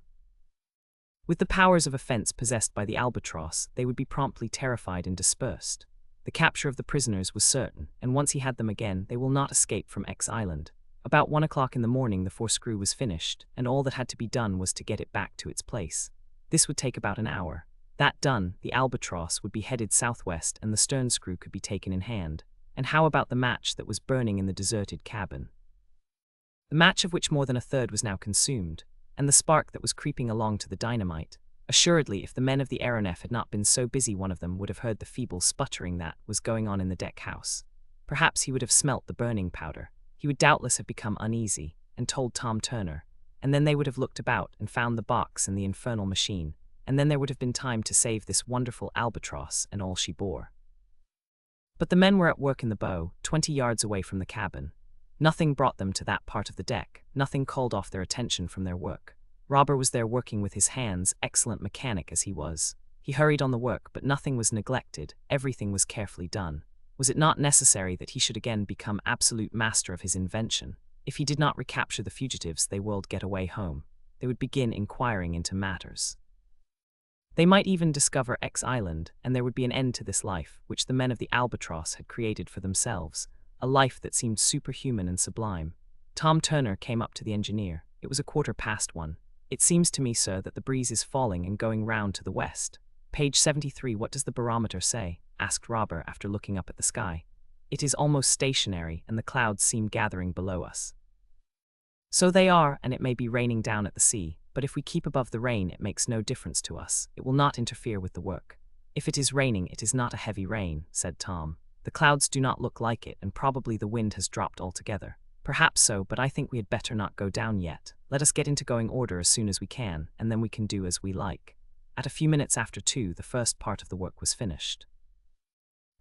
With the powers of offense possessed by the Albatross, they would be promptly terrified and dispersed. The capture of the prisoners was certain, and once he had them again, they will not escape from X Island. About 1 o'clock in the morning the forescrew was finished, and all that had to be done was to get it back to its place. This would take about an hour. That done, the Albatross would be headed southwest and the stern screw could be taken in hand. And how about the match that was burning in the deserted cabin? The match, of which more than a third was now consumed, and the spark that was creeping along to the dynamite. Assuredly, if the men of the aeronef had not been so busy, one of them would have heard the feeble sputtering that was going on in the deck house. Perhaps he would have smelt the burning powder. He would doubtless have become uneasy, and told Tom Turner, and then they would have looked about and found the box and the infernal machine, and then there would have been time to save this wonderful Albatross and all she bore. But the men were at work in the bow, 20 yards away from the cabin. Nothing brought them to that part of the deck, nothing called off their attention from their work. Robur was there working with his hands, excellent mechanic as he was. He hurried on the work, but nothing was neglected, everything was carefully done. Was it not necessary that he should again become absolute master of his invention? If he did not recapture the fugitives, they would get away home. They would begin inquiring into matters. They might even discover X Island, and there would be an end to this life, which the men of the Albatross had created for themselves, a life that seemed superhuman and sublime. Tom Turner came up to the engineer. It was 1:15. "It seems to me, sir, that the breeze is falling and going round to the west." Page 73. "What does the barometer say?" asked Robur after looking up at the sky. "It is almost stationary, and the clouds seem gathering below us." "So they are, and it may be raining down at the sea, but if we keep above the rain it makes no difference to us. It will not interfere with the work." "If it is raining, it is not a heavy rain," said Tom. "The clouds do not look like it, and probably the wind has dropped altogether." "Perhaps so, but I think we had better not go down yet. Let us get into going order as soon as we can, and then we can do as we like." At a few minutes after 2, the first part of the work was finished.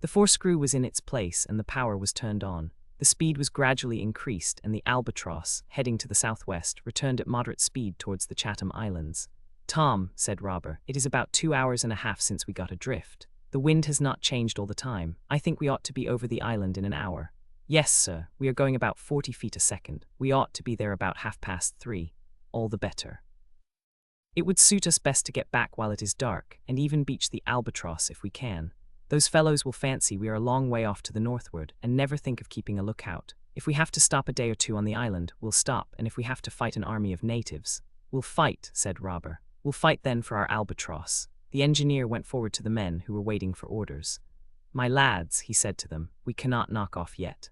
The forescrew was in its place and the power was turned on. The speed was gradually increased, and the Albatross, heading to the southwest, returned at moderate speed towards the Chatham Islands. "Tom," said Robur, "it is about 2 hours and a half since we got adrift. The wind has not changed all the time. I think we ought to be over the island in an hour." "Yes, sir, we are going about 40 feet a second. We ought to be there about 3:30. All the better. It would suit us best to get back while it is dark, and even beach the Albatross if we can. Those fellows will fancy we are a long way off to the northward, and never think of keeping a lookout. If we have to stop a day or two on the island, we'll stop, and if we have to fight an army of natives, we'll fight," said Robur. "We'll fight then for our Albatross." The engineer went forward to the men who were waiting for orders. "My lads," he said to them, "we cannot knock off yet.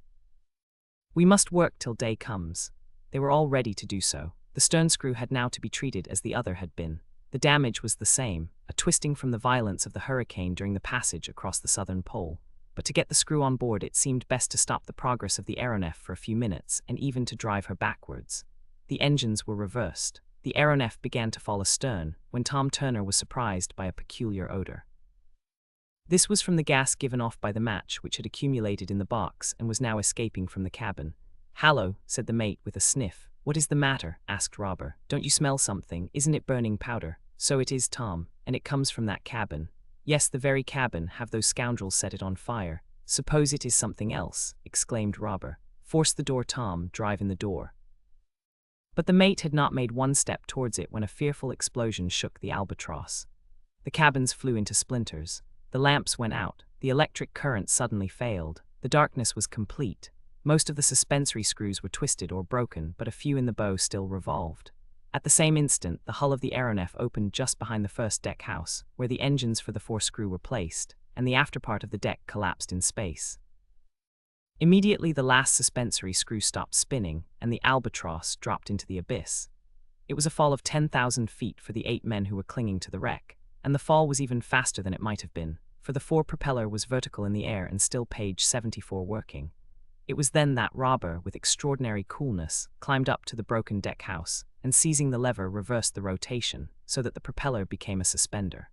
We must work till day comes." They were all ready to do so. The stern screw had now to be treated as the other had been. The damage was the same, a twisting from the violence of the hurricane during the passage across the southern pole. But to get the screw on board it seemed best to stop the progress of the aeronef for a few minutes, and even to drive her backwards. The engines were reversed. The aeronef began to fall astern, when Tom Turner was surprised by a peculiar odor. This was from the gas given off by the match which had accumulated in the box and was now escaping from the cabin. "Hallo," said the mate with a sniff. "What is the matter?" asked Robur. "Don't you smell something? Isn't it burning powder?" "So it is, Tom, and it comes from that cabin." "Yes, the very cabin. Have those scoundrels set it on fire?" "Suppose it is something else," exclaimed Robur. "Force the door, Tom, drive in the door." But the mate had not made one step towards it when a fearful explosion shook the Albatross. The cabins flew into splinters. The lamps went out. The electric current suddenly failed. The darkness was complete. Most of the suspensory screws were twisted or broken, but a few in the bow still revolved. At the same instant, the hull of the aeronef opened just behind the first deck house, where the engines for the four-screw were placed, and the afterpart of the deck collapsed in space. Immediately the last suspensory screw stopped spinning, and the Albatross dropped into the abyss. It was a fall of 10,000 feet for the 8 men who were clinging to the wreck, and the fall was even faster than it might have been, for the fore-propeller was vertical in the air and still page 74 working. It was then that Robur, with extraordinary coolness, climbed up to the broken deck house, and seizing the lever reversed the rotation, so that the propeller became a suspender.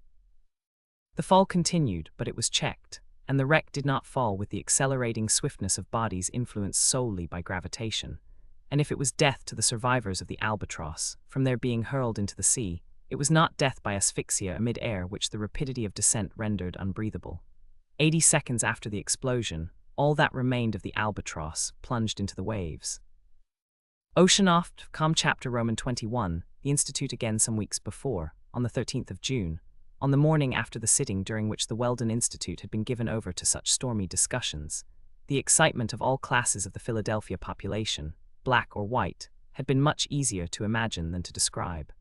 The fall continued, but it was checked, and the wreck did not fall with the accelerating swiftness of bodies influenced solely by gravitation. And if it was death to the survivors of the Albatross, from their being hurled into the sea, it was not death by asphyxia amid air which the rapidity of descent rendered unbreathable. 80 seconds after the explosion, all that remained of the Albatross plunged into the waves. Oceanoft, Com Chapter Roman 21, the Institute again some weeks before, on the 13th of June, on the morning after the sitting during which the Weldon Institute had been given over to such stormy discussions. The excitement of all classes of the Philadelphia population, black or white, had been much easier to imagine than to describe.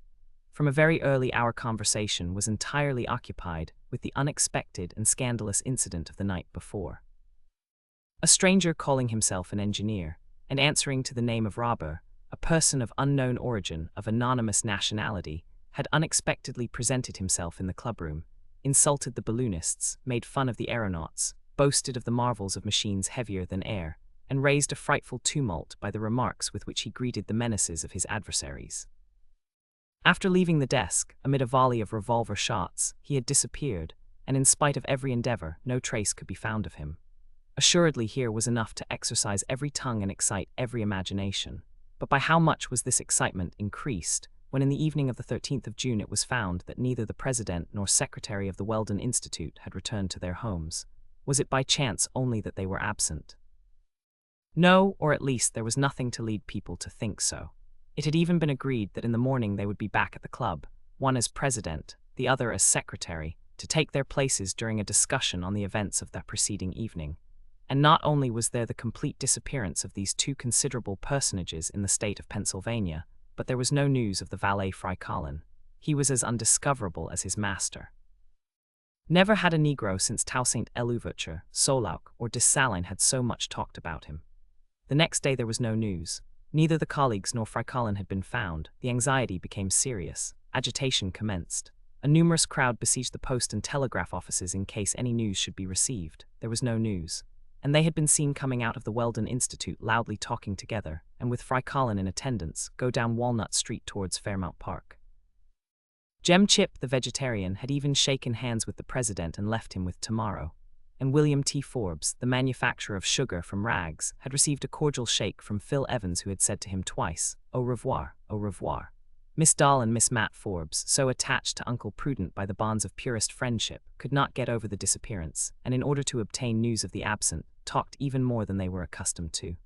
From a very early hour conversation was entirely occupied with the unexpected and scandalous incident of the night before. A stranger calling himself an engineer, and answering to the name of Robur, a person of unknown origin, of anonymous nationality, had unexpectedly presented himself in the clubroom, insulted the balloonists, made fun of the aeronauts, boasted of the marvels of machines heavier than air, and raised a frightful tumult by the remarks with which he greeted the menaces of his adversaries. After leaving the desk, amid a volley of revolver shots, he had disappeared, and in spite of every endeavor, no trace could be found of him. Assuredly here was enough to exercise every tongue and excite every imagination. But by how much was this excitement increased, when in the evening of the 13th of June it was found that neither the president nor secretary of the Weldon Institute had returned to their homes? Was it by chance only that they were absent? No, or at least there was nothing to lead people to think so. It had even been agreed that in the morning they would be back at the club, one as president, the other as secretary, to take their places during a discussion on the events of that preceding evening. And not only was there the complete disappearance of these two considerable personages in the state of Pennsylvania, but there was no news of the valet Fry Colin. He was as undiscoverable as his master. Never had a Negro since Toussaint L'Ouverture, Solauc, or Dessalines had so much talked about him. The next day there was no news. Neither the colleagues nor Fry Colin had been found. The anxiety became serious. Agitation commenced. A numerous crowd besieged the post and telegraph offices in case any news should be received. There was no news. And they had been seen coming out of the Weldon Institute loudly talking together, and with Fry Colin in attendance, go down Walnut Street towards Fairmount Park. Jem Chip, the vegetarian, had even shaken hands with the president and left him with tomorrow. And William T. Forbes, the manufacturer of sugar from rags, had received a cordial shake from Phil Evans, who had said to him twice, "Au revoir, au revoir." Miss Dahl and Miss Matt Forbes, so attached to Uncle Prudent by the bonds of purest friendship, could not get over the disappearance, and in order to obtain news of the absent, talked even more than they were accustomed to.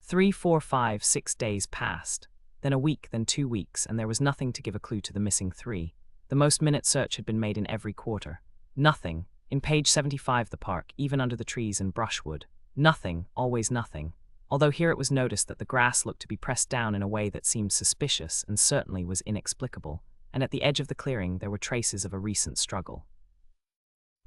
3, 4, 5, 6 days passed, then a week, then 2 weeks, and there was nothing to give a clue to the missing 3. The most minute search had been made in every quarter. Nothing, in page 75 the park, even under the trees and brushwood. Nothing, always nothing. Although here it was noticed that the grass looked to be pressed down in a way that seemed suspicious and certainly was inexplicable, and at the edge of the clearing there were traces of a recent struggle.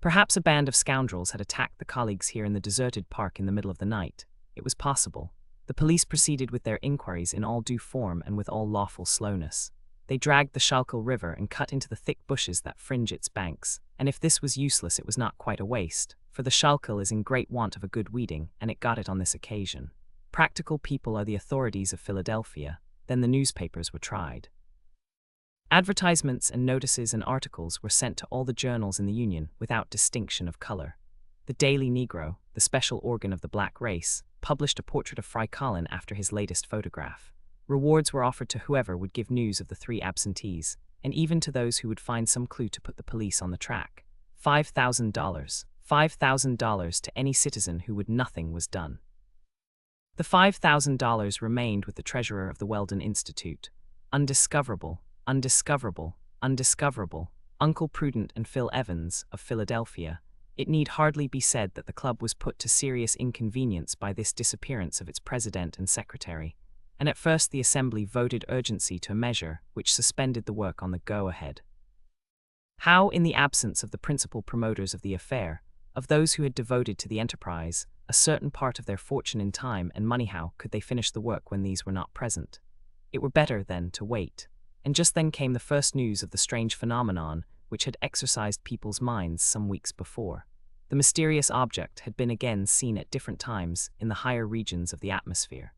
Perhaps a band of scoundrels had attacked the colleagues here in the deserted park in the middle of the night. It was possible. The police proceeded with their inquiries in all due form and with all lawful slowness. They dragged the Schuylkill River and cut into the thick bushes that fringe its banks, and if this was useless it was not quite a waste, for the Schuylkill is in great want of a good weeding, and it got it on this occasion. Practical people are the authorities of Philadelphia, then the newspapers were tried. Advertisements and notices and articles were sent to all the journals in the Union without distinction of color. The Daily Negro, the special organ of the black race, published a portrait of Fry Collin after his latest photograph. Rewards were offered to whoever would give news of the 3 absentees, and even to those who would find some clue to put the police on the track. $5,000 to any citizen who would nothing was done. The $5,000 remained with the treasurer of the Weldon Institute. Undiscoverable, undiscoverable, undiscoverable, Uncle Prudent and Phil Evans, of Philadelphia. It need hardly be said that the club was put to serious inconvenience by this disappearance of its president and secretary, and at first the assembly voted urgency to a measure which suspended the work on the go-ahead. How, in the absence of the principal promoters of the affair, of those who had devoted to the enterprise a certain part of their fortune in time and money, how could they finish the work when these were not present? It were better, then, to wait. And just then came the first news of the strange phenomenon which had exercised people's minds some weeks before. The mysterious object had been again seen at different times in the higher regions of the atmosphere.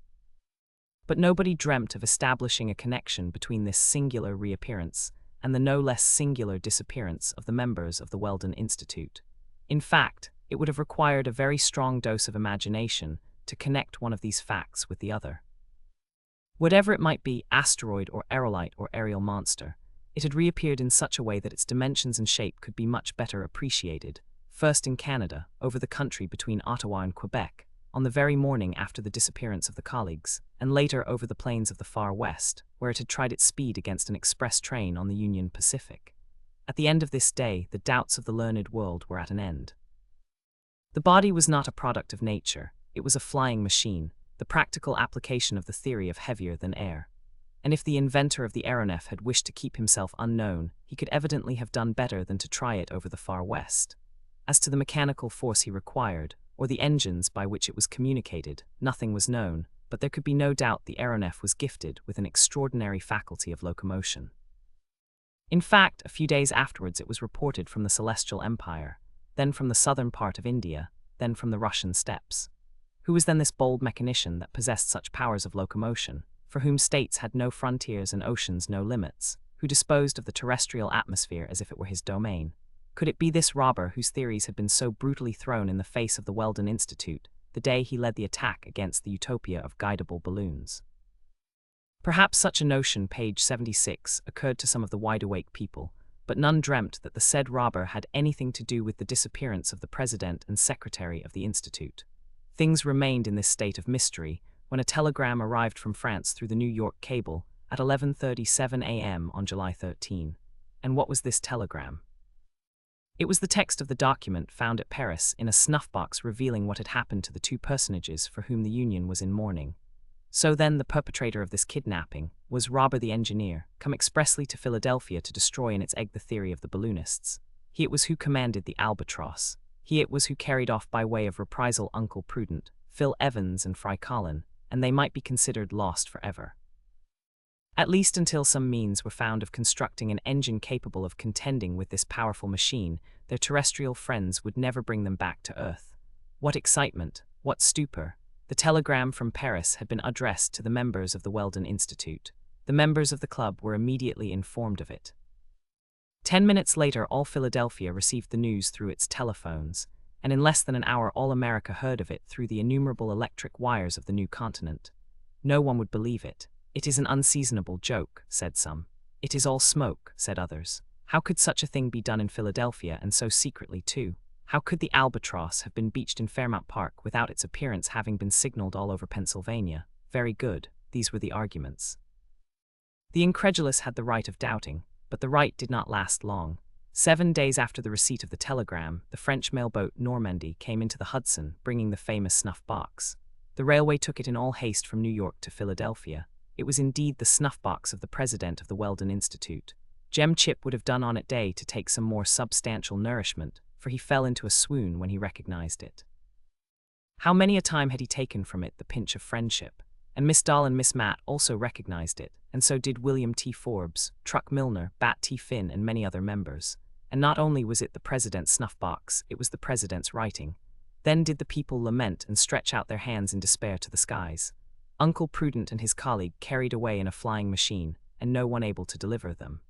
But nobody dreamt of establishing a connection between this singular reappearance and the no less singular disappearance of the members of the Weldon Institute. In fact, it would have required a very strong dose of imagination to connect one of these facts with the other. Whatever it might be, asteroid or aerolite or aerial monster, it had reappeared in such a way that its dimensions and shape could be much better appreciated, first in Canada, over the country between Ottawa and Quebec, on the very morning after the disappearance of the colleagues, and later over the plains of the far west, where it had tried its speed against an express train on the Union Pacific. At the end of this day, the doubts of the learned world were at an end. The body was not a product of nature, it was a flying machine, the practical application of the theory of heavier than air. And if the inventor of the aeronef had wished to keep himself unknown, he could evidently have done better than to try it over the far west. As to the mechanical force he required, or the engines by which it was communicated, nothing was known, but there could be no doubt the aeronef was gifted with an extraordinary faculty of locomotion. In fact, a few days afterwards it was reported from the Celestial Empire, then from the southern part of India, then from the Russian steppes. Who was then this bold mechanician that possessed such powers of locomotion, for whom states had no frontiers and oceans no limits, who disposed of the terrestrial atmosphere as if it were his domain? Could it be this robber whose theories had been so brutally thrown in the face of the Weldon Institute the day he led the attack against the utopia of guidable balloons? Perhaps such a notion, page 76, occurred to some of the wide-awake people, but none dreamt that the said robber had anything to do with the disappearance of the president and secretary of the Institute. Things remained in this state of mystery when a telegram arrived from France through the New York cable at 11:37 a.m. on July 13. And what was this telegram? It was the text of the document found at Paris in a snuff-box revealing what had happened to the 2 personages for whom the Union was in mourning. So then the perpetrator of this kidnapping was Robur the engineer, come expressly to Philadelphia to destroy in its egg the theory of the balloonists. He it was who commanded the Albatross. He it was who carried off by way of reprisal Uncle Prudent, Phil Evans and Fry Collin, and they might be considered lost forever. At least until some means were found of constructing an engine capable of contending with this powerful machine, their terrestrial friends would never bring them back to Earth. What excitement, what stupor! The telegram from Paris had been addressed to the members of the Weldon Institute. The members of the club were immediately informed of it. 10 minutes later, all Philadelphia received the news through its telephones, and in less than an hour all America heard of it through the innumerable electric wires of the new continent. No one would believe it. It is an unseasonable joke, said some. It is all smoke, said others. How could such a thing be done in Philadelphia, and so secretly too? How could the Albatross have been beached in Fairmount Park without its appearance having been signaled all over Pennsylvania? Very good, these were the arguments. The incredulous had the right of doubting, but the right did not last long. 7 days after the receipt of the telegram, the French mailboat Normandy came into the Hudson, bringing the famous snuff-box. The railway took it in all haste from New York to Philadelphia. It was indeed the snuff-box of the president of the Weldon Institute. Jem Chip would have done on it day to take some more substantial nourishment, for he fell into a swoon when he recognized it. How many a time had he taken from it the pinch of friendship? And Miss Dahl and Miss Matt also recognized it, and so did William T. Forbes, Truck Milner, Bat T. Finn, and many other members. And not only was it the president's snuff-box, it was the president's writing. Then did the people lament and stretch out their hands in despair to the skies. Uncle Prudent and his colleague carried away in a flying machine, and no one able to deliver them.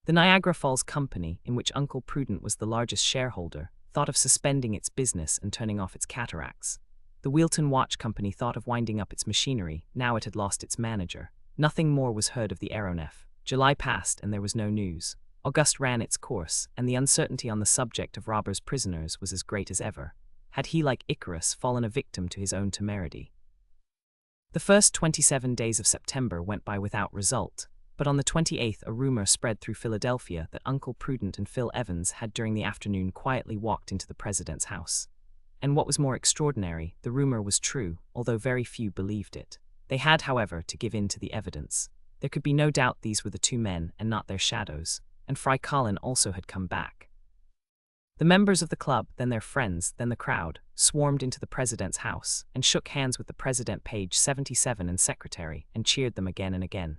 The Niagara Falls Company, in which Uncle Prudent was the largest shareholder, thought of suspending its business and turning off its cataracts. The Wheelton Watch Company thought of winding up its machinery, now it had lost its manager. Nothing more was heard of the aeronef. July passed and there was no news. August ran its course, and the uncertainty on the subject of Robur's prisoners was as great as ever. Had he, like Icarus, fallen a victim to his own temerity? The first 27 days of September went by without result, but on the 28th a rumor spread through Philadelphia that Uncle Prudent and Phil Evans had during the afternoon quietly walked into the president's house. And what was more extraordinary, the rumor was true, although very few believed it. They had, however, to give in to the evidence. There could be no doubt these were the two men and not their shadows, and Fry Colin also had come back. The members of the club, then their friends, then the crowd, swarmed into the president's house and shook hands with the president, page 77 and secretary, and cheered them again and again.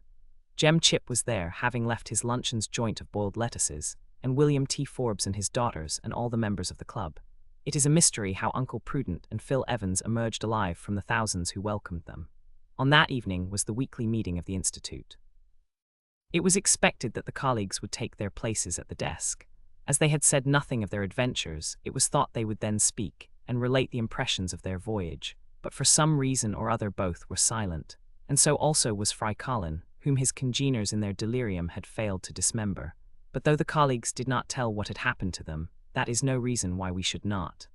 Jem Chip was there, having left his luncheon's joint of boiled lettuces, and William T. Forbes and his daughters and all the members of the club. It is a mystery how Uncle Prudent and Phil Evans emerged alive from the thousands who welcomed them. On that evening was the weekly meeting of the Institute. It was expected that the colleagues would take their places at the desk. As they had said nothing of their adventures, it was thought they would then speak and relate the impressions of their voyage, but for some reason or other both were silent, and so also was Fry Colin, whom his congeners in their delirium had failed to dismember. But though the colleagues did not tell what had happened to them, that is no reason why we should not.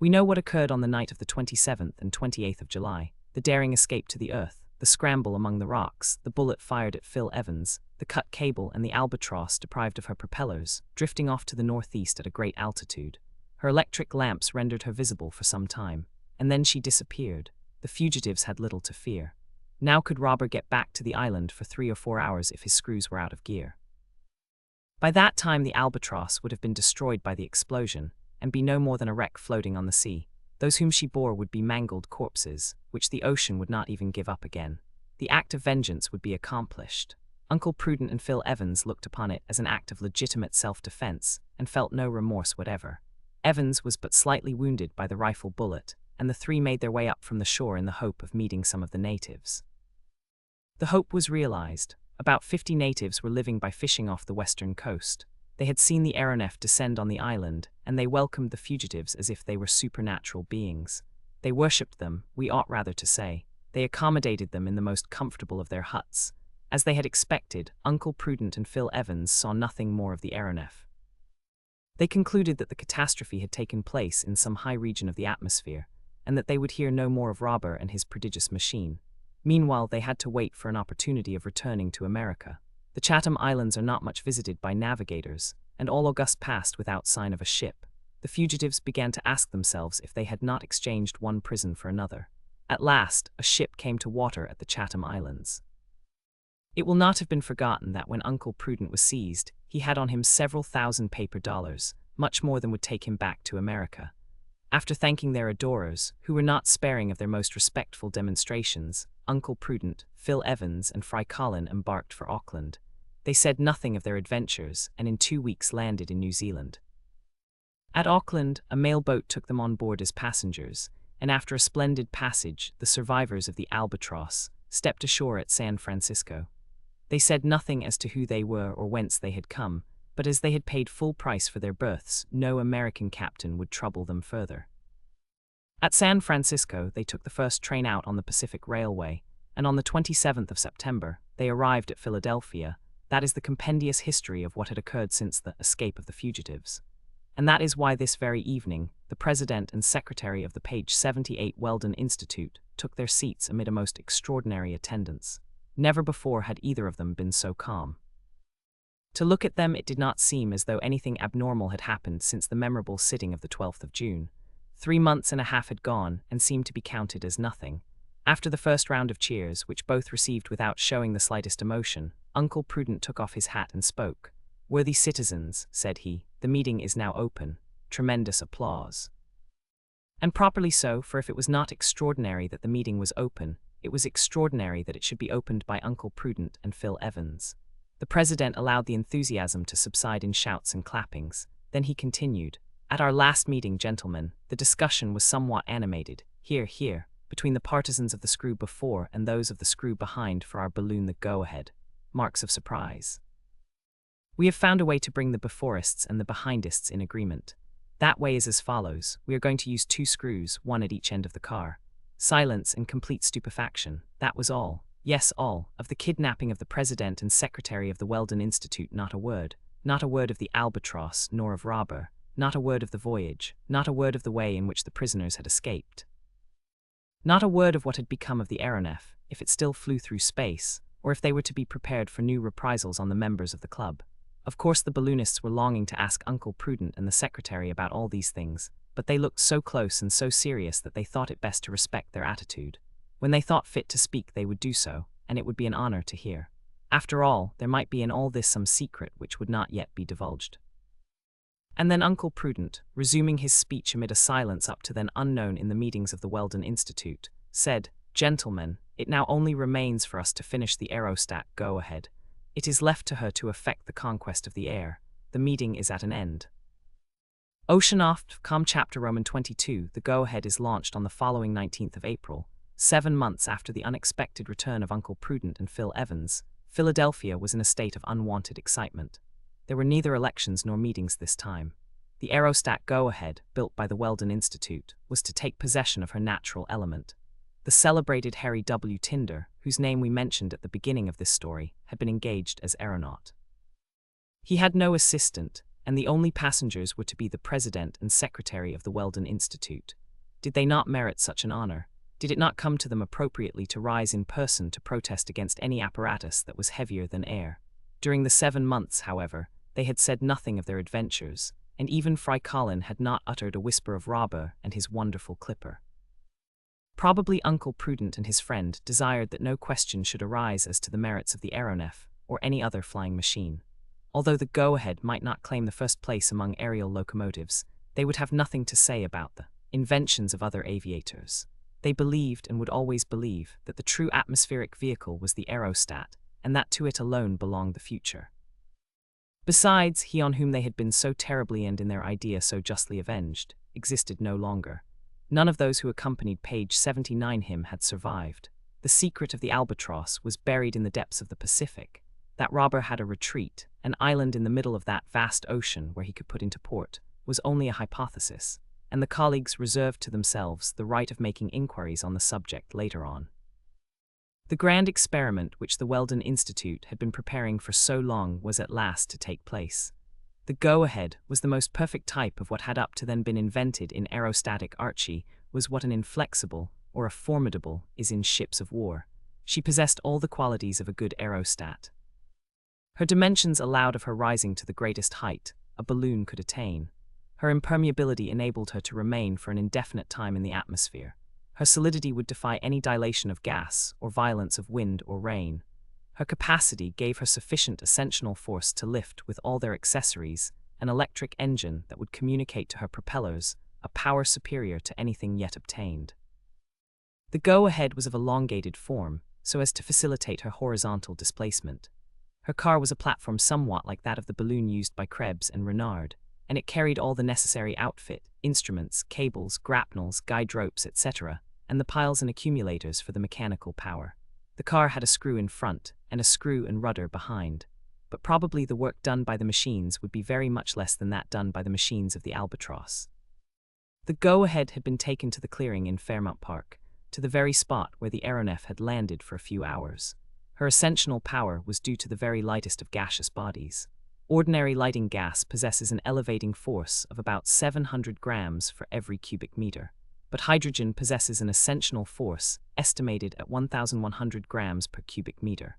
We know what occurred on the night of the 27th and 28th of July, the daring escape to the earth, the scramble among the rocks, the bullet fired at Phil Evans, the cut cable, and the Albatross, deprived of her propellers, drifting off to the northeast at a great altitude. Her electric lamps rendered her visible for some time, and then she disappeared. The fugitives had little to fear. Now could Robur get back to the island for 3 or 4 hours if his screws were out of gear. By that time the Albatross would have been destroyed by the explosion, and be no more than a wreck floating on the sea. Those whom she bore would be mangled corpses, which the ocean would not even give up again. The act of vengeance would be accomplished. Uncle Prudent and Phil Evans looked upon it as an act of legitimate self-defense, and felt no remorse whatever. Evans was but slightly wounded by the rifle bullet, and the three made their way up from the shore in the hope of meeting some of the natives. The hope was realized. About 50 natives were living by fishing off the western coast. They had seen the aeronef descend on the island, and they welcomed the fugitives as if they were supernatural beings. They worshipped them, we ought rather to say. They accommodated them in the most comfortable of their huts. As they had expected, Uncle Prudent and Phil Evans saw nothing more of the aeronef. They concluded that the catastrophe had taken place in some high region of the atmosphere, and that they would hear no more of Robur and his prodigious machine. Meanwhile, they had to wait for an opportunity of returning to America. The Chatham Islands are not much visited by navigators, and all August passed without sign of a ship. The fugitives began to ask themselves if they had not exchanged one prison for another. At last, a ship came to water at the Chatham Islands. It will not have been forgotten that when Uncle Prudent was seized, he had on him several thousand paper dollars, much more than would take him back to America. After thanking their adorers, who were not sparing of their most respectful demonstrations, Uncle Prudent, Phil Evans, and Fry Colin embarked for Auckland. They said nothing of their adventures, and in 2 weeks landed in New Zealand. At Auckland, a mailboat took them on board as passengers, and after a splendid passage, the survivors of the Albatross stepped ashore at San Francisco. They said nothing as to who they were or whence they had come, but as they had paid full price for their berths, no American captain would trouble them further. At San Francisco, they took the first train out on the Pacific Railway, and on the 27th of September, they arrived at Philadelphia. That is the compendious history of what had occurred since the escape of the fugitives. And that is why this very evening, the president and secretary of the page 78 Weldon Institute took their seats amid a most extraordinary attendance. Never before had either of them been so calm. To look at them, it did not seem as though anything abnormal had happened since the memorable sitting of the 12th of June. 3 months and a half had gone and seemed to be counted as nothing. After the first round of cheers, which both received without showing the slightest emotion, Uncle Prudent took off his hat and spoke. "Worthy citizens," said he, "the meeting is now open." Tremendous applause. And properly so, for if it was not extraordinary that the meeting was open, it was extraordinary that it should be opened by Uncle Prudent and Phil Evans. The president allowed the enthusiasm to subside in shouts and clappings. Then he continued, "At our last meeting, gentlemen, the discussion was somewhat animated. Hear, hear. between the partisans of the screw before and those of the screw behind for our balloon the go-ahead. Marks of surprise. We have found a way to bring the beforists and the behindists in agreement. That way is as follows. We are going to use 2 screws, one at each end of the car. Silence and complete stupefaction. That was all. Yes, all. Of the kidnapping of the president and secretary of the Weldon Institute, not a word. Not a word of the Albatross, nor of Robur. Not a word of the voyage. Not a word of the way in which the prisoners had escaped. Not a word of what had become of the aeronef, if it still flew through space, or if they were to be prepared for new reprisals on the members of the club. Of course the balloonists were longing to ask Uncle Prudent and the secretary about all these things, but they looked so close and so serious that they thought it best to respect their attitude. When they thought fit to speak they would do so, and it would be an honor to hear. After all, there might be in all this some secret which would not yet be divulged. And then Uncle Prudent, resuming his speech amid a silence up to then unknown in the meetings of the Weldon Institute, said, "Gentlemen, it now only remains for us to finish the aerostat go-ahead. It is left to her to effect the conquest of the air. The meeting is at an end." Oceanoft, Com Chapter Roman 22, the go-ahead is launched on the following 19th of April, 7 months after the unexpected return of Uncle Prudent and Phil Evans. Philadelphia was in a state of unwanted excitement. There were neither elections nor meetings this time. The aerostat go-ahead, built by the Weldon Institute, was to take possession of her natural element. The celebrated Harry W. Tinder, whose name we mentioned at the beginning of this story, had been engaged as aeronaut. He had no assistant, and the only passengers were to be the president and secretary of the Weldon Institute. Did they not merit such an honor? Did it not come to them appropriately to rise in person to protest against any apparatus that was heavier than air? During the 7 months, however, they had said nothing of their adventures, and even Fry Colin had not uttered a whisper of Robur and his wonderful clipper. Probably Uncle Prudent and his friend desired that no question should arise as to the merits of the aeronef or any other flying machine. Although the go-ahead might not claim the first place among aerial locomotives, they would have nothing to say about the inventions of other aviators. They believed and would always believe that the true atmospheric vehicle was the aerostat, and that to it alone belonged the future. Besides, he on whom they had been so terribly and in their idea so justly avenged, existed no longer. None of those who accompanied page 79 him had survived. The secret of the Albatross was buried in the depths of the Pacific. That Robur had a retreat, an island in the middle of that vast ocean where he could put into port, was only a hypothesis, and the colleagues reserved to themselves the right of making inquiries on the subject later on. The grand experiment which the Weldon Institute had been preparing for so long was at last to take place. The go-ahead was the most perfect type of what had up to then been invented in aerostatic archie, was what an inflexible, or a formidable, is in ships of war. She possessed all the qualities of a good aerostat. Her dimensions allowed of her rising to the greatest height a balloon could attain. Her impermeability enabled her to remain for an indefinite time in the atmosphere. Her solidity would defy any dilation of gas or violence of wind or rain. Her capacity gave her sufficient ascensional force to lift with all their accessories an electric engine that would communicate to her propellers a power superior to anything yet obtained. The go-ahead was of elongated form, so as to facilitate her horizontal displacement. Her car was a platform somewhat like that of the balloon used by Krebs and Renard, and it carried all the necessary outfit, instruments, cables, grapnels, guide ropes, etc., and the piles and accumulators for the mechanical power. The car had a screw in front, and a screw and rudder behind, but probably the work done by the machines would be very much less than that done by the machines of the Albatross. The go-ahead had been taken to the clearing in Fairmount Park, to the very spot where the aeronef had landed for a few hours. Her ascensional power was due to the very lightest of gaseous bodies. Ordinary lighting gas possesses an elevating force of about 700 grams for every cubic meter, but hydrogen possesses an ascensional force estimated at 1,100 grams per cubic meter.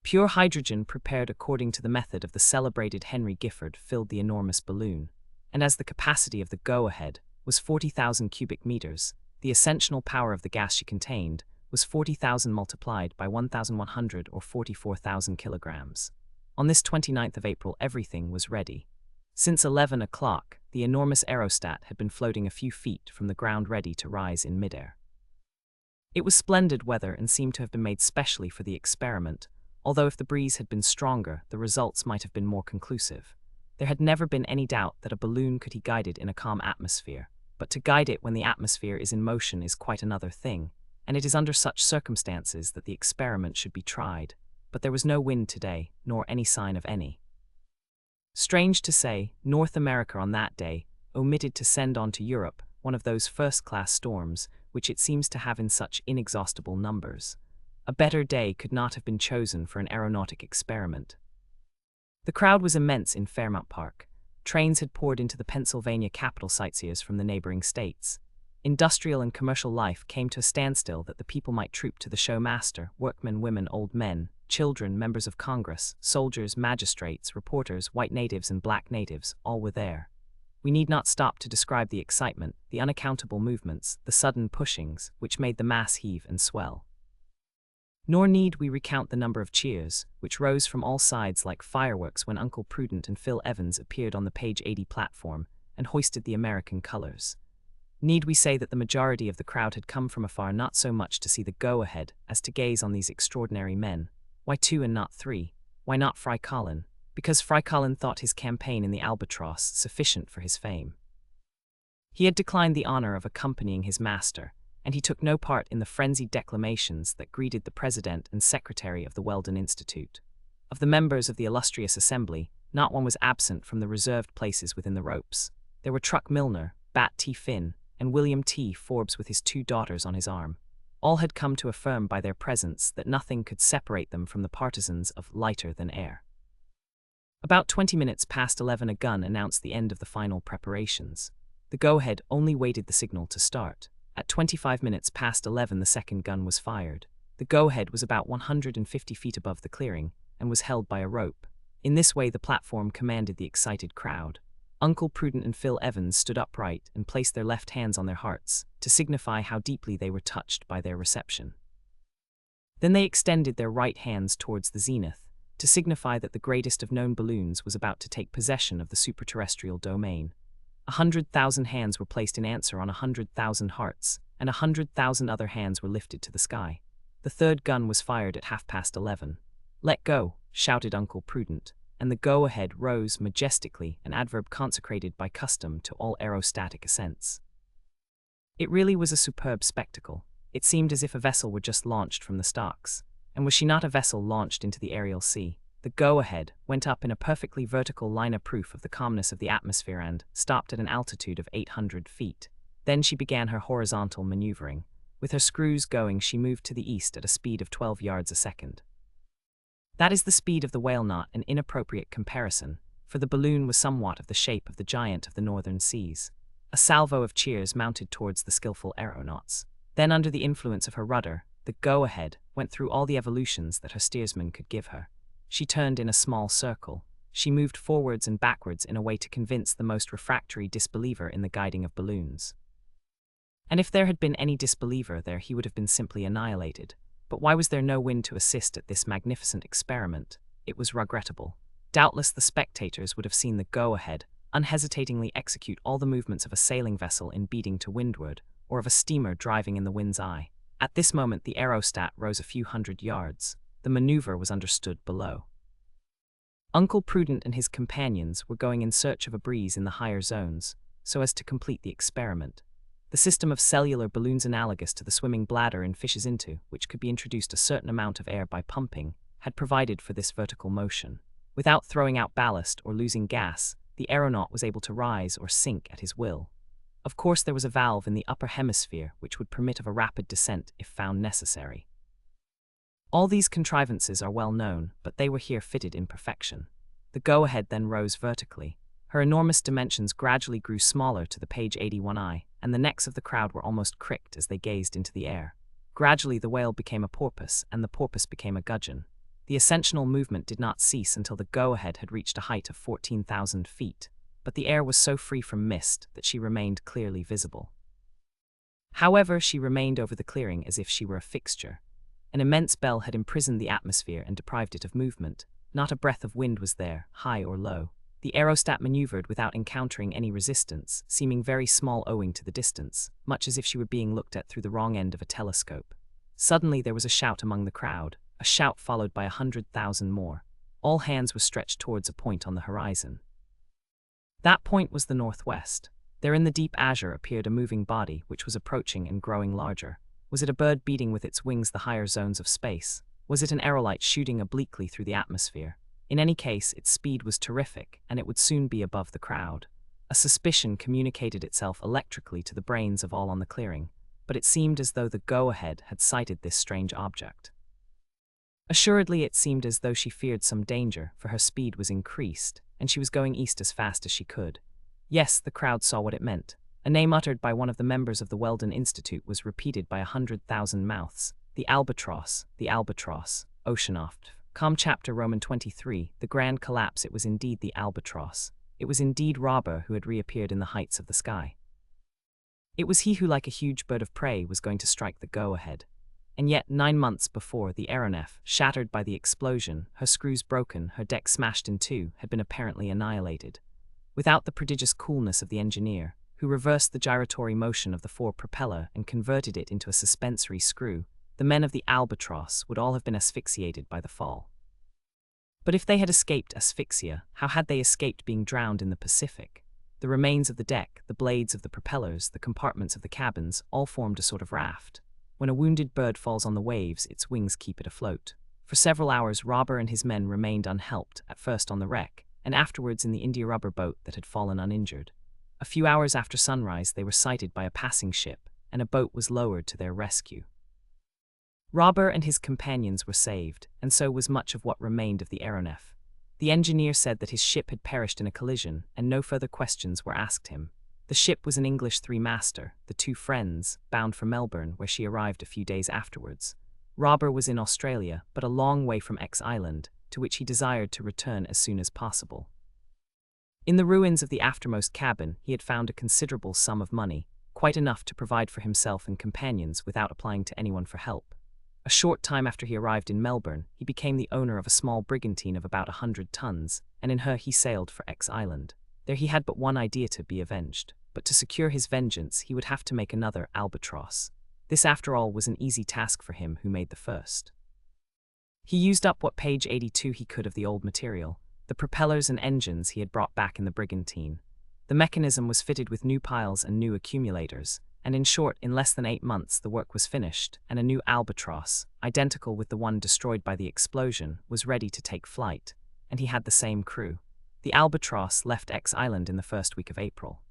Pure hydrogen prepared according to the method of the celebrated Henry Gifford filled the enormous balloon, and as the capacity of the go-ahead was 40,000 cubic meters, the ascensional power of the gas she contained was 40,000 multiplied by 1,100 or 44,000 kilograms. On this 29th of April everything was ready. Since 11 o'clock, the enormous aerostat had been floating a few feet from the ground ready to rise in midair. It was splendid weather and seemed to have been made specially for the experiment, although if the breeze had been stronger, the results might have been more conclusive. There had never been any doubt that a balloon could be guided in a calm atmosphere. but to guide it when the atmosphere is in motion is quite another thing, and it is under such circumstances that the experiment should be tried. But there was no wind today, nor any sign of any. Strange to say, North America on that day omitted to send on to Europe one of those first-class storms which it seems to have in such inexhaustible numbers. A better day could not have been chosen for an aeronautic experiment. The crowd was immense in Fairmount Park. Trains had poured into the Pennsylvania capital sightseers from the neighboring states. Industrial and commercial life came to a standstill that the people might troop to the show master, workmen, women, old men, children, members of Congress, soldiers, magistrates, reporters, white natives and black natives, all were there. We need not stop to describe the excitement, the unaccountable movements, the sudden pushings, which made the mass heave and swell. Nor need we recount the number of cheers, which rose from all sides like fireworks when Uncle Prudent and Phil Evans appeared on the page 80 platform and hoisted the American colors. Need we say that the majority of the crowd had come from afar not so much to see the go-ahead as to gaze on these extraordinary men? Why 2 and not 3? Why not Fry Colin? Because Fry Colin thought his campaign in the Albatross sufficient for his fame. He had declined the honor of accompanying his master, and he took no part in the frenzied declamations that greeted the president and secretary of the Weldon Institute. Of the members of the illustrious assembly, not one was absent from the reserved places within the ropes. There were Truck Milner, Bat T. Finn, and William T. Forbes with his 2 daughters on his arm. All had come to affirm by their presence that nothing could separate them from the partisans of lighter than air. About 20 minutes past 11 a gun announced the end of the final preparations. The go-ahead only waited the signal to start. At 25 minutes past 11 the second gun was fired. The go-ahead was about 150 feet above the clearing, and was held by a rope. In this way the platform commanded the excited crowd. Uncle Prudent and Phil Evans stood upright and placed their left hands on their hearts, to signify how deeply they were touched by their reception. Then they extended their right hands towards the zenith, to signify that the greatest of known balloons was about to take possession of the superterrestrial domain. 100,000 hands were placed in answer on 100,000 hearts, and 100,000 other hands were lifted to the sky. The third gun was fired at 11:30. "Let go," shouted Uncle Prudent, and the go-ahead rose majestically, an adverb consecrated by custom to all aerostatic ascents. It really was a superb spectacle. It seemed as if a vessel were just launched from the stocks. And was she not a vessel launched into the aerial sea? The go-ahead went up in a perfectly vertical line, proof of the calmness of the atmosphere, and stopped at an altitude of 800 feet. Then she began her horizontal maneuvering. With her screws going, she moved to the east at a speed of 12 yards a second. That is the speed of the whale, not an inappropriate comparison, for the balloon was somewhat of the shape of the giant of the northern seas. A salvo of cheers mounted towards the skillful aeronauts. Then, under the influence of her rudder, the go-ahead went through all the evolutions that her steersman could give her. She turned in a small circle. She moved forwards and backwards in a way to convince the most refractory disbeliever in the guiding of balloons. And if there had been any disbeliever there, he would have been simply annihilated. But why was there no wind to assist at this magnificent experiment? It was regrettable. Doubtless the spectators would have seen the go-ahead unhesitatingly execute all the movements of a sailing vessel in beating to windward, or of a steamer driving in the wind's eye. At this moment the aerostat rose a few hundred yards. The maneuver was understood below. Uncle Prudent and his companions were going in search of a breeze in the higher zones, so as to complete the experiment. The system of cellular balloons, analogous to the swimming bladder in fishes into which could be introduced a certain amount of air by pumping, had provided for this vertical motion. Without throwing out ballast or losing gas, the aeronaut was able to rise or sink at his will. Of course, there was a valve in the upper hemisphere which would permit of a rapid descent if found necessary. All these contrivances are well known, but they were here fitted in perfection. The go-ahead then rose vertically. Her enormous dimensions gradually grew smaller to the page 81 eye, and the necks of the crowd were almost cricked as they gazed into the air. Gradually the whale became a porpoise, and the porpoise became a gudgeon. The ascensional movement did not cease until the go-ahead had reached a height of 14,000 feet, but the air was so free from mist that she remained clearly visible. However, she remained over the clearing as if she were a fixture. An immense bell had imprisoned the atmosphere and deprived it of movement. Not a breath of wind was there, high or low. The aerostat maneuvered without encountering any resistance, seeming very small owing to the distance, much as if she were being looked at through the wrong end of a telescope. Suddenly there was a shout among the crowd, a shout followed by 100,000 more. All hands were stretched towards a point on the horizon. That point was the northwest. There in the deep azure appeared a moving body which was approaching and growing larger. Was it a bird beating with its wings the higher zones of space? Was it an aerolite shooting obliquely through the atmosphere? In any case, its speed was terrific, and it would soon be above the crowd. A suspicion communicated itself electrically to the brains of all on the clearing, but it seemed as though the go-ahead had sighted this strange object. Assuredly, it seemed as though she feared some danger, for her speed was increased, and she was going east as fast as she could. Yes, the crowd saw what it meant. A name uttered by one of the members of the Weldon Institute was repeated by 100,000 mouths. The Albatross, Oceanoft. Com chapter Roman 23, the grand collapse. It was indeed the Albatross. It was indeed Robur who had reappeared in the heights of the sky. It was he who, like a huge bird of prey, was going to strike the go-ahead. And yet, 9 months before, the aeronef, shattered by the explosion, her screws broken, her deck smashed in two, had been apparently annihilated. Without the prodigious coolness of the engineer, who reversed the gyratory motion of the fore propeller and converted it into a suspensory screw, the men of the Albatross would all have been asphyxiated by the fall. But if they had escaped asphyxia, how had they escaped being drowned in the Pacific? The remains of the deck, the blades of the propellers, the compartments of the cabins, all formed a sort of raft. When a wounded bird falls on the waves, its wings keep it afloat. For several hours, Robur and his men remained unhelped, at first on the wreck, and afterwards in the India rubber boat that had fallen uninjured. A few hours after sunrise, they were sighted by a passing ship, and a boat was lowered to their rescue. Robur and his companions were saved, and so was much of what remained of the aeronef. The engineer said that his ship had perished in a collision, and no further questions were asked him. The ship was an English three-master, the Two Friends, bound for Melbourne, where she arrived a few days afterwards. Robur was in Australia, but a long way from X Island, to which he desired to return as soon as possible. In the ruins of the aftermost cabin, he had found a considerable sum of money, quite enough to provide for himself and companions without applying to anyone for help. A short time after he arrived in Melbourne, he became the owner of a small brigantine of about 100 tons, and in her he sailed for X Island. There he had but one idea: to be avenged. But to secure his vengeance, he would have to make another Albatross. This, after all, was an easy task for him who made the first. He used up what page 82 he could of the old material. The propellers and engines he had brought back in the brigantine. The mechanism was fitted with new piles and new accumulators, and in short, in less than 8 months the work was finished, and a new Albatross, identical with the one destroyed by the explosion, was ready to take flight, and he had the same crew. The Albatross left X Island in the first week of April.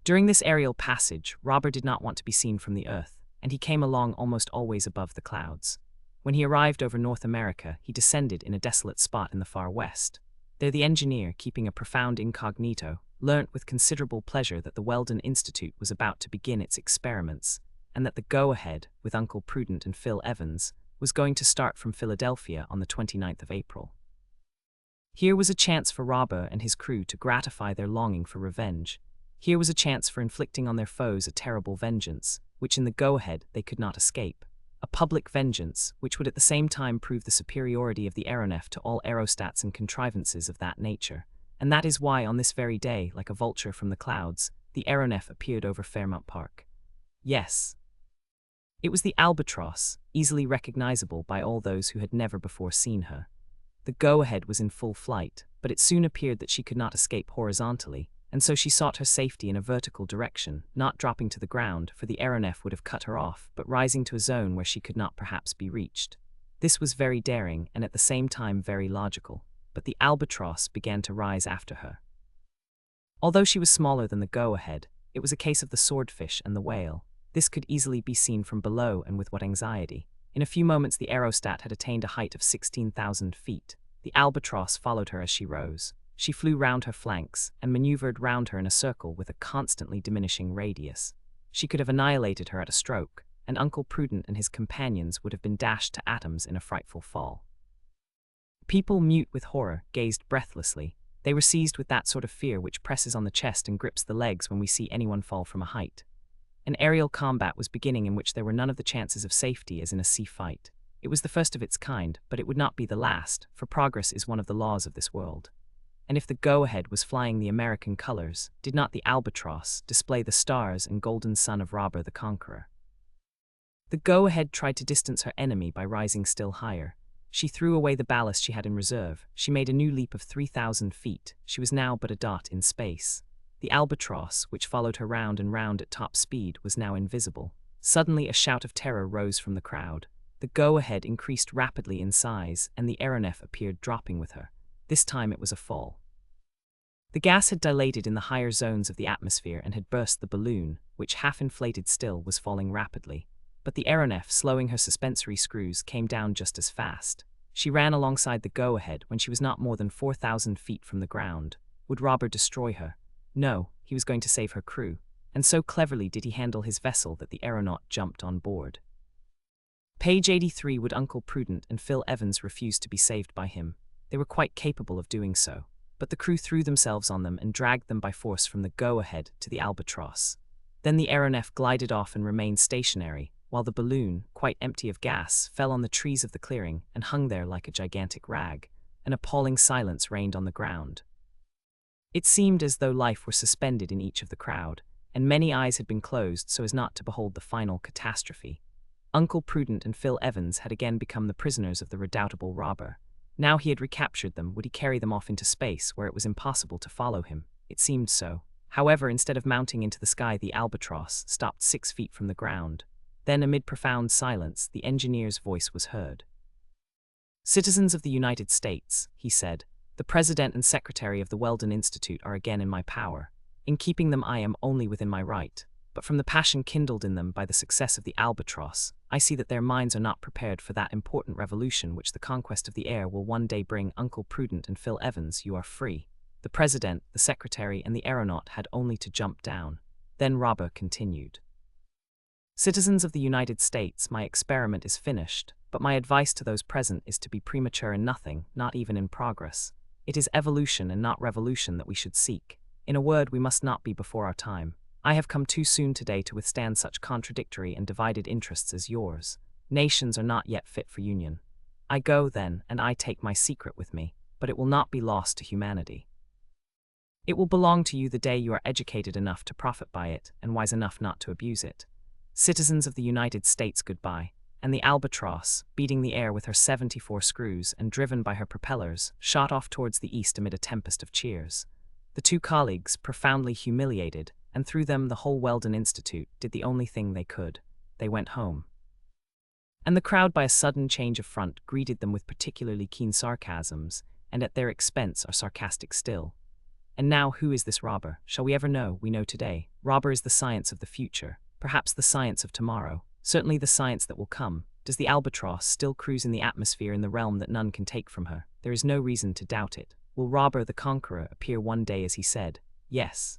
During this aerial passage, Robur did not want to be seen from the earth, and he came along almost always above the clouds. When he arrived over North America, he descended in a desolate spot in the far west. There the engineer, keeping a profound incognito, learnt with considerable pleasure that the Weldon Institute was about to begin its experiments, and that the go-ahead, with Uncle Prudent and Phil Evans, was going to start from Philadelphia on the 29th of April. Here was a chance for Robur and his crew to gratify their longing for revenge. Here was a chance for inflicting on their foes a terrible vengeance, which in the go-ahead they could not escape. A public vengeance, which would at the same time prove the superiority of the aeronef to all aerostats and contrivances of that nature. And that is why, on this very day, like a vulture from the clouds, the aeronef appeared over Fairmount Park. Yes, it was the Albatross, easily recognizable by all those who had never before seen her. The go-ahead was in full flight, but it soon appeared that she could not escape horizontally, and so she sought her safety in a vertical direction, not dropping to the ground, for the aeronef would have cut her off, but rising to a zone where she could not perhaps be reached. This was very daring, and at the same time very logical, but the Albatross began to rise after her. Although she was smaller than the go-ahead, it was a case of the swordfish and the whale. This could easily be seen from below, and with what anxiety. In a few moments the aerostat had attained a height of 16,000 feet. The Albatross followed her as she rose. She flew round her flanks, and maneuvered round her in a circle with a constantly diminishing radius. She could have annihilated her at a stroke, and Uncle Prudent and his companions would have been dashed to atoms in a frightful fall. People, mute with horror, gazed breathlessly. They were seized with that sort of fear which presses on the chest and grips the legs when we see anyone fall from a height. An aerial combat was beginning in which there were none of the chances of safety as in a sea fight. It was the first of its kind, but it would not be the last, for progress is one of the laws of this world. And if the go-ahead was flying the American colors, did not the Albatross display the stars and golden sun of Robur the Conqueror? The go-ahead tried to distance her enemy by rising still higher. She threw away the ballast she had in reserve. She made a new leap of 3,000 feet. She was now but a dot in space. The Albatross, which followed her round and round at top speed, was now invisible. Suddenly a shout of terror rose from the crowd. The go-ahead increased rapidly in size, and the aeronef appeared dropping with her. This time it was a fall. The gas had dilated in the higher zones of the atmosphere and had burst the balloon, which, half-inflated still, was falling rapidly. But the aeronef, slowing her suspensory screws, came down just as fast. She ran alongside the go-ahead when she was not more than 4,000 feet from the ground. Would Robur destroy her? No, he was going to save her crew, and so cleverly did he handle his vessel that the aeronaut jumped on board. Page 83. Would Uncle Prudent and Phil Evans refuse to be saved by him? They were quite capable of doing so, but the crew threw themselves on them and dragged them by force from the go-ahead to the Albatross. Then the aeronef glided off and remained stationary, while the balloon, quite empty of gas, fell on the trees of the clearing and hung there like a gigantic rag. An appalling silence reigned on the ground. It seemed as though life were suspended in each of the crowd, and many eyes had been closed so as not to behold the final catastrophe. Uncle Prudent and Phil Evans had again become the prisoners of the redoubtable Robur. Now he had recaptured them. Would he carry them off into space, where it was impossible to follow him? It seemed so. However, instead of mounting into the sky, the Albatross stopped 6 feet from the ground. Then, amid profound silence, the engineer's voice was heard. "Citizens of the United States," he said, "the President and Secretary of the Weldon Institute are again in my power. In keeping them I am only within my right. But from the passion kindled in them by the success of the Albatross, I see that their minds are not prepared for that important revolution which the conquest of the air will one day bring. Uncle Prudent and Phil Evans, you are free." The President, the Secretary, and the aeronaut had only to jump down. Then Robur continued. "Citizens of the United States, my experiment is finished, but my advice to those present is to be premature in nothing, not even in progress. It is evolution and not revolution that we should seek. In a word, we must not be before our time. I have come too soon today to withstand such contradictory and divided interests as yours. Nations are not yet fit for union. I go, then, and I take my secret with me, but it will not be lost to humanity. It will belong to you the day you are educated enough to profit by it and wise enough not to abuse it. Citizens of the United States, goodbye." And the Albatross, beating the air with her 74 screws and driven by her propellers, shot off towards the east amid a tempest of cheers. The two colleagues, profoundly humiliated, and through them the whole Weldon Institute, did the only thing they could. They went home. And the crowd, by a sudden change of front, greeted them with particularly keen sarcasms, and at their expense are sarcastic still. And now, who is this Robur? Shall we ever know? We know today. Robur is the science of the future, perhaps the science of tomorrow, certainly the science that will come. Does the Albatross still cruise in the atmosphere in the realm that none can take from her? There is no reason to doubt it. Will Robur the Conqueror appear one day as he said? Yes.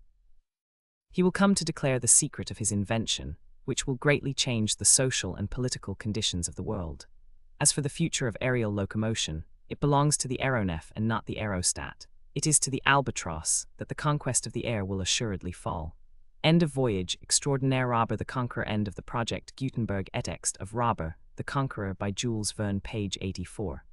He will come to declare the secret of his invention, which will greatly change the social and political conditions of the world. As for the future of aerial locomotion, it belongs to the aeronef and not the aerostat. It is to the Albatross that the conquest of the air will assuredly fall. End of voyage extraordinaire. Robur the Conqueror. End of the project. Gutenberg et ext of Robur the Conqueror by Jules Verne. Page 84.